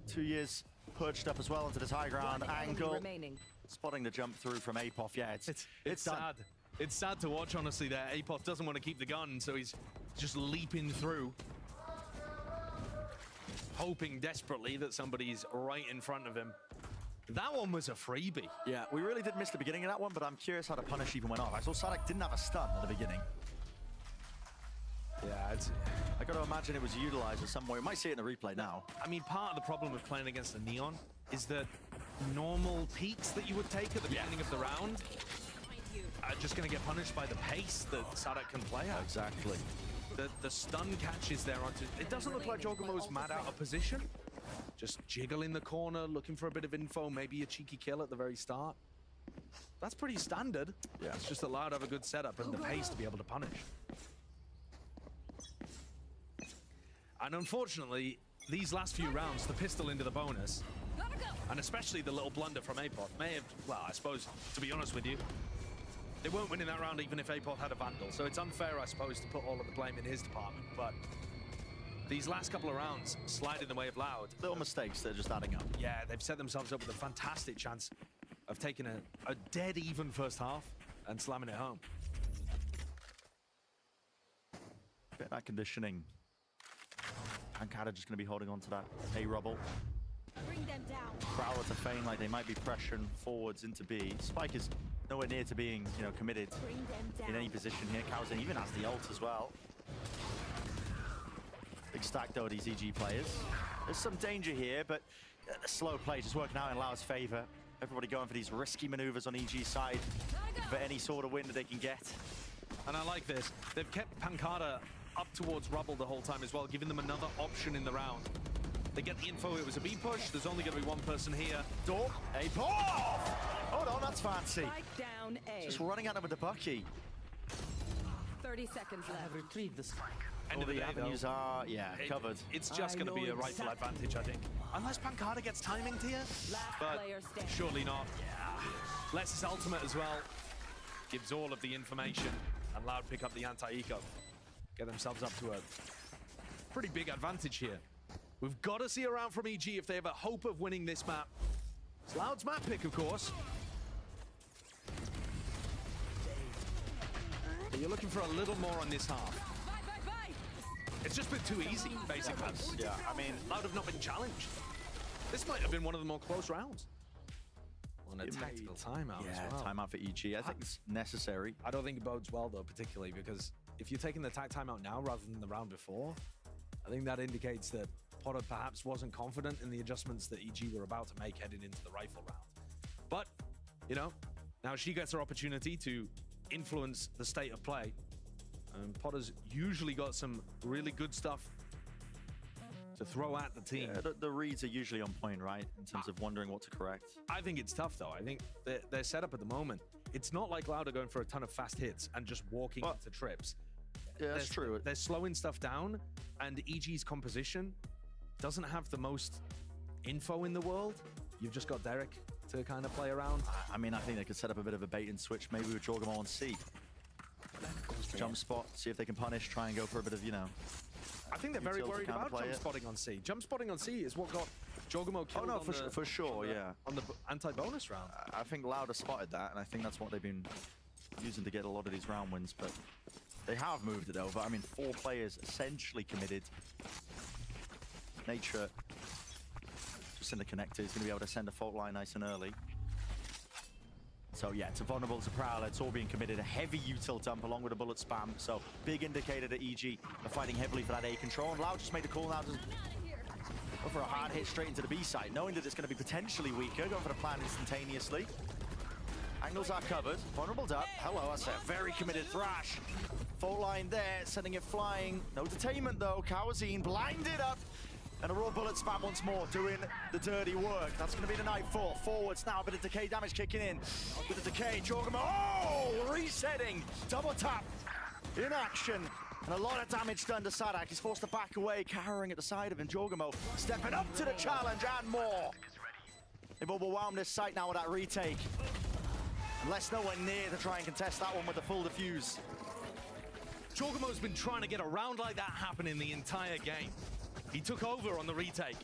Speaker 17: 2 years perched up as well into this high ground angle. Spotting the jump through from Apoth. Yeah, it's
Speaker 8: sad. It's sad to watch, honestly, there. Apoth doesn't want to keep the gun, so he's just leaping through. Hoping desperately that somebody's right in front of him. That one was a freebie.
Speaker 17: Yeah, we really did miss the beginning of that one, but I'm curious how the punish even went off. I saw Sadak didn't have a stun at the beginning.
Speaker 8: Yeah,
Speaker 17: I got to imagine it was utilized in some way. We might see it in the replay now.
Speaker 8: I mean, part of the problem with playing against the Neon is that normal peaks that you would take at the beginning of the round are just going to get punished by the pace that Sadak can play at.
Speaker 17: Exactly.
Speaker 8: The stun catches there onto... It doesn't look like Jorgamo's mad out of position. Just jiggle in the corner, looking for a bit of info, maybe a cheeky kill at the very start. That's pretty standard.
Speaker 17: Yeah.
Speaker 8: It's just allowed to have a good setup and the pace to be able to punish. And unfortunately, these last few rounds, the pistol into the bonus, and especially the little blunder from Apoth may have, well, I suppose, to be honest with you, they weren't winning that round even if Apoth had a Vandal, so it's unfair, I suppose, to put all of the blame in his department, but these last couple of rounds slide in the way of Loud.
Speaker 17: Little mistakes, they're just adding up.
Speaker 8: Yeah, they've set themselves up with a fantastic chance of taking a dead even first half and slamming it home.
Speaker 17: Bit of that conditioning. Pancada just going to be holding on to that A rubble.
Speaker 9: Bring them down.
Speaker 17: Prowler to feign like they might be pressuring forwards into B. Spike is nowhere near to being, committed in any position here. Cowzen even has the ult as well. Big stack though, these EG players. There's some danger here, but the slow play just working out in Lau's favor. Everybody going for these risky maneuvers on EG's side for any sort of win that they can get.
Speaker 8: And I like this. They've kept Pancada up towards Rubble the whole time as well, giving them another option in the round. They get the info it was a B push. There's only going to be one person here.
Speaker 17: Door. Apoth! Hold on, that's fancy.
Speaker 9: Strike down A.
Speaker 17: Just running at them with the Bucky.
Speaker 9: 30 seconds left.
Speaker 17: Retrieve the spike.
Speaker 8: End of the
Speaker 17: the
Speaker 8: day,
Speaker 17: avenues are, covered.
Speaker 8: It's just going to be a rifle advantage, I think. Unless Pancada gets timing here, but surely not. Lets his ultimate as well. Gives all of the information, and Loud pick up the anti-eco. Get themselves up to a pretty big advantage here. We've got to see a round from EG if they have a hope of winning this map. It's Loud's map pick, of course. But you're looking for a little more on this half. It's just been too easy, basically.
Speaker 17: Yeah, I mean,
Speaker 8: Loud have not been challenged. This might have been one of the more close rounds. On a tactical timeout as well.
Speaker 17: Timeout for EG. I think it's necessary.
Speaker 8: I don't think it bodes well, though, particularly because if you're taking the tac timeout now rather than the round before, I think that indicates that Potter perhaps wasn't confident in the adjustments that EG were about to make heading into the rifle round. But, now she gets her opportunity to influence the state of play. And Potter's usually got some really good stuff to throw at the team.
Speaker 17: Yeah, the reads are usually on point, right? In terms of wondering what to correct.
Speaker 8: I think it's tough, though. I think their setup at the moment, it's not like Loud are going for a ton of fast hits and just walking into trips.
Speaker 17: Yeah, that's true.
Speaker 8: They're slowing stuff down, and EG's composition doesn't have the most info in the world. You've just got Derek to kind of play around.
Speaker 17: I mean, I think they could set up a bit of a bait and switch, maybe with Jorgamo on C. Jump spot, see if they can punish, try and go for a bit of,
Speaker 8: I think they're very worried about jump spotting on C. Jump spotting on C is what got Jorgamo killed
Speaker 17: for sure,
Speaker 8: on the anti-bonus round.
Speaker 17: I think Loud has spotted that, and I think that's what they've been using to get a lot of these round wins, but they have moved it over. I mean, 4 players essentially committed. Nature just in the connector. He's going to be able to send a fault line nice and early. So yeah, it's vulnerable to Prowler. It's all being committed. A heavy util dump along with a bullet spam. So big indicator that EG are fighting heavily for that A control. And Loud just made the call now to Go for a hard hit straight into the B side, knowing that it's going to be potentially weaker. Going for the plan instantaneously. Angles are covered. Vulnerable up. Hello, that's a very committed Thrash. Fault line there, sending it flying. No detainment though. Kawazine blinded up. And a raw bullet spam once more, doing the dirty work. That's going to be the Nightfall. Forwards now, a bit of decay damage kicking in. With the decay, Jorgamo, oh, resetting. Double tap in action. And a lot of damage done to Sadak. He's forced to back away, cowering at the side of him. Jorgamo stepping up to the challenge and more. They've overwhelmed this site now with that retake. Unless nowhere near to try and contest that one with the full defuse.
Speaker 7: Jorgamo's been trying to get a round like that happening the entire game. He took over on the retake,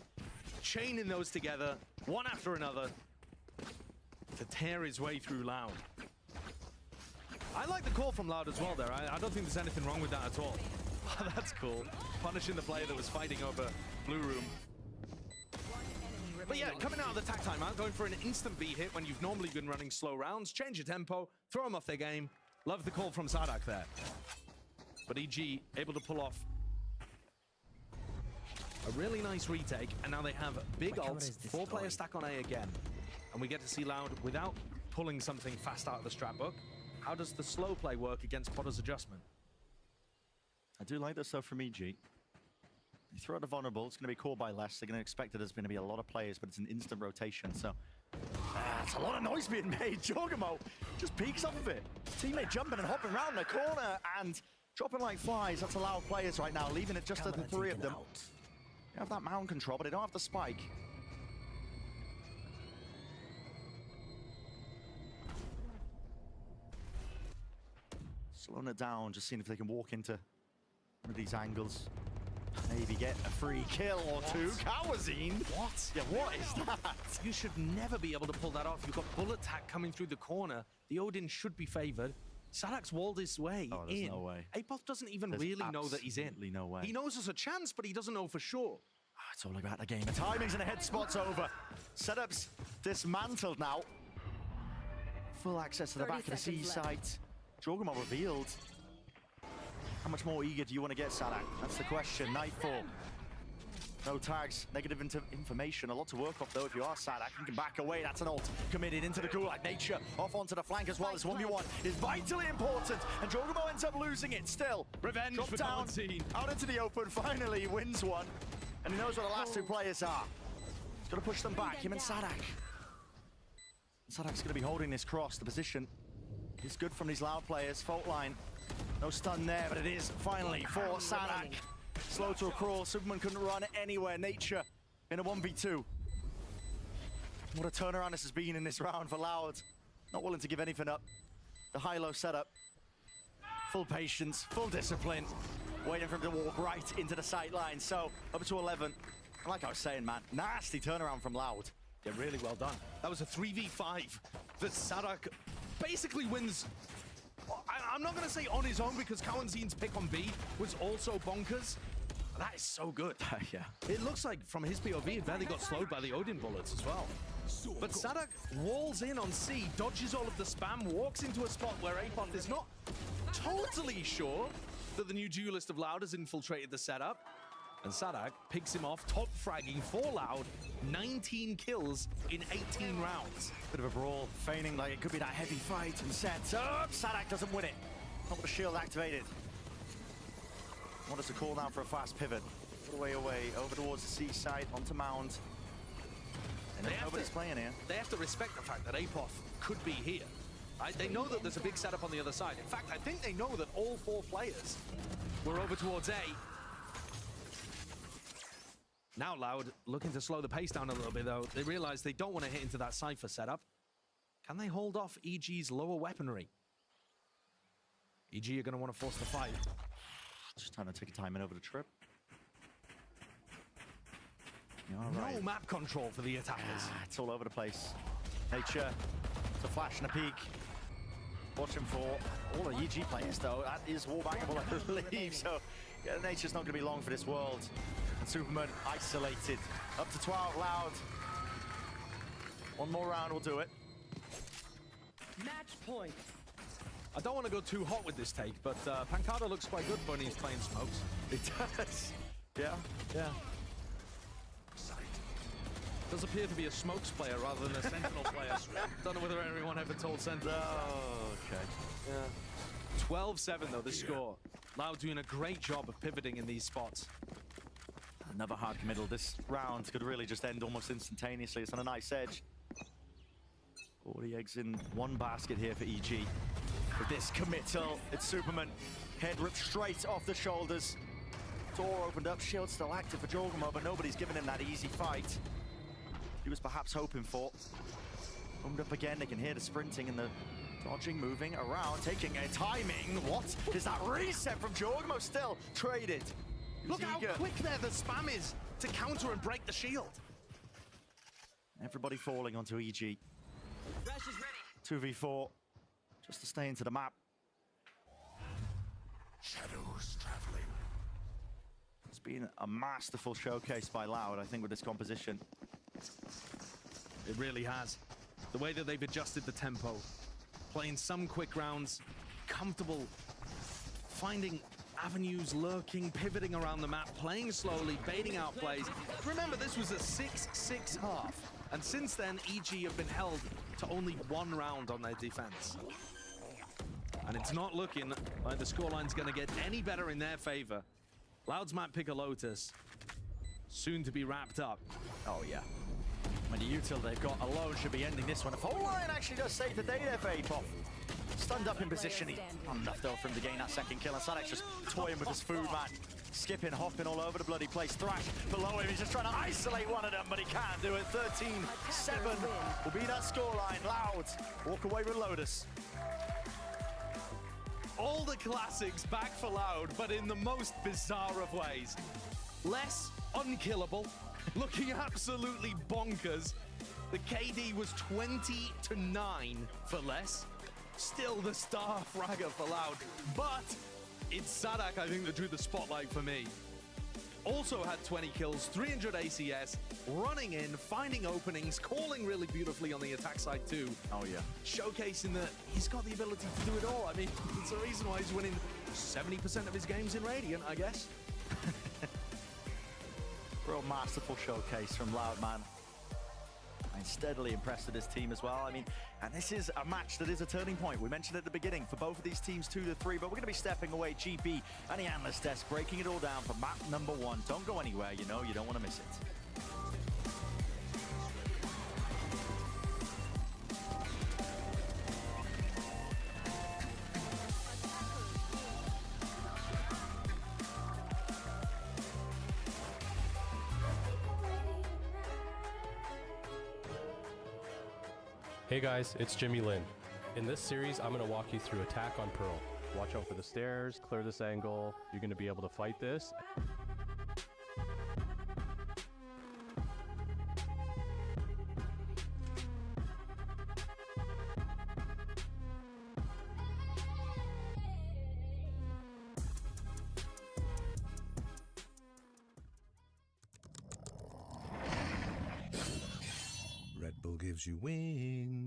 Speaker 7: chaining those together, one after another, to tear his way through Loud. I like the call from Loud as well there. I don't think there's anything wrong with that at all. That's cool. Punishing the player that was fighting over Blue Room. But yeah, coming out of the tag timeout, going for an instant B hit when you've normally been running slow rounds, change your tempo, throw them off their game. Love the call from Sadak there. But EG able to pull off a really nice retake, and now they have big ults, 4-player stack on A again. And we get to see Loud without pulling something fast out of the strat book. How does the slow play work against Potter's adjustment?
Speaker 17: I do like this though from EG. You throw out a vulnerable, it's going to be called by less. They're going to expect that there's going to be a lot of players, but it's an instant rotation, so it's a lot of noise being made. Jorgamo just peeks off of it. Teammate jumping and hopping around the corner and dropping like flies. That's allowed players right now, leaving it just to the three of them. They have that mound control, but they don't have the spike. Slowing it down, just seeing if they can walk into one of these angles. Maybe get a free kill or two. Kawazine?
Speaker 7: What?
Speaker 17: Yeah, what is that?
Speaker 7: You should never be able to pull that off. You've got bullet attack coming through the corner. The Odin should be favored. Sadak's walled his way in.
Speaker 17: No way.
Speaker 7: Apoth doesn't even really know that he's in.
Speaker 17: No way.
Speaker 7: He knows there's a chance, but he doesn't know for sure.
Speaker 17: It's all about the game. The timings and the head spot's over. Setups dismantled now. Full access to the back of the C site. Jorgamo revealed. How much more eager do you want to get, Sadak? That's the question. Nightfall. No tags, negative information. A lot to work off, though, if you are Sadak. You can back away. That's an ult committed into the gulag. Nature off onto the flank as well. This 1v1 is vitally important. And Jorgamo ends up losing it still.
Speaker 7: Revenge
Speaker 17: Drop
Speaker 7: for
Speaker 17: down,
Speaker 7: Kawazine.
Speaker 17: out into the open. Finally, he wins one. And he knows what the last two players are. He's going to push them back, him and Sadak. Sadak's going to be holding this cross. The position is good from these Loud players. Fault line. No stun there, but it is finally for Sadak. Slow to a crawl. Superman couldn't run anywhere. Nature in a 1v2. What a turnaround this has been in this round for Loud. Not willing to give anything up. The high-low setup. Full patience, full discipline. Waiting for him to walk right into the sight line. So, up to 11. Like I was saying, man, nasty turnaround from Loud.
Speaker 7: Yeah, really well done. That was a 3v5 that Sadak basically wins. I'm not going to say on his own because Kawanzine's pick on B was also bonkers. That is so good.
Speaker 17: Yeah.
Speaker 7: It looks like from his POV, it barely got slowed by the Odin bullets as well. But Sadak walls in on C, dodges all of the spam, walks into a spot where Apoth is not totally sure that the new duelist of Loud has infiltrated the setup. And Sadak picks him off, top fragging for Loud, 19 kills in 18 rounds.
Speaker 17: Bit of a brawl, feigning like it could be that heavy fight and sets up. Sadak doesn't win it. Not with the shield activated. Want us to call now for a fast pivot. All the way away, over towards the seaside, onto Mound. And nobody's playing here.
Speaker 7: They have to respect the fact that Apoth could be here. Right? They know that there's a big setup on the other side. In fact, I think they know that all 4 players were over towards A. Now Loud looking to slow the pace down a little bit, though. They realize they don't want to hit into that Cypher setup. Can they hold off EG's lower weaponry? EG are going to want to force the fight.
Speaker 17: Just trying to take a time in over the trip.
Speaker 7: No map control for the attackers.
Speaker 17: It's all over the place. Nature, it's a flash and a peek. Watching for all the EG players, though. That is wallbangable, I believe. So, yeah, Nature's not going to be long for this world. And Superman isolated. Up to 12, Loud. One more round will do it.
Speaker 9: Match point.
Speaker 7: I don't want to go too hot with this take, but Pancada looks quite good when he's playing smokes.
Speaker 17: It does. Yeah.
Speaker 7: Yeah. Does appear to be a smokes player rather than a sentinel player. Don't know whether anyone ever told sentinel.
Speaker 17: Oh, okay.
Speaker 7: Yeah. 12-7 though, the score. Loud doing a great job of pivoting in these spots.
Speaker 17: Another hard committal. This round could really just end almost instantaneously. It's on a nice edge. 40 eggs in one basket here for EG. With this committal, it's Superman. Head ripped straight off the shoulders. Door opened up, shield still active for Jorgamo, but nobody's giving him that easy fight he was perhaps hoping for. Opened up again, they can hear the sprinting and the dodging, moving around, taking a timing. What is that reset from Jorgamo? Still traded.
Speaker 7: Look how quick there the spam is to counter and break the shield.
Speaker 17: Everybody falling onto EG. 2v4, just to stay into the map.
Speaker 12: Shadows traveling.
Speaker 17: It's been a masterful showcase by Loud, I think, with this composition.
Speaker 7: It really has. The way that they've adjusted the tempo, playing some quick rounds, comfortable, finding avenues, lurking, pivoting around the map, playing slowly, baiting out plays. Remember, this was a 6-6 half, and since then, EG have been held to only one round on their defense. And it's not looking like the scoreline's going to get any better in their favor. Loud's might pick a Lotus, soon to be wrapped up.
Speaker 17: Oh, yeah. I mean, the util they've got alone should be ending this one. If whole line actually does save the day there for Apop. Stunned up in position. Not enough though for him to gain that second kill. And Sadek's just toying with his food, man. Skipping, hopping all over the bloody place. Thrash below him. He's just trying to isolate one of them, but he can't do it. 13-7 will be that scoreline. Loud walk away with Lotus.
Speaker 7: All the classics back for Loud, but in the most bizarre of ways. Less unkillable, looking absolutely bonkers. The KD was 20-9 for Less. Still the star fragger for Loud, but it's Sadak, I think, that drew the spotlight for me. Also had 20 kills, 300 ACS, running in, finding openings, calling really beautifully on the attack side too.
Speaker 17: Oh yeah.
Speaker 7: Showcasing that he's got the ability to do it all. I mean, it's the reason why he's winning 70% of his games in Radiant, I guess.
Speaker 17: Real masterful showcase from Loud, man. And steadily impressed with his team as well. I mean, and this is a match that is a turning point. We mentioned at the beginning for both of these teams 2-3, but we're going to be stepping away. GB and the analyst desk breaking it all down for map number 1. Don't go anywhere, you know, you don't want to miss it.
Speaker 13: Hey guys, it's Jimmy Lin. In this series, I'm going to walk you through attack on Pearl. Watch out for the stairs, clear this angle. You're going to be able to fight this.
Speaker 12: Red Bull gives you wings.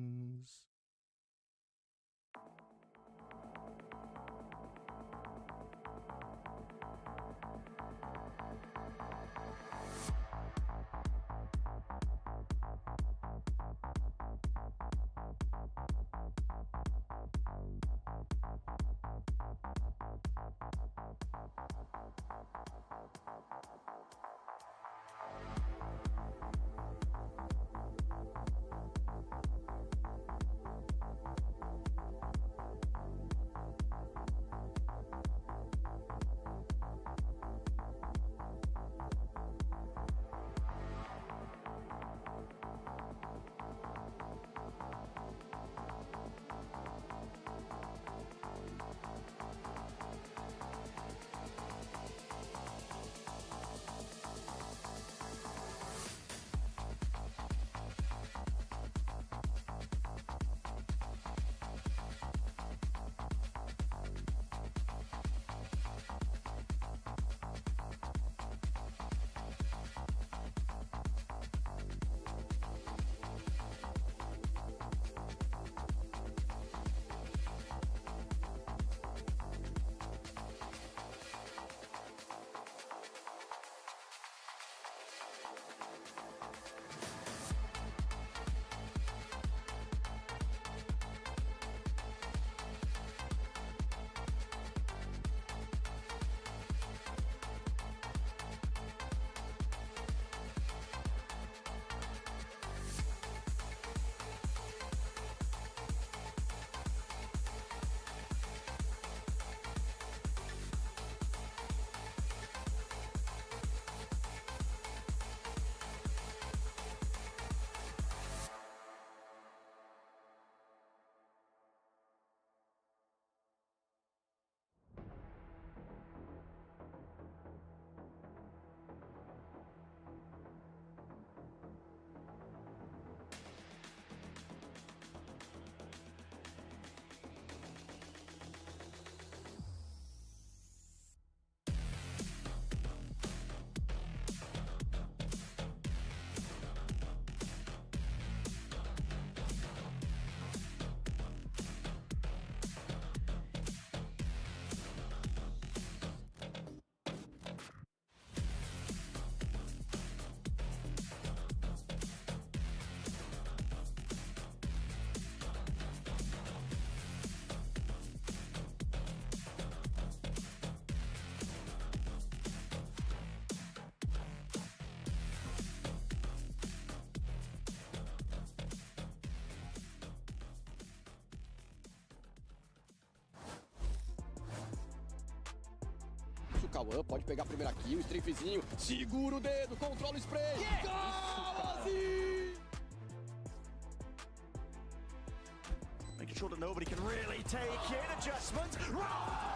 Speaker 14: o Cauã, pode pegar a primeira kill, strafezinho, segura o dedo, controla o spray.
Speaker 23: Making sure that nobody can really take it. Adjustments. Right!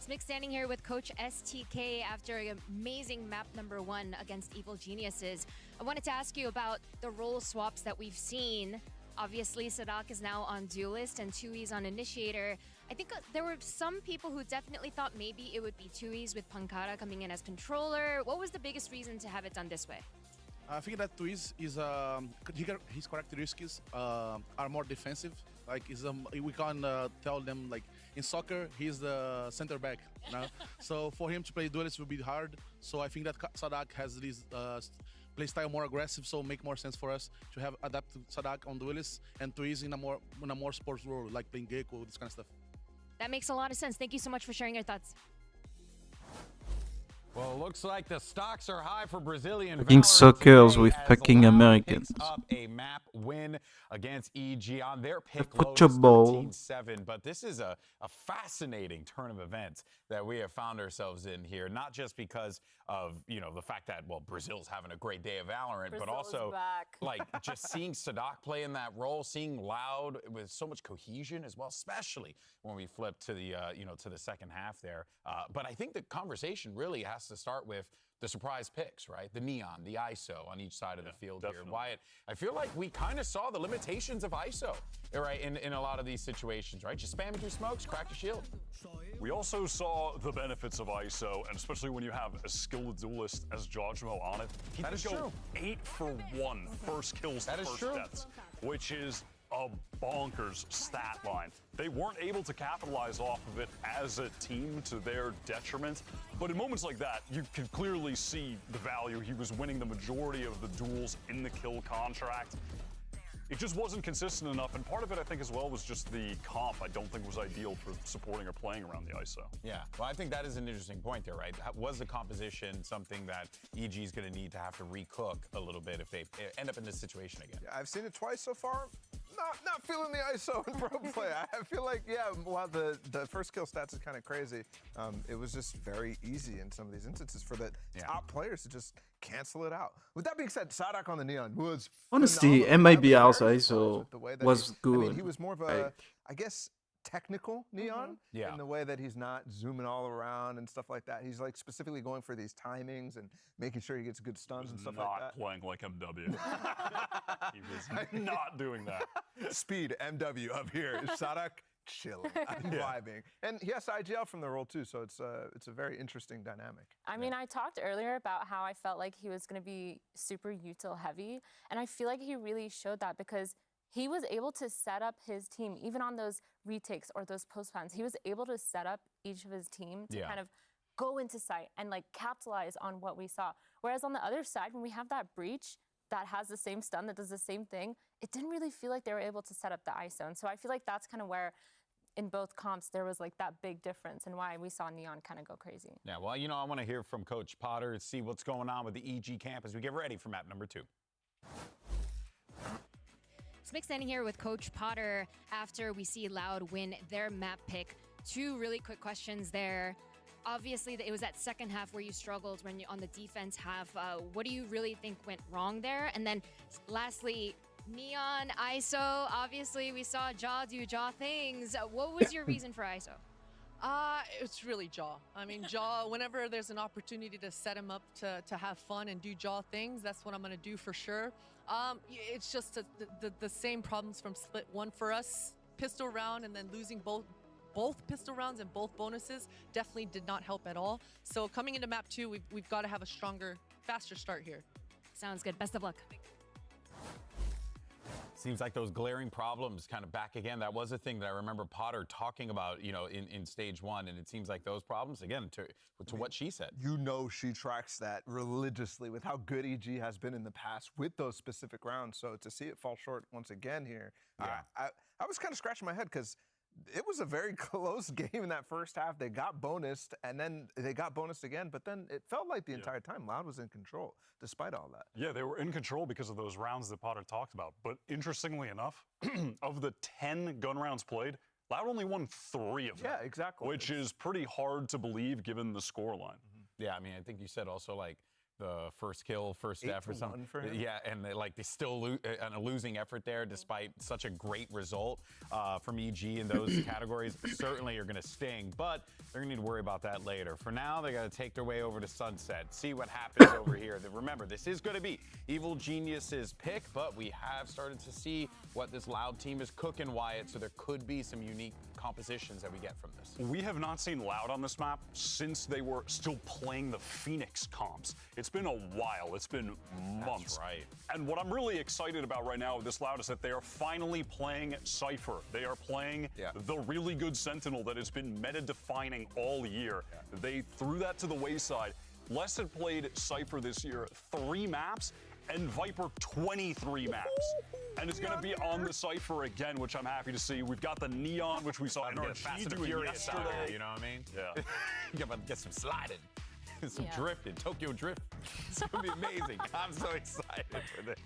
Speaker 18: Smick standing here with Coach STK after an amazing map number 1 against Evil Geniuses. I wanted to ask you about the role swaps that we've seen. Obviously, Sadak is now on Duelist and Tui's on Initiator. I think there were some people who definitely thought maybe it would be Tui's with Pankara coming in as controller. What was the biggest reason to have it done this way?
Speaker 15: I think that Tui's is his characteristics are more defensive. Like we can tell them like in soccer he's the center back, you know? So for him to play Duelist will be hard. So I think that Sadak has this play style more aggressive, so make more sense for us to have adapt to Sadak on Duelist and Tui's in a more sports role, like playing Gecko, this kind of stuff.
Speaker 18: That makes a lot of sense. Thank you so much for sharing your thoughts.
Speaker 2: Well, it looks like the stocks are high for Brazilian
Speaker 1: Fucking suckers with fucking Americans.
Speaker 2: Up a map win against EG on their pick
Speaker 1: football.
Speaker 2: 13-7, but this is a fascinating turn of events that we have found ourselves in here, not just because of, you know, the fact that, well, Brazil's having a great day of Valorant, but also like just seeing Sadak play in that role, seeing Loud with so much cohesion as well, especially when we flip to the to the second half there. But I think the conversation really has to start with the surprise picks, right? The Neon, the ISO on each side of the field here. Wyatt, I feel like we kind of saw the limitations of ISO, right, in a lot of these situations, right? Just spamming through smokes, crack your shield.
Speaker 4: We also saw the benefits of ISO, and especially when you have a skilled duelist as Jojmo on it. He
Speaker 2: That is
Speaker 4: did go
Speaker 2: true.
Speaker 4: 8 for 1 first kills to first deaths, which is a bonkers stat line. They weren't able to capitalize off of it as a team to their detriment, but in moments like that, you can clearly see the value. He was winning the majority of the duels in the kill contract. It just wasn't consistent enough, and part of it, I think, as well, was just the comp I don't think was ideal for supporting or playing around the ISO.
Speaker 2: Yeah, well, I think that is an interesting point there, right? Was the composition something that EG is going to need to have to recook a little bit if they end up in this situation again?
Speaker 3: Yeah, I've seen it twice so far. Not feeling the ISO in pro play. I feel like, yeah, while the first kill stats is kind of crazy, it was just very easy in some of these instances for the top players to just cancel it out. With that being said, Sadak on the Neon was
Speaker 1: Honestly,
Speaker 3: phenomenal.
Speaker 1: MIB also was good.
Speaker 3: I mean, he was more of a, I guess, technical Neon in the way that he's not zooming all around and stuff like that. He's like specifically going for these timings and making sure he gets good stuns and stuff like that.
Speaker 4: Not playing like MW. He was not doing that.
Speaker 3: Speed MW up here. Sadak chilling, vibing, and he has IGL from the role too. So it's a very interesting dynamic.
Speaker 5: I mean, I talked earlier about how I felt like he was going to be super util heavy, and I feel like he really showed that because he was able to set up his team, even on those retakes or those post plans. He was able to set up each of his team to kind of go into sight and like capitalize on what we saw. Whereas on the other side, when we have that breach that has the same stun, that does the same thing, it didn't really feel like they were able to set up the ISO. And so I feel like that's kind of where in both comps there was like that big difference and why we saw Neon kind of go crazy.
Speaker 2: Yeah, well, you know, I want to hear from Coach Potter and see what's going on with the EG camp as we get ready for map number 2.
Speaker 18: Smick standing here with Coach Potter after we see Loud win their map pick. 2 really quick questions there. Obviously, it was that second half where you struggled when on the defense half. What do you really think went wrong there? And then lastly, Neon, ISO, obviously we saw Jaw do Jaw things. What was your reason for ISO?
Speaker 25: It's really Jaw. I mean, Jaw, whenever there's an opportunity to set him up to have fun and do Jaw things, that's what I'm going to do for sure. It's just the same problems from Split 1 for us. Pistol round and then losing both pistol rounds and both bonuses definitely did not help at all. So coming into map 2, we've got to have a stronger, faster start here.
Speaker 18: Sounds good. Best of luck.
Speaker 2: Seems like those glaring problems kind of back again. That was a thing that I remember Potter talking about, you know, in stage 1, and it seems like those problems, again, to what she said.
Speaker 3: You know she tracks that religiously with how good EG has been in the past with those specific rounds. So to see it fall short once again here, I was kind of scratching my head because it was a very close game in that first half. They got bonused, and then they got bonused again, but then it felt like the entire time Loud was in control, despite all that.
Speaker 4: Yeah, they were in control because of those rounds that Potter talked about. But interestingly enough, of the 10 gun rounds played, Loud only won 3 of them.
Speaker 3: Yeah, exactly.
Speaker 4: Which is pretty hard to believe given the scoreline.
Speaker 2: Yeah, I mean, I think you said also like the first kill, first death or something.
Speaker 3: For him.
Speaker 2: Yeah, and they still on a losing effort there despite such a great result from EG in those categories. Certainly are going to sting, but they're going to need to worry about that later. For now, they got to take their way over to Sunset, see what happens over here. Remember, this is going to be Evil Genius's pick, but we have started to see what this Loud team is cooking, Wyatt, so there could be some unique compositions that we get from this.
Speaker 4: We have not seen Loud on this map since they were still playing the Phoenix comps. It's been a while. It's been months.
Speaker 2: That's right.
Speaker 4: And what I'm really excited about right now with this Loud is that they are finally playing Cypher. They are playing the really good Sentinel that has been meta-defining all year. They threw that to the wayside. Les had played Cypher this year 3 maps, and Viper 23 maps. And it's going to be on the Cypher again, which I'm happy to see. We've got the Neon, which we saw NRG doing yesterday.
Speaker 2: You know what I mean?
Speaker 4: Yeah.
Speaker 2: You got to get some sliding, some drifting, Tokyo drift. It's going to be amazing. I'm so excited for this.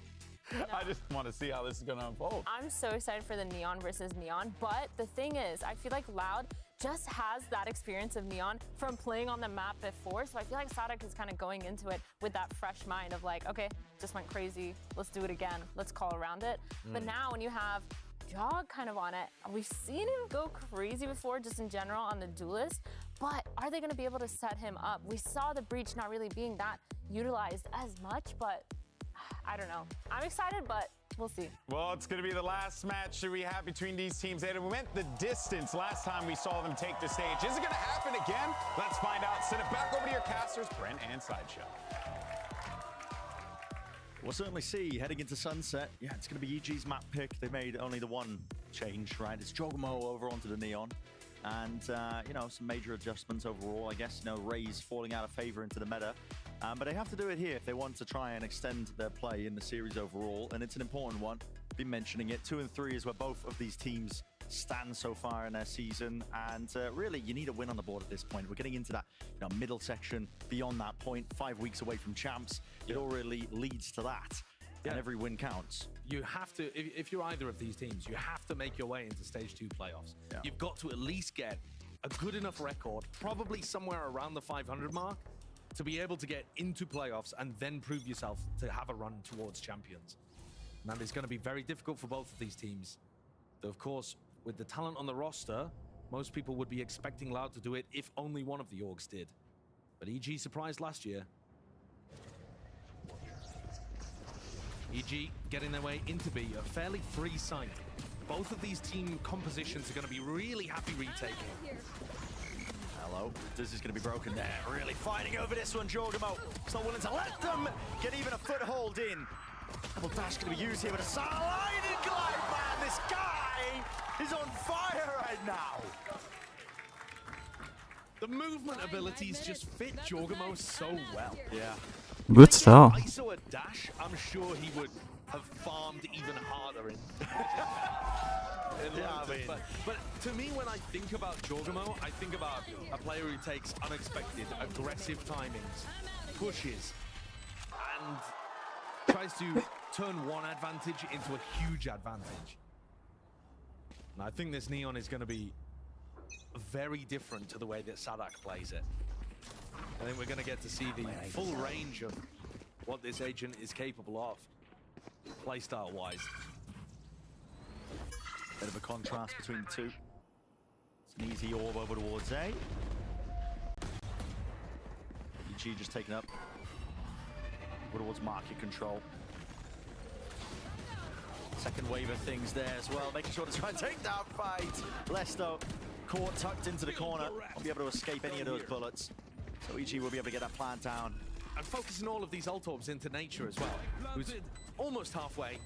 Speaker 2: I just want to see how this is going to unfold.
Speaker 5: I'm so excited for the Neon versus Neon, but the thing is, I feel like Loud just has that experience of Neon from playing on the map before, so I feel like Sadak is kind of going into it with that fresh mind of like, okay, just went crazy, let's do it again, let's call around it. But now when you have Jog kind of on it, we've seen him go crazy before just in general on the Duelist, but are they going to be able to set him up? We saw the Breach not really being that utilized as much, but I don't know. I'm excited, but we'll see.
Speaker 2: Well, it's going to be the last match that we have between these teams. And we went the distance last time we saw them take the stage. Is it going to happen again? Let's find out. Send it back over to your casters, Brent and Sideshow.
Speaker 17: We'll certainly see heading into Sunset. Yeah, it's going to be EG's map pick. They made only the one change, right? It's Jogamo over onto the Neon. And, you know, some major adjustments overall, I guess. You know, Rays falling out of favor into the meta. But they have to do it here if they want to try and extend their play in the series overall. And it's an important one. Been mentioning it. 2 and 3 is where both of these teams stand so far in their season. And really, you need a win on the board at this point. We're getting into that middle section. Beyond that point, 5 weeks away from champs. It all really leads to that. And every win counts.
Speaker 7: You have to, if you're either of these teams, you have to make your way into Stage 2 playoffs.
Speaker 17: Yeah.
Speaker 7: You've got to at least get a good enough record, probably somewhere around the 500 mark, to be able to get into playoffs and then prove yourself to have a run towards champions. And that is going to be very difficult for both of these teams. Though, of course, with the talent on the roster, most people would be expecting Loud to do it if only one of the orgs did. But EG surprised last year. EG getting their way into B, a fairly free site. Both of these team compositions are going to be really happy retaking.
Speaker 17: Hello. This is going to be broken there. Really fighting over this one, Jogamo. He's not willing to let them get even a foothold in. Double dash going to be used here with a sliding glide, man. This guy is on fire right now.
Speaker 7: The movement abilities just fit Jogamo so well.
Speaker 17: Yeah.
Speaker 1: Good start.
Speaker 7: ISO a dash, I'm sure he would have farmed even harder in. But to me, when I think about Jogamo, I think about a player who takes unexpected, aggressive timings, pushes, and tries to turn one advantage into a huge advantage. And I think this Neon is going to be very different to the way that Sadak plays it. I think we're going to get to see the full range of what this agent is capable of, playstyle-wise.
Speaker 17: Bit of a contrast between the two. It's an easy orb over towards A. EG just taken up over towards market control. Second wave of things there as well, making sure to try and take that fight. Lesto caught tucked into the corner, won't be able to escape any of those bullets. So EG will be able to get that plant down.
Speaker 7: And focusing all of these ult orbs into Nature as well, who's almost halfway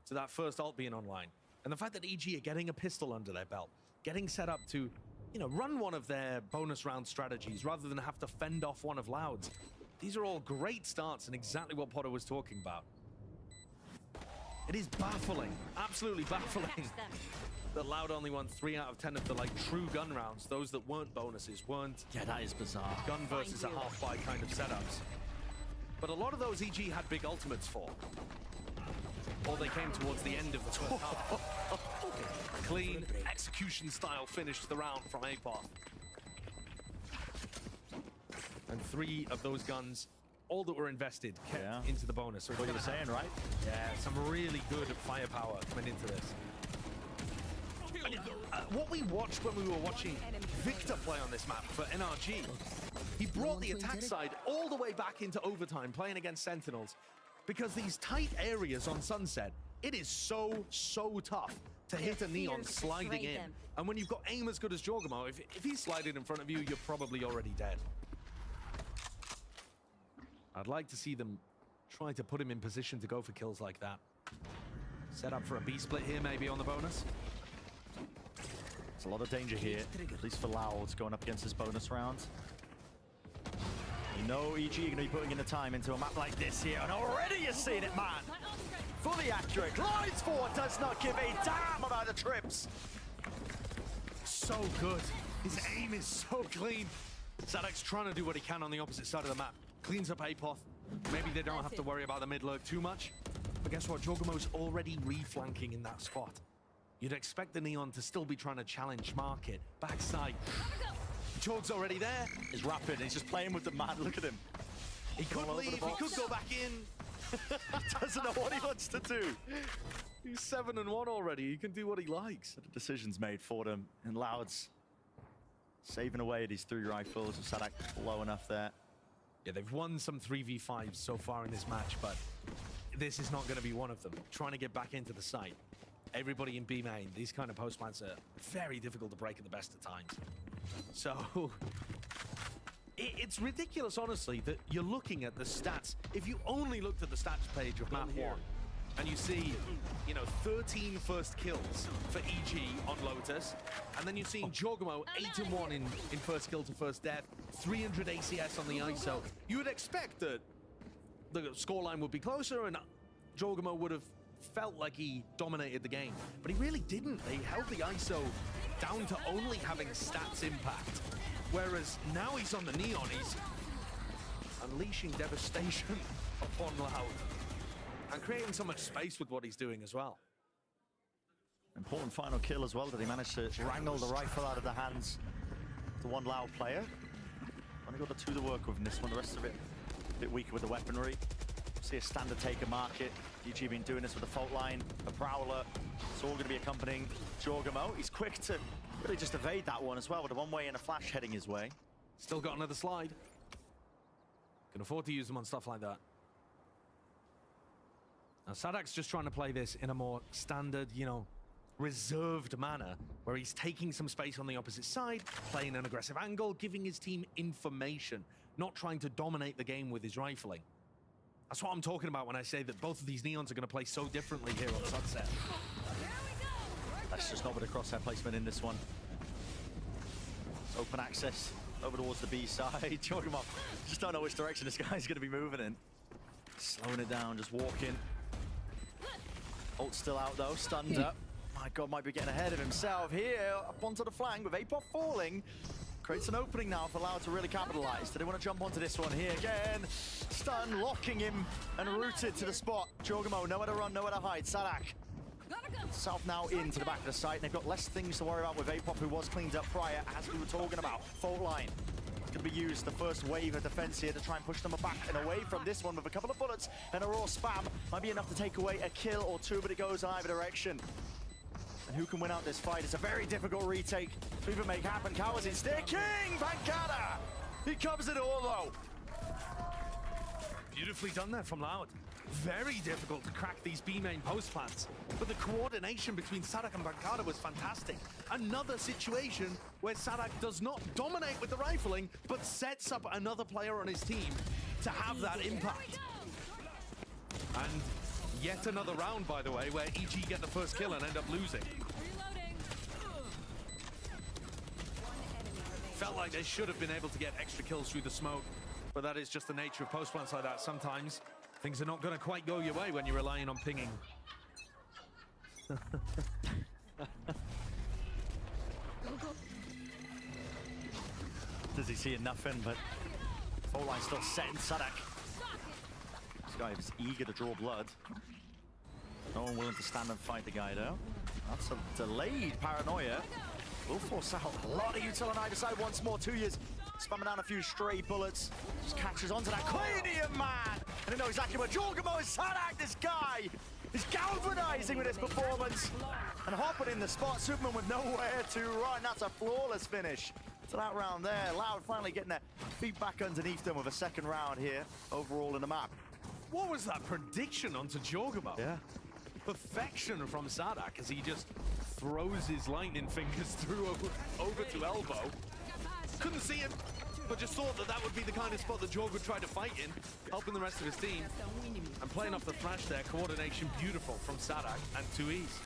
Speaker 7: to that first ult being online. And the fact that EG are getting a pistol under their belt, getting set up to, you know, run one of their bonus round strategies rather than have to fend off one of Loud's. These are all great starts and exactly what Potter was talking about.
Speaker 8: It is baffling, absolutely baffling, that Loud only won 3 out of 10 of the like true gun rounds. Those that weren't bonuses, weren't
Speaker 17: that is bizarre.
Speaker 8: Gun versus a half-buy kind of setups. But a lot of those EG had big ultimates for. Or they came towards the end of the first half. Clean, execution-style finish to the round from Apoth. And 3 of those guns, all that were invested, kept into the bonus. So
Speaker 17: what you were saying, right?
Speaker 8: Yeah, some really good firepower coming into this. What we watched when we were watching Victor play on this map for NRG, he brought the attack side all the way back into overtime playing against Sentinels, because these tight areas on Sunset, it is so tough to hit a Neon sliding in. And when you've got aim as good as Jorgamo, if he's sliding in front of you, you're probably already dead. I'd like to see them try to put him in position to go for kills like that. Set up for a B split here, maybe on the bonus.
Speaker 17: There's a lot of danger here, at least for Loud, going up against this bonus round. You know EG are going to be putting in the time into a map like this here, and already you're seeing it, man! Fully accurate, glides forward, does not give a damn about the trips!
Speaker 8: So good. His aim is so clean. Sadak's trying to do what he can on the opposite side of the map. Cleans up Apoth. Maybe they don't have to worry about the mid lurk too much. But guess what? Jorgamo's already reflanking in that spot. You'd expect the Neon to still be trying to challenge Market. Backside. Jorg's already there.
Speaker 17: He's rapid. He's just playing with the man. Look at him.
Speaker 8: He could leave. He could go back in.
Speaker 17: He doesn't know what he wants to do.
Speaker 8: He's 7-1 already. He can do what he likes.
Speaker 17: The decision's made for them. And Loud's saving away at his 3 rifles. And Sadak low enough there.
Speaker 8: Yeah, they've won some 3v5s so far in this match, but this is not going to be one of them. Trying to get back into the site. Everybody in B main, these kind of post plants are very difficult to break at the best of times. So it's ridiculous, honestly, that you're looking at the stats. If you only looked at the stats page of map 1, and you see, you know, 13 first kills for EG on Lotus, and then you've seen Jorgamo 8-1 in first kill to first death, 300 ACS on the ISO. You would expect that the scoreline would be closer and Jorgamo would have felt like he dominated the game, but he really didn't. They held the ISO down to only having stats impact, whereas now he's on the Neon, he's unleashing devastation upon Loud and creating so much space with what he's doing as well.
Speaker 17: Important final kill as well, that he managed to wrangle the rifle out of the hands to one Loud player. Only got the 2 to work with in this one, the rest of it a bit weaker with the weaponry. See a standard taker market. EG been doing this with the fault line, a Prowler. It's all going to be accompanying Jorgamo. He's quick to really just evade that one as well, with a one-way and a flash heading his way.
Speaker 8: Still got another slide. Can afford to use them on stuff like that. Now Sadak's just trying to play this in a more standard, you know, reserved manner, where he's taking some space on the opposite side, playing an aggressive angle, giving his team information, not trying to dominate the game with his rifling. That's what I'm talking about when I say that both of these Neons are going to play so differently here on Sunset.
Speaker 17: That's just not with a crosshair placement in this one. It's open access over towards the B side. Jorgamo, just don't know which direction this guy's going to be moving in. Slowing it down, just walking. Ult's still out though, stunned up. My God, might be getting ahead of himself here. Up onto the flank with Apoth falling. Creates an opening now for Loud to really capitalize. Do they want to jump onto this one here again? Stun, locking him and rooted to the spot. Jorgamo, nowhere to run, nowhere to hide. Sadak. South now into the back of the site. And they've got less things to worry about with Apoth, who was cleaned up prior, as we were talking about. Fault line. It's going to be used, the first wave of defense here, to try and push them back and away from this one with a couple of bullets and a raw spam. Might be enough to take away a kill or 2, but it goes in either direction. And who can win out this fight? It's a very difficult retake to even make happen. Cowards in sticking! Pancada! He covers it all though.
Speaker 8: Beautifully done there from Loud. Very difficult to crack these B main post plants, but the coordination between Sadak and Pancada was fantastic. Another situation where Sadak does not dominate with the rifling, but sets up another player on his team to have that impact. And yet another round, by the way, where EG get the first kill and end up losing. Felt like they should have been able to get extra kills through the smoke, but that is just the nature of post plants like that. Sometimes things are not going to quite go your way when you're relying on pinging.
Speaker 17: Does he see nothing, but phone line still set in Sadak. This guy is eager to draw blood. No one willing to stand and fight the guy though. That's a delayed paranoia. Will force out a lot of util on either side once more. 2 years spamming down a few stray bullets. Just catches onto that Cranium man. And they know exactly where Jorgamo is. Sadak, this guy, is galvanizing with his performance. And hopping in the spot. Superman with nowhere to run. That's a flawless finish to that round there. Loud finally getting their feet back underneath them with a second round here overall in the map.
Speaker 7: What was that prediction onto Jorgamo?
Speaker 17: Yeah.
Speaker 7: Perfection from Sadak as he just throws his lightning fingers through over to elbow. Couldn't see him, but just thought that that would be the kind of spot that Jorg would try to fight in, helping the rest of his team. And playing off the thrash there, coordination beautiful from Sadak and 2Es.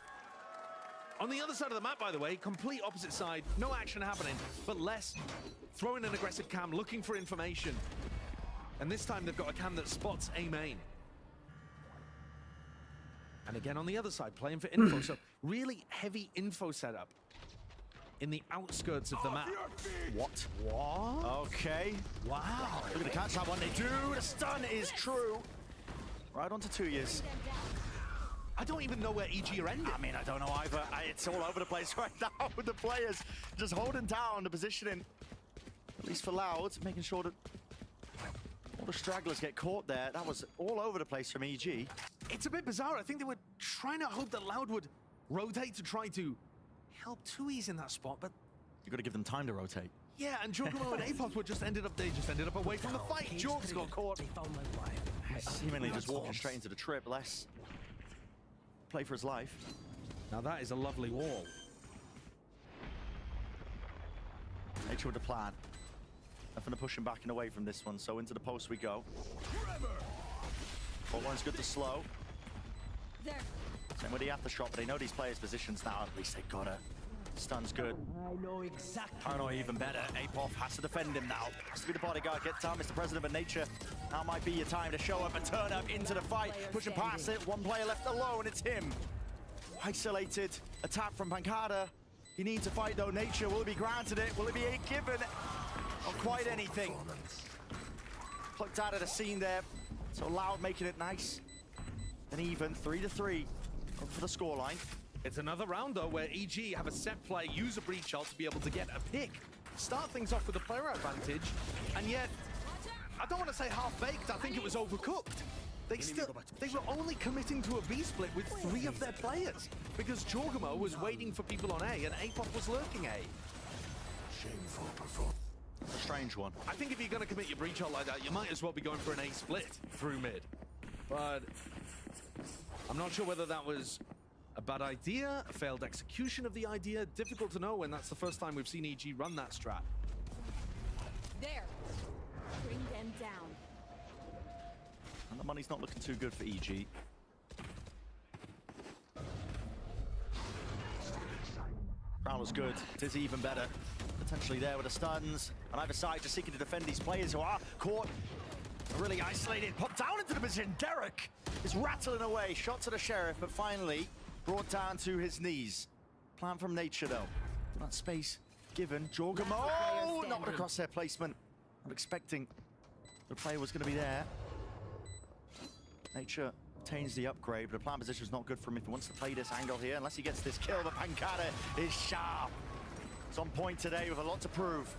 Speaker 7: On the other side of the map, by the way, complete opposite side, no action happening, but less throwing an aggressive cam, looking for information. And this time they've got a cam that spots a main. And again on the other side, playing for info, so really heavy info setup in the outskirts of the map.
Speaker 17: What?
Speaker 7: What?
Speaker 17: Okay.
Speaker 7: Wow.
Speaker 17: They're going to catch that one. They do. The stun is true. Right onto 2 years.
Speaker 7: I don't even know where EG are ending.
Speaker 17: I mean, I don't know either. It's all over the place right now with the players just holding down the positioning. At least for Loud, making sure that all the stragglers get caught there. That was all over the place from EG.
Speaker 7: It's a bit bizarre. I think they were trying to hope that Loud would rotate to try to help 2Es in that spot, but
Speaker 17: You've got to give them time to rotate.
Speaker 7: yeah, and Jorgamo and Apop were just ended up away from the fight. Jorg's got caught.
Speaker 17: Seemingly just walking straight into the trip. Less play for his life.
Speaker 7: Now that is a lovely wall.
Speaker 17: Nature with the plan. Nothing to push him back and away from this one, so into the post we go. Fault line's good to slow.
Speaker 9: There.
Speaker 17: Same with the aftershock, but they know these players' positions now. At least they got it. Stun's good.
Speaker 14: I know exactly.
Speaker 17: Paranoia even better. Apop has to defend him now. Has to be the bodyguard. Get down, Mr. President, but Nature. Now might be your time to show up and turn up into the fight. Pushing past it. One player left alone. It's him. Isolated. Attack from Pancada. He needs to fight though. Nature, will it be granted it? Will it be given? Not quite anything. Plucked out of the scene there. So Loud making it nice. And even 3-3 for the scoreline.
Speaker 7: It's another round though where EG have a set play, use a breach ult to be able to get a pick. Start things off with a player advantage, and yet, I don't want to say half-baked, I think it was overcooked. They were only committing to a B split with 3 of their players, because Jorgamo was waiting for people on A and Apop was lurking A.
Speaker 17: Shameful performance. A strange one.
Speaker 7: I think if you're going to commit your breach ult like that, you might as well be going for an A split through mid. But I'm not sure whether that was a bad idea, a failed execution of the idea. Difficult to know when that's the first time we've seen EG run that strat.
Speaker 9: There. Bring them down.
Speaker 17: And the money's not looking too good for EG. Prowler's good. Dizzy even better. Potentially there with the stuns. On either side, just seeking to defend these players who are caught. Really isolated. Popped down into the position. Derek is rattling away. Shot to the Sheriff, but finally brought down to his knees. Plan from Nature, though. That space given. Jorgamo. Oh, not with a crosshair placement. I'm expecting the player was going to be there. Nature obtains the upgrade, but the plan position is not good for him if he wants to play this angle here. Unless he gets this kill, the Pancada is sharp. It's on point today with a lot to prove.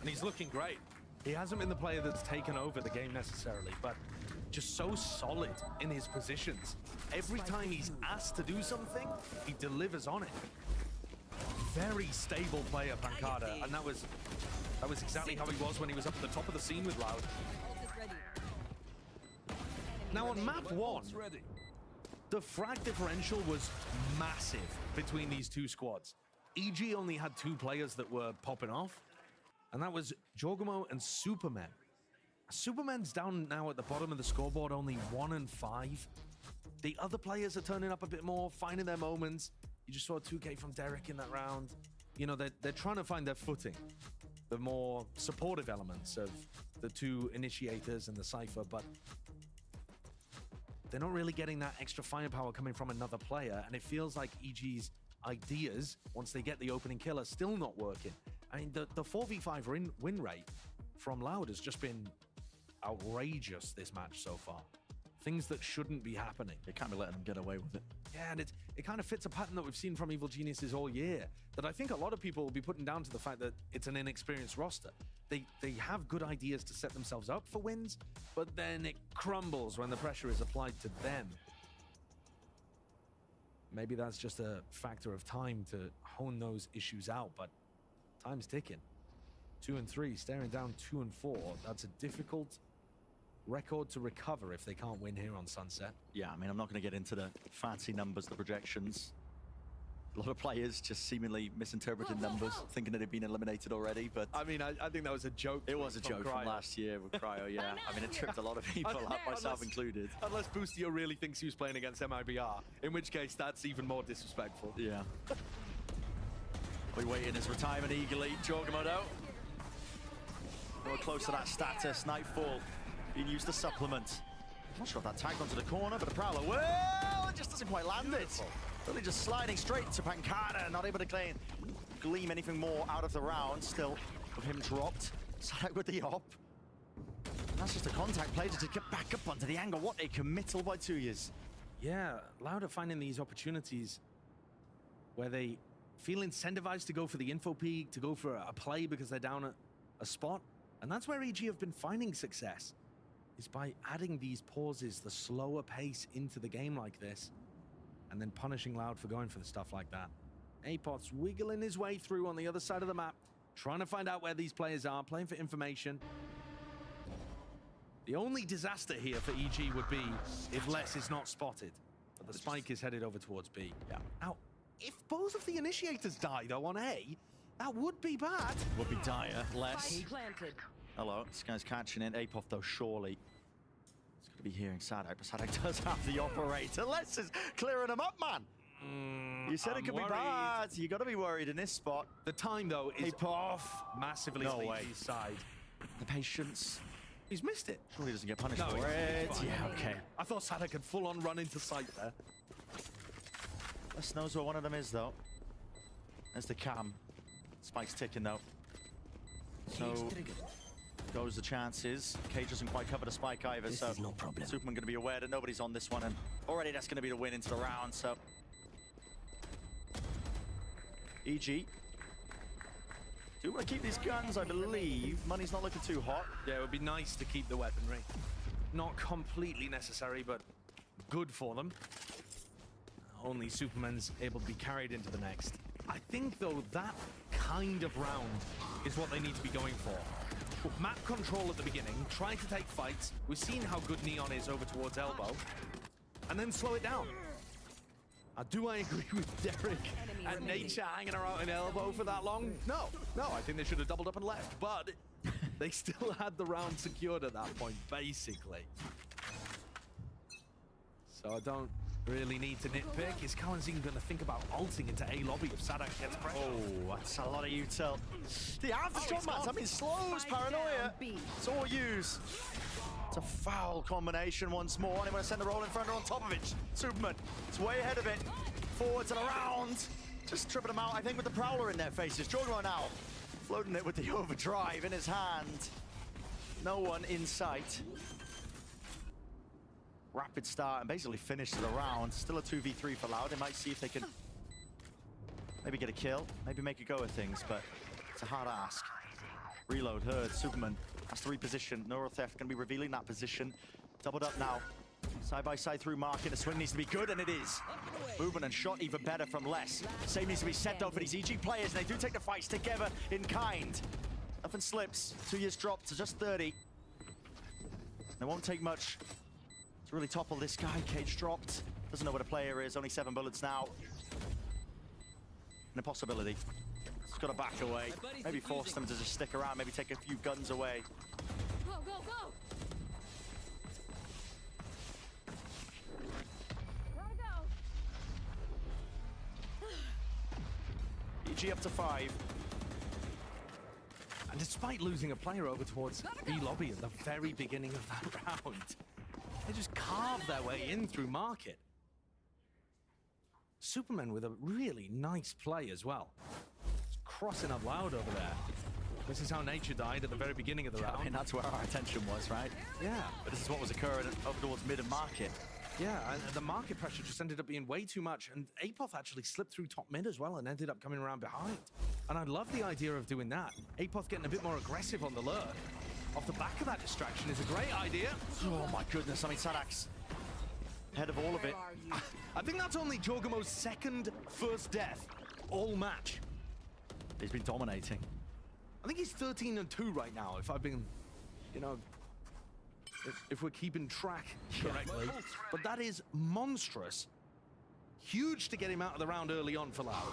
Speaker 7: And he's looking great. He hasn't been the player that's taken over the game necessarily, but just so solid in his positions. Every time he's asked to do something, he delivers on it. Very stable player, Pancada, and that was exactly how he was when he was up at the top of the scene with Loud. Now on map 1, the frag differential was massive between these two squads. EG only had 2 players that were popping off, and that was Jorgamo and Superman. Superman's down now at the bottom of the scoreboard, only 1 and 5. The other players are turning up a bit more, finding their moments. You just saw a 2K from Derek in that round. You know, they're trying to find their footing. The more supportive elements of the 2 initiators and the Cypher, but they're not really getting that extra firepower coming from another player, and it feels like EG's ideas, once they get the opening kill, are still not working. I mean, the 4v5 win rate from Loud has just been outrageous this match so far. Things that shouldn't be happening.
Speaker 17: They can't be letting them get away with it.
Speaker 7: Yeah, and it kind of fits a pattern that we've seen from Evil Geniuses all year, that I think a lot of people will be putting down to the fact that it's an inexperienced roster. They have good ideas to set themselves up for wins, but then it crumbles when the pressure is applied to them. Maybe that's just a factor of time to hone those issues out, but time's ticking. 2 and 3, staring down 2 and 4. That's a difficult record to recover if they can't win here on Sunset.
Speaker 17: Yeah, I mean, I'm not going to get into the fancy numbers, the projections. A lot of players just seemingly misinterpreting numbers, thinking that they've been eliminated already, but...
Speaker 7: I mean, I think that was a joke.
Speaker 17: It was a joke from last year with Cryo, yeah. I mean, it tripped a lot of people up, myself included.
Speaker 7: Unless Boostio really thinks he was playing against MIBR, in which case that's even more disrespectful.
Speaker 17: Yeah. We wait in his retirement eagerly. Jorgamodo. We're close to that status. Nightfall being used to supplement. I'm not sure if that tagged onto the corner, but the Prowler, well, it just doesn't quite land it. Really just sliding straight to Pancada, not able to gleam anything more out of the round. Still, with him dropped. Side with the op. That's just a contact play to get back up onto the angle. What a committal by 2 years.
Speaker 7: Yeah, Loud are finding these opportunities where they feel incentivized to go for the info peak, to go for a play because they're down at a spot. And that's where EG have been finding success, is by adding these pauses, the slower pace into the game like this, and then punishing Loud for going for the stuff like that. Apot's wiggling his way through on the other side of the map, trying to find out where these players are, playing for information. The only disaster here for EG would be if Les is not spotted, but the spike is headed over towards B.
Speaker 17: Yeah.
Speaker 7: Now, if both of the initiators die, though, on A, that would be bad.
Speaker 17: Would be dire. Les. Hello, this guy's catching it. Apov, though, surely. He's going to be hearing Sadak, but Sadak does have the operator. Les is clearing him up, man. You said it could be bad. You got to be worried in this spot.
Speaker 7: The time, though, is off massively
Speaker 17: no
Speaker 7: on
Speaker 17: way.
Speaker 7: EG's side.
Speaker 17: The patience.
Speaker 7: He's missed it.
Speaker 17: Surely he doesn't get punished
Speaker 7: No,
Speaker 17: for it. Yeah, okay.
Speaker 7: I thought Sadak had full-on run into sight there.
Speaker 17: Les knows where one of them is, though. There's the cam. Spike's ticking, though. So goes the chances. Cage doesn't quite cover the spike either, so
Speaker 14: is no problem.
Speaker 17: Superman going to be aware that nobody's on this one, and already that's going to be the win into the round, so... EG. Do want to keep these guns, I believe. Money's not looking too hot.
Speaker 7: Yeah, it would be nice to keep the weaponry. Not completely necessary, but good for them. Only Superman's able to be carried into the next. I think, though, that kind of round is what they need to be going for. Map control at the beginning, try to take fights. We've seen how good Neon is over towards Elbow. And then slow it down. Do I agree with Derek and Nature hanging around in Elbow for that long? No, I think they should have doubled up and left, but they still had the round secured at that point, basically. So I don't really need to nitpick. Is Kalanzine going to think about ulting into A lobby if Sadak gets pressure?
Speaker 17: Oh, that's a lot of util. The aftershock mats, I mean, slows Paranoia. It's all use. It's a foul combination once more. And they want to send the roll in front on top of it. Superman, it's way ahead of it. Forwards and around. Just tripping them out, I think, with the Prowler in their faces. Jorgo now floating it with the overdrive in his hand. No one in sight. Rapid start and basically finish the round. Still a 2v3 for Loud. They might see if they can maybe get a kill, maybe make a go of things, but it's a hard ask. Reload, Herd, Superman has to reposition. Neurotheft going to be revealing that position. Doubled up now. Side by side through market. The swing needs to be good, and it is. Movement and shot even better from Les. Same needs to be set though for these EG players, and they do take the fights together in kind. Nothing slips. 2 years dropped to just 30. It won't take much to really topple this guy. Cage dropped. Doesn't know where the player is. Only 7 bullets now. An impossibility. Just got to back away. Maybe force them to just stick around. Maybe take a few guns away.
Speaker 9: Go, go, go!
Speaker 17: EG up to 5.
Speaker 7: And despite losing a player over towards B lobby at the very beginning of that round, They just carve their way in through market. Superman with a really nice play as well. Just crossing up loud over there. This is how Nature died at the very beginning of the round.
Speaker 17: I mean, that's where our attention was, right?
Speaker 7: Yeah.
Speaker 17: But this is what was occurring over towards mid and market.
Speaker 7: Yeah, and the market pressure just ended up being way too much, and Apoth actually slipped through top mid as well and ended up coming around behind. And I love the idea of doing that. Apoth getting a bit more aggressive on the lurk. Off the back of that distraction is a great idea.
Speaker 17: Oh my goodness, I mean, Sadak's ahead of all of it.
Speaker 7: I think that's only Jorgamo's second first death all match.
Speaker 17: He's been dominating.
Speaker 7: I think he's 13-2 right now, if I've been, you know, if we're keeping track correctly. But that is monstrous. Huge to get him out of the round early on for Loud.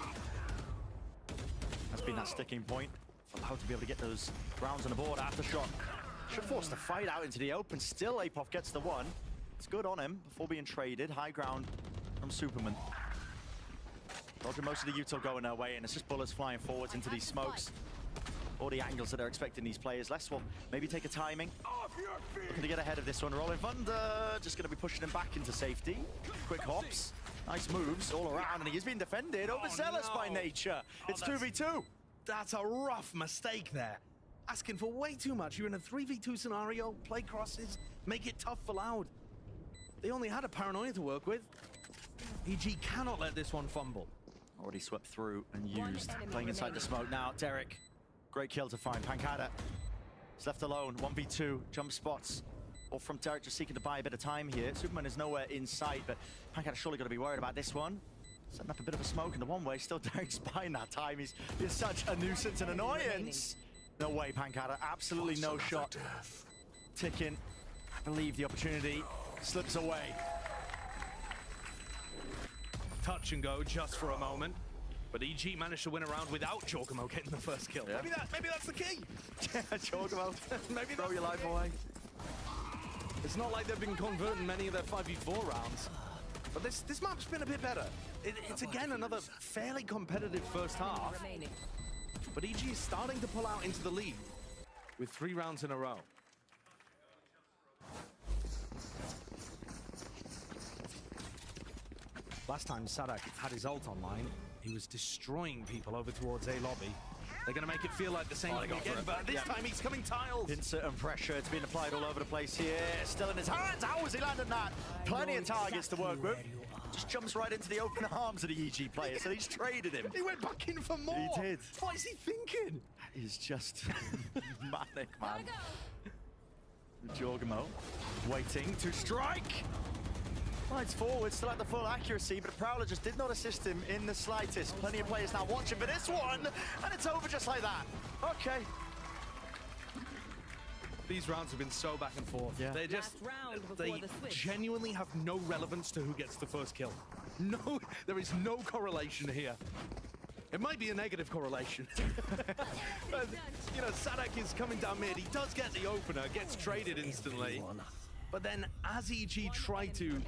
Speaker 17: That's been that sticking point for Loud to be able to get those rounds on the board. Aftershock should force the fight out into the open. Still, Apoth gets the one. It's good on him before being traded. High ground from Superman. Dodging most of the util going their way, and it's just bullets flying forwards into these smokes. All the angles that they're expecting these players. Les will maybe take a timing. Looking to get ahead of this one. Rolling Thunder just going to be pushing him back into safety. Quick hops. Nice moves all around, and he is being defended. Overzealous by Nature. It's 2v2.
Speaker 7: That's a rough mistake there. Asking for way too much. You're in a 3v2 scenario. Play crosses. Make it tough for Loud. They only had a Paranoia to work with. EG cannot let this one fumble.
Speaker 17: Already swept through and used. Playing inside the smoke now. Derek. Great kill to find. Pancada is left alone. 1v2. Jump spots. Or from Derek just seeking to buy a bit of time here. Superman is nowhere in sight, but Pancada surely got to be worried about this one. Setting up a bit of a smoke in the one way. Still Derek's buying that time. He's such a nuisance and annoyance. No way, Pancada. Absolutely no shot. Ticking. I believe the opportunity slips away.
Speaker 7: Touch and go just for a moment. But EG managed to win a round without Jorgamo getting the first kill.
Speaker 17: Yeah.
Speaker 7: Maybe that's the key.
Speaker 17: Jorgamo,
Speaker 7: maybe
Speaker 17: throw your life away.
Speaker 7: It's not like they've been converting many of their 5v4 rounds. But this map's been a bit better. It's again another fairly competitive first half. But EG is starting to pull out into the lead with 3 rounds in a row. Last time Sadak had his ult online, he was destroying people over towards A lobby. They're going to make it feel like the same thing again, but this time he's coming tiled.
Speaker 17: Insert and pressure. It's been applied all over the place here. Still in his hands. How has he landed that? Plenty of targets to work with. Just jumps right into the open arms of the EG player, so he's traded him.
Speaker 7: He went back in for more.
Speaker 17: He did.
Speaker 7: What is he thinking?
Speaker 17: That is just manic, man. Jorgamo waiting to strike. Lights forward, still at the full accuracy, but Prowler just did not assist him in the slightest. Plenty of players now watching for this one, and it's over just like that. Okay.
Speaker 7: These rounds have been so back and forth.
Speaker 17: Yeah.
Speaker 7: They genuinely have no relevance to who gets the first kill. No, there is no correlation here. It might be a negative correlation. But, you know, Sadak is coming down mid. He does get the opener, gets traded instantly. But then as EG try to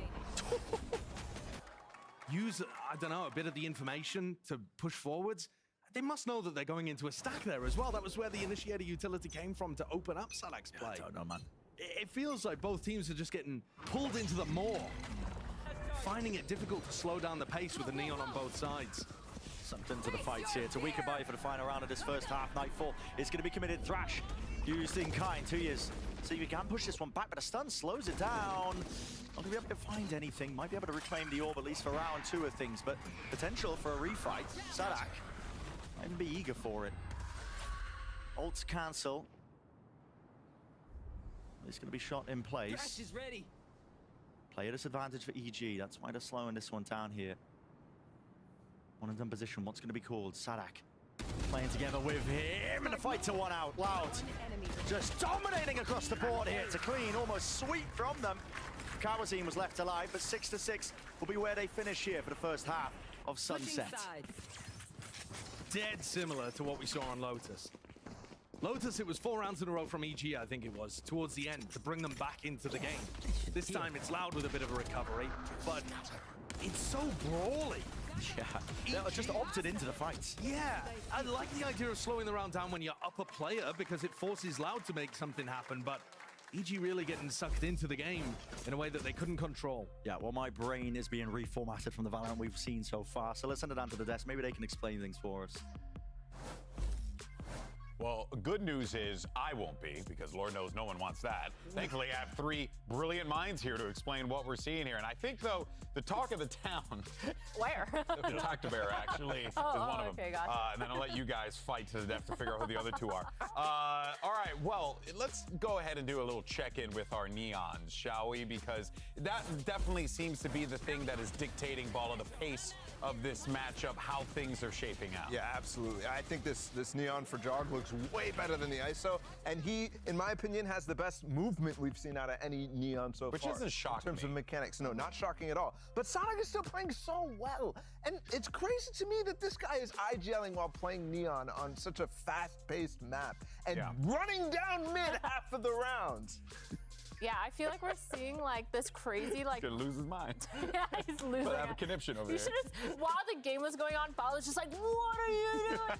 Speaker 7: use, I don't know, a bit of the information to push forwards, they must know that they're going into a stack there as well. That was where the initiator utility came from to open up Sadak's play.
Speaker 17: I don't know, man.
Speaker 7: It feels like both teams are just getting pulled into the maw, finding it difficult to slow down the pace with the neon on both sides.
Speaker 17: Something to the fights here. It's a week goodbye for the final round of this first half. Nightfall is going to be committed. Thrash used in kind. 2 years. See if we can push this one back, but a stun slows it down. Not going to be able to find anything. Might be able to reclaim the orb, at least for round 2 of things, but potential for a refight. Sadak might even be eager for it. Ults cancel. It's going to be shot in place.
Speaker 16: Thrash is ready.
Speaker 17: Player disadvantage for EG. That's why they're slowing this one down here. One and done position. What's going to be called? Sadak playing together with him, and the fight to one out. Loud just dominating across the board here. It's a clean, almost sweep from them. Kawazine was left alive, but 6-6 will be where they finish here for the first half of Sunset.
Speaker 7: Dead similar to what we saw on Lotus. Lotus, it was 4 rounds in a row from EG, I think it was, towards the end to bring them back into the game. This time it's Loud with a bit of a recovery, but it's so brawly.
Speaker 17: Yeah, they just opted into the fights.
Speaker 7: Yeah, I like the idea of slowing the round down when you're up a player because it forces Loud to make something happen, but
Speaker 8: EG really getting sucked into the game in a way that they couldn't control.
Speaker 17: Yeah, well, my brain is being reformatted from the Valorant we've seen so far. So let's send it down to the desk. Maybe they can explain things for us.
Speaker 2: Well, good news is I won't be, because Lord knows no one wants that. Thankfully, I have three brilliant minds here to explain what we're seeing here. And I think, though, the talk of the town...
Speaker 5: Where?
Speaker 2: The Talk to Bear, actually, is one of them.
Speaker 5: Okay, gotcha.
Speaker 2: And then I'll let you guys fight to the death to figure out who the other two are. All right, well, let's go ahead and do a little check-in with our Neons, shall we? Because that definitely seems to be the thing that is dictating, Balla, the pace of this matchup, how things are shaping out.
Speaker 3: Yeah, absolutely. I think this Neon for Jog looks way better than the ISO, and he, in my opinion, has the best movement we've seen out of any Neon so far.
Speaker 2: Which isn't shocking
Speaker 3: in terms of mechanics. No, not shocking at all. But Sonic is still playing so well, and it's crazy to me that this guy is IGLing while playing Neon on such a fast-paced map and running down mid half of the rounds.
Speaker 5: Yeah, I feel like we're seeing like this crazy like.
Speaker 2: He's gonna lose his mind.
Speaker 5: Yeah, he's losing.
Speaker 2: But I have a conniption over
Speaker 5: You
Speaker 2: there.
Speaker 5: should while the game was going on, Balla was just like, "What are you doing?"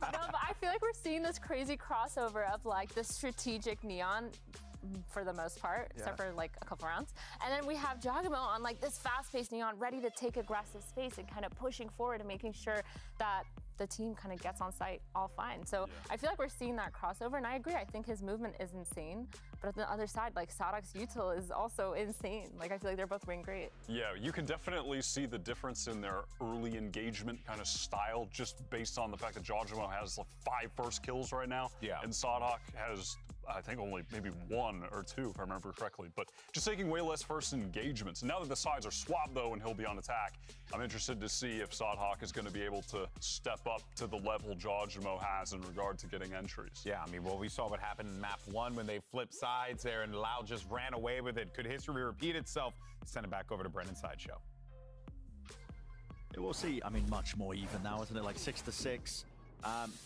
Speaker 5: No, but I feel like we're seeing this crazy crossover of like the strategic Neon. For the most part, except for like a couple rounds. And then we have Jogamo on like this fast-paced Neon, ready to take aggressive space and kind of pushing forward and making sure that the team kind of gets on site all fine. So I feel like we're seeing that crossover, and I agree. I think his movement is insane. But on the other side, like Sadok's util is also insane. Like I feel like they're both playing great.
Speaker 4: Yeah, you can definitely see the difference in their early engagement kind of style just based on the fact that Jogamo has like 5 first kills right now. Yeah. And Sadok has, I think, only maybe 1 or 2, if I remember correctly. But just taking way less first engagements. Now that the sides are swapped, though, and he'll be on attack, I'm interested to see if Sadok is going to be able to step up to the level Jogamo has in regard to getting entries.
Speaker 2: Yeah, I mean, well, we saw what happened in map 1 when they flipped sides there and Loud just ran away with it. Could history repeat itself? Send it back over to Brendan's Sideshow.
Speaker 17: We'll see. I mean, much more even now, isn't it? Like 6-6.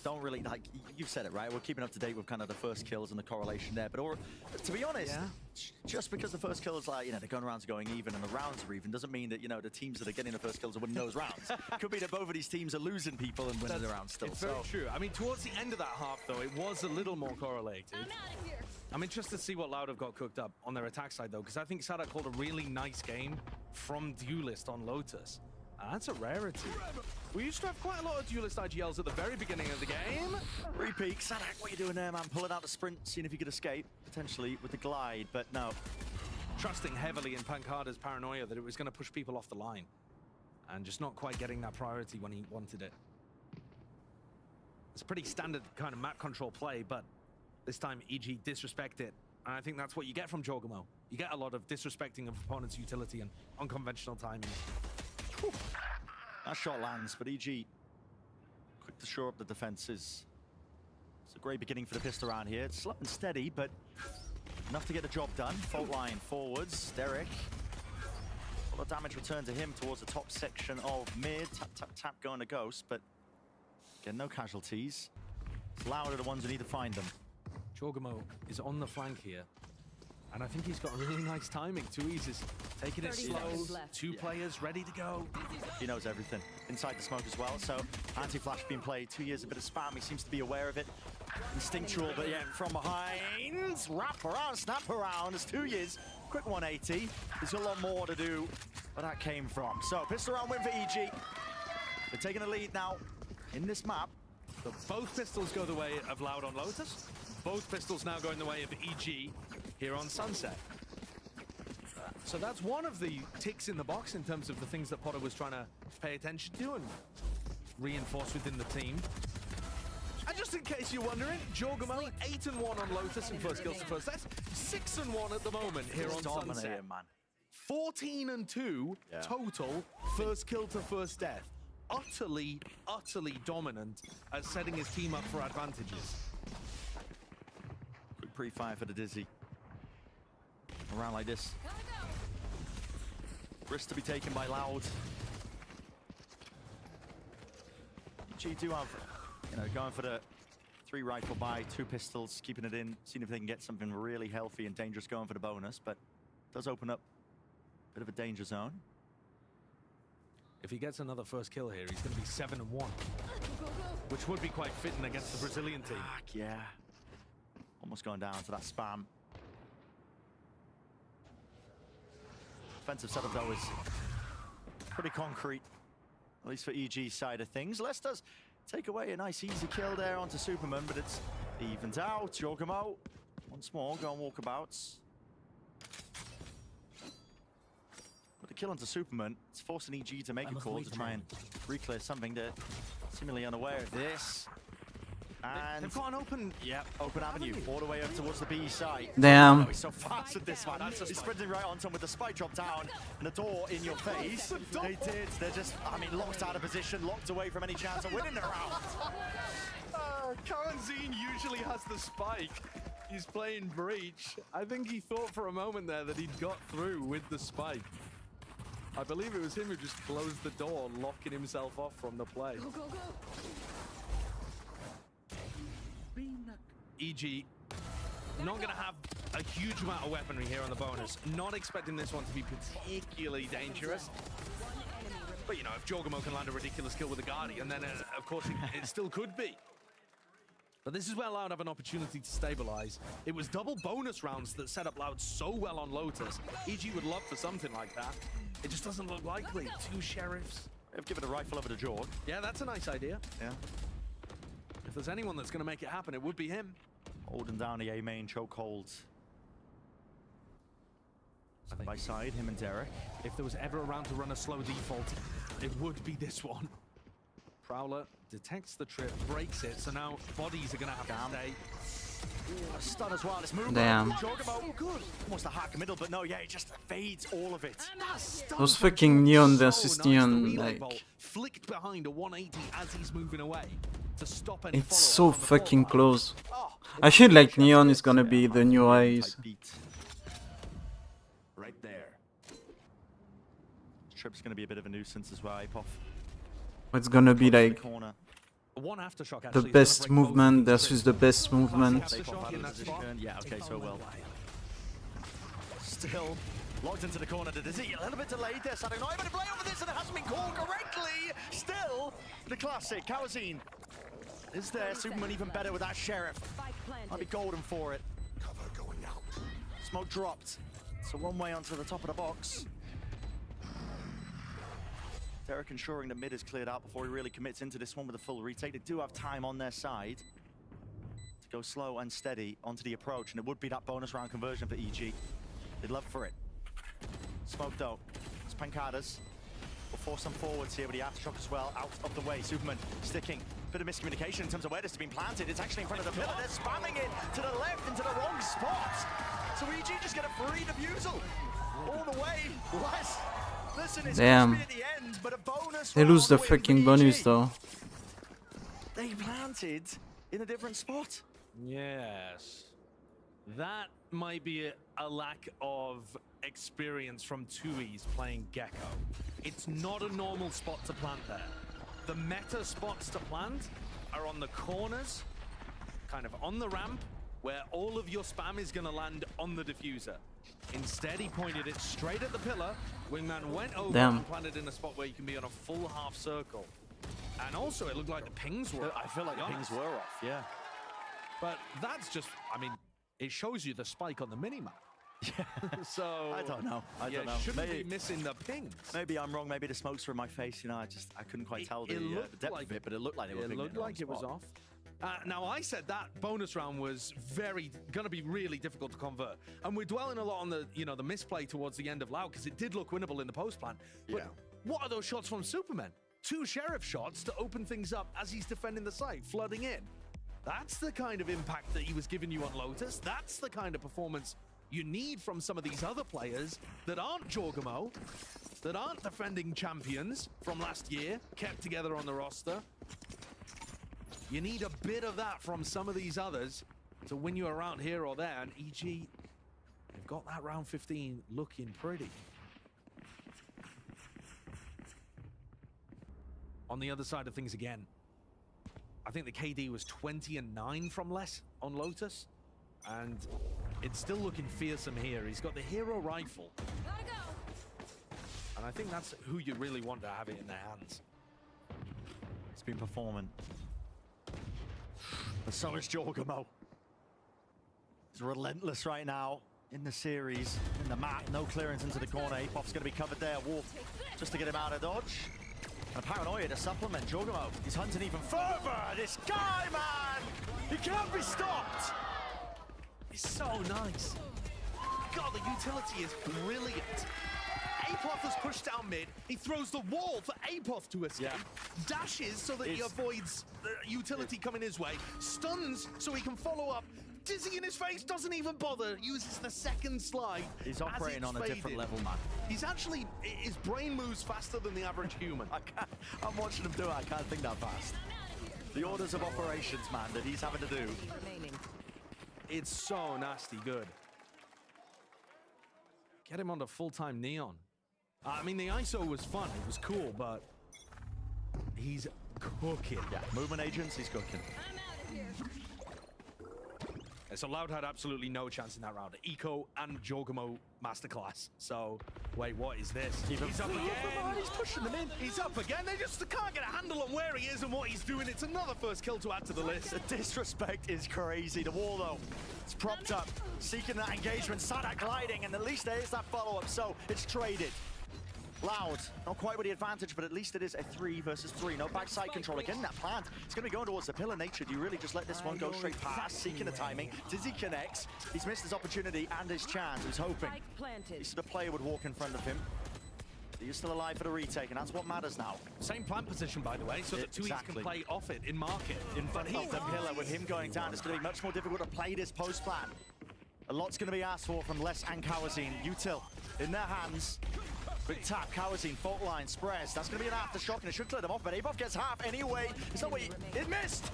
Speaker 17: Don't really, like, you've said it, right? We're keeping up to date with kind of the first kills and the correlation there. But to be honest, just because the first kills, like, you know, the gun rounds are going even and the rounds are even, doesn't mean that, you know, the teams that are getting the first kills are winning those rounds. Could be that both of these teams are losing people and winning the rounds still.
Speaker 8: It's very true. I mean, towards the end of that half, though, it was a little more correlated. I'm interested to see what Loud have got cooked up on their attack side, though, because I think Sadok called a really nice game from Duelist on Lotus. That's a rarity. We used to have quite a lot of Duelist IGLs at the very beginning of the game.
Speaker 17: Repeat, Sadok, what are you doing there, man? Pulling out the sprint, seeing if you could escape, potentially, with the glide, but no.
Speaker 8: Trusting heavily in Pancada's paranoia that it was going to push people off the line. And just not quite getting that priority when he wanted it. It's a pretty standard kind of map control play, but this time EG disrespect it. And I think that's what you get from Jogamo. You get a lot of disrespecting of opponent's utility and unconventional timing.
Speaker 17: Whew. That shot lands, but EG quick to shore up the defenses. It's a great beginning for the pistol around here. It's slow and steady, but enough to get the job done. Fault line forwards. Derek. A lot of damage returned to him towards the top section of mid. Tap, tap, tap going to Ghost, but again, no casualties. It's Loud are the ones who need to find them.
Speaker 8: Jogamo is on the flank here. And I think he's got really nice timing. 2E's is taking it slow. 2 players ready to go.
Speaker 17: He knows everything. Inside the smoke as well. So anti-flash being played. 2 years, a bit of spam. He seems to be aware of it. Instinctual, but yeah, from behind. Wrap around, snap around. It's 2 years. Quick 180. There's a lot more to do where that came from. So pistol round win for EG. They're taking the lead now in this map.
Speaker 8: So both pistols go the way of Loud on Lotus. Both pistols now going the way of EG here on Sunset. So that's one of the ticks in the box in terms of the things that Potter was trying to pay attention to and reinforce within the team. And just in case you're wondering, Jogamo 8-1 on Lotus in first kills to first death, 6-1 at the moment here on Sunset.
Speaker 17: Man.
Speaker 8: 14-2 total first kill to first death. Utterly, utterly dominant at setting his team up for advantages.
Speaker 17: Quick pre-fire for the Dizzy. Around like this. Risk to be taken by Loud. G do have, you know, going for the 3 rifle buy, 2 pistols, keeping it in, seeing if they can get something really healthy and dangerous going for the bonus, but it does open up a bit of a danger zone.
Speaker 8: If he gets another first kill here, he's going to be 7-1, which would be quite fitting against the Brazilian team.
Speaker 17: Yeah. Almost going down to that spam. defensive setup, though, is pretty concrete, at least for EG's side of things. Les does take away a nice easy kill there onto Superman, but it's evened out. Jorgamo once more going walkabouts. But the kill onto Superman, it's forcing EG to make a call to try and re-clear something. They're seemingly unaware of this. And
Speaker 8: they've got an open,
Speaker 17: open avenue all the way up towards the B side.
Speaker 1: Damn.
Speaker 17: Oh, he's so fast at this one. He's sprinting right onto him with the spike drop down and the door in your face. They did. They're just, I mean, locked out of position, locked away from any chance of winning the round.
Speaker 8: Karanzine usually has the spike. He's playing breach. I think he thought for a moment there that he'd got through with the spike. I believe it was him who just closed the door, locking himself off from the play.
Speaker 9: Go, go, go.
Speaker 8: EG not going to have a huge amount of weaponry here on the bonus. Not expecting this one to be particularly dangerous. But, you know, if Jorgamo can land a ridiculous kill with the Guardian, then, of course, it still could be. But this is where Loud have an opportunity to stabilize. It was double bonus rounds that set up Loud so well on Lotus. EG would love for something like that. It just doesn't look likely. 2 sheriffs.
Speaker 17: They've given a rifle over to Jorg.
Speaker 8: Yeah, that's a nice idea.
Speaker 17: Yeah.
Speaker 8: If there's anyone that's going to make it happen, it would be him.
Speaker 17: Holding down the A main chokeholds. Side by side, him and Derek.
Speaker 8: If there was ever a round to run a slow default, it would be this one. Prowler detects the trip, breaks it, so now bodies are going to have to stay.
Speaker 17: Ooh, a stun as well. This move.
Speaker 1: Damn.
Speaker 17: Jorgamo, good. Almost a hack middle, but no, yeah, it just fades all of it.
Speaker 1: Those fucking Neon versus Neon, like...
Speaker 8: Flicked behind a 180 as he's moving away to stop any
Speaker 1: It's so fucking close. I feel like Neon is gonna be the new Eyes.
Speaker 17: Right there. This trip's gonna be a bit of a nuisance as well, Apoff.
Speaker 1: It's gonna be like
Speaker 8: one aftershock,
Speaker 1: the best movement versus the best movement.
Speaker 17: Yeah, okay, so well. Still locked into the corner. The Dizzy a little bit delayed there. Saturday not able to play over this, and it hasn't been called correctly. Still, the classic Kawazine is there. Superman even better with that sheriff. Might be golden for it.
Speaker 12: Cover going out.
Speaker 17: Smoke dropped. So one way onto the top of the box. Derek ensuring the mid is cleared out before he really commits into this one with a full retake. They do have time on their side to go slow and steady onto the approach, and it would be that bonus round conversion for EG. They'd love for it. Smoke though. It's Pancadas. Will force some forwards here with the aftershock as well. Out of the way. Superman sticking. Bit of miscommunication in terms of where this has been planted. It's actually in front of the pillar. They're spamming it to the left into the wrong spot. So EG just get a free defusal all the way. Less. Listen, it's
Speaker 1: Damn.
Speaker 17: at the end, but a bonus
Speaker 1: They lose the
Speaker 17: round win
Speaker 1: freaking
Speaker 17: for EG.
Speaker 1: bonus though.
Speaker 17: They planted in a different spot.
Speaker 8: Yes. That might be a lack of experience from Tui's playing Gecko. It's not a normal spot to plant there. The meta spots to plant are on the corners, kind of on the ramp, where all of your spam is going to land on the diffuser. Instead, he pointed it straight at the pillar. Wingman went over and planted in a spot where you can be on a full half circle. And also, it looked like the pings were off.
Speaker 17: I feel like the pings were off, yeah.
Speaker 8: But that's just, I mean, it shows you the spike on the minimap.
Speaker 17: Yeah.
Speaker 8: So
Speaker 17: I don't know. I don't know.
Speaker 8: Shouldn't be missing the pings.
Speaker 17: Maybe I'm wrong. Maybe the smokes were in my face. You know, I couldn't quite tell the depth of it, but it looked like they were.
Speaker 8: It looked like it was off. Now, I said that bonus round was going to be really difficult to convert. And we're dwelling a lot on the, you know, the misplay towards the end of Loud, because it did look winnable in the post plan. But what are those shots from Superman? 2 sheriff shots to open things up as he's defending the site, flooding in. That's the kind of impact that he was giving you on Lotus. That's the kind of performance you need from some of these other players that aren't Jorgamo, that aren't defending champions from last year, kept together on the roster. You need a bit of that from some of these others to win you around here or there, and EG, they've got that round 15 looking pretty. On the other side of things again, I think the KD was 20-9 from less on Lotus, and it's still looking fearsome here. He's got the hero rifle.
Speaker 9: Gotta go.
Speaker 8: And I think that's who you really want to have it in their hands.
Speaker 17: It's been performing. But so is Jorgamo. He's relentless right now. in the series, in the map. No clearance into the corner. Apof's going to be covered there. Wolf just to get him out of dodge. And Paranoia to supplement. Jogamo, he's hunting even further. This guy, man! He can't be stopped!
Speaker 8: It's so nice. God, the utility is brilliant. Apoth has pushed down mid. He throws the wall for Apoth to escape. Dashes so that he avoids the utility coming his way. Stuns so he can follow up. Dizzy in his face, doesn't even bother. Uses the second slide.
Speaker 17: He's operating on a different level, man.
Speaker 8: He's actually, his brain moves faster than the average human.
Speaker 17: I'm watching him do it. I can't think that fast. The orders of operations, man, that he's having to do.
Speaker 8: It's so nasty good. Get him on the full-time Neon. I mean, the ISO was fun. It was cool, but he's cooking.
Speaker 17: Yeah, movement agents, he's cooking.
Speaker 8: So Loud had absolutely no chance in that round. Eco and Jogamo masterclass. So, wait, what is this? He's up again. He's pushing them in. He's up again. They just can't get a handle on where he is and what he's doing. It's another first kill to add to the list.
Speaker 17: The disrespect is crazy. The wall, though, it's propped up, seeking that engagement. Sada gliding, and at least there is that follow-up, so it's traded. Loud, not quite with the advantage, but at least it is a 3 versus 3. No backside control again. That plant, it's going to be going towards the pillar. Nature, do you really just let this one go straight past? Seeking the timing. Dizzy connects. He's missed his opportunity and his chance. He was hoping the player would walk in front of him. He's still alive for the retake, and that's what matters now.
Speaker 8: Same plant position, by the way, so that 2Es can play off it in market.
Speaker 17: In front of the pillar, with him going down, it's going to be much more difficult to play this post plan. A lot's going to be asked for from Les and Kawazine. Util in their hands. Big tap, Kawazine, fault line, Sprez. That's going to be an aftershock, and it should clear them off, but Apov gets half anyway. It's not what it missed.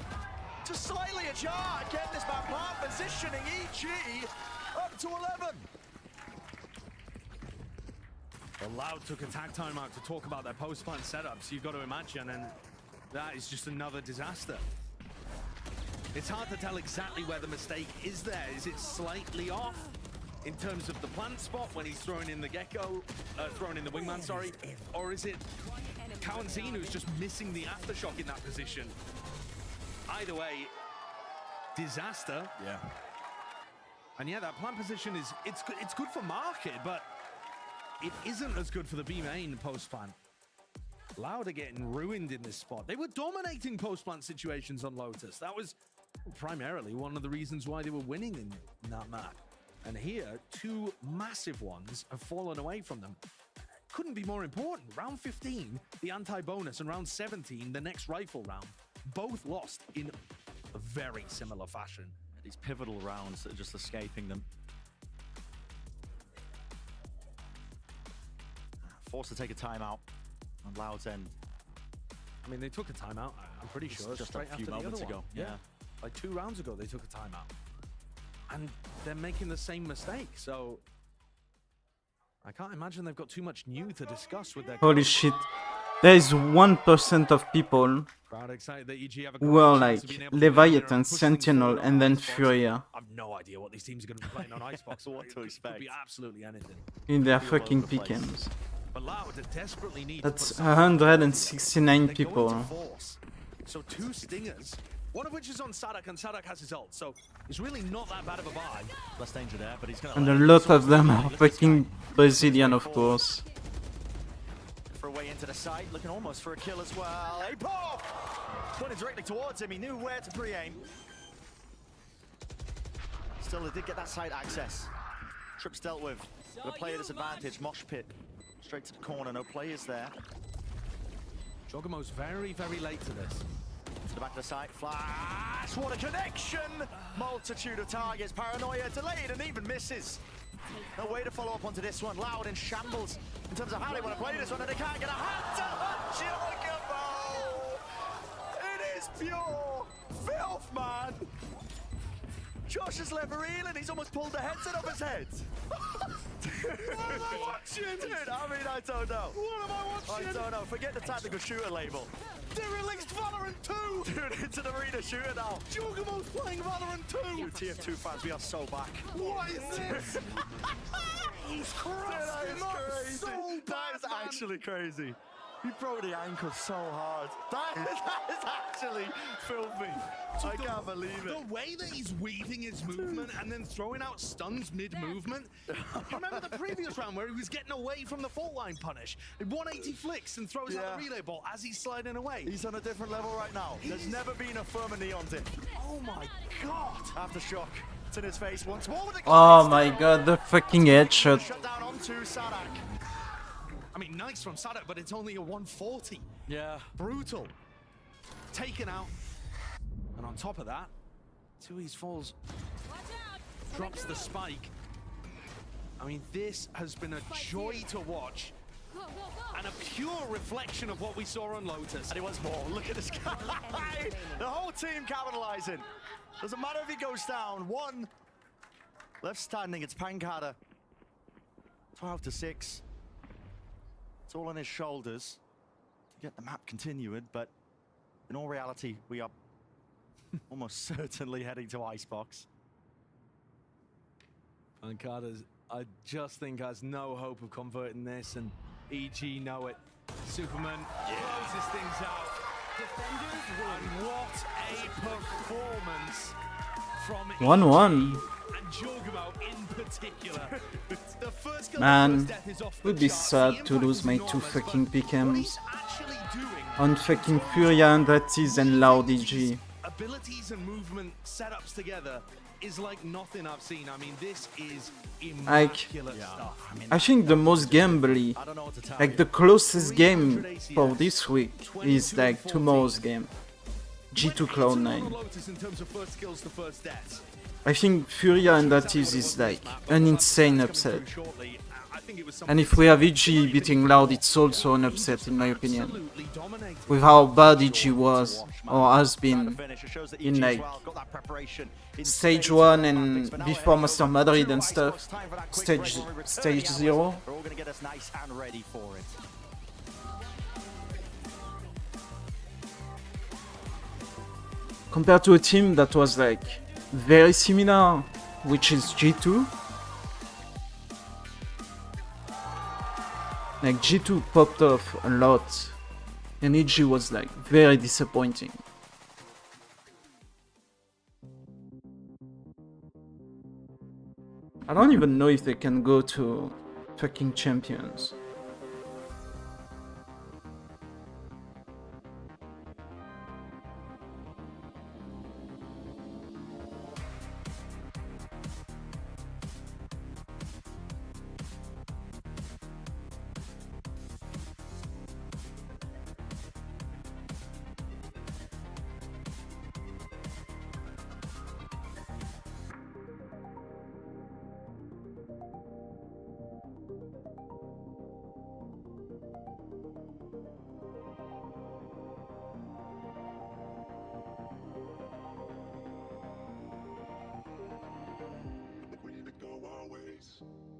Speaker 17: Just slightly ajar. Again, this man plant positioning EG up to 11.
Speaker 8: Well, Loud took a tag timeout to talk about their post-plant setup, so you've got to imagine, and that is just another disaster. It's hard to tell exactly where the mistake is there. Is it slightly off in terms of the plant spot when he's throwing in the Gecko, throwing in the Wingman, sorry? Or is it Kawazine who's just missing the aftershock in that position? Either way, disaster.
Speaker 17: Yeah.
Speaker 8: And yeah, that plant position is, it's good for market, but it isn't as good for the B main post-plant. Loud are getting ruined in this spot. They were dominating post-plant situations on Lotus. That was primarily one of the reasons why they were winning in that map. And here, 2 massive ones have fallen away from them. Couldn't be more important. Round 15, the anti-bonus, and round 17, the next rifle round, both lost in a very similar fashion.
Speaker 17: These pivotal rounds that are just escaping them. Forced to take a timeout on Loud's end.
Speaker 8: I mean, they took a timeout, I'm pretty sure.
Speaker 17: Just a few moments ago.
Speaker 8: Yeah. Like 2 rounds ago, they took a timeout. And they're making the same mistake, so I can't imagine they've got too much new to discuss with their...
Speaker 1: Holy shit. There is 1% of people who are like Leviathan, Sentinel, and then Furia.
Speaker 8: I have no idea what these teams are going to be playing on Icebox.
Speaker 17: What to expect.
Speaker 8: Could be absolutely anything.
Speaker 1: In their fucking PKMs.
Speaker 8: But Loud desperately need
Speaker 1: That's 169 people.
Speaker 8: So 2 stingers, one of which is on Sadak, and Sadak has his ult, so it's really not that bad of a buy.
Speaker 17: Less danger there, but he's going to...
Speaker 1: And a lot of them are fucking Brazilian, of course.
Speaker 17: For a way into the site, looking almost for a kill as well. Hey, Pop! Pointed directly towards him, he knew where to pre-aim. Still, they did get that side access. Trips dealt with. The player disadvantage, Mosh Pit. Straight to the corner, no players there.
Speaker 8: Jogamo's very, very late to this.
Speaker 17: To the back of the site, flash, what a connection! Multitude of targets, Paranoia delayed and even misses. No way to follow up onto this one. Loud in shambles in terms of how they want to play this one, and they can't get a hand to Jogamo! It is pure filth, man! Josh is levereal and he's almost pulled the headset off his head. What am I watching? Dude, I mean, I don't know.
Speaker 8: What am I watching?
Speaker 17: I don't know. Forget the tactical shooter label.
Speaker 8: They released Valorant 2!
Speaker 17: Dude, it's an arena shooter now.
Speaker 8: Jogamo's playing Valorant 2!
Speaker 17: You TF2 fans, we are so back.
Speaker 8: What is this? He's crazy.
Speaker 17: That is crazy.
Speaker 8: So bad,
Speaker 17: That is actually crazy. He broke the ankle so hard. That is actually filthy. I can't believe it.
Speaker 8: The way that he's weaving his movement and then throwing out stuns mid-movement. You remember the previous round where he was getting away from the fault line punish? 180 flicks and throws out the relay ball as he's sliding away.
Speaker 17: He's on a different level right now. There's never been a firmer knee on him.
Speaker 8: Oh my god.
Speaker 17: Aftershock. It's in his face once more. With
Speaker 1: Oh my god, the fucking headshot.
Speaker 17: Shut down onto Sadak.
Speaker 8: I mean, nice from Sadak, but it's only a 140.
Speaker 17: Yeah.
Speaker 8: Brutal. Taken out. And on top of that, Tui's falls. Drops the spike. I mean, this has been a joy to watch. And a pure reflection of what we saw on Lotus.
Speaker 17: And he wants more. Look at this guy. The whole team capitalizing. Doesn't matter if he goes down. One left standing. It's Pancada. 12 to 6. It's all on his shoulders to get the map continuing, but in all reality, we are almost certainly heading to Icebox.
Speaker 7: Pancada, I just think, has no hope of converting this, and EG know it. Superman closes things out. And what a performance from
Speaker 1: 1-1.
Speaker 7: and Jorgamo in particular.
Speaker 8: The first
Speaker 1: Man, would be sad to lose my two fucking PKMs on fucking FURIA and that is and Loud EG.
Speaker 8: Abilities and movement setups together is like nothing I've seen. I mean, this is
Speaker 1: Like,
Speaker 8: immaculate stuff.
Speaker 1: I think the most gambly, like the closest game for this week is like tomorrow's game, G2 Cloud9.
Speaker 8: Lotus in terms of first skills to first deaths.
Speaker 1: I think FURIA and that is like an insane upset. And if we have EG beating Loud, it's also an upset in my opinion. With how bad EG was, or has been, in like Stage 1 and before Master Madrid and stuff. Stage 0.
Speaker 17: We're all going to get us nice and ready for it.
Speaker 1: Compared to a team that was like very similar, which is G2. Like G2 popped off a lot and EG was like very disappointing. I don't even know if they can go to fucking champions.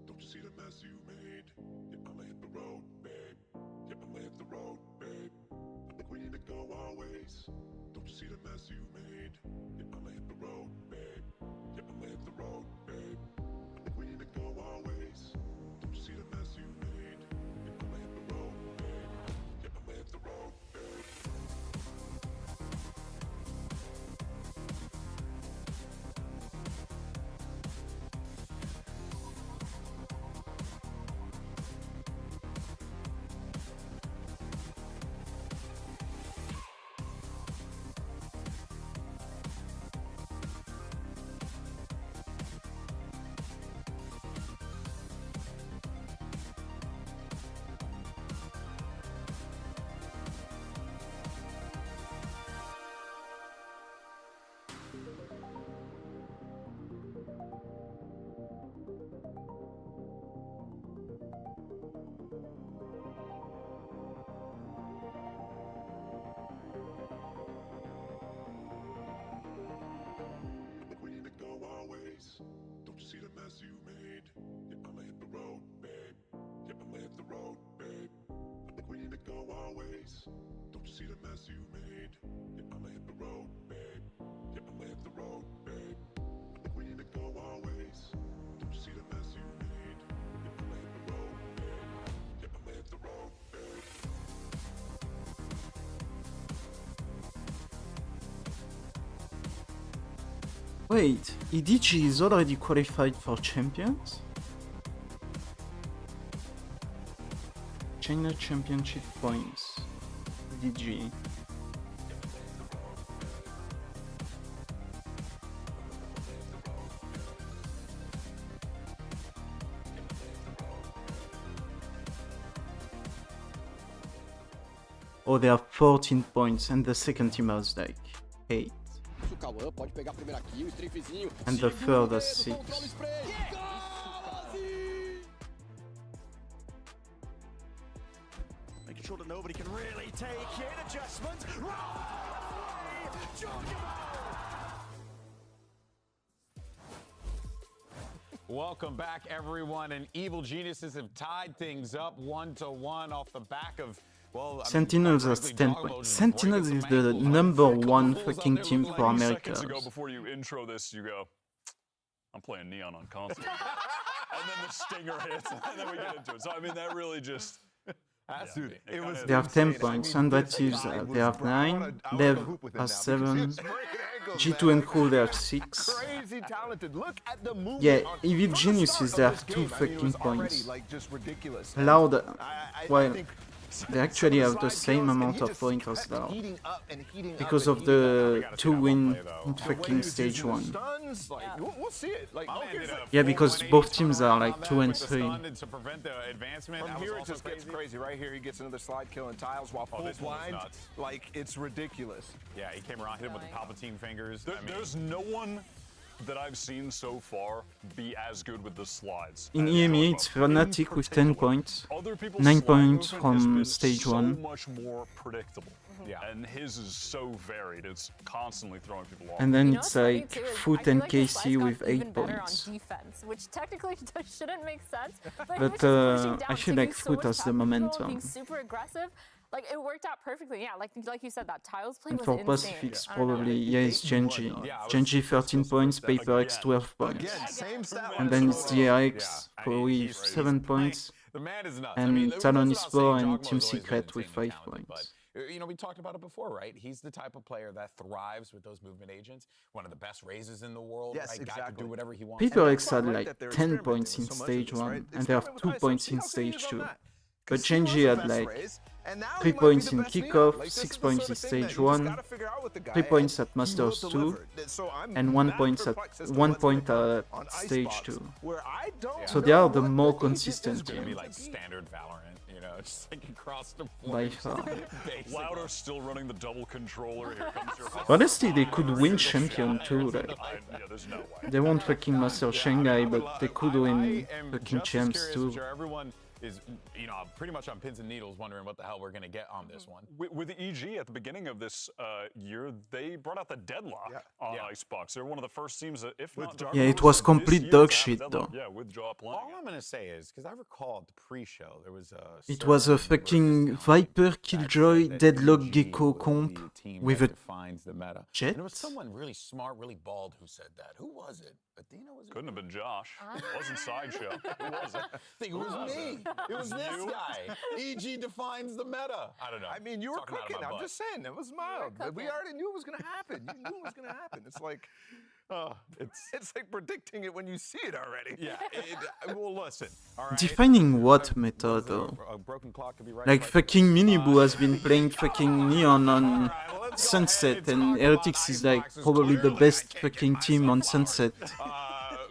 Speaker 16: Don't you see the mess you made? Yeah, I'ma hit the road, babe. Yeah, I'ma hit the road, babe. I think we need to go our ways. Don't you see the mess you made? Yeah, I'ma hit the road, babe. Yeah, I'ma hit the road, babe. I think we need to go our ways. Don't you see the mess you made? Yeah, I'ma hit the road, babe. Yeah, I'ma hit the road, babe. Don't you see the mess you made? Yeah, I'ma hit the road, babe. Yeah, I'ma hit the road, babe. I think we need to go our ways. Don't you see the mess you made? Yeah, I'ma hit the road, babe. Yeah, I'ma hit the road, babe. I think we need to go our ways. Don't you see the mess you made? Yeah, I'ma hit the road, babe. Yeah, I'ma hit the road, babe.
Speaker 1: Wait, EDG is already qualified for champions? China Championship points. EDG. Oh, they have 14 points, and the second team has like 8. And the third has 6.
Speaker 23: Making sure that nobody can really take it. Adjustment.
Speaker 2: Welcome back, everyone. And Evil Geniuses have tied things up 1-1 off the back of. Well,
Speaker 1: Sentinels has 10 points. Sentinels is the number 1 fucking team for America.
Speaker 4: Seconds ago, before you intro this, you go, I'm playing Neon on console. And then the stinger hits, and then we get into it. So, I mean, that really just...
Speaker 23: Dude,
Speaker 1: They have 10 points. 100 Thieves, they have 9. Dev has 7. G2 and Crew, they have 6.
Speaker 3: Crazy talented. Look at the movement.
Speaker 1: Yeah, Evil Geniuses, they have 2 fucking points. Loud, well, they actually have the same amount of points as Loud. Because of the 2 win in fucking stage 1.
Speaker 3: We'll see it. Like,
Speaker 1: Yeah, because both teams are like 2 and 3.
Speaker 3: From here it just gets crazy. Right here, he gets another slide kill in tiles while full blind. Like, it's ridiculous.
Speaker 2: Yeah, he came around, hit him with the Palpatine fingers.
Speaker 4: There's no one that I've seen so far be as good with the slides.
Speaker 1: In EMEA, it's Fnatic with 10 points. 9 points from stage 1.
Speaker 4: So much more predictable. Yeah. And his is so varied, it's constantly throwing people off.
Speaker 1: And then it's like Foot and KC with 8 points.
Speaker 5: Defense, which technically shouldn't make sense.
Speaker 1: But I feel like Foot has the momentum.
Speaker 5: Being super aggressive, like it worked out perfectly. Yeah, like you said, that tiles play
Speaker 1: And
Speaker 5: was
Speaker 1: for
Speaker 5: insane.
Speaker 1: Pacifics, probably, yeah, it's Genji. Genji 13 points, Paper X 12 points. And then it's DRX, Koei 7 points. And Talon Esport and Team Secret with 5 points.
Speaker 2: You know, we talked about it before, right? He's the type of player that thrives with those movement agents. One of the best raises in the world,
Speaker 3: Yes,
Speaker 2: right?
Speaker 3: exactly.
Speaker 2: Guy can do whatever he wants.
Speaker 1: Paper X had like 10 points in stage 1, and they have 2 points in stage 2. But Genji had like 3 points in kickoff, 6 points in stage 1, 3 points at Masters 2, and 1 point at stage 2. So they are the more consistent team.
Speaker 2: Like standard Valorant, you know, just like across the board.
Speaker 1: By far.
Speaker 4: Louder still running the double controller. Here comes your
Speaker 1: Honestly, they could win Champion too. Like,
Speaker 4: yeah, there's no way.
Speaker 1: they won't fucking master Shanghai, but they could win fucking champs too.
Speaker 2: Everyone is, you know, pretty much on pins and needles wondering what the hell we're going to get on this one.
Speaker 4: With the EG at the beginning of this year, they brought out the deadlock on Icebox. They're one of the first teams that, if not...
Speaker 1: Yeah, it was complete dog shit though.
Speaker 4: Yeah, with Jaw playing.
Speaker 2: All I'm going to say is, because I recall at the pre-show, there was a...
Speaker 1: It was a fucking Viper, Killjoy, Deadlock, Gecko comp with a jet.
Speaker 2: And there was someone really smart, really bald who said that. Who was it? Athena, was it?
Speaker 4: Couldn't have been Josh. It wasn't Sideshow. Who was it?
Speaker 2: I think it was me. It was this guy. EG defines the meta. I don't know.
Speaker 3: I mean, you were
Speaker 2: Talking out of
Speaker 3: cooking.
Speaker 2: my
Speaker 3: I'm
Speaker 2: butt.
Speaker 3: just saying, it was mild. We already knew it was going to happen. You knew it was going to happen. It's like... it's like predicting it when you see it already.
Speaker 2: Yeah. Well, listen. All right.
Speaker 1: Defining what meta though?
Speaker 2: A broken clock could be right.
Speaker 1: Like fucking Miniboo has been playing fucking Neon on Sunset, and Heretics is like probably the best fucking team on Sunset.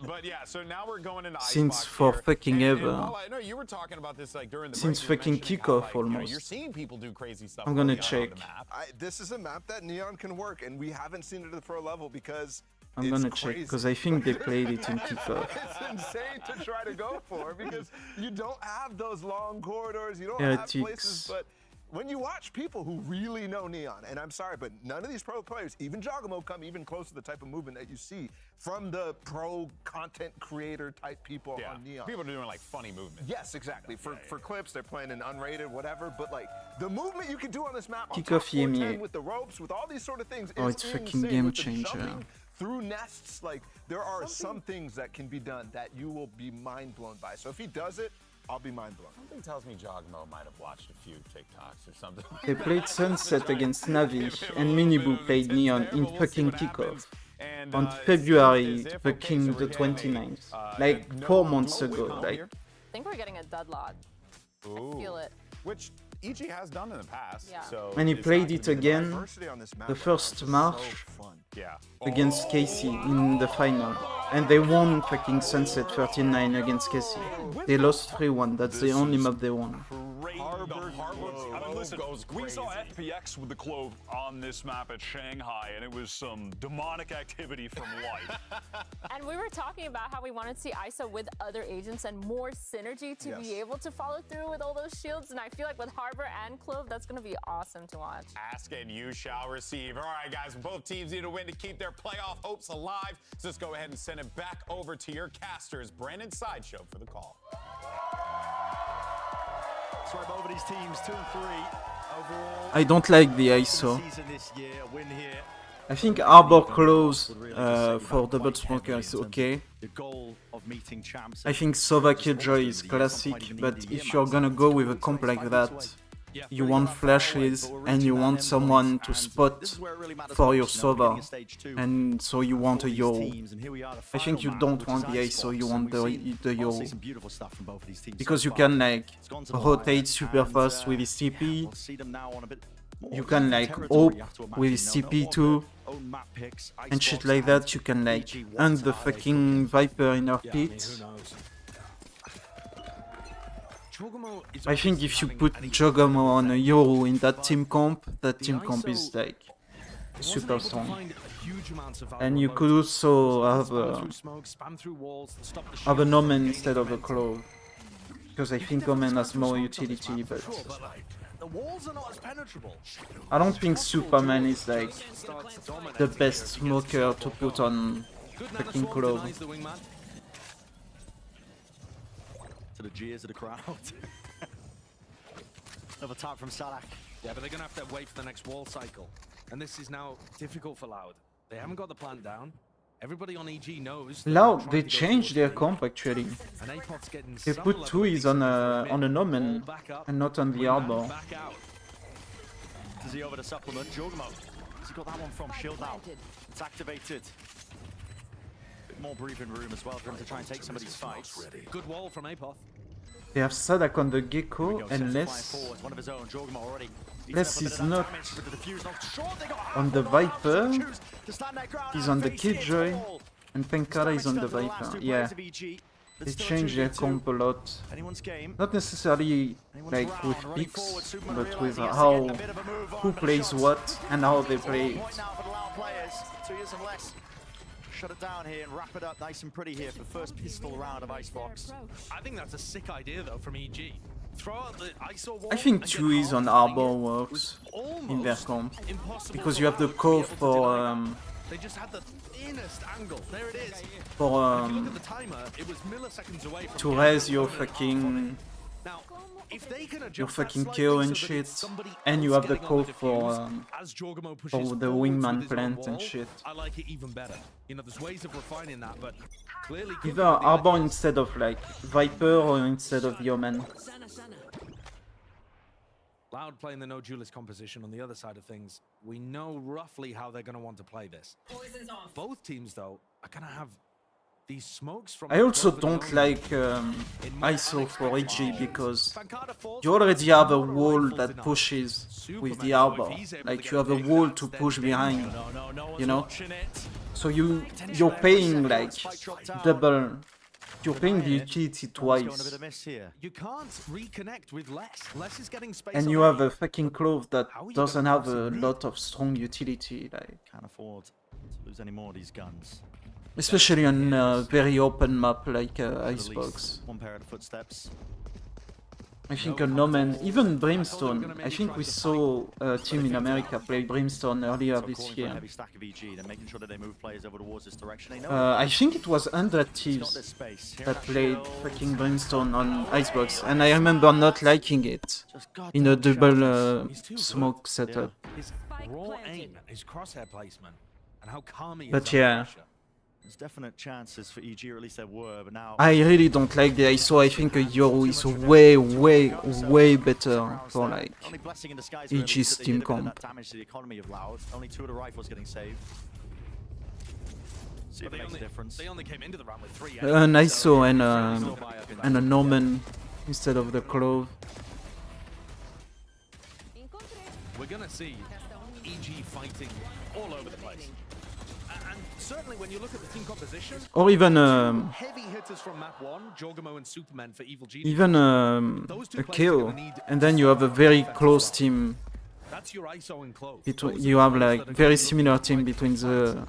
Speaker 2: But yeah, so now we're going into
Speaker 1: Since for fucking ever.
Speaker 2: I know you were talking about this like during the
Speaker 1: Since
Speaker 2: break, you were
Speaker 1: fucking
Speaker 2: mentioning how,
Speaker 1: kickoff
Speaker 2: like, you know,
Speaker 1: almost.
Speaker 2: you're seeing people do crazy stuff.
Speaker 1: I'm gonna
Speaker 2: early on
Speaker 1: check.
Speaker 2: the map.
Speaker 3: This is a map that Neon can work, and we haven't seen it at the pro level because
Speaker 1: I'm gonna check because I think they played it in kickoff.
Speaker 3: It's insane to try to go for because you don't have those long corridors, you don't have places, but when you watch people who really know Neon, and I'm sorry, but none of these pro players, even Jogamo, come even close to the type of movement that you see from the pro content creator type people on Neon.
Speaker 2: People are doing like funny movements.
Speaker 3: Yes, exactly. For clips, they're playing in unrated, whatever, but like the movement you can do on this map on
Speaker 1: Kickoff
Speaker 3: top 410
Speaker 1: EMEA.
Speaker 3: with the ropes, with all these sort of things,
Speaker 1: Oh,
Speaker 3: is
Speaker 1: it's fucking
Speaker 3: insane.
Speaker 1: game
Speaker 3: With the
Speaker 1: changer.
Speaker 3: jumping through nests, like there are some things that can be done that you will be mind blown by. So if he does it, I'll be mind blown.
Speaker 2: Something tells me Jogmo might have watched a few TikToks or something.
Speaker 1: They played Sunset against Navi, and Miniboo played Neon in fucking kickoff.
Speaker 2: And
Speaker 1: on February fucking the 29th, like 4 months ago, like.
Speaker 5: I think we're getting a deadlock. I feel it.
Speaker 2: Which EG has done in the past.
Speaker 5: Yeah.
Speaker 2: So
Speaker 1: And he
Speaker 2: it's
Speaker 1: played
Speaker 2: not
Speaker 1: it
Speaker 2: gonna be
Speaker 1: again the 1st March
Speaker 2: Yeah.
Speaker 1: against Casey in the final. And they won fucking Sunset 13-9 against Casey. They lost 3-1, that's the only map they won.
Speaker 4: I mean, listen, we saw FPX with the Clove on this map at Shanghai, and it was some demonic activity from life.
Speaker 5: And we were talking about how we wanted to see ISO with other agents and more synergy to be able to follow through with all those shields. And I feel like with Harbor and Clove, that's going to be awesome to watch.
Speaker 2: Ask and you shall receive. All right, guys, both teams need a win to keep their playoff hopes alive. So let's go ahead and send it back over to your casters, Brandon Sideshow, for the call.
Speaker 23: So both of these teams 2 and 3 overall.
Speaker 1: I don't like the ISO.
Speaker 23: Season this year, a win here.
Speaker 1: I think Arbor Close for Double Smoker is okay.
Speaker 23: The goal of meeting champs.
Speaker 1: I think Sova Killjoy is classic, but if you're gonna go with a comp like that, you want flashes and you want someone to spot for your Sova, and so you want a Yoro. I think you don't want the ISO, you want the Yoro. Because you can like rotate super fast with his TP, you can like hope with his TP too, and shit like that. You can like hunt the fucking Viper in her pit. I think if you put Jogomo on a Yoru in that team comp is like super strong. And you could also have an Omen instead of a Clove. Because I think Omen has more utility, but I don't think Superman is like the best smoker to put on fucking Clove.
Speaker 23: To the jeers of the crowd. Another tap from Sadak.
Speaker 7: Yeah, but they're gonna have to wait for the next wall cycle. And this is now difficult for Loud. They haven't got the plan down. Everybody on EG knows.
Speaker 1: Loud, they changed their comp actually. They put Tui's on an Omen and not on the Arbor.
Speaker 23: Does he over the supplement? Jogamo. Has he got that one from Shield now? It's activated. Bit more breathing room as well for him to try and take some of these fights.
Speaker 7: Good wall from Apoth.
Speaker 1: They have Sadak on the Gecko and less is not on the Viper. He's on the Killjoy and Penkara is on the Viper. Yeah, they changed their comp a lot. Not necessarily like with picks, but with how who plays what and how they play it.
Speaker 23: Shut it down here and wrap it up nice and pretty here for the first pistol round of Icebox.
Speaker 7: I think that's a sick idea though from EG. Throw out the ISO wall.
Speaker 1: I think Tui's on Arbor works in their comp because you have the cove for
Speaker 7: they just had the thinnest angle. There it is.
Speaker 1: For
Speaker 7: if you look at the timer, it was milliseconds away from
Speaker 1: to raise your fucking KO and shit, and you have the code for the wingman plant and shit.
Speaker 7: I like it even better. You know, there's ways of refining that, but clearly
Speaker 1: either Arbor instead of like Viper or instead of the Omen.
Speaker 7: Loud playing the no duelist composition on the other side of things. We know roughly how they're going to want to play this. Both teams, though, are going to have these smokes from.
Speaker 1: I also don't like ISO for EG because you already have a wall that pushes with the Arbor. Like you have a wall to push behind, you know? So you're paying like double. You're paying the utility twice.
Speaker 7: You can't reconnect with less. Less is getting space.
Speaker 1: And you have a fucking Clove that doesn't have a lot of strong utility. Like
Speaker 23: can't afford to lose any more of these guns.
Speaker 1: Especially on a very open map like Icebox.
Speaker 23: One pair of footsteps.
Speaker 1: I think an Omen, even Brimstone. I think we saw a team in America play Brimstone earlier this year. I think it was 100 Thieves that played fucking Brimstone on Icebox, and I remember not liking it in a double smoke setup.
Speaker 7: His raw aim, his crosshair placement, and how calm he is.
Speaker 1: But yeah.
Speaker 23: There's definite chances for EG, or at least there were, but now
Speaker 1: I really don't like the ISO. I think a Yoru is way better for like EG's team comp.
Speaker 23: Damage to the economy of Loud. Only 2 of the rifles getting saved.
Speaker 17: See if it makes a difference.
Speaker 7: They only came into the round with 3.
Speaker 1: An ISO and a Norman instead of the Clove.
Speaker 7: We're gonna see EG fighting all over the place. And certainly when you look at the team composition,
Speaker 1: Or even
Speaker 7: heavy hitters from map 1, Jogamo and Superman for Evil Genius.
Speaker 1: even a kill, and then you have a very close team.
Speaker 7: That's your ISO and Clove.
Speaker 1: You have like very similar team between the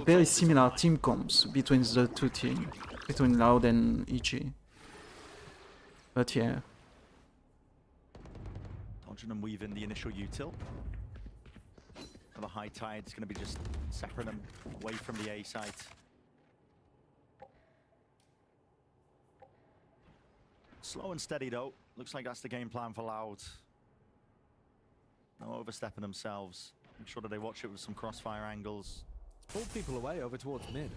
Speaker 1: very similar team comps between the two teams, between Loud and EG. But yeah.
Speaker 17: Dodging and weaving the initial util. The high tide is going to be just separating them away from the A site. Slow and steady though. Looks like that's the game plan for Loud. No overstepping themselves. Make sure that they watch it with some crossfire angles.
Speaker 7: Pulled people away over towards mid.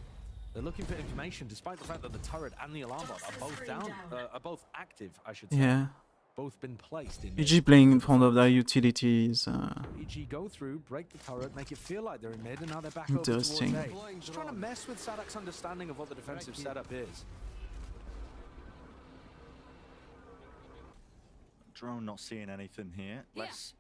Speaker 7: They're looking for information, despite the fact that the turret and the alarm bot are both down, are both active, I should say.
Speaker 1: Yeah.
Speaker 7: Both been placed in.
Speaker 1: EG playing in front of their utilities.
Speaker 7: EG go through, break the turret, make it feel like they're in mid, and now they're back
Speaker 1: Interesting.
Speaker 7: over towards A. Just trying to mess with Sadak's understanding of what the defensive setup is.
Speaker 17: Drone not seeing anything here. Left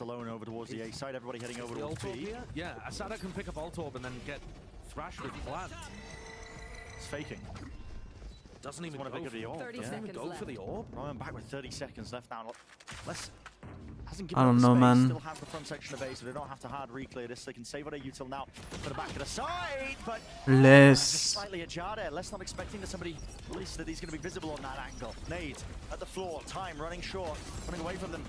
Speaker 17: alone over towards the A side. Everybody heading over towards B.
Speaker 7: Yeah, Sadak can pick up Alt Orb and then get thrashed with plant.
Speaker 17: It's faking.
Speaker 7: Doesn't even
Speaker 17: want to pick up the orb.
Speaker 7: 30 seconds go left. For the orb.
Speaker 17: Ryan back with 30 seconds left now. Hasn't
Speaker 1: I don't
Speaker 17: given
Speaker 1: know,
Speaker 17: up the space.
Speaker 1: man.
Speaker 17: Still has the front section of A, so they don't have to hard reclear this. They can save what they util now for the back of the side, but just slightly ajar there. Less not expecting that somebody, at least that he's going to be visible on that angle. Nade at the floor. Time running short, running away from them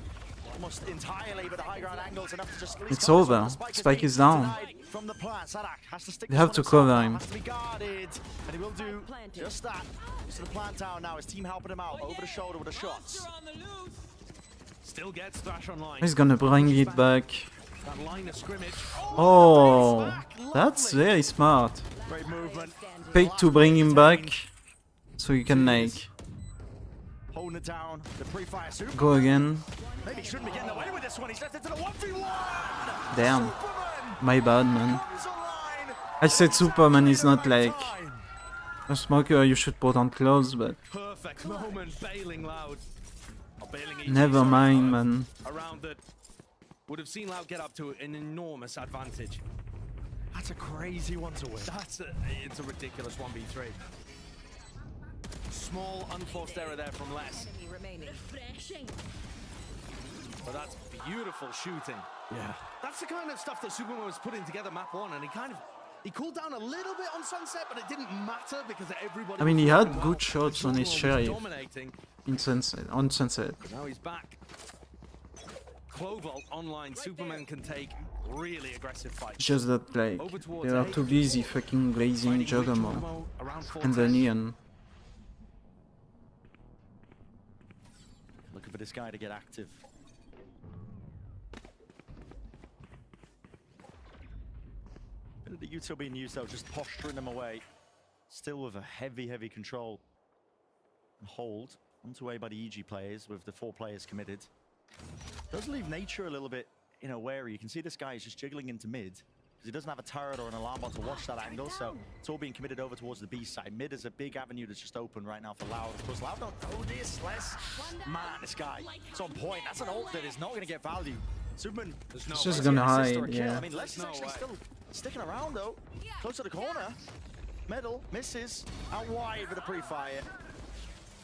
Speaker 17: almost entirely, but the high ground angles enough to just.
Speaker 1: It's over. Spike is down.
Speaker 17: From the plant, Sadak has to stick.
Speaker 1: They have to cover him.
Speaker 17: Has to be guarded, and he will do just that. So the plant down now. His team helping him out over the shoulder with the shots.
Speaker 7: Still gets Thrash online.
Speaker 1: He's gonna bring it back.
Speaker 7: That line of scrimmage.
Speaker 1: Oh, that's very smart.
Speaker 17: Great movement.
Speaker 1: Pay to bring him back, so you can like
Speaker 17: holding it down. The pre-fire super.
Speaker 1: Go again.
Speaker 17: Maybe he shouldn't be getting away with this one. He's left into the 1v1.
Speaker 1: Damn. My bad, man. I said Superman is not like a smoker you should put on clothes, but
Speaker 7: Perfect moment, bailing Loud.
Speaker 1: Never mind, man.
Speaker 7: Around that would have seen Loud get up to an enormous advantage.
Speaker 17: That's a crazy one to win.
Speaker 7: It's a ridiculous 1v3. Small unforced error there from Les. But that's beautiful shooting.
Speaker 17: Yeah.
Speaker 7: That's the kind of stuff that Superman was putting together map 1, and he cooled down a little bit on Sunset, but it didn't matter because everybody.
Speaker 1: I mean, he had good shots on his sheriff on Sunset.
Speaker 7: Now he's back. Clovalt online, Superman can take really aggressive fights.
Speaker 1: Just that like they are too busy fucking blazing Jogamo and the Neon.
Speaker 17: Looking for this guy to get active. Bit of the util being used though, just posturing them away. Still with a heavy control and hold. Onto away by the EG players with the 4 players committed. Does leave Nature a little bit, wary. You can see this guy is just jiggling into mid because he doesn't have a turret or an alarm bot to watch that angle, so it's all being committed over towards the B side. Mid is a big avenue that's just open right now for Loud. Of course, Loud don't know this, man, this guy, it's on point. That's an ult that is not going to get value. Superman,
Speaker 1: It's just gonna hide, yeah.
Speaker 17: I mean, Les is actually still sticking around though. Close to the corner. Middle, misses. Out wide with a pre-fire.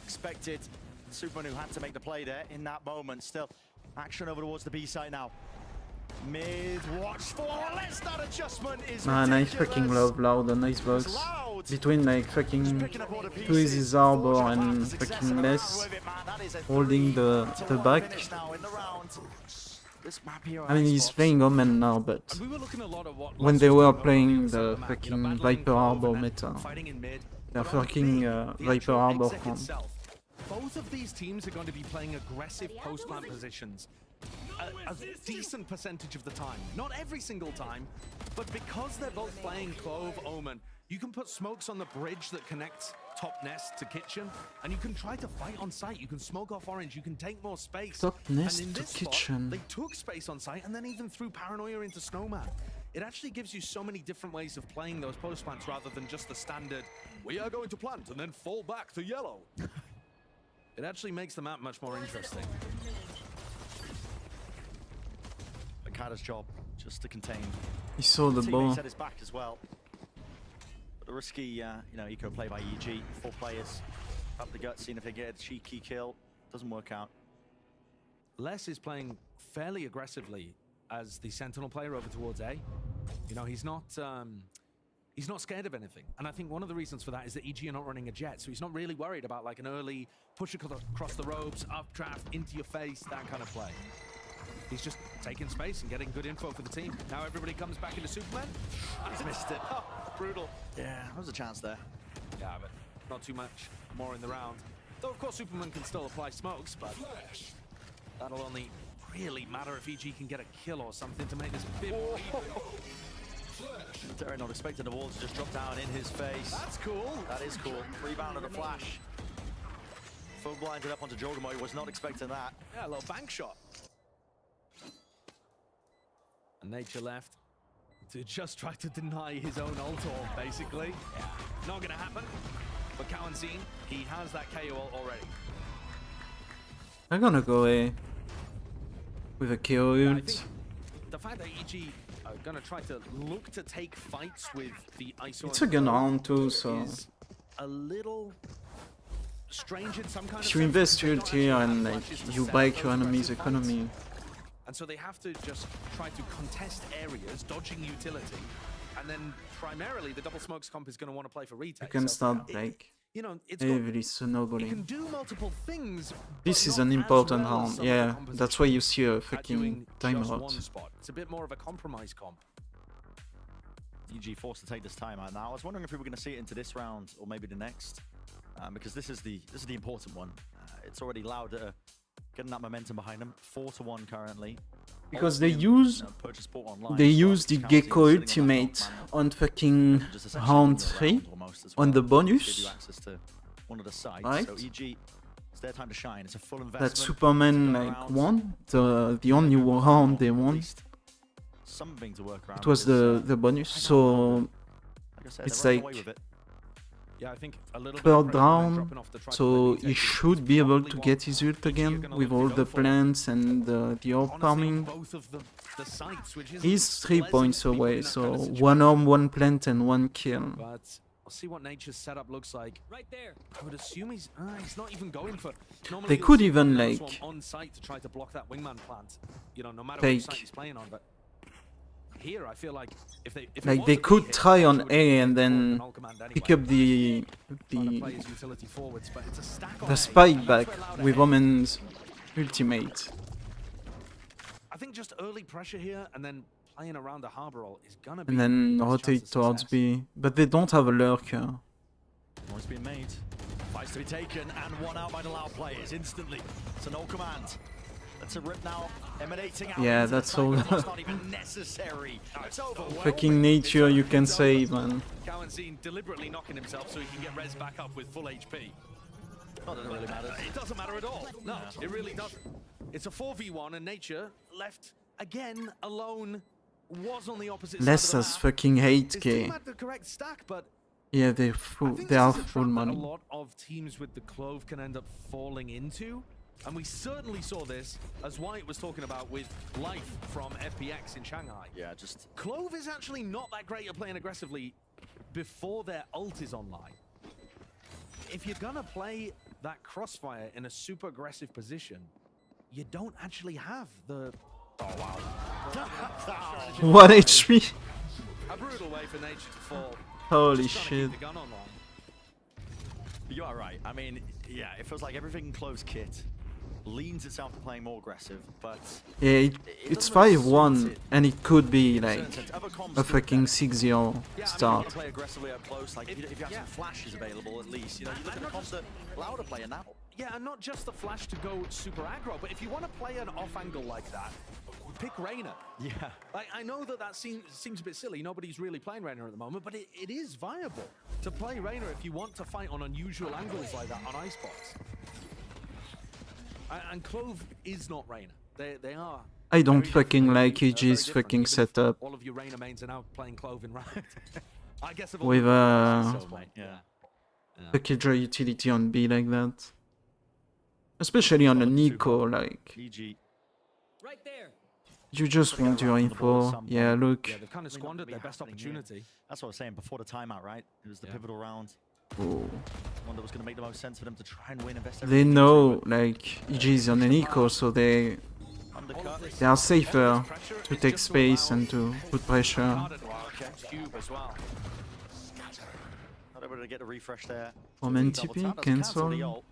Speaker 17: Expected. Superman who had to make the play there in that moment. Still, action over towards the B side now. Mid, watch for Les. That adjustment is
Speaker 1: Man, I fucking love Loud and nice bugs. Between like fucking Too Easy's Arbor and fucking Les holding the back. I mean, he's playing Omen now, but when they were playing the fucking Viper Arbor meta, they're fucking Viper Arbor comp.
Speaker 7: Both of these teams are going to be playing aggressive post-plant positions a decent percentage of the time. Not every single time, but because they're both playing Clove, Omen, you can put smokes on the bridge that connects top nest to kitchen, and you can try to fight on site. You can smoke off orange, you can take more space.
Speaker 1: Top nest
Speaker 7: and in
Speaker 1: to
Speaker 7: this
Speaker 1: kitchen.
Speaker 7: Spot, they took space on site and then even threw paranoia into Snowman. it actually gives you so many different ways of playing those post plants rather than just the standard, we are going to plant and then fall back to yellow. It actually makes the map much more interesting.
Speaker 17: Akada's job just to contain.
Speaker 1: He saw the ball.
Speaker 17: Teammates at his back as well. But a risky, you know, eco play by EG. 4 players up the gut, seeing if they get a cheeky kill. Doesn't work out.
Speaker 7: Les is playing fairly aggressively as the Sentinel player over towards A. You know, he's not scared of anything. And I think one of the reasons for that is that EG are not running a jet, so he's not really worried about like an early push across the ropes, updraft, into your face, that kind of play. He's just taking space and getting good info for the team. Now everybody comes back into Superman.
Speaker 17: He's missed it.
Speaker 7: Oh, brutal.
Speaker 17: Yeah, there was a chance there.
Speaker 7: Yeah, but not too much more in the round. Though, of course, Superman can still apply smokes, but that'll only really matter if EG can get a kill or something to make this a bit more even.
Speaker 17: Derek not expecting the wall to just drop down in his face.
Speaker 7: That's cool.
Speaker 17: That is cool. Rebound on a flash. Full blinded up onto Jogamoy. Was not expecting that.
Speaker 7: Yeah, a little bank shot. And Nature left to just try to deny his own ult orb, basically. Yeah, not gonna happen. But Cowanzine, he has that KO ult already.
Speaker 1: I'm gonna go A with a KO
Speaker 7: Yeah, I
Speaker 1: ult.
Speaker 7: think the fact that EG are gonna try to look to take fights with the ISO.
Speaker 1: It's a gun round too, so
Speaker 7: is a little strange in some kind
Speaker 1: if
Speaker 7: of
Speaker 1: you
Speaker 7: sense,
Speaker 1: invest
Speaker 7: because they
Speaker 1: ult
Speaker 7: don't
Speaker 1: here
Speaker 7: actually
Speaker 1: and
Speaker 7: have
Speaker 1: like
Speaker 7: flashes to
Speaker 1: you
Speaker 7: set
Speaker 1: break
Speaker 7: those
Speaker 1: your enemy's
Speaker 7: aggressive fights.
Speaker 1: economy,
Speaker 7: And so they have to just try to contest areas, dodging utility, and then primarily the double smokes comp is going to want to play for retake.
Speaker 1: you can
Speaker 7: So
Speaker 1: start like
Speaker 7: you know, it's got,
Speaker 1: heavily
Speaker 7: you can
Speaker 1: snowballing.
Speaker 7: do multiple things.
Speaker 1: This
Speaker 7: but
Speaker 1: is
Speaker 7: not
Speaker 1: an
Speaker 7: as
Speaker 1: important
Speaker 7: well as
Speaker 1: round.
Speaker 7: some of the
Speaker 1: Yeah,
Speaker 7: compositions
Speaker 1: that's why you see a
Speaker 7: at
Speaker 1: fucking
Speaker 7: doing just one
Speaker 1: timeout.
Speaker 7: spot. It's a bit more of a compromise comp.
Speaker 17: EG forced to take this time out now. I was wondering if we were going to see it into this round or maybe the next, because this is the important one. It's already Lauda getting that momentum behind them. 4-1 currently.
Speaker 1: Because they use
Speaker 17: Purchase port online,
Speaker 1: they
Speaker 17: so
Speaker 1: use the
Speaker 17: County
Speaker 1: Gecko
Speaker 17: sitting on that
Speaker 1: ultimate
Speaker 17: top man.
Speaker 1: on fucking
Speaker 17: Just essentially
Speaker 1: round
Speaker 17: win the
Speaker 1: 3
Speaker 17: round almost as
Speaker 1: on
Speaker 17: well,
Speaker 1: the
Speaker 17: to give
Speaker 1: bonus.
Speaker 17: you access to one of the sites.
Speaker 1: Right.
Speaker 17: So EG, it's their time to shine. It's a full investment.
Speaker 1: That Superman like won the only round they won.
Speaker 17: Something to work around.
Speaker 1: It was the bonus, so
Speaker 17: like I said,
Speaker 1: it's
Speaker 17: they're running
Speaker 1: like
Speaker 17: away with it.
Speaker 7: Yeah, I think a little bit
Speaker 1: third
Speaker 7: of pressure then
Speaker 1: round,
Speaker 7: dropping off the try to
Speaker 1: so
Speaker 7: play
Speaker 1: he
Speaker 7: retake is
Speaker 1: should be able
Speaker 7: probably
Speaker 1: to
Speaker 7: what
Speaker 1: get his ult
Speaker 7: EG are
Speaker 1: again
Speaker 7: gonna
Speaker 1: with
Speaker 7: look to
Speaker 1: all
Speaker 7: go
Speaker 1: the
Speaker 7: for.
Speaker 1: plants and the orb
Speaker 7: Honestly,
Speaker 1: farming.
Speaker 7: both of the sites, which is
Speaker 1: He's 3 points
Speaker 7: to be put
Speaker 1: away,
Speaker 7: in that
Speaker 1: so
Speaker 7: kind of
Speaker 1: 1
Speaker 7: situation.
Speaker 1: orb, 1 plant and 1 kill.
Speaker 7: But we'll see what Nature's setup looks like.
Speaker 6: Right there.
Speaker 7: I would assume he's not even going for. Normally
Speaker 1: They
Speaker 7: you'll
Speaker 1: could
Speaker 7: see
Speaker 1: even,
Speaker 7: Nano
Speaker 1: like,
Speaker 7: Swarm on site to try to block that wingman plant. You know, no matter
Speaker 1: take-
Speaker 7: which site he's playing on. But here, I feel like if they
Speaker 1: Like they could try on A and then pick up the
Speaker 7: utility forwards, but it's a stack on
Speaker 1: the
Speaker 7: A,
Speaker 1: spike
Speaker 7: and
Speaker 1: back
Speaker 7: that's where Lauda
Speaker 1: with
Speaker 7: A.
Speaker 1: Omen's ultimate.
Speaker 7: I think just early pressure here and then playing around the harbor all is gonna be.
Speaker 1: And then
Speaker 7: the best chance
Speaker 1: rotate
Speaker 7: of
Speaker 1: towards
Speaker 7: success.
Speaker 1: B. But they don't have a lurker.
Speaker 17: Noise being made. Fights to be taken and one out by the Loud players instantly. So no command. That's a rip now, emanating out.
Speaker 1: Yeah,
Speaker 17: into the
Speaker 1: that's
Speaker 17: site,
Speaker 1: all.
Speaker 17: but it's not even necessary. It's over.
Speaker 1: Fucking nature, you can say, man.
Speaker 7: Cowanzine deliberately knocking himself so he can get res back up with full HP.
Speaker 17: Not that it really matters.
Speaker 7: It doesn't matter at all. No, it really doesn't. It's a 4v1 and Nature left again alone. Was on the opposite
Speaker 1: Less
Speaker 7: side of
Speaker 1: as
Speaker 7: the map.
Speaker 1: fucking
Speaker 7: His
Speaker 1: 8k.
Speaker 7: team had the correct stack, but
Speaker 1: Yeah, they
Speaker 7: I think
Speaker 1: they
Speaker 7: this
Speaker 1: are
Speaker 7: is a
Speaker 1: full
Speaker 7: trap that
Speaker 1: money.
Speaker 7: a lot of teams with the Clove can end up falling into. And we certainly saw this, as White was talking about with Life from FPX in Shanghai.
Speaker 17: Yeah, just
Speaker 7: Clove is actually not that great at playing aggressively before their ult is online. If you're gonna play that Crossfire in a super aggressive position, you don't actually have the... Oh, wow.
Speaker 1: What HP?
Speaker 7: A brutal way for Nature to fall.
Speaker 1: Holy
Speaker 7: Just trying to
Speaker 1: shit.
Speaker 7: keep the gun online.
Speaker 17: You are right. I mean, yeah, it feels like everything in Clove's kit leans itself to playing more aggressive, but
Speaker 1: Yeah, it's 5-1 and it could be like a fucking 6-0
Speaker 17: yeah,
Speaker 1: start.
Speaker 17: I mean, you play aggressively up close. Like if you have some flashes available, at least you know you look at the comps that Lauda player now.
Speaker 7: Yeah, and not just the flash to go super aggro, but if you want to play an off angle like that, pick Reyna.
Speaker 17: Yeah.
Speaker 7: Like, I know that seems a bit silly. Nobody's really playing Reyna at the moment, but it is viable to play Reyna if you want to fight on unusual angles like that on icebox. And Clove is not Reyna. They are
Speaker 1: I don't fucking like EG's fucking setup
Speaker 7: All of your Reina mains are now playing Cloven, right? I guess
Speaker 1: with
Speaker 17: Yeah.
Speaker 1: Killjoy utility on B like that. Especially on a Nico, like,
Speaker 17: EG.
Speaker 1: you just want your info. Yeah, look.
Speaker 7: Yeah, they've kind of squandered their best opportunity.
Speaker 17: That's what I was saying before the timeout, right? It was the pivotal round.
Speaker 1: Oh.
Speaker 17: One that was going to make the most sense for them to try and win.
Speaker 1: They know, like, EG is on an eco, so they are safer to take space and to put pressure.
Speaker 17: Not able to get a refresh there.
Speaker 1: Omen TP, cancel.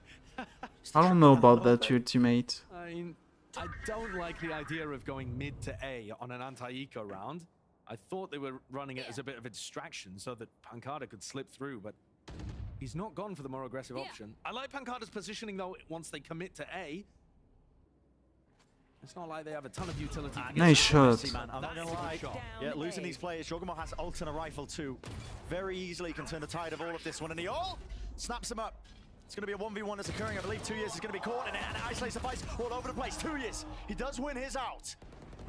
Speaker 1: I don't know about that ultimate.
Speaker 7: I mean, I don't like the idea of going mid to A on an anti-eco round. I thought they were running it as a bit of a distraction so that Pancada could slip through, but he's not gone for the more aggressive option. I like Pancada's positioning though once they commit to A. It's not like they have a ton of utility.
Speaker 1: Nice shot.
Speaker 17: I'm not gonna lie. Yeah, losing these players. Jogamo has ult and a rifle too. Very easily can turn the tide of all of this one. And he snaps him up. It's going to be a 1v1 that's occurring. I believe 2 years is going to be caught in it. And isolates the fights all over the place. 2 years. He does win his out.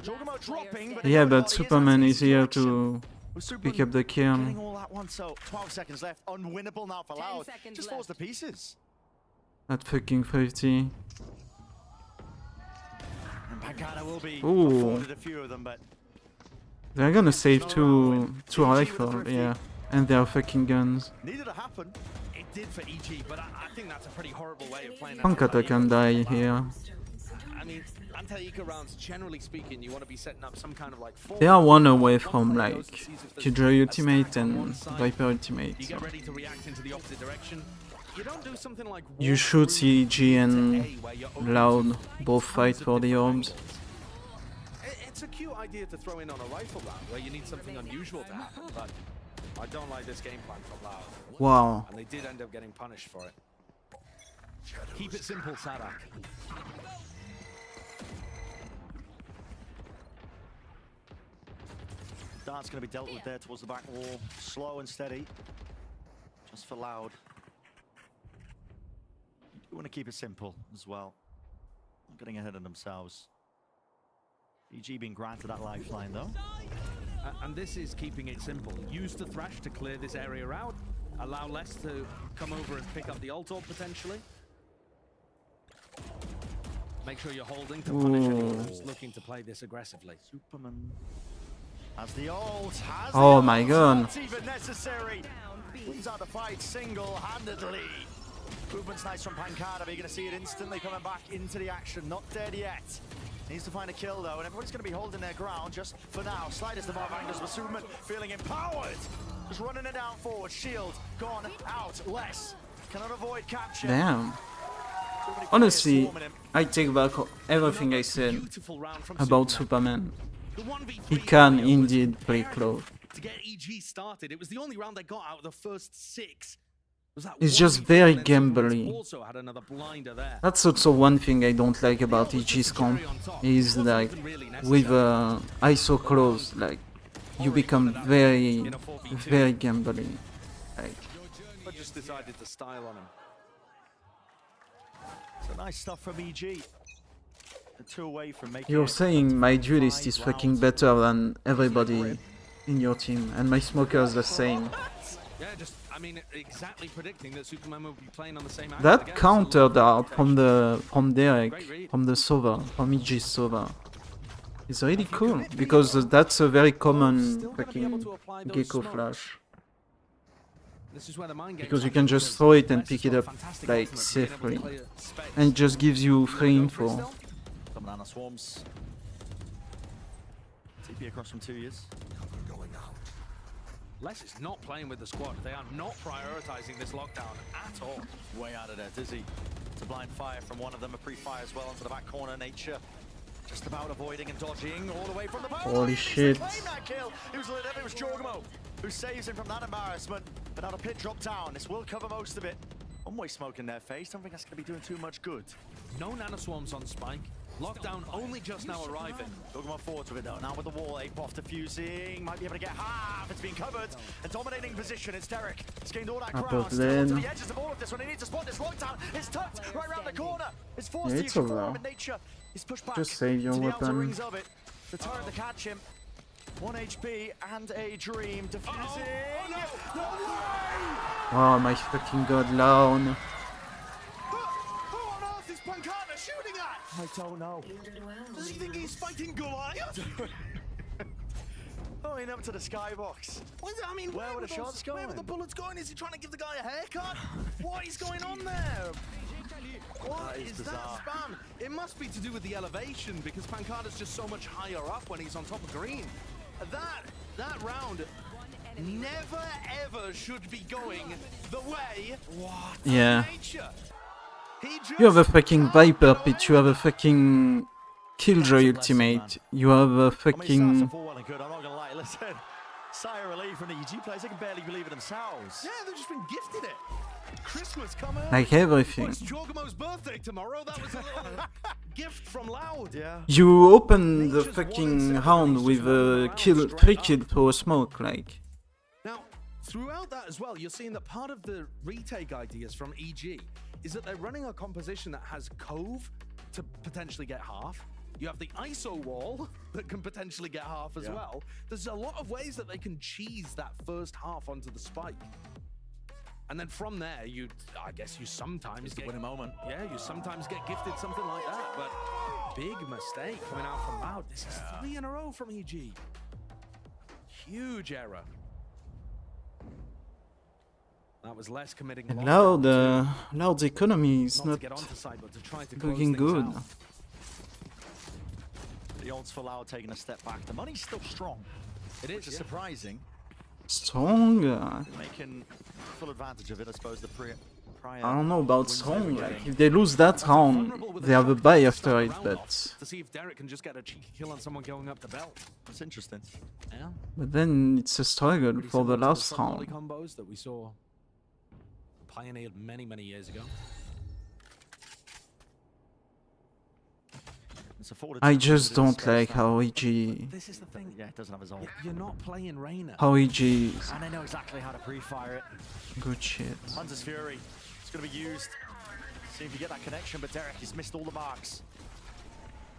Speaker 17: Jogamo dropping. But
Speaker 1: yeah, but Superman is here to pick up the kill.
Speaker 17: Getting all at once, so 12 seconds left. Unwinnable now for Loud. Just falls to pieces.
Speaker 1: At fucking 50.
Speaker 17: And Pancada will be
Speaker 1: Ooh.
Speaker 17: afforded a few of them, but
Speaker 1: They're gonna save two rifles, yeah. And their fucking guns.
Speaker 17: needed to happen.
Speaker 7: It did for EG, but I think that's a pretty horrible way of playing.
Speaker 1: Pancada can die here.
Speaker 7: I mean, anti-eco rounds, generally speaking, you want to be setting up some kind of like.
Speaker 1: They are one away from like Killjoy ultimate and Viper ultimate.
Speaker 7: You get ready to react into the opposite direction. You don't do something like.
Speaker 1: You should see EG and Loud both fight for the orbs.
Speaker 7: It's a cute idea to throw in on a rifle round where you need something unusual to happen, but I don't like this game plan from Loud.
Speaker 1: Wow.
Speaker 7: And they did end up getting punished for it. Keep it simple, Sadak.
Speaker 17: Dart's going to be dealt with there towards the back wall. Slow and steady. Just for Loud. You want to keep it simple as well. Not getting ahead of themselves. EG being granted that lifeline though.
Speaker 7: And this is keeping it simple. Use the Thrash to clear this area out. Allow Les to come over and pick up the ult orb potentially. Make sure you're holding to punish anyone who's looking to play this aggressively.
Speaker 17: Superman has the ult.
Speaker 1: Oh my god.
Speaker 17: Not even necessary. Wins out the fight single-handedly. Movement's nice from Pancada, but you're going to see it instantly coming back into the action. Not dead yet. Needs to find a kill though, and everybody's going to be holding their ground just for now. Sliders the mob angles, but Superman feeling empowered. Just running it down forward. Shield gone out. Less cannot avoid capture.
Speaker 1: Damn. Honestly, I take back everything I said about Superman. He can indeed play close.
Speaker 7: To get EG started, it was the only round they got out of the first 6.
Speaker 1: It's just very gambly.
Speaker 7: Also had another blinder there.
Speaker 1: That's also one thing I don't like about EG's comp, is like, with ISO close, like, you become very, very gambling. Like,
Speaker 7: But just decided to style on him.
Speaker 17: So nice stuff from EG. The 2 away from making
Speaker 1: you're
Speaker 17: it
Speaker 1: saying my duelist is fucking better than everybody in your team, and my smoker is the same.
Speaker 7: Yeah, just, I mean, exactly predicting that Superman will be playing on the same angle
Speaker 1: That
Speaker 7: again.
Speaker 1: counter dart from Derek, from the Sova, from EG's Sova, is really cool, because that's a very common fucking Gecko flash.
Speaker 7: This is where the mind
Speaker 1: Because you can just throw it and pick it up like safely, and it just gives you free info.
Speaker 17: Banana swarms. TP across from 2 years.
Speaker 7: Les is not playing with the squad. They are not prioritizing this lockdown at all.
Speaker 17: Way out of there, Dizzy. It's a blind fire from one of them, a pre-fire as well onto the back corner. Nature just about avoiding and dodging all the way from the power.
Speaker 1: Holy shit.
Speaker 17: That kill. It was Jogamo who saves him from that embarrassment. But now the pit dropped down. This will cover most of it. One-way smoke in their face. Don't think that's going to be doing too much good.
Speaker 7: No nano swarms on Spike. Lockdown only just now arriving.
Speaker 17: Jogamo forward with it though. Now with the wall, Apoth diffusing. Might be able to get half. It's been covered. A dominating position. It's Derek. It's gained all that ground. Still to the edges of all of this one. He needs to spot this lockdown. It's tucked right around the corner. It's forced to use form in Nature. He's pushed back
Speaker 1: Just save your
Speaker 17: to the outer
Speaker 1: weapon.
Speaker 17: rings of it. The turret to catch him. 1 HP and a dream defusing. No way!
Speaker 1: Oh my fucking god, Loud.
Speaker 8: Who on earth is Pancata shooting at?
Speaker 17: I don't know.
Speaker 8: Does he think he's fighting Goliath?
Speaker 17: Going up to the skybox.
Speaker 8: I mean,
Speaker 17: where were the shots going?
Speaker 8: Where were the bullets going? Is he trying to give the guy a haircut? What is going on there? What is that spam? It must be to do with the elevation because Pancata's just so much higher up when he's on top of green. That round never ever should be going the way
Speaker 1: Yeah.
Speaker 8: nature.
Speaker 1: You have a fucking Viper pit, you have a fucking Killjoy ultimate, you have a fucking...
Speaker 17: Well and good, I'm not gonna lie. Listen, sigh of relief from the EG players. They can barely believe it themselves.
Speaker 8: Yeah, they've just been gifted it. Christmas coming.
Speaker 1: Like everything.
Speaker 8: It's Jorgamo's birthday tomorrow. That was a little gift from Loud.
Speaker 17: Yeah.
Speaker 1: You open the fucking round with a 3 kill for a smoke, like...
Speaker 8: Now, throughout that as well, you're seeing that part of the retake ideas from EG is that they're running a composition that has Cove to potentially get half. You have the ISO wall that can potentially get half as well. There's a lot of ways that they can cheese that first half onto the spike. And then from there, I guess you sometimes get...
Speaker 17: win a moment.
Speaker 8: Yeah, you sometimes get gifted something like that, but big mistake coming out from Loud. This is 3 in a row from EG. Huge error. That was less committing.
Speaker 1: And Loud's economy is not looking good.
Speaker 17: The odds for Loud taking a step back. The money's still strong.
Speaker 8: It is,
Speaker 17: which is surprising.
Speaker 1: Strong?
Speaker 17: Making full advantage of it, I suppose, the prior...
Speaker 1: I don't know about strong, like, if they lose that round, they have a buy after it, but...
Speaker 8: To see if Derek can just get a cheeky kill on someone going up the belt.
Speaker 17: That's interesting.
Speaker 8: Yeah.
Speaker 1: But then it's a struggle for the last round.
Speaker 8: Combos that we saw pioneered many, many years ago.
Speaker 1: I just don't like how EG...
Speaker 8: This is the thing.
Speaker 17: Yeah, it doesn't have his ult.
Speaker 8: You're not playing Reyna.
Speaker 1: How EG is...
Speaker 17: And they know exactly how to pre-fire it.
Speaker 1: Good shit.
Speaker 17: Hunter's Fury. It's going to be used. See if you get that connection, but Derek has missed all the marks.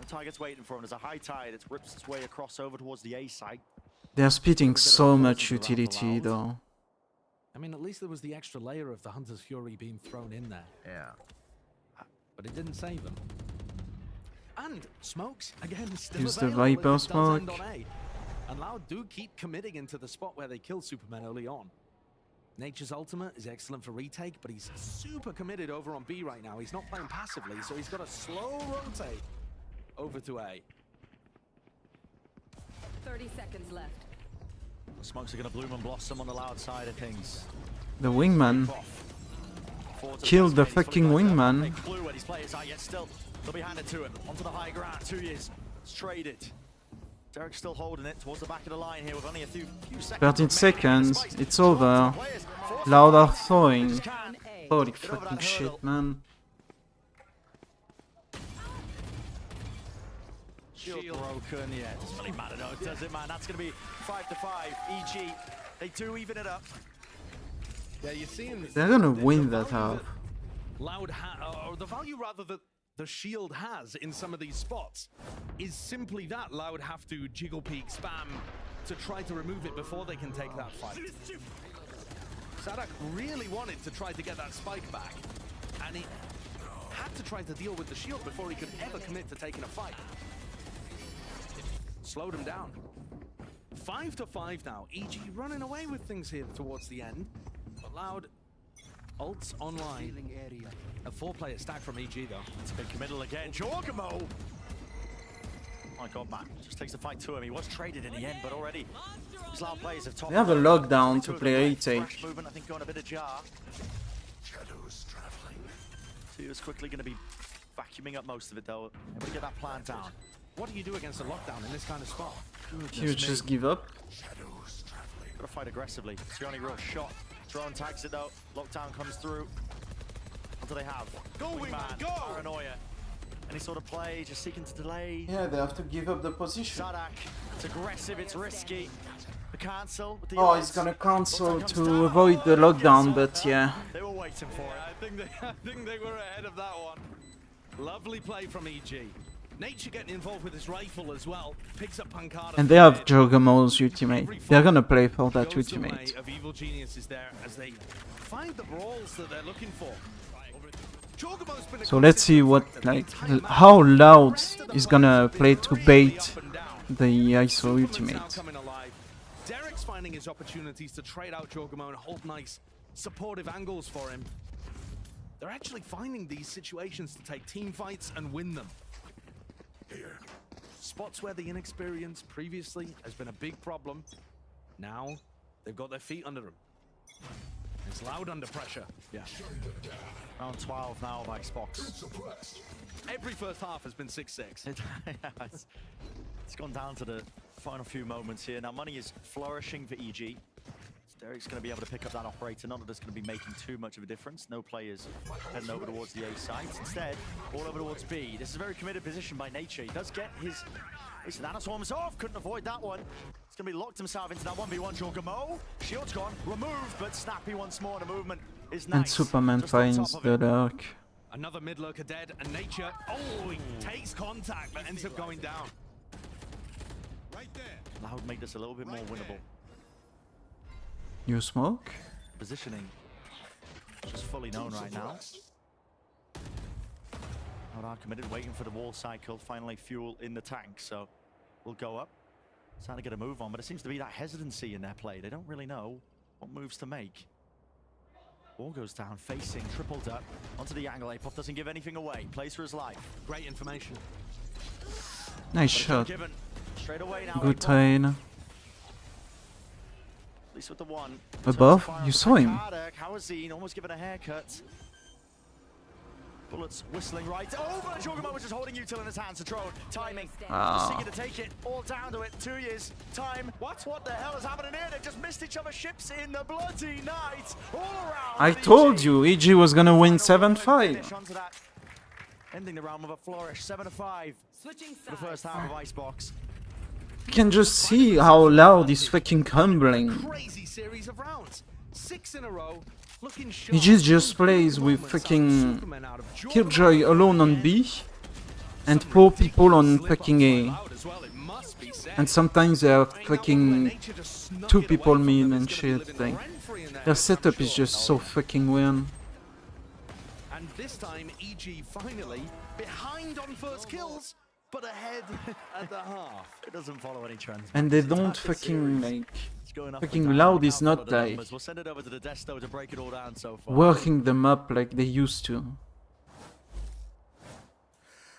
Speaker 17: The target's waiting for him. There's a high tide. It rips its way across over towards the A site.
Speaker 1: They're spitting so much utility, though.
Speaker 8: I mean, at least there was the extra layer of the Hunter's Fury being thrown in there.
Speaker 17: Yeah.
Speaker 8: But it didn't save them. And smokes, again, still
Speaker 1: Use the
Speaker 8: available if
Speaker 1: Viper
Speaker 8: it does
Speaker 1: smoke.
Speaker 8: end on A. And Loud do keep committing into the spot where they killed Superman early on. Nature's ultimate is excellent for retake, but he's super committed over on B right now. He's not playing passively, so he's got a slow rotate over to A.
Speaker 9: 30 seconds left.
Speaker 17: The smokes are going to bloom and blossom on the Loud side of things.
Speaker 1: The wingman. Killed the fucking wingman.
Speaker 17: Clue where these players are, yet still they'll be handed to him onto the high ground. 2 years. It's traded. Derek's still holding it towards the back of the line here with only a few seconds.
Speaker 1: 13 seconds, it's over. Loud are throwing. Holy fucking shit, man.
Speaker 17: Shield broken, yeah, it doesn't really matter though, does it, man? That's going to be 5-5. EG, they do even it up.
Speaker 8: Yeah, you're seeing...
Speaker 1: They're gonna win that half.
Speaker 8: Loud or the value rather that the shield has in some of these spots is simply that Loud have to jiggle peek spam to try to remove it before they can take that fight. Sadak really wanted to try to get that spike back, and he had to try to deal with the shield before he could ever commit to taking a fight. Slowed him down. 5-5 now. EG running away with things here towards the end. But Loud ults online. A 4-player stack from EG though.
Speaker 17: It's a big committal again. Jorgamo! My god, man. Just takes the fight to him. He was traded in the end, but already these Loud players have topped.
Speaker 1: They have a lockdown to play retake.
Speaker 17: Movement, I think, going a bit ajar. Shadows traveling. Tio's quickly going to be vacuuming up most of it though. Able to get that plan down.
Speaker 8: What do you do against a lockdown in this kind of spot?
Speaker 1: You just give up?
Speaker 17: Gotta fight aggressively. It's the only real shot. Drone tags it though. Lockdown comes through. What do they have?
Speaker 8: Go, Wingman, go!
Speaker 17: Paranoia. Any sort of play, just seeking to delay.
Speaker 1: Yeah, they have to give up the position.
Speaker 17: Sadak, it's aggressive, it's risky. The cancel. With the
Speaker 1: Oh, he's gonna cancel to avoid the lockdown, but yeah.
Speaker 17: They were waiting for it.
Speaker 8: I think they were ahead of that one. Lovely play from EG. Nature getting involved with his rifle as well. Picks up Pancada.
Speaker 1: And they have Jogamo's ultimate. They're gonna play for that ultimate.
Speaker 8: Of Evil Genius is there as they find the brawls that they're looking for.
Speaker 1: So let's see what, like, how loud is gonna play to bait the ISO ultimate.
Speaker 8: Derek's finding his opportunities to trade out Jogamo and hold nice supportive angles for him. They're actually finding these situations to take team fights and win them. Spots where the inexperience previously has been a big problem. Now they've got their feet under them. It's Loud under pressure. Yeah.
Speaker 17: Round 12 now of Icebox.
Speaker 8: Every first half has been 6-6.
Speaker 17: It's gone down to the final few moments here. Now money is flourishing for EG. Derek's going to be able to pick up that operator. None of us going to be making too much of a difference. No players heading over towards the A site. Instead, all over towards B. This is a very committed position by Nature. He does get his Nanoswarms off. Couldn't avoid that one. He's going to be locked himself into that 1v1 Jogamo. Shield's gone. Removed, but snappy once more. The movement is nice.
Speaker 1: And Superman finds the lurk.
Speaker 8: Another mid lurker dead, and Nature, oh, he takes contact, but ends up going down.
Speaker 17: Right there. Loud made this a little bit more winnable.
Speaker 1: You smoke?
Speaker 17: Positioning just fully known right now. Loud are committed, waiting for the wall cycle. Finally, fuel in the tank, so we'll go up. Trying to get a move on, but it seems to be that hesitancy in their play. They don't really know what moves to make. Wall goes down, facing, tripled up onto the angle. Apop doesn't give anything away. Plays for his life.
Speaker 8: Great information.
Speaker 1: Nice shot.
Speaker 17: Straight away now.
Speaker 1: Good train.
Speaker 17: At least with the one.
Speaker 1: Above? You saw him.
Speaker 17: Kawazine almost given a haircut. Bullets whistling right over. Jogamo was just holding Util in his hands to throw. Timing. Just seeking to take it all down to it. 2 years. Time. What the hell is happening here? They just missed each other's ships in the bloody night. All around.
Speaker 1: I told you, EG was gonna win 7-5.
Speaker 17: Ending the round with a flourish. 7-5. For the first half of Icebox.
Speaker 1: You can just see how loud is fucking humbling.
Speaker 8: Crazy series of rounds. 6 in a row.
Speaker 1: He just plays with fucking Killjoy alone on B and 4 people on fucking A. And sometimes there are fucking 2 people mid and shit. Like, their setup is just so fucking weird.
Speaker 8: And this time EG finally behind on first kills, but ahead at the half.
Speaker 17: It doesn't follow any trends.
Speaker 1: And they don't fucking like. Fucking Loud is not like
Speaker 17: We'll send it over to the Desto to break it all down so far.
Speaker 1: working them up like they used to.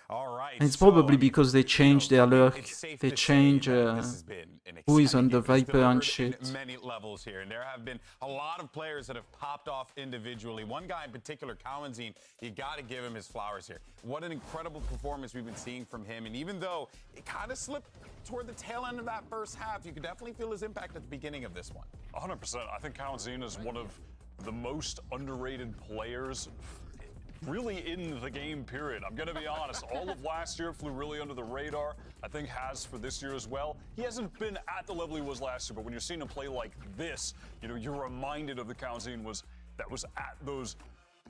Speaker 2: All right.
Speaker 1: And it's probably because they changed their lurk. They change who is on the Viper and shit.
Speaker 2: Many levels here, and there have been a lot of players that have popped off individually. One guy in particular, Kawazine, you got to give him his flowers here. What an incredible performance we've been seeing from him, and even though it kind of slipped toward the tail end of that first half, you could definitely feel his impact at the beginning of this one.
Speaker 4: 100%. I think Kawazine is one of the most underrated players really in the game, period. I'm gonna be honest, all of last year flew really under the radar. I think has for this year as well. He hasn't been at the level he was last year, but when you're seeing him play like this, you know, you're reminded of the Kawazine that was at those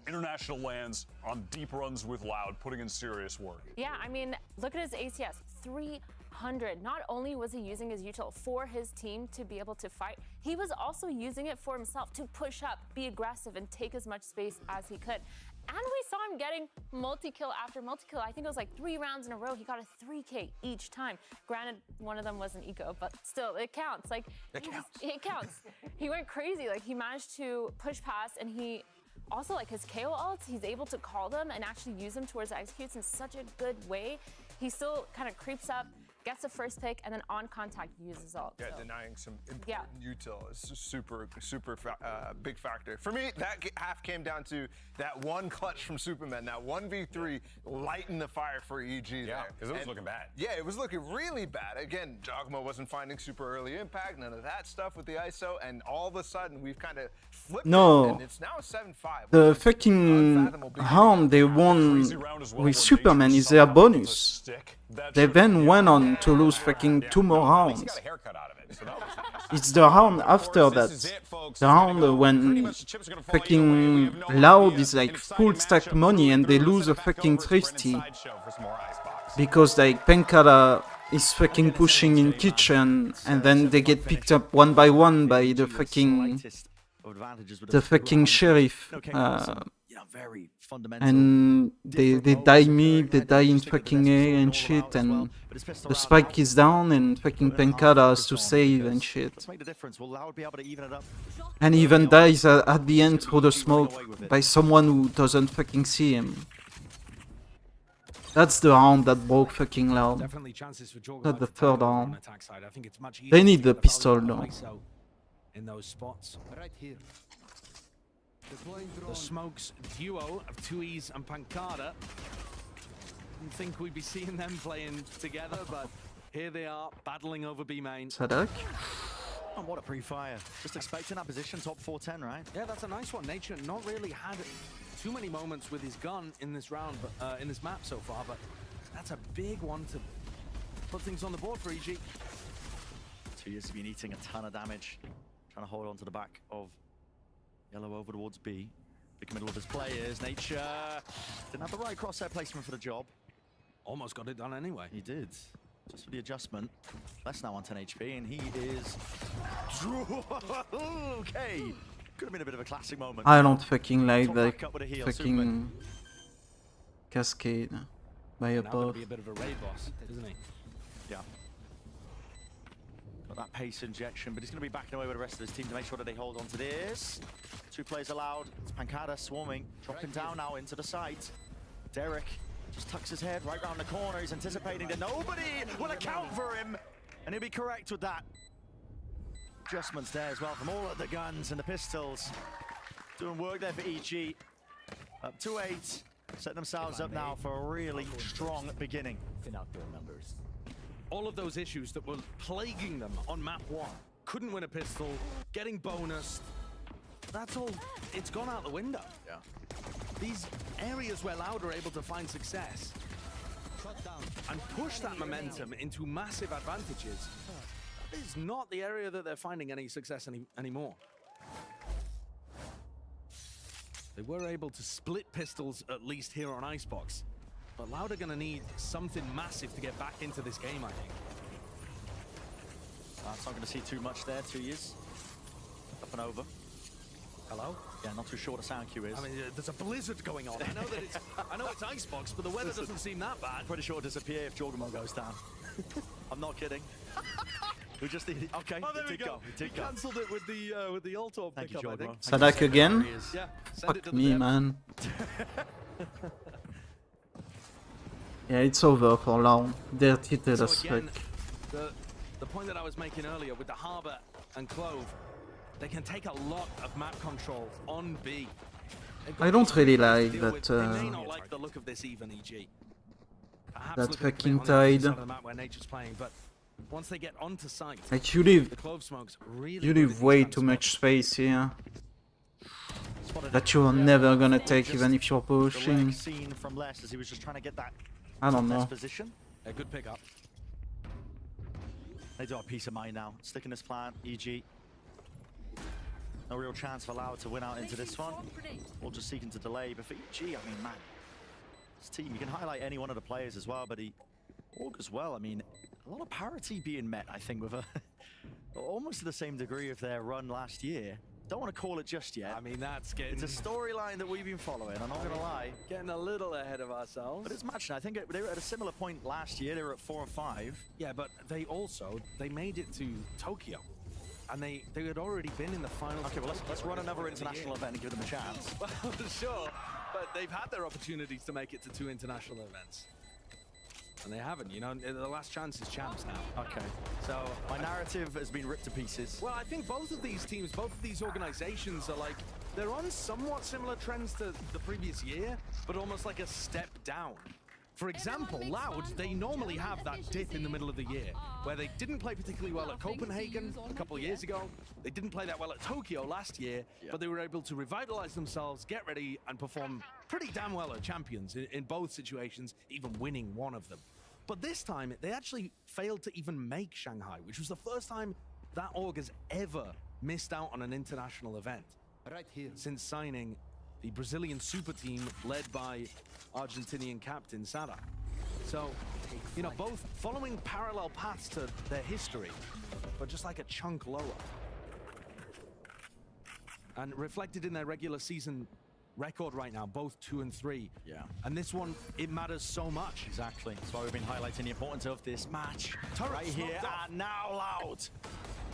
Speaker 4: international lands on deep runs with Loud, putting in serious work.
Speaker 5: Yeah, I mean, look at his ACS, 300. Not only was he using his util for his team to be able to fight, he was also using it for himself to push up, be aggressive, and take as much space as he could. And we saw him getting multi-kill after multi-kill. I think it was like 3 rounds in a row. He got a 3K each time. Granted, one of them was an eco, but still, it counts. Like, it counts. He went crazy. Like, he managed to push past, and he also, like, his KO ults, he's able to call them and actually use them towards executes in such a good way. He still kind of creeps up, gets a first pick, and then on contact uses ult.
Speaker 3: Yeah, so. Denying some important util is a super big factor. For me, that half came down to that one clutch from Superman, that 1v3 lighting the fire for EG there.
Speaker 2: Yeah, because it was looking bad.
Speaker 3: Yeah, it was looking really bad. Again, Jogamo wasn't finding super early impact, none of that stuff with the ISO, and all of a sudden we've kind of flipped it, and it's now 7-5.
Speaker 1: The fucking round they won with Superman is their bonus. They then went on to lose fucking 2 more rounds. It's the round after that. The round when fucking Loud is like full stack money and they lose a fucking Thrifty. because like Penkara is fucking pushing in kitchen, and then they get picked up one by one by the fucking sheriff, and they die mid, they die in fucking A and shit, and the spike is down, and fucking Penkara has to save and shit. And he even dies at the end through the smoke by someone who doesn't fucking see him. That's the round that broke fucking Loud. Not the third round. They need the pistol though.
Speaker 7: In those spots. Right here. The Smokes duo of Tuiz and Pancada. Didn't think we'd be seeing them playing together, but here they are battling over B main.
Speaker 1: Sadak.
Speaker 17: Oh, what a pre-fire. Just expecting that position, top 410, right?
Speaker 7: Yeah, that's a nice one. Nature not really had too many moments with his gun in this round, but in this map so far, but that's a big one to put things on the board for EG.
Speaker 17: 2 years have been eating a ton of damage. Trying to hold on to the back of Yellow over towards B. Big middle of his players. Nature didn't have the right crosshair placement for the job.
Speaker 7: Almost got it done anyway.
Speaker 17: He did. Just for the adjustment. Less now on 10 HP, and he is... Okay. Could have been a bit of a classic moment.
Speaker 1: I don't fucking like the fucking cascade by above.
Speaker 7: Be a bit of a raid boss, isn't he?
Speaker 17: Yeah. Got that pace injection, but he's going to be backing away with the rest of his team to make sure that they hold on to this. 2 players allowed. It's Pancada swarming, dropping down now into the site. Derek just tucks his head right round the corner. He's anticipating that nobody will account for him, and he'll be correct with that. Adjustments there as well from all of the guns and the pistols. Doing work there for EG. Up to 8. Setting themselves up now for a really strong beginning.
Speaker 7: All of those issues that were plaguing them on map 1. Couldn't win a pistol, getting bonused. That's all, it's gone out the window.
Speaker 17: Yeah.
Speaker 7: These areas where Loud are able to find success and push that momentum into massive advantages is not the area that they're finding any success anymore. They were able to split pistols at least here on Icebox, but Loud are going to need something massive to get back into this game, I think.
Speaker 17: That's not going to see too much there. 2 years. Up and over.
Speaker 7: Hello?
Speaker 17: Yeah, not too sure what a sound cue is.
Speaker 7: I mean, there's a blizzard going on. I know it's Icebox, but the weather doesn't seem that bad.
Speaker 17: Pretty sure it'll disappear if Jorgamon goes down. I'm not kidding. We just need. Okay,
Speaker 7: oh, there
Speaker 17: it
Speaker 7: we
Speaker 17: did
Speaker 7: go.
Speaker 17: It did
Speaker 7: go. Cancelled it with the Altor pickup, I think.
Speaker 1: Sadak again?
Speaker 7: Yeah.
Speaker 1: Fuck me, man. Yeah, it's over for Loud. They're tilted as fuck.
Speaker 7: The point that I was making earlier with the Harbor and Clove, they can take a lot of map control on B.
Speaker 1: I don't really like that.
Speaker 7: They may not like the look of this even, EG. Perhaps
Speaker 1: that fucking tide.
Speaker 7: Where Nature's playing, but once they get onto site,
Speaker 1: like you leave,
Speaker 7: really
Speaker 1: you leave way too much space here. That you're never gonna take even if you're pushing.
Speaker 17: From Les as he was just trying to get that
Speaker 1: I don't know.
Speaker 17: Position.
Speaker 7: A good pickup.
Speaker 17: They do have peace of mind now. Sticking this plan, EG. No real chance for Loud to win out into this one. Or just seeking to delay. But for EG, I mean, man, this team, you can highlight any one of the players as well, but he augurs well. I mean, a lot of parity being met, I think, with a almost to the same degree of their run last year. Don't want to call it just yet.
Speaker 7: I mean, that's getting...
Speaker 17: It's a storyline that we've been following, I'm not going to lie.
Speaker 7: Getting a little ahead of ourselves.
Speaker 17: But it's matching. I think they were at a similar point last year. They were at 4 and 5.
Speaker 7: Yeah, but they made it to Tokyo. And they had already been in the final.
Speaker 17: Okay, well, let's run another international event and give them a chance.
Speaker 7: Well, sure. But they've had their opportunities to make it to 2 international events. And they haven't, you know, the last chance is champs now.
Speaker 17: Okay. So my narrative has been ripped to pieces.
Speaker 7: Well, I think both of these teams, both of these organizations are like, they're on somewhat similar trends to the previous year, but almost like a step down. For example, Loud, they normally have that dip in the middle of the year, where they didn't play particularly well at Copenhagen a couple of years ago. They didn't play that well at Tokyo last year, but they were able to revitalize themselves, get ready, and perform pretty damn well at Champions in both situations, even winning one of them. But this time, they actually failed to even make Shanghai, which was the first time that org has ever missed out on an international event. Right here. Since signing the Brazilian super team led by Argentinian captain Sada.
Speaker 8: So, you know, both following parallel paths to their history, but just like a chunk lower. And reflected in their regular season record right now, both 2 and 3.
Speaker 17: Yeah.
Speaker 8: And this one, it matters so much.
Speaker 17: Exactly. That's why we've been highlighting the importance of this match.
Speaker 8: Turret
Speaker 17: Right here,
Speaker 8: smoked up.
Speaker 17: and now Loud. It's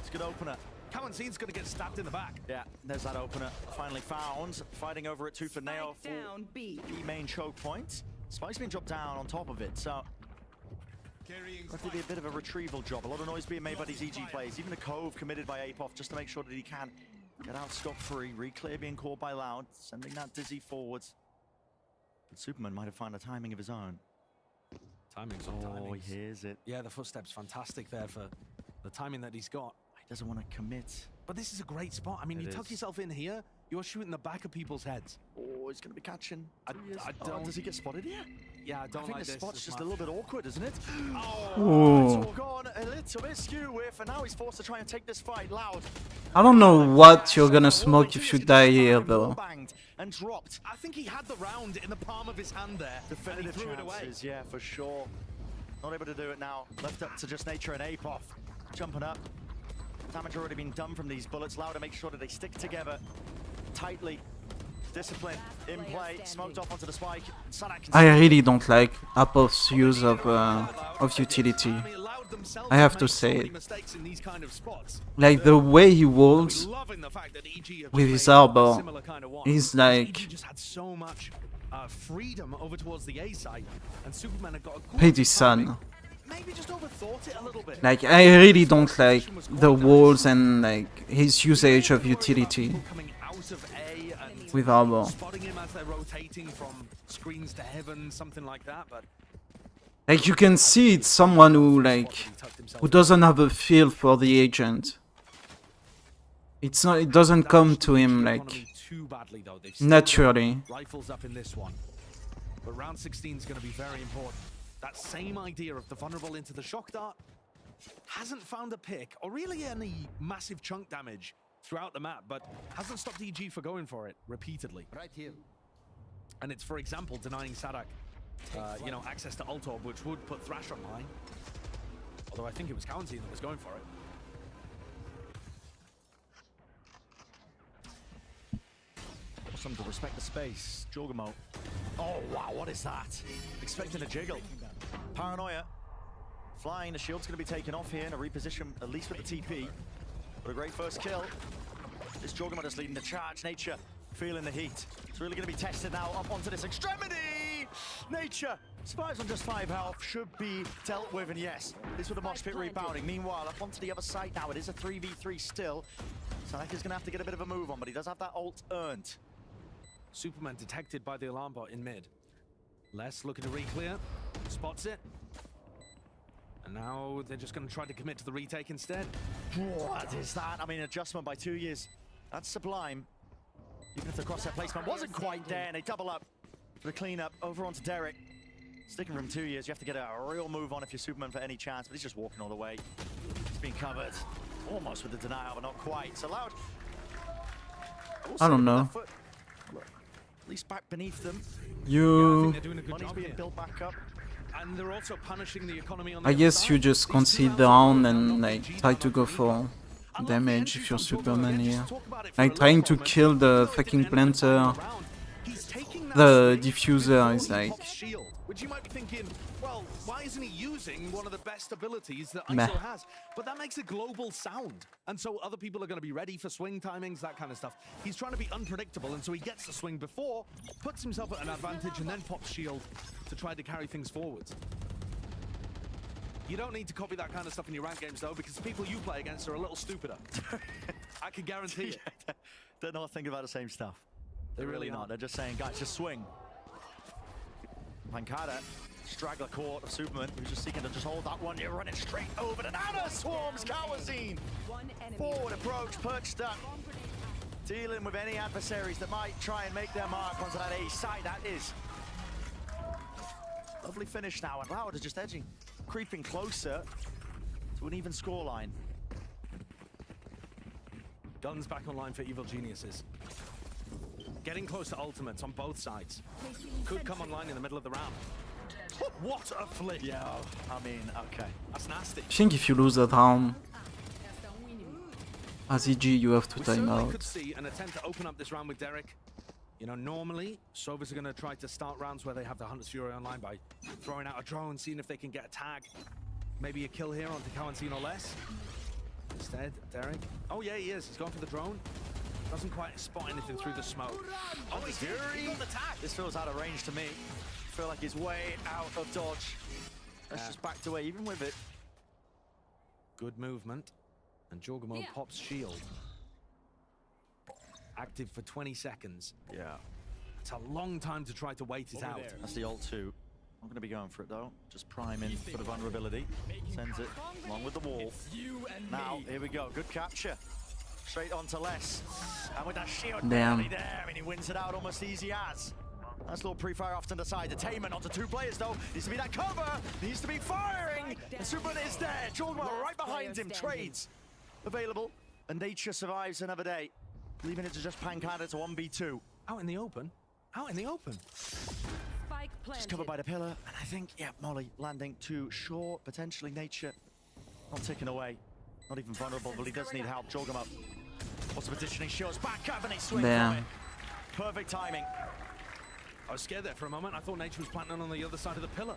Speaker 17: a good opener.
Speaker 8: Kawanzin's gonna get stabbed in the back.
Speaker 17: Yeah, there's that opener. Finally found. Fighting over it tooth and nail for the main choke point. Spike's been dropped down on top of it, so have to be a bit of a retrieval job. A lot of noise being made by these EG players. Even a Cove committed by Apoff just to make sure that he can get out scot-free. Reclear being caught by Loud, sending that Dizzy forwards. But Superman might have found a timing of his own.
Speaker 8: Timing's on timing.
Speaker 17: Oh, he hears it.
Speaker 8: Yeah, the footsteps fantastic there for the timing that he's got.
Speaker 17: He doesn't want to commit.
Speaker 8: But this is a great spot. I mean, you tuck yourself in here, you're shooting the back of people's heads.
Speaker 17: Oh, he's going to be catching.
Speaker 8: I don't...
Speaker 17: does he get spotted here?
Speaker 8: Yeah, I don't
Speaker 17: think
Speaker 8: like
Speaker 17: the
Speaker 8: this.
Speaker 17: spot's just a little bit awkward, isn't it?
Speaker 1: Ooh.
Speaker 17: It's all gone a little bit skew with, and now he's forced to try and take this fight. Loud.
Speaker 1: I don't know what you're gonna smoke if you die here, though.
Speaker 17: Banged and dropped.
Speaker 8: I think he had the round in the palm of his hand there.
Speaker 17: Definitive
Speaker 8: threw it away.
Speaker 17: chances, yeah, for sure. Not able to do it now. Left up to just Nature and Apoff. Jumping up. Damage already been done from these bullets. Loud to make sure that they stick together tightly. Discipline in play. Smoked off onto the spike.
Speaker 1: I really don't like Apoph's use of utility. I have to say it. Like the way he walls with his arbor is like
Speaker 8: just had so much freedom over towards the A side, and Superman had got a
Speaker 1: pretty sad.
Speaker 8: Maybe just overthought it a little bit.
Speaker 1: Like I really don't like the walls and like his usage of utility with arbor.
Speaker 8: Spotting him as they're rotating from screens to heaven, something like that, but
Speaker 1: like you can see it's someone who doesn't have a feel for the agent. It's not, it doesn't come to him like naturally.
Speaker 8: Rifles up in this one. But round 16 is going to be very important. That same idea of the vulnerable into the shock dart hasn't found a pick or really any massive chunk damage throughout the map, but hasn't stopped EG for going for it repeatedly.
Speaker 14: Right here.
Speaker 8: And it's, for example, denying Sadak, you know, access to ult orb, which would put Thrash online. Although I think it was Kawanzin that was going for it.
Speaker 17: Awesome to respect the space. Jorgamo. Oh, wow, what is that? Expecting a jiggle. Paranoia. Flying, the shield's going to be taken off here and a reposition, at least with the TP. But a great first kill. This Jorgamo just leading the charge. Nature feeling the heat. It's really going to be tested now up onto this extremity. Nature survives on just 5 health. Should be dealt with, and yes, this with the mosh pit rebounding. Meanwhile, up onto the other side now. It is a 3v3 still. Sadak is going to have to get a bit of a move on, but he does have that ult earned.
Speaker 8: Superman detected by the alarm bot in mid. Les looking to re-clear. Spots it. And now they're just going to try to commit to the retake instead.
Speaker 17: What is that? I mean, adjustment by 2 years. That's sublime. Even if the crosshair placement wasn't quite there, and they double up for the cleanup over onto Derek. Sticking from 2 years, you have to get a real move on if you're Superman for any chance, but he's just walking all the way. He's being covered. Almost with the denial, but not quite. So Loud.
Speaker 1: I don't know.
Speaker 17: At least back beneath them.
Speaker 1: You...
Speaker 17: Money's being built back up.
Speaker 8: And they're also punishing the economy on
Speaker 1: I guess you just concede down and like try to go for damage if you're Superman here. Like trying to kill the fucking planter. The diffuser is like...
Speaker 8: Which you might be thinking, well, why isn't he using one of the best abilities that
Speaker 1: Meh.
Speaker 8: ISO has? But that makes a global sound. And so other people are going to be ready for swing timings, that kind of stuff. He's trying to be unpredictable, and so he gets the swing before, puts himself at an advantage, and then pops shield to try to carry things forwards. You don't need to copy that kind of stuff in your ranked games, though, because the people you play against are a little stupider. I can guarantee it.
Speaker 17: Yeah, they're not thinking about the same stuff. They're really not. They're just saying, guys, just swing. Pancada, straggler court of Superman, who's just seeking to just hold that one. You're running straight over the Nana swarms Kawanzin. Forward approach, perched up. Dealing with any adversaries that might try and make their mark onto that A side. That is lovely finish now, and Loud is just edging, creeping closer to an even scoreline.
Speaker 8: Guns back online for Evil Geniuses. Getting close to ultimates on both sides. Could come online in the middle of the round. What a flip!
Speaker 17: Yeah, I mean, okay.
Speaker 8: That's nasty.
Speaker 1: I think if you lose that round, as EG, you have to
Speaker 8: We
Speaker 1: time
Speaker 8: certainly
Speaker 1: out.
Speaker 8: could see an attempt to open up this round with Derek. You know, normally, Sovas are going to try to start rounds where they have the Hunter's Fury online by throwing out a drone, seeing if they can get a tag. Maybe a kill here onto Kawansino less. Instead, Derek. Oh, yeah, he is. He's going for the drone. Doesn't quite spot anything through the smoke. Oh, he's got the tag.
Speaker 17: This feels out of range to me. I feel like he's way out of dodge. That's just backed away, even with it.
Speaker 8: Good movement. And Jorgamo pops shield. Active for 20 seconds.
Speaker 17: Yeah.
Speaker 8: It's a long time to try to wait it out.
Speaker 17: That's the ult too. I'm going to be going for it though. Just priming for the vulnerability. Sends it along with the wall. Now, here we go. Good capture. Straight on to Les. And with that shield barely there, I mean, he wins it out almost easy as. Nice little pre-fire off to the side. Detainment onto two players though. Needs to be that cover. Needs to be firing. And Superman is there. Jorgamo right behind him. Trades available. And Nature survives another day. Leaving it to just Pancada to 1v2.
Speaker 8: Out in the open. Out in the open.
Speaker 17: Just covered by the pillar. And I think, yeah, Molly landing too short. Potentially Nature not ticking away. Not even vulnerable, but he does need help. Jorgamo. What's the positioning? Shows back up and he swings from it. Perfect timing.
Speaker 8: I was scared there for a moment. I thought Nature was planting on the other side of the pillar.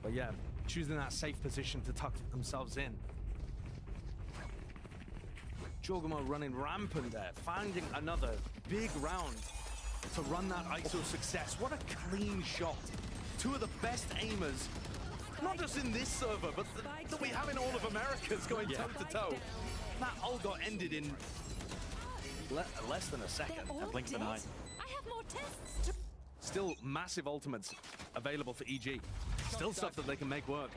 Speaker 8: But yeah, choosing that safe position to tuck themselves in. Jorgamo running rampant there, finding another big round to run that ISO success. What a clean shot. Two of the best aimers, not just in this server, but that we have in all of America's going toe-to-toe. That all got ended in less than a second.
Speaker 17: A blink of an eye.
Speaker 8: Still massive ultimates available for EG. Still stuff that they can make work.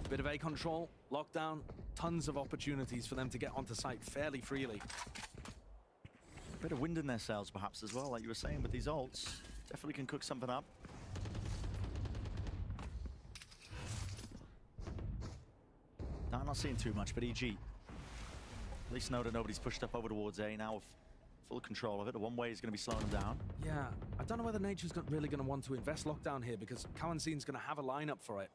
Speaker 8: Bit of A control, lockdown, tons of opportunities for them to get onto site fairly freely.
Speaker 17: A bit of wind in their sails perhaps as well, like you were saying, with these ults. Definitely can cook something up. No, I'm not seeing too much, but EG. At least know that nobody's pushed up over towards A now with full control of it. The one way is going to be slowing them down.
Speaker 8: Yeah, I don't know whether Nature's really going to want to invest lockdown here because Kawanzin's going to have a lineup for it.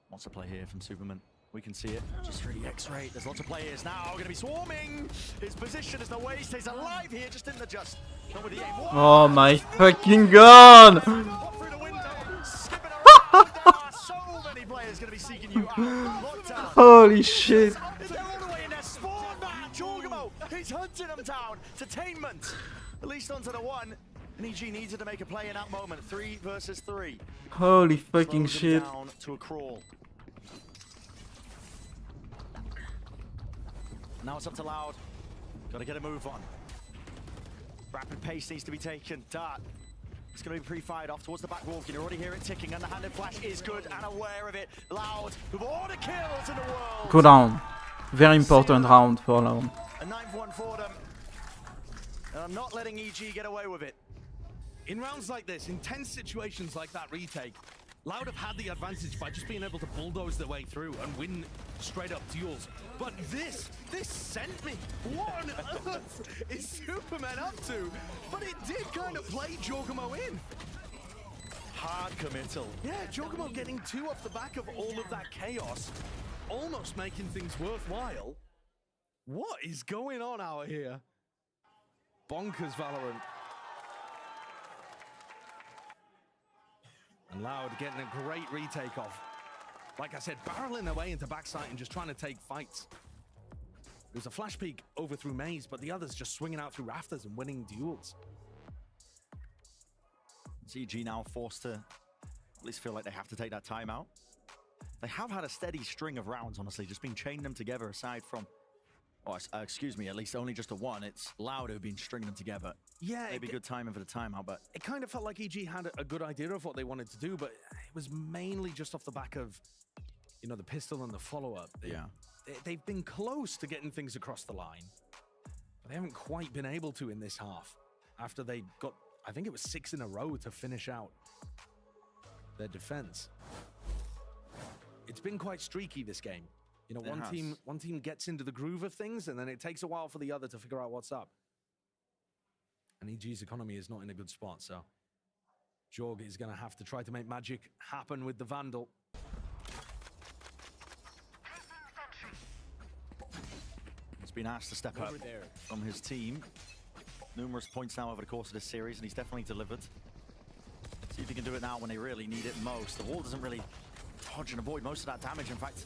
Speaker 17: Wants to play here from Superman. We can see it. Just through the X-ray. There's lots of players now going to be swarming. His position is no way. He stays alive here. Just didn't adjust. Not with the aim.
Speaker 1: Oh my fucking god!
Speaker 17: So many players going to be seeking you out. Lockdown.
Speaker 1: Holy shit!
Speaker 17: They're all the way in there. Spawn back. Jorgamo. He's hunting them down. Detainment. At least onto the one. And EG needed to make a play in that moment. 3 versus 3.
Speaker 1: Holy fucking shit!
Speaker 17: Down to a crawl. Now it's up to Loud. Got to get a move on. Rapid pace needs to be taken. Dart. It's going to be pre-fired off towards the back wall. You can already hear it ticking. Underhanded flash is good and aware of it. Loud with all the kills in the world.
Speaker 1: Good round. Very important round for Loud.
Speaker 17: A 9-1 for them. And I'm not letting EG get away with it.
Speaker 8: In rounds like this, in tense situations like that retake, Loud have had the advantage by just being able to bulldoze their way through and win straight up duels. But this sent me. What on earth is Superman up to? But it did kind of play Jorgamo in.
Speaker 17: Hard committal.
Speaker 8: Yeah, Jorgamo getting 2 off the back of all of that chaos, almost making things worthwhile. What is going on out here? Bonkers Valorant. And Loud getting a great retake off. Like I said, barreling their way into backside and just trying to take fights. There's a flash peek over through Maze, but the others just swinging out through rafters and winning duels.
Speaker 17: CG now forced to at least feel like they have to take that timeout. They have had a steady string of rounds, honestly, just been chaining them together aside from, excuse me, at least only just a one. It's Loud who've been stringing them together.
Speaker 8: Yeah.
Speaker 17: Maybe good timing for the timeout, but
Speaker 8: it kind of felt like EG had a good idea of what they wanted to do, but it was mainly just off the back of, you know, the pistol and the follow-up.
Speaker 17: Yeah.
Speaker 8: They've been close to getting things across the line, but they haven't quite been able to in this half. After they got, I think it was 6 in a row to finish out their defense. It's been quite streaky, this game. You know, one team gets into the groove of things, and then it takes a while for the other to figure out what's up. And EG's economy is not in a good spot, so
Speaker 7: Jorg is going to have to try to make magic happen with the Vandal.
Speaker 17: He's been asked to step up from his team. Numerous points now over the course of this series, and he's definitely delivered. See if he can do it now when they really need it most. The wall doesn't really dodge and avoid most of that damage. In fact,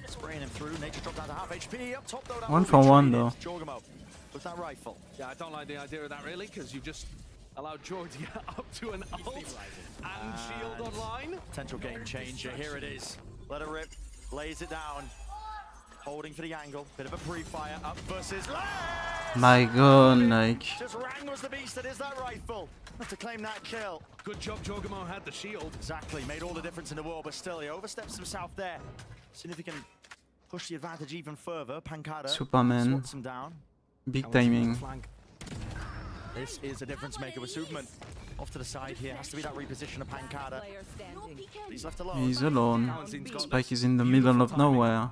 Speaker 17: spraying him through. Nature dropped down to half HP. Up top, though.
Speaker 1: 1 for 1, though.
Speaker 17: Jorgamo with that rifle.
Speaker 7: Yeah, I don't like the idea of that, really, because you just allowed Jorg to get up to an ult and shield online.
Speaker 17: Potential game changer. Here it is. Let it rip. Lays it down. Holding for the angle. Bit of a pre-fire. Up versus left.
Speaker 1: My god, like...
Speaker 17: Just wrangles the beast that is that rifle. To claim that kill.
Speaker 7: Good job, Jorgamo had the shield.
Speaker 17: Exactly. Made all the difference in the world, but still, he oversteps himself there. See if he can push the advantage even further. Pancada
Speaker 1: Superman.
Speaker 17: swats him down.
Speaker 1: Big timing.
Speaker 17: This is a difference maker with Superman. Off to the side here. Has to be that reposition of Pancada. He's left alone.
Speaker 1: He's alone. Spike is in the middle of nowhere.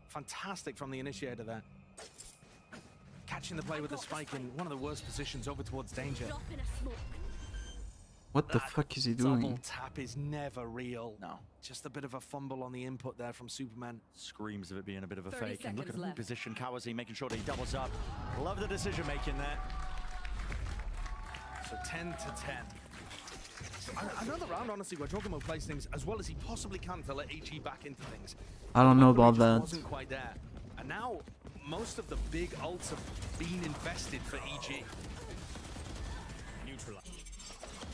Speaker 7: Fantastic from the initiator there. Catching the play with the spike in one of the worst positions over towards danger.
Speaker 1: What the fuck is he doing?
Speaker 7: Double tap is never real. No. Just a bit of a fumble on the input there from Superman.
Speaker 17: Screams of it being a bit of a fake. And look at the reposition. Kawazi making sure that he doubles up. Love the decision making there.
Speaker 7: So 10 to 10. Another round, honestly, where Jorgamo plays things as well as he possibly can to let EG back into things.
Speaker 1: I don't know about that.
Speaker 7: Wasn't quite there. And now most of the big ults have been invested for EG. Neutralized.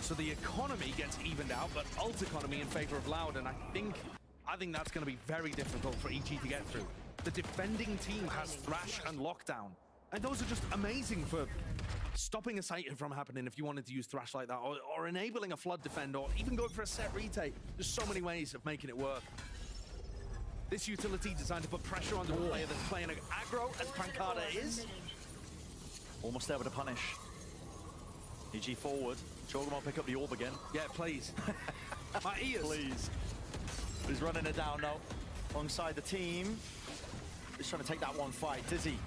Speaker 7: So the economy gets evened out, but ult economy in favor of Loud, and I think that's going to be very difficult for EG to get through. The defending team has Thrash and Lockdown, and those are just amazing for stopping a sight from happening if you wanted to use Thrash like that, or enabling a flood defend, or even going for a set retake. There's so many ways of making it work. This utility designed to put pressure on the player that's playing aggro, as Pancada is.
Speaker 17: Almost there with a punish. EG forward. Jorgamo pick up the orb again.
Speaker 7: Yeah, please. My ears.
Speaker 17: Please. He's running it down now. Alongside the team. He's trying to take that one fight. Dizzy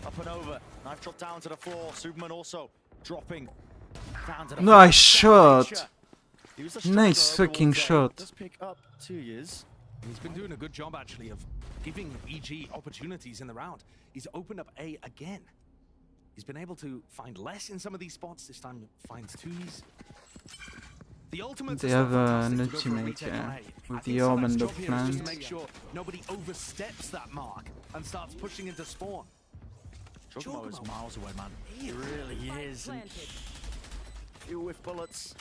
Speaker 17: up and over. Knife dropped down to the floor. Superman also dropping down to the floor.
Speaker 1: Nice shot. Nice fucking shot.
Speaker 17: Does pick up 2 years.
Speaker 7: He's been doing a good job, actually, of giving EG opportunities in the round. He's opened up A again. He's been able to find less in some of these spots. This time finds twos. The ultimate.
Speaker 1: They have an ultimate, yeah, with the orb and the plant.
Speaker 7: Just to make sure nobody oversteps that mark and starts pushing into spawn.
Speaker 17: Jorgamo is miles away, man. He really is. And few with bullets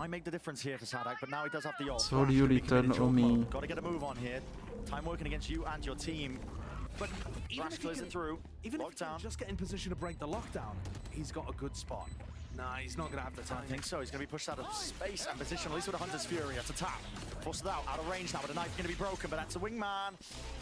Speaker 17: might make the difference here for Sadak, but now he does have the ult.
Speaker 1: So you little Omi.
Speaker 17: Got to get a move on here. Time working against you and your team.
Speaker 7: But even if he can, even if he can just get in position to break the lockdown, he's got a good spot. Nah, he's not going to have the time.
Speaker 17: I think so. He's going to be pushed out of space and position, at least with a Hunter's Fury. That's a tap. Forced it out of range now, but the knife's going to be broken, but that's a wingman.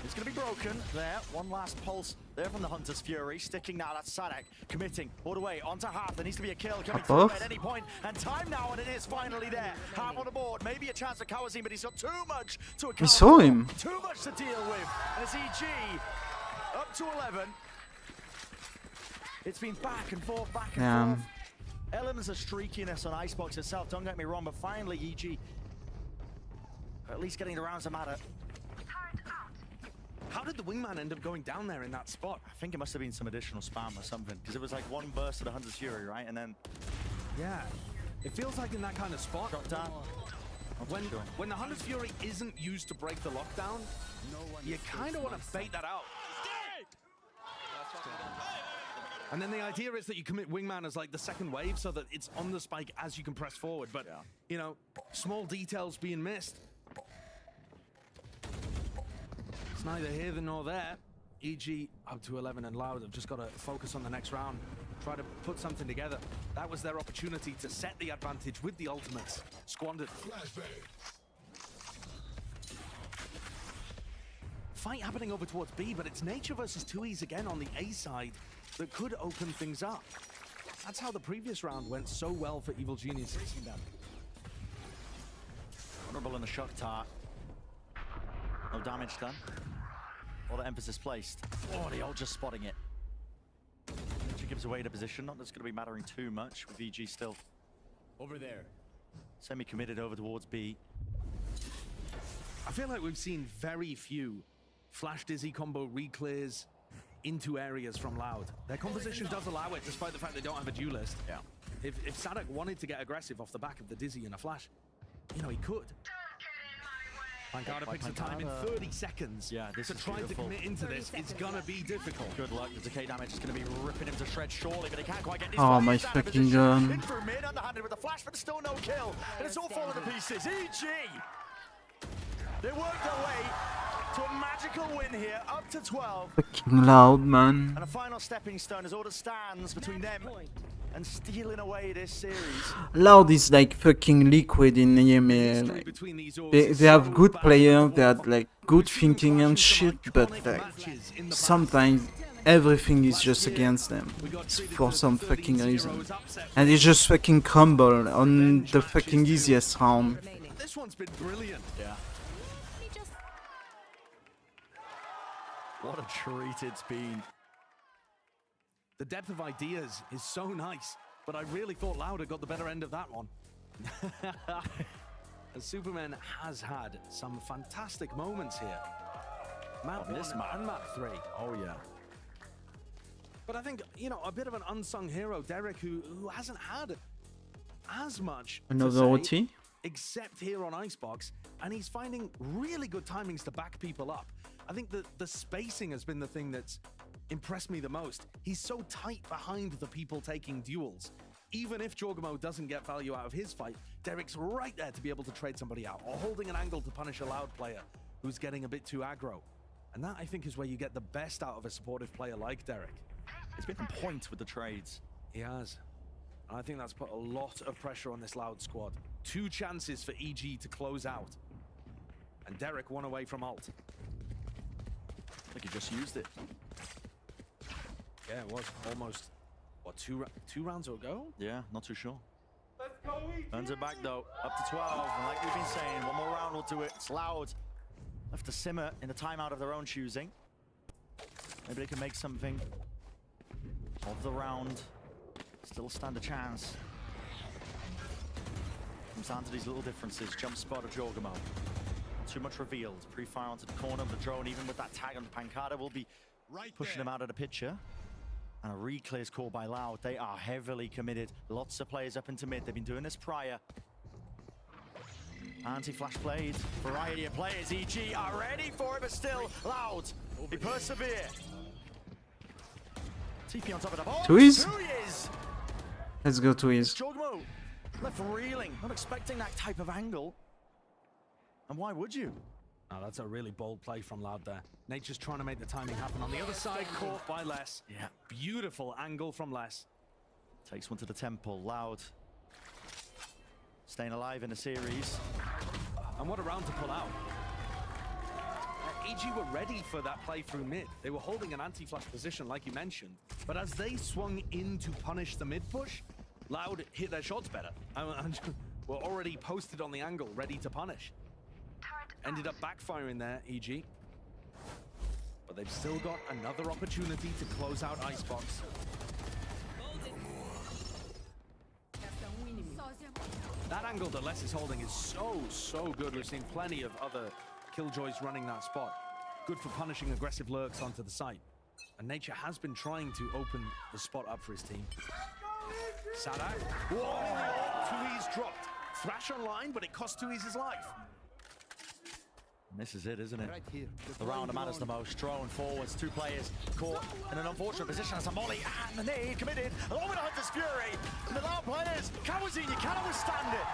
Speaker 17: It's going to be broken there. One last pulse there from the Hunter's Fury. Sticking now, that's Sadak committing all the way onto half. There needs to be a kill coming through at any point. And time now, and it is finally there. Half on the board. Maybe a chance for Kawazin, but he's got too much to account.
Speaker 1: We saw him.
Speaker 17: Too much to deal with. As EG up to 11. It's been back and forth, back and forth. Elements of streakiness on Icebox itself, don't get me wrong, but finally EG at least getting the rounds that matter.
Speaker 7: How did the wingman end up going down there in that spot?
Speaker 17: I think it must have been some additional spam or something, because it was like one burst of the Hunter's Fury, right? And then...
Speaker 7: Yeah, it feels like in that kind of spot.
Speaker 17: Drop down.
Speaker 7: When the Hunter's Fury isn't used to break the lockdown, you kind of want to bait that out. And then the idea is that you commit wingman as like the second wave so that it's on the spike as you can press forward. But, you know, small details being missed. It's neither here nor there. EG up to 11 and Loud have just got to focus on the next round. Try to put something together. That was their opportunity to set the advantage with the ultimates. Squandered. Fight happening over towards B, but it's Nature versus 2Es again on the A side that could open things up. That's how the previous round went so well for Evil Geniuses.
Speaker 17: Vulnerable in the shock tart. No damage done. All the emphasis placed. Oh, they all just spotting it. Which gives away the position. Not that's going to be mattering too much with EG still.
Speaker 14: Over there.
Speaker 17: Semi-committed over towards B.
Speaker 7: I feel like we've seen very few flash dizzy combo reclears into areas from Loud. Their composition does allow it, despite the fact they don't have a duelist.
Speaker 17: Yeah.
Speaker 7: If Sadok wanted to get aggressive off the back of the dizzy in a flash, you know, he could. Pancada picks the time in 30 seconds.
Speaker 17: Yeah, this
Speaker 7: to
Speaker 17: is
Speaker 7: try
Speaker 17: beautiful.
Speaker 7: to commit into this. It's gonna be difficult.
Speaker 17: Good luck. The decay damage is going to be ripping him to shreds surely, but he can't quite get these
Speaker 1: Oh, my
Speaker 17: flames out of
Speaker 1: fucking
Speaker 17: position.
Speaker 1: gun.
Speaker 17: In through mid, underhanded with the flash, but still no kill. And it's all falling to pieces. EG! They worked their way to a magical win here, up to 12.
Speaker 1: Fucking Loud, man.
Speaker 17: And a final stepping stone as order stands between them and stealing away this series.
Speaker 1: Loud is like fucking liquid in EMA. Like, they have good players, they have like good thinking and shit, but like sometimes everything is just against them for some fucking reason. And they just fucking crumble on the fucking easiest round.
Speaker 7: This one's been brilliant.
Speaker 17: Yeah. What a treat it's been.
Speaker 7: The depth of ideas is so nice, but I really thought Loud had got the better end of that one. And Superman has had some fantastic moments here. Map 1 and Map 3.
Speaker 17: Oh, yeah.
Speaker 7: But I think, you know, a bit of an unsung hero, Derek, who hasn't had as much
Speaker 1: Another
Speaker 7: to
Speaker 1: OT?
Speaker 7: say, except here on Icebox, and he's finding really good timings to back people up. I think that the spacing has been the thing that's impressed me the most. He's so tight behind the people taking duels. Even if Jorgamo doesn't get value out of his fight, Derek's right there to be able to trade somebody out, or holding an angle to punish a Loud player who's getting a bit too aggro. And that, I think, is where you get the best out of a supportive player like Derek.
Speaker 17: He's been on point with the trades.
Speaker 7: He has. And I think that's put a lot of pressure on this Loud squad. 2 chances for EG to close out. And Derek 1 away from ult.
Speaker 17: I think he just used it.
Speaker 7: Yeah, it was almost, what, two rounds ago?
Speaker 17: Yeah, not too sure. Turns it back though, up to 12. And like we've been saying, one more round will do it. It's Loud. Left to simmer in the timeout of their own choosing. Maybe they can make something of the round. Still stand a chance. Comes down to these little differences. Jump spot of Jorgamo. Too much revealed. Pre-fire onto the corner of the drone, even with that tag on Pancada, will be pushing him out of the picture. And a re-clear's called by Loud. They are heavily committed. Lots of players up into mid. They've been doing this prior. Anti-flash played. Variety of players. EG are ready for it, but still Loud. They persevere. TP on top of the ball.
Speaker 1: Twiz?
Speaker 17: Twiz!
Speaker 1: Let's go Twiz.
Speaker 17: Jorgamo left reeling. Not expecting that type of angle. And why would you?
Speaker 7: Oh, that's a really bold play from Loud there. Nature's trying to make the timing happen. On the other side, caught by Les.
Speaker 17: Yeah.
Speaker 7: Beautiful angle from Les.
Speaker 17: Takes one to the temple. Loud. Staying alive in the series.
Speaker 7: And what a round to pull out. EG were ready for that play through mid. They were holding an anti-flash position, like you mentioned. But as they swung in to punish the mid push, Loud hit their shots better. And were already posted on the angle, ready to punish. Ended up backfiring there, EG. But they've still got another opportunity to close out Icebox. That angle that Les is holding is so good. We've seen plenty of other Killjoys running that spot. Good for punishing aggressive lurks onto the site. And Nature has been trying to open the spot up for his team. Sadak. Whoa! Twiz dropped. Thrash online, but it cost Twiz his life.
Speaker 17: And this is it, isn't it? Right here. The round that matters the most. Drone forwards, 2 players caught in an unfortunate position as a molly, and the nade committed along with the Hunter's Fury. And the Loud players, Kawazin, you cannot withstand it.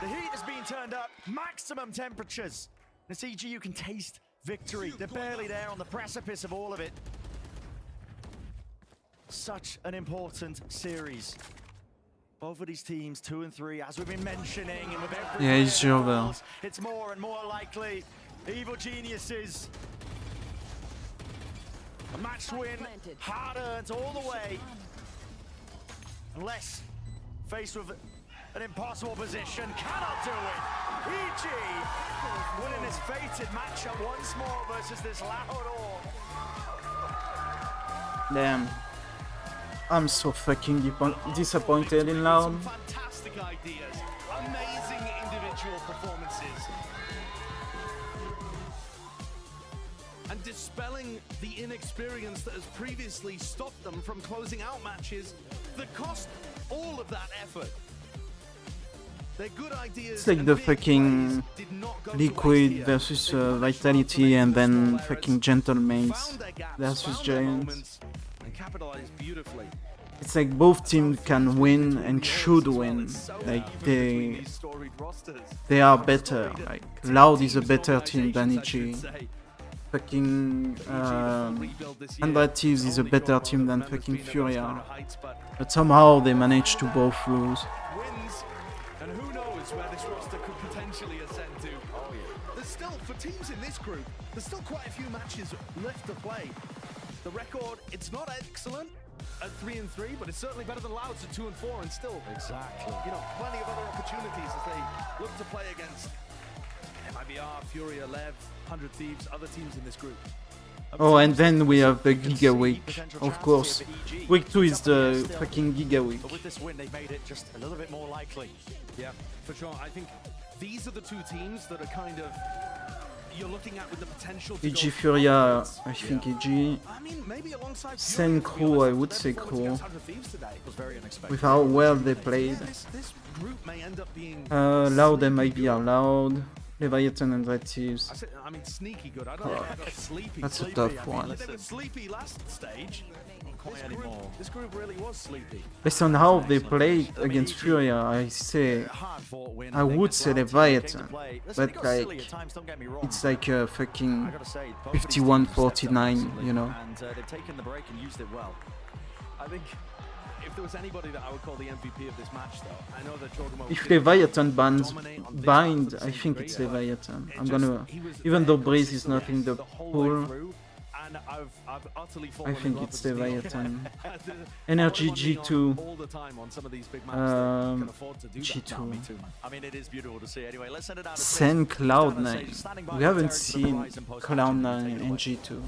Speaker 17: The heat is being turned up, maximum temperatures. And it's EG, you can taste victory. They're barely there on the precipice of all of it. Such an important series. Both of these teams, 2 and 3, as we've been mentioning, and with every
Speaker 1: Yeah, it's over.
Speaker 17: It's more and more likely. Evil geniuses. A match win, hard earned all the way. Unless faced with an impossible position, cannot do it. EG winning this fated matchup once more versus this Loud Orb.
Speaker 1: Damn. I'm so fucking disappointed in Loud.
Speaker 7: Fantastic ideas. Amazing.
Speaker 8: individual performances. And dispelling the inexperience that has previously stopped them from closing out matches that cost all of that effort. They're good ideas.
Speaker 1: It's like the fucking Liquid versus Vitality and then fucking Gentleman's versus Giants.
Speaker 8: And capitalized beautifully.
Speaker 1: It's like both teams can win and should win. Like they are better. Like Loud is a better team than EG. Fucking Android Thieves is a better team than fucking Furia. But somehow they managed to both lose.
Speaker 8: And who knows where this roster could potentially ascend to. Oh yeah. There's still, for teams in this group, there's still quite a few matches left to play. The record, it's not excellent at 3-3, but it's certainly better than Loud's at 2-4, and still,
Speaker 17: exactly,
Speaker 8: you know, plenty of other opportunities as they look to play against MIBR, Furia, Lev, 100 Thieves, other teams in this group.
Speaker 1: Oh, and then we have the Giga Week, of course. Week 2 is the fucking Giga Week.
Speaker 17: But with this win, they've made it just a little bit more likely.
Speaker 8: Yeah, for sure. I think these are the two teams that are kind of, you're looking at with the potential to
Speaker 1: EG Furia, I think EG.
Speaker 8: I mean, maybe alongside
Speaker 1: Sen Crew, I would say Crew.
Speaker 17: Was very unexpected.
Speaker 1: With how well they played.
Speaker 8: This group may end up being
Speaker 1: Loud and MIBR Loud. Leviathan and Red Thieves.
Speaker 8: I mean, sneaky good. I don't know if I got sleepy.
Speaker 1: That's a tough one.
Speaker 8: They were sleepy last stage. This group really was sleepy.
Speaker 1: Based on how they played against Furia, I would say Leviathan, but like it's like a fucking 51-49, you know.
Speaker 17: And they've taken the break and used it well.
Speaker 8: I think if there was anybody that I would call the MVP of this match, though, I know that Jordan.
Speaker 1: If Leviathan bind, I think it's Leviathan. I'm gonna, even though Breeze is not in the pool, I think it's Leviathan. Energy G2. G2.
Speaker 17: I mean, it is beautiful to see. Anyway, let's send it out.
Speaker 1: Sen Cloud9. We haven't seen Cloud9 in G2.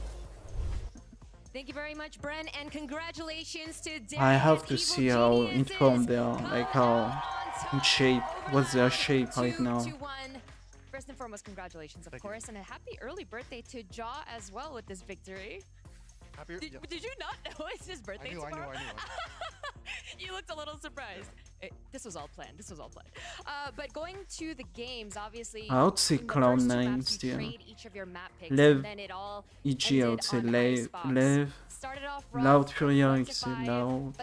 Speaker 18: Thank you very much, Bren, and congratulations to Derek.
Speaker 1: I have to see how informed they are, like how in shape, what's their shape right now.
Speaker 18: First and foremost, congratulations, of course, and a happy early birthday to Jaw as well with this victory. Did you not know it's his birthday tomorrow?
Speaker 15: I knew.
Speaker 18: You looked a little surprised. This was all planned. But going to the games, obviously.
Speaker 1: I would say Cloud9 still. Lev, EG, I would say Lev. Loud Furia, I say Loud.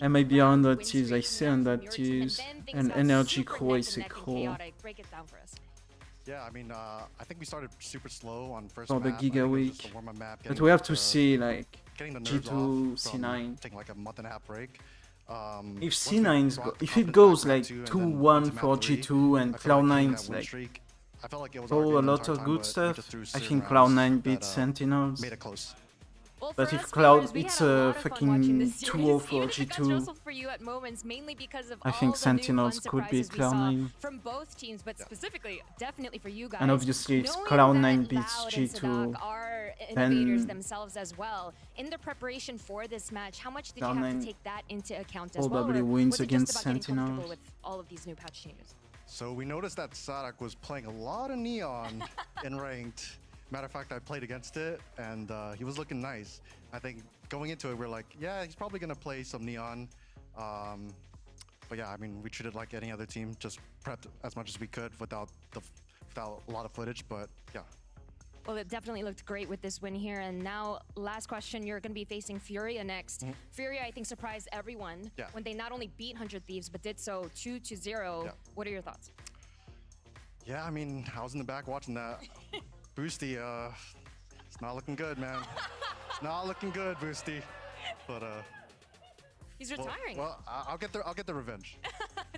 Speaker 1: Maybe 100 Thieves, I say 100 Thieves. And Energy Crew, I say Crew.
Speaker 11: Yeah, I mean, I think we started super slow on first
Speaker 1: for the
Speaker 11: map.
Speaker 1: Giga Week, but we have to see like G2, C9.
Speaker 11: Taking like a month and a half break.
Speaker 1: If C9's if it goes like 2-1 for G2 and Cloud9's like a lot of good stuff, I think Cloud9 beats Sentinels.
Speaker 11: Made it close.
Speaker 1: But if Cloud, it's a fucking 2-0 for G2. I think Sentinels could beat Cloud9.
Speaker 18: From both teams, but specifically, definitely for you guys.
Speaker 1: And obviously, if Cloud9 beats G2,
Speaker 18: then themselves as well. In the preparation for this match, how much did you have to take that into account as well?
Speaker 1: Probably wins against Sentinels.
Speaker 18: With all of these new patch changes.
Speaker 11: So we noticed that Sadak was playing a lot of Neon in ranked. Matter of fact, I played against it, and he was looking nice. I think going into it, we're like, yeah, he's probably going to play some Neon. But yeah, I mean, we treated like any other team, just prepped as much as we could without a lot of footage, but yeah.
Speaker 18: Well, it definitely looked great with this win here. And now, last question, you're going to be facing Furia next. Furia, I think, surprised everyone when they not only beat 100 Thieves, but did so 2-0. Yeah. What are your thoughts?
Speaker 11: Yeah, I mean, I was in the back watching that. Boosty, it's not looking good, man. It's not looking good, Boosty. But
Speaker 18: he's retiring.
Speaker 11: Well, I'll get the revenge.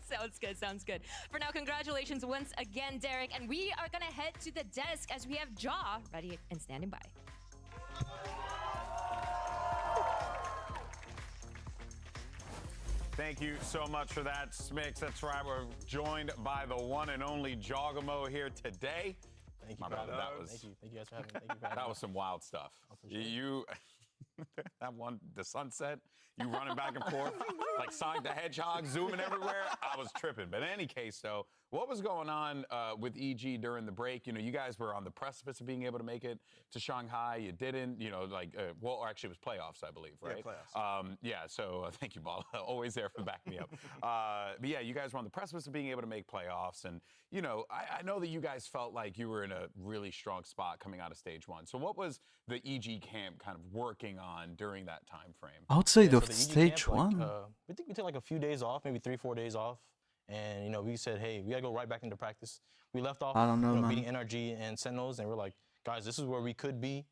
Speaker 18: Sounds good. For now, congratulations once again, Derek. And we are gonna head to the desk as we have Jaw ready and standing by.
Speaker 2: Thank you so much for that, Smix. That's right, we're joined by the one and only Jogamo here today.
Speaker 19: Thank you,
Speaker 2: brother.
Speaker 19: Thank you guys for having me. Thank you
Speaker 2: that was some wild stuff. You that one, the sunset, you running back and forth like Sonic the Hedgehog, zooming everywhere. I was tripping. But in any case, though, What was going on with EG during the break? You know, you guys were on the precipice of being able to make it to Shanghai. You didn't, you know, like, well, actually it was playoffs, I believe, right?
Speaker 3: Yeah, playoffs.
Speaker 2: Yeah, so thank you, Bala. Always there for backing me up. But yeah, you guys were on the precipice of being able to make playoffs. And, you know, I know that you guys felt like you were in a really strong spot coming out of stage 1. So what was the EG camp kind of working on during that time frame?
Speaker 1: Outside
Speaker 19: So
Speaker 1: of
Speaker 19: the EG
Speaker 1: stage
Speaker 19: camp, like,
Speaker 1: 1?
Speaker 19: we think we took like a few days off, maybe 3-4 days off. And, you know, we said, hey, we got to go right back into practice. We left off
Speaker 1: I don't know, man.
Speaker 19: beating NRG and Sentinels, and we're like, guys, this is where we could be.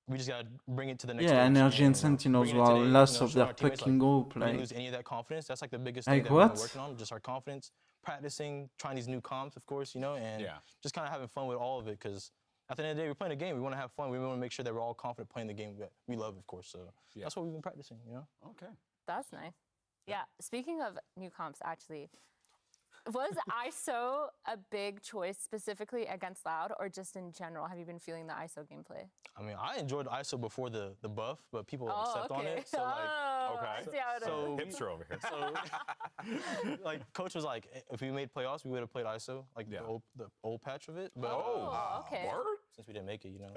Speaker 19: We just got to bring it to the next
Speaker 1: Yeah,
Speaker 19: stage.
Speaker 1: Energy and Sentinels
Speaker 19: bring it
Speaker 1: were
Speaker 19: today,
Speaker 1: last
Speaker 19: you know,
Speaker 1: of
Speaker 19: show
Speaker 1: their
Speaker 19: our teammates,
Speaker 1: fucking group.
Speaker 19: we didn't
Speaker 1: Like,
Speaker 19: lose any of that confidence. That's like the biggest
Speaker 1: like
Speaker 19: thing that we've been
Speaker 1: what?
Speaker 19: working on, just our confidence, practicing, trying these new comps, of course, you know, and
Speaker 2: Yeah.
Speaker 19: just kind of having fun with all of it. Because at the end of the day, we're playing a game. We want to have fun. We want to make sure that we're all confident playing the game that we love, of course. So that's what we've been practicing, you know?
Speaker 2: Okay.
Speaker 5: That's nice. Yeah. Speaking of new comps, actually, was ISO a big choice specifically against Loud, or just in general? Have you been feeling the ISO gameplay?
Speaker 19: I mean, I enjoyed ISO before the buff, but people stepped on it. So
Speaker 5: I see how it is.
Speaker 2: Hipster over here.
Speaker 19: So, like, coach was like, if we made playoffs, we would have played ISO, like the old patch of it. But
Speaker 5: okay.
Speaker 19: since we didn't make it, you know,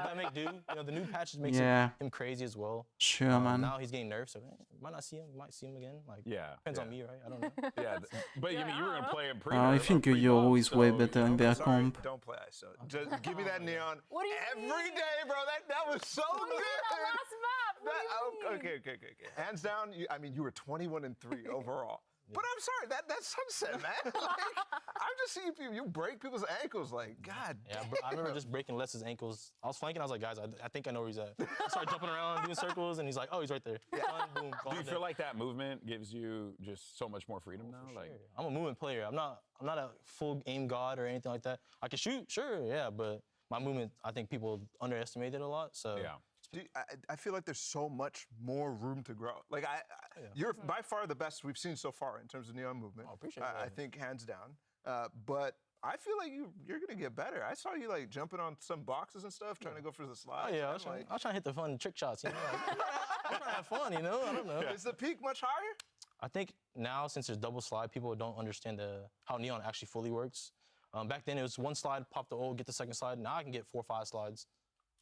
Speaker 19: that make do. You know, the new patches makes
Speaker 1: Yeah.
Speaker 19: him crazy as well.
Speaker 1: Sure, man.
Speaker 19: Now he's getting nerfed, so might not see him. Might see him again. Like, depends on me, right? I don't know.
Speaker 2: Yeah, but I mean, you were going to play him pre
Speaker 1: I think you're always way better in their comp.
Speaker 3: Don't play ISO. Just give me that neon.
Speaker 5: What do you
Speaker 3: every day, bro? That was so
Speaker 5: What do you
Speaker 3: good.
Speaker 5: mean that last map? What do you mean?
Speaker 3: Okay. Hands down, I mean, you were 21-3 overall. But I'm sorry, that's sunset, man. Like, I'm just seeing people, you break people's ankles, like, God.
Speaker 19: Yeah, I remember just breaking Les's ankles. I was flanking, I was like, guys, I think I know where he's at. I started jumping around, doing circles, and he's like, oh, he's right there. Boom,
Speaker 2: Do you feel like that movement gives you just so much more freedom now? Like,
Speaker 19: I'm a movement player. I'm not a full aim god or anything like that. I can shoot, sure, yeah, but my movement, I think people underestimate it a lot. So
Speaker 3: I feel like there's so much more room to grow. Like you're by far the best we've seen so far in terms of neon movement.
Speaker 19: I appreciate
Speaker 3: I think hands down. But I feel like you're gonna get better. I saw you like jumping on some boxes and stuff, trying to go for the slides.
Speaker 19: Oh yeah, I was trying to hit the fun trick shots. You know, like, I'm trying to have fun. You know, I don't know.
Speaker 3: Is the peak much higher?
Speaker 19: I think now, since there's double slide, people don't understand how neon actually fully works. Back then it was one slide, pop the ult, get the second slide. Now I can get 4 or 5 slides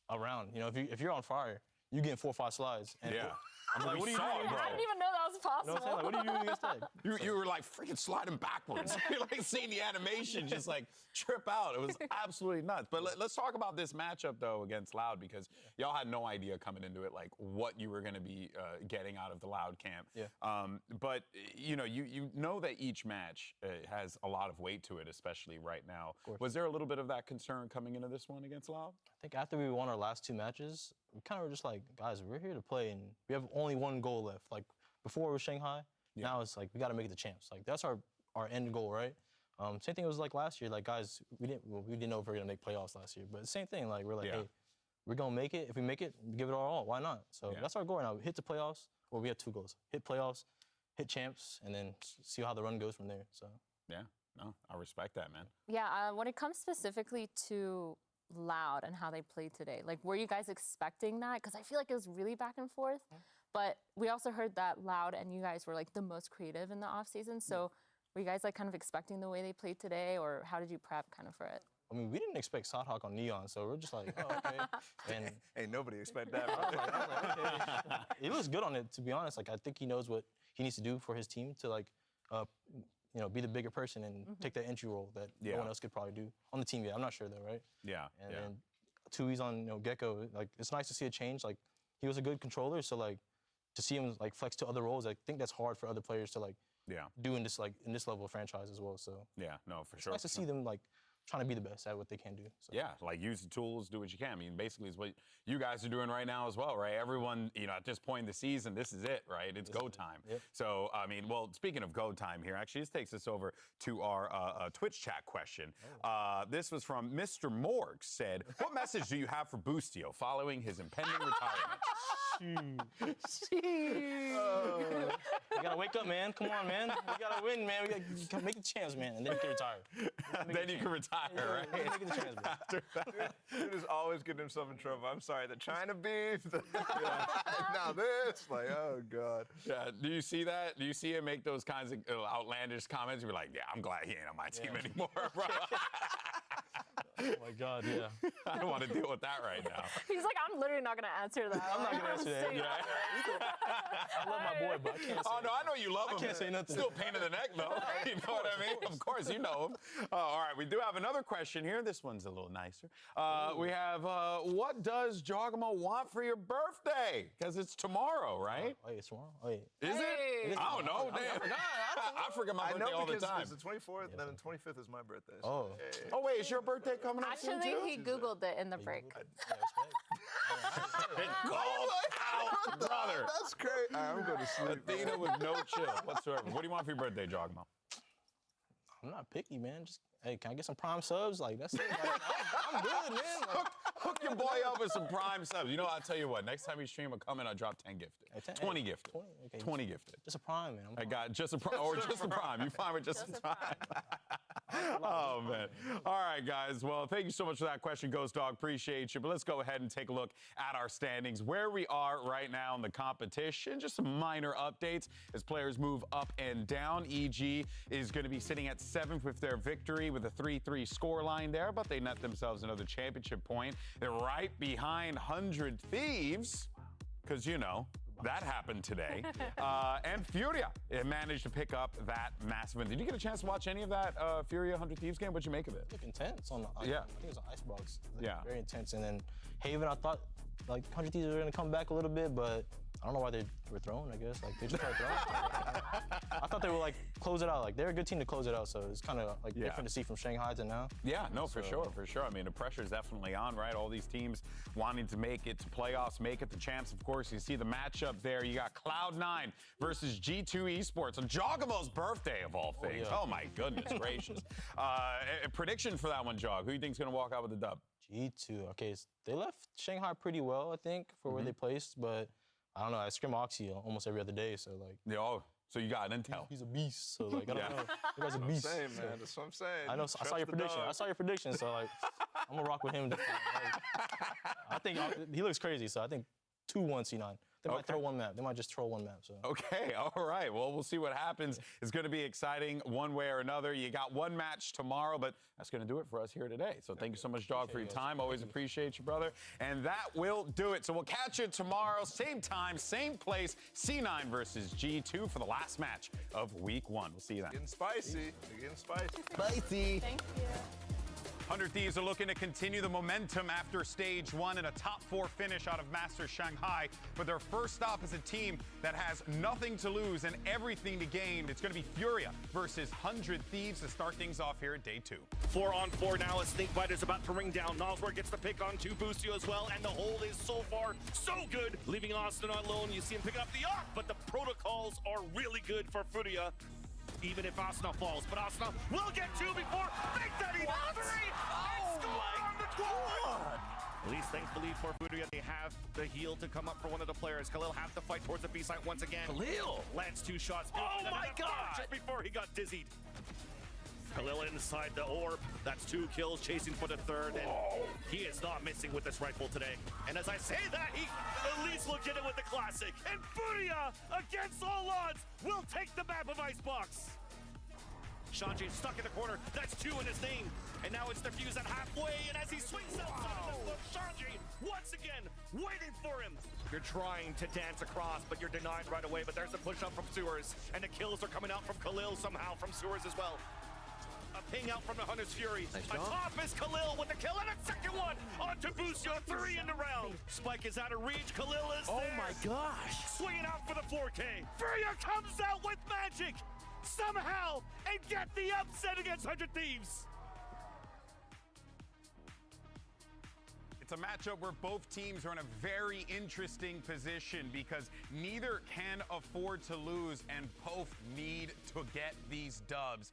Speaker 19: around. You know, if you're on fire, you getting 4 or 5 slides. And I'm like, what are you doing, bro?
Speaker 5: I didn't even know that was possible.
Speaker 19: You know what I'm saying? Like, what are you doing against that?
Speaker 2: You were like freaking sliding backwards. You're like seeing the animation just like trip out. It was absolutely nuts. But let's talk about this matchup though against Loud, because y'all had no idea coming into it like what you were going to be getting out of the Loud camp.
Speaker 19: Yeah.
Speaker 2: But you know that each match has a lot of weight to it, especially right now. Was there a little bit of that concern coming into this one against Loud?
Speaker 19: I think after we won our last 2 matches, we kind of were just like, guys, we're here to play, and we have only one goal left. Like, before it was Shanghai, now it's like, we got to make it the champs. Like, that's our end goal, right? Same thing was like last year. Like, guys, we didn't know if we were going to make playoffs last year. But same thing, like, we're like, hey, we're going to make it. If we make it, give it our all. Why not? So that's our goal right now. Hit the playoffs, or we have 2 goals. Hit playoffs, hit champs, and then see how the run goes from there. So
Speaker 2: yeah, no, I respect that, man.
Speaker 5: Yeah, when it comes specifically to Loud and how they played today, like, were you guys expecting that? Because I feel like it was really back and forth. But we also heard that Loud and you guys were like the most creative in the off season. So were you guys like kind of expecting the way they played today, or how did you prep kind of for it?
Speaker 19: I mean, we didn't expect Sadhawk on Neon, so we're just like, oh, okay. And
Speaker 3: ain't nobody expect that.
Speaker 19: I was like, okay. He looks good on it, to be honest. Like, I think he knows what he needs to do for his team to like, you know, be the bigger person and take that entry role that no one else could probably do on the team yet. I'm not sure though, right?
Speaker 2: Yeah.
Speaker 19: And then Tui's on, Gecko. Like, it's nice to see a change. Like, he was a good controller, so like, to see him like flex to other roles, I think that's hard for other players to like do in this level of franchise as well. So
Speaker 2: yeah, no, for
Speaker 19: it's
Speaker 2: sure.
Speaker 19: nice to see them like trying to be the best at what they can do. So.
Speaker 2: Yeah, like use the tools, do what you can. I mean, basically, it's what you guys are doing right now as well, right? Everyone, at this point in the season, this is it, right? It's go time.
Speaker 19: Yep.
Speaker 2: So, I mean, well, speaking of go time here, actually, this takes us over to our Twitch chat question. This was from Mr. Morg, said, what message do you have for Boostio following his impending retirement?
Speaker 19: You gotta wake wake up, man. Come on, man. We gotta win, man. We gotta make the champs, man, and then we can retire.
Speaker 2: Then you can retire, right?
Speaker 19: Make the champs, man.
Speaker 3: Dude is always getting himself in trouble. I'm sorry, the China beef, now this, like, oh God.
Speaker 2: Yeah, do you see that? Do you see him make those kinds of outlandish comments? You're like, yeah, I'm glad he ain't on my team anymore, bro.
Speaker 19: Oh my God, yeah.
Speaker 2: I don't want to deal with that right now.
Speaker 5: He's like, I'm literally not going to answer that.
Speaker 19: I'm not going to answer that. Yeah. I love my boy, but I can't say
Speaker 2: Oh, no, I know you love him.
Speaker 19: I can't say nothing.
Speaker 2: Still pain in the neck, though. You know what I mean? Of course, you know him. All right, we do have another question here. This one's a little nicer. We have, what does Jogamo want for your birthday? Because it's tomorrow, right?
Speaker 19: Wait, it's tomorrow? Wait.
Speaker 2: Is it? I don't know. Damn. I forget my birthday all the time.
Speaker 3: It's the 24th, and then the 25th is my birthday.
Speaker 2: Oh. Oh, wait, is your birthday coming up soon,
Speaker 5: Actually,
Speaker 2: too?
Speaker 5: he Googled it in the break.
Speaker 2: Out, brother.
Speaker 3: That's great. I'm going to sleep.
Speaker 2: Athena with no chill whatsoever. What do you want for your birthday, Jogamo?
Speaker 19: I'm not picky, man. Just, hey, can I get some Prime subs? Like, that's it. Like, I'm good, man. Like,
Speaker 2: Hook your boy up with some Prime subs. You know, I'll tell you what. Next time you stream, I'll come in, I'll drop 10 gifted. 20 gifted. 20 gifted.
Speaker 19: Just a Prime, man.
Speaker 2: I got just a Prime, or just a Prime. You fine with just a Prime? Oh, man. All right, guys. Well, thank you so much for that question, Ghost Dog. Appreciate you. But let's go ahead and take a look at our standings, where we are right now in the competition. Just some minor updates as players move up and down. EG is going to be sitting at 7th with their victory with a 3-3 scoreline there, but they net themselves another championship point. They're right behind 100 Thieves, because, you know, that happened today. And FURIA managed to pick up that massive win. Did you get a chance to watch any of that FURIA 100 Thieves game? What'd you make of it?
Speaker 19: Look intense on the
Speaker 2: yeah.
Speaker 19: I think it was on Icebox.
Speaker 2: Yeah.
Speaker 19: Very intense. And then Haven, I thought like 100 Thieves were going to come back a little bit, but I don't know why they were thrown, I guess. Like, they just started throwing. I thought they would, like, close it out. Like, they're a good team to close it out, so it's kind of, like, different to see from Shanghai to now.
Speaker 2: Yeah, no, for sure. I mean, the pressure's definitely on, right? All these teams wanting to make it to playoffs, make it to champs, of course. You see the matchup there. You got Cloud9 versus G2 Esports on Jogamo's birthday, of all things. Oh, my goodness gracious. A prediction for that one, Jog. Who do you think's going to walk out with the dub?
Speaker 19: G2. Okay, they left Shanghai pretty well, I think, for where they placed, but I don't know. I scrim Oxy almost every other day, so like.
Speaker 2: Yeah, oh, so you got intel.
Speaker 19: He's a beast, so like I don't know. You guys a beast.
Speaker 3: That's what I'm saying, man. That's what I'm saying.
Speaker 19: I know. I saw your prediction. I saw your prediction, so like I'm gonna rock with him. Like, I think he looks crazy, so I think 2-1 C9. They might throw one map. They might just throw one map. So.
Speaker 2: Okay, all right. Well, we'll see what happens. It's going to be exciting one way or another. You got one match tomorrow, but that's going to do it for us here today. So thank you so much, Dog, for your time. Always appreciate you, brother. And that will do it. So we'll catch you tomorrow, same time, same place, C9 versus G2 for the last match of Week 1. We'll see you then.
Speaker 3: Getting spicy. Getting spicy.
Speaker 2: Spicy.
Speaker 5: Thank you.
Speaker 2: 100 Thieves are looking to continue the momentum after Stage 1 and a top 4 finish out of Master Shanghai. But their first stop is a team that has nothing to lose and everything to gain. It's going to be FURIA versus 100 Thieves to start things off here at Day 2.
Speaker 7: 4-on-4 now as Snakebite is about to ring down. Nosworth gets the pick on 2 Boostio as well, and the hold is so far so good. Leaving Austin alone, you see him picking up the arc, but the protocols are really good for FURIA. Even if Asna falls, but Asna will get 2 before Big Daddy does 3 and score on the board. At least thankfully for FURIA, they have the heal to come up for one of the players. Khalil have to fight towards the B site once again. Khalil lands 2 shots. Oh my God! Just before he got dizzied. Khalil inside the orb. That's 2 kills, chasing for the 3rd, and he is not missing with this rifle today. And as I say that, he at least looked at it with the classic. And FURIA, against all odds, will take the map of Icebox. Shanji stuck in the corner. That's 2 in his name. And now it's defused at halfway, and as he swings outside of this, Shanji, once again, waiting for him. You're trying to dance across, but you're denied right away. But there's a push up from Sewers, and the kills are coming out from Khalil somehow, from Sewers as well. A ping out from the Hunter's Fury. Atop is Khalil with the kill, and a second one onto Boostio. 3 in the round. Spike is out of reach. Khalil is there. Oh my gosh. Swinging out for the 4K. FURIA comes out with magic somehow and get the upset against 100 Thieves.
Speaker 2: It's a matchup where both teams are in a very interesting position because neither can afford to lose and both need to get these dubs.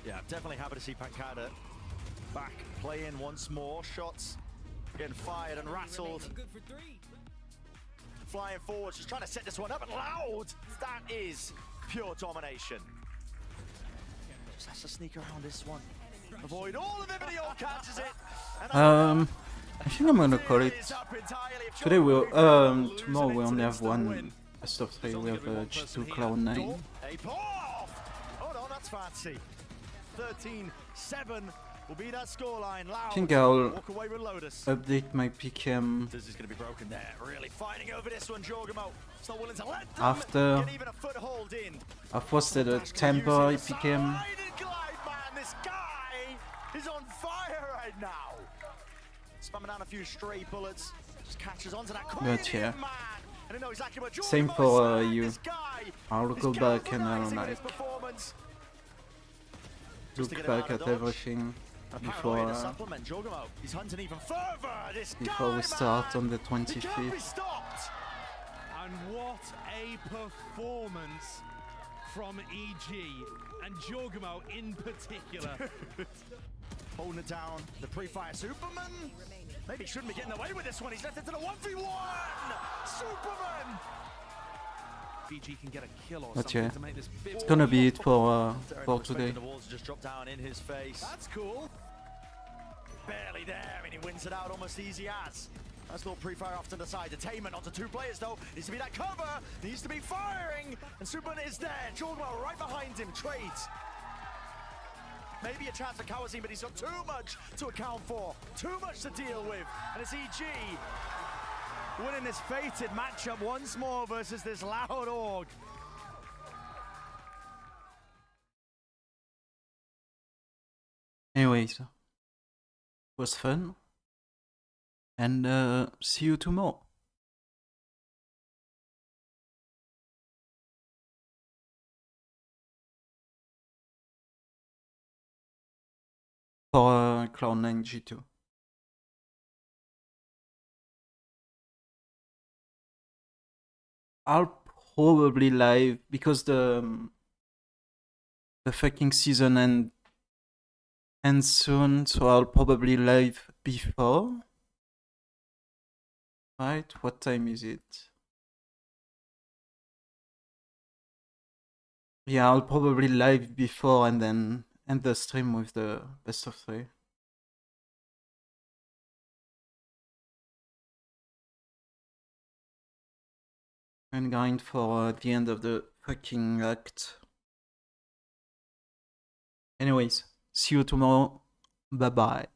Speaker 17: Yeah, I'm definitely happy to see Pancada back playing once more. Shots getting fired and rattled.
Speaker 23: flying forward, just trying to set this one up, and Loud! That is pure domination. Just has to sneak around this one. Avoid all of it, but he all catches it. And
Speaker 1: I think I'm gonna call it. Today tomorrow we only have one best of 3. We have G2 Cloud9.
Speaker 23: Oh no, that's fancy. 13-7 will be that scoreline.
Speaker 1: I think I'll
Speaker 23: walk away with Lotus.
Speaker 1: update my PKM
Speaker 23: This is going to be broken there. Really fighting over this one, Jorgamo. It's not willing to let them
Speaker 1: after
Speaker 23: get even a foothold in.
Speaker 1: I've posted a temporary PKM.
Speaker 23: This guy is on fire right now. Spamming down a few stray bullets. Just catches onto that
Speaker 1: But yeah,
Speaker 23: man. And I know exactly what
Speaker 1: same
Speaker 23: Jorgamo
Speaker 1: for
Speaker 23: is.
Speaker 1: you.
Speaker 23: This guy
Speaker 1: I'll
Speaker 23: is
Speaker 1: go back and I'll
Speaker 23: galvanizing in his
Speaker 1: like
Speaker 23: performance.
Speaker 1: look back at everything before
Speaker 23: He's hunting even further. This
Speaker 1: before we start on the
Speaker 23: can't be
Speaker 1: 25th.
Speaker 23: stopped.
Speaker 8: And what a performance from EG and Jorgamo in particular.
Speaker 23: Holding it down, the pre-fire Superman. Maybe he shouldn't be getting away with this one. He's left it to the 1v1. Superman.
Speaker 8: EG can get a kill or
Speaker 1: But
Speaker 8: something
Speaker 1: yeah,
Speaker 8: to make this
Speaker 1: it's gonna be it for today.
Speaker 23: The walls just drop down in his face.
Speaker 8: That's cool.
Speaker 23: Barely there, and he wins it out almost easy as. Nice little pre-fire off to the side. Detainment onto 2 players though. Needs to be that cover. Needs to be firing. And Superman is there. Jorgamo right behind him. Trades. Maybe a chance for Kawazin, but he's got too much to account for. Too much to deal with. And it's EG winning this fated matchup once more versus this Loud Org.
Speaker 1: Anyways, it was fun, and see you tomorrow. For Cloud9 G2. I'll probably live because the fucking season ends soon, so I'll probably live before. Right? What time is it? Yeah, I'll probably live before and then end the stream with the best of 3. And grind for the end of the fucking act. Anyways, see you tomorrow. Bye bye.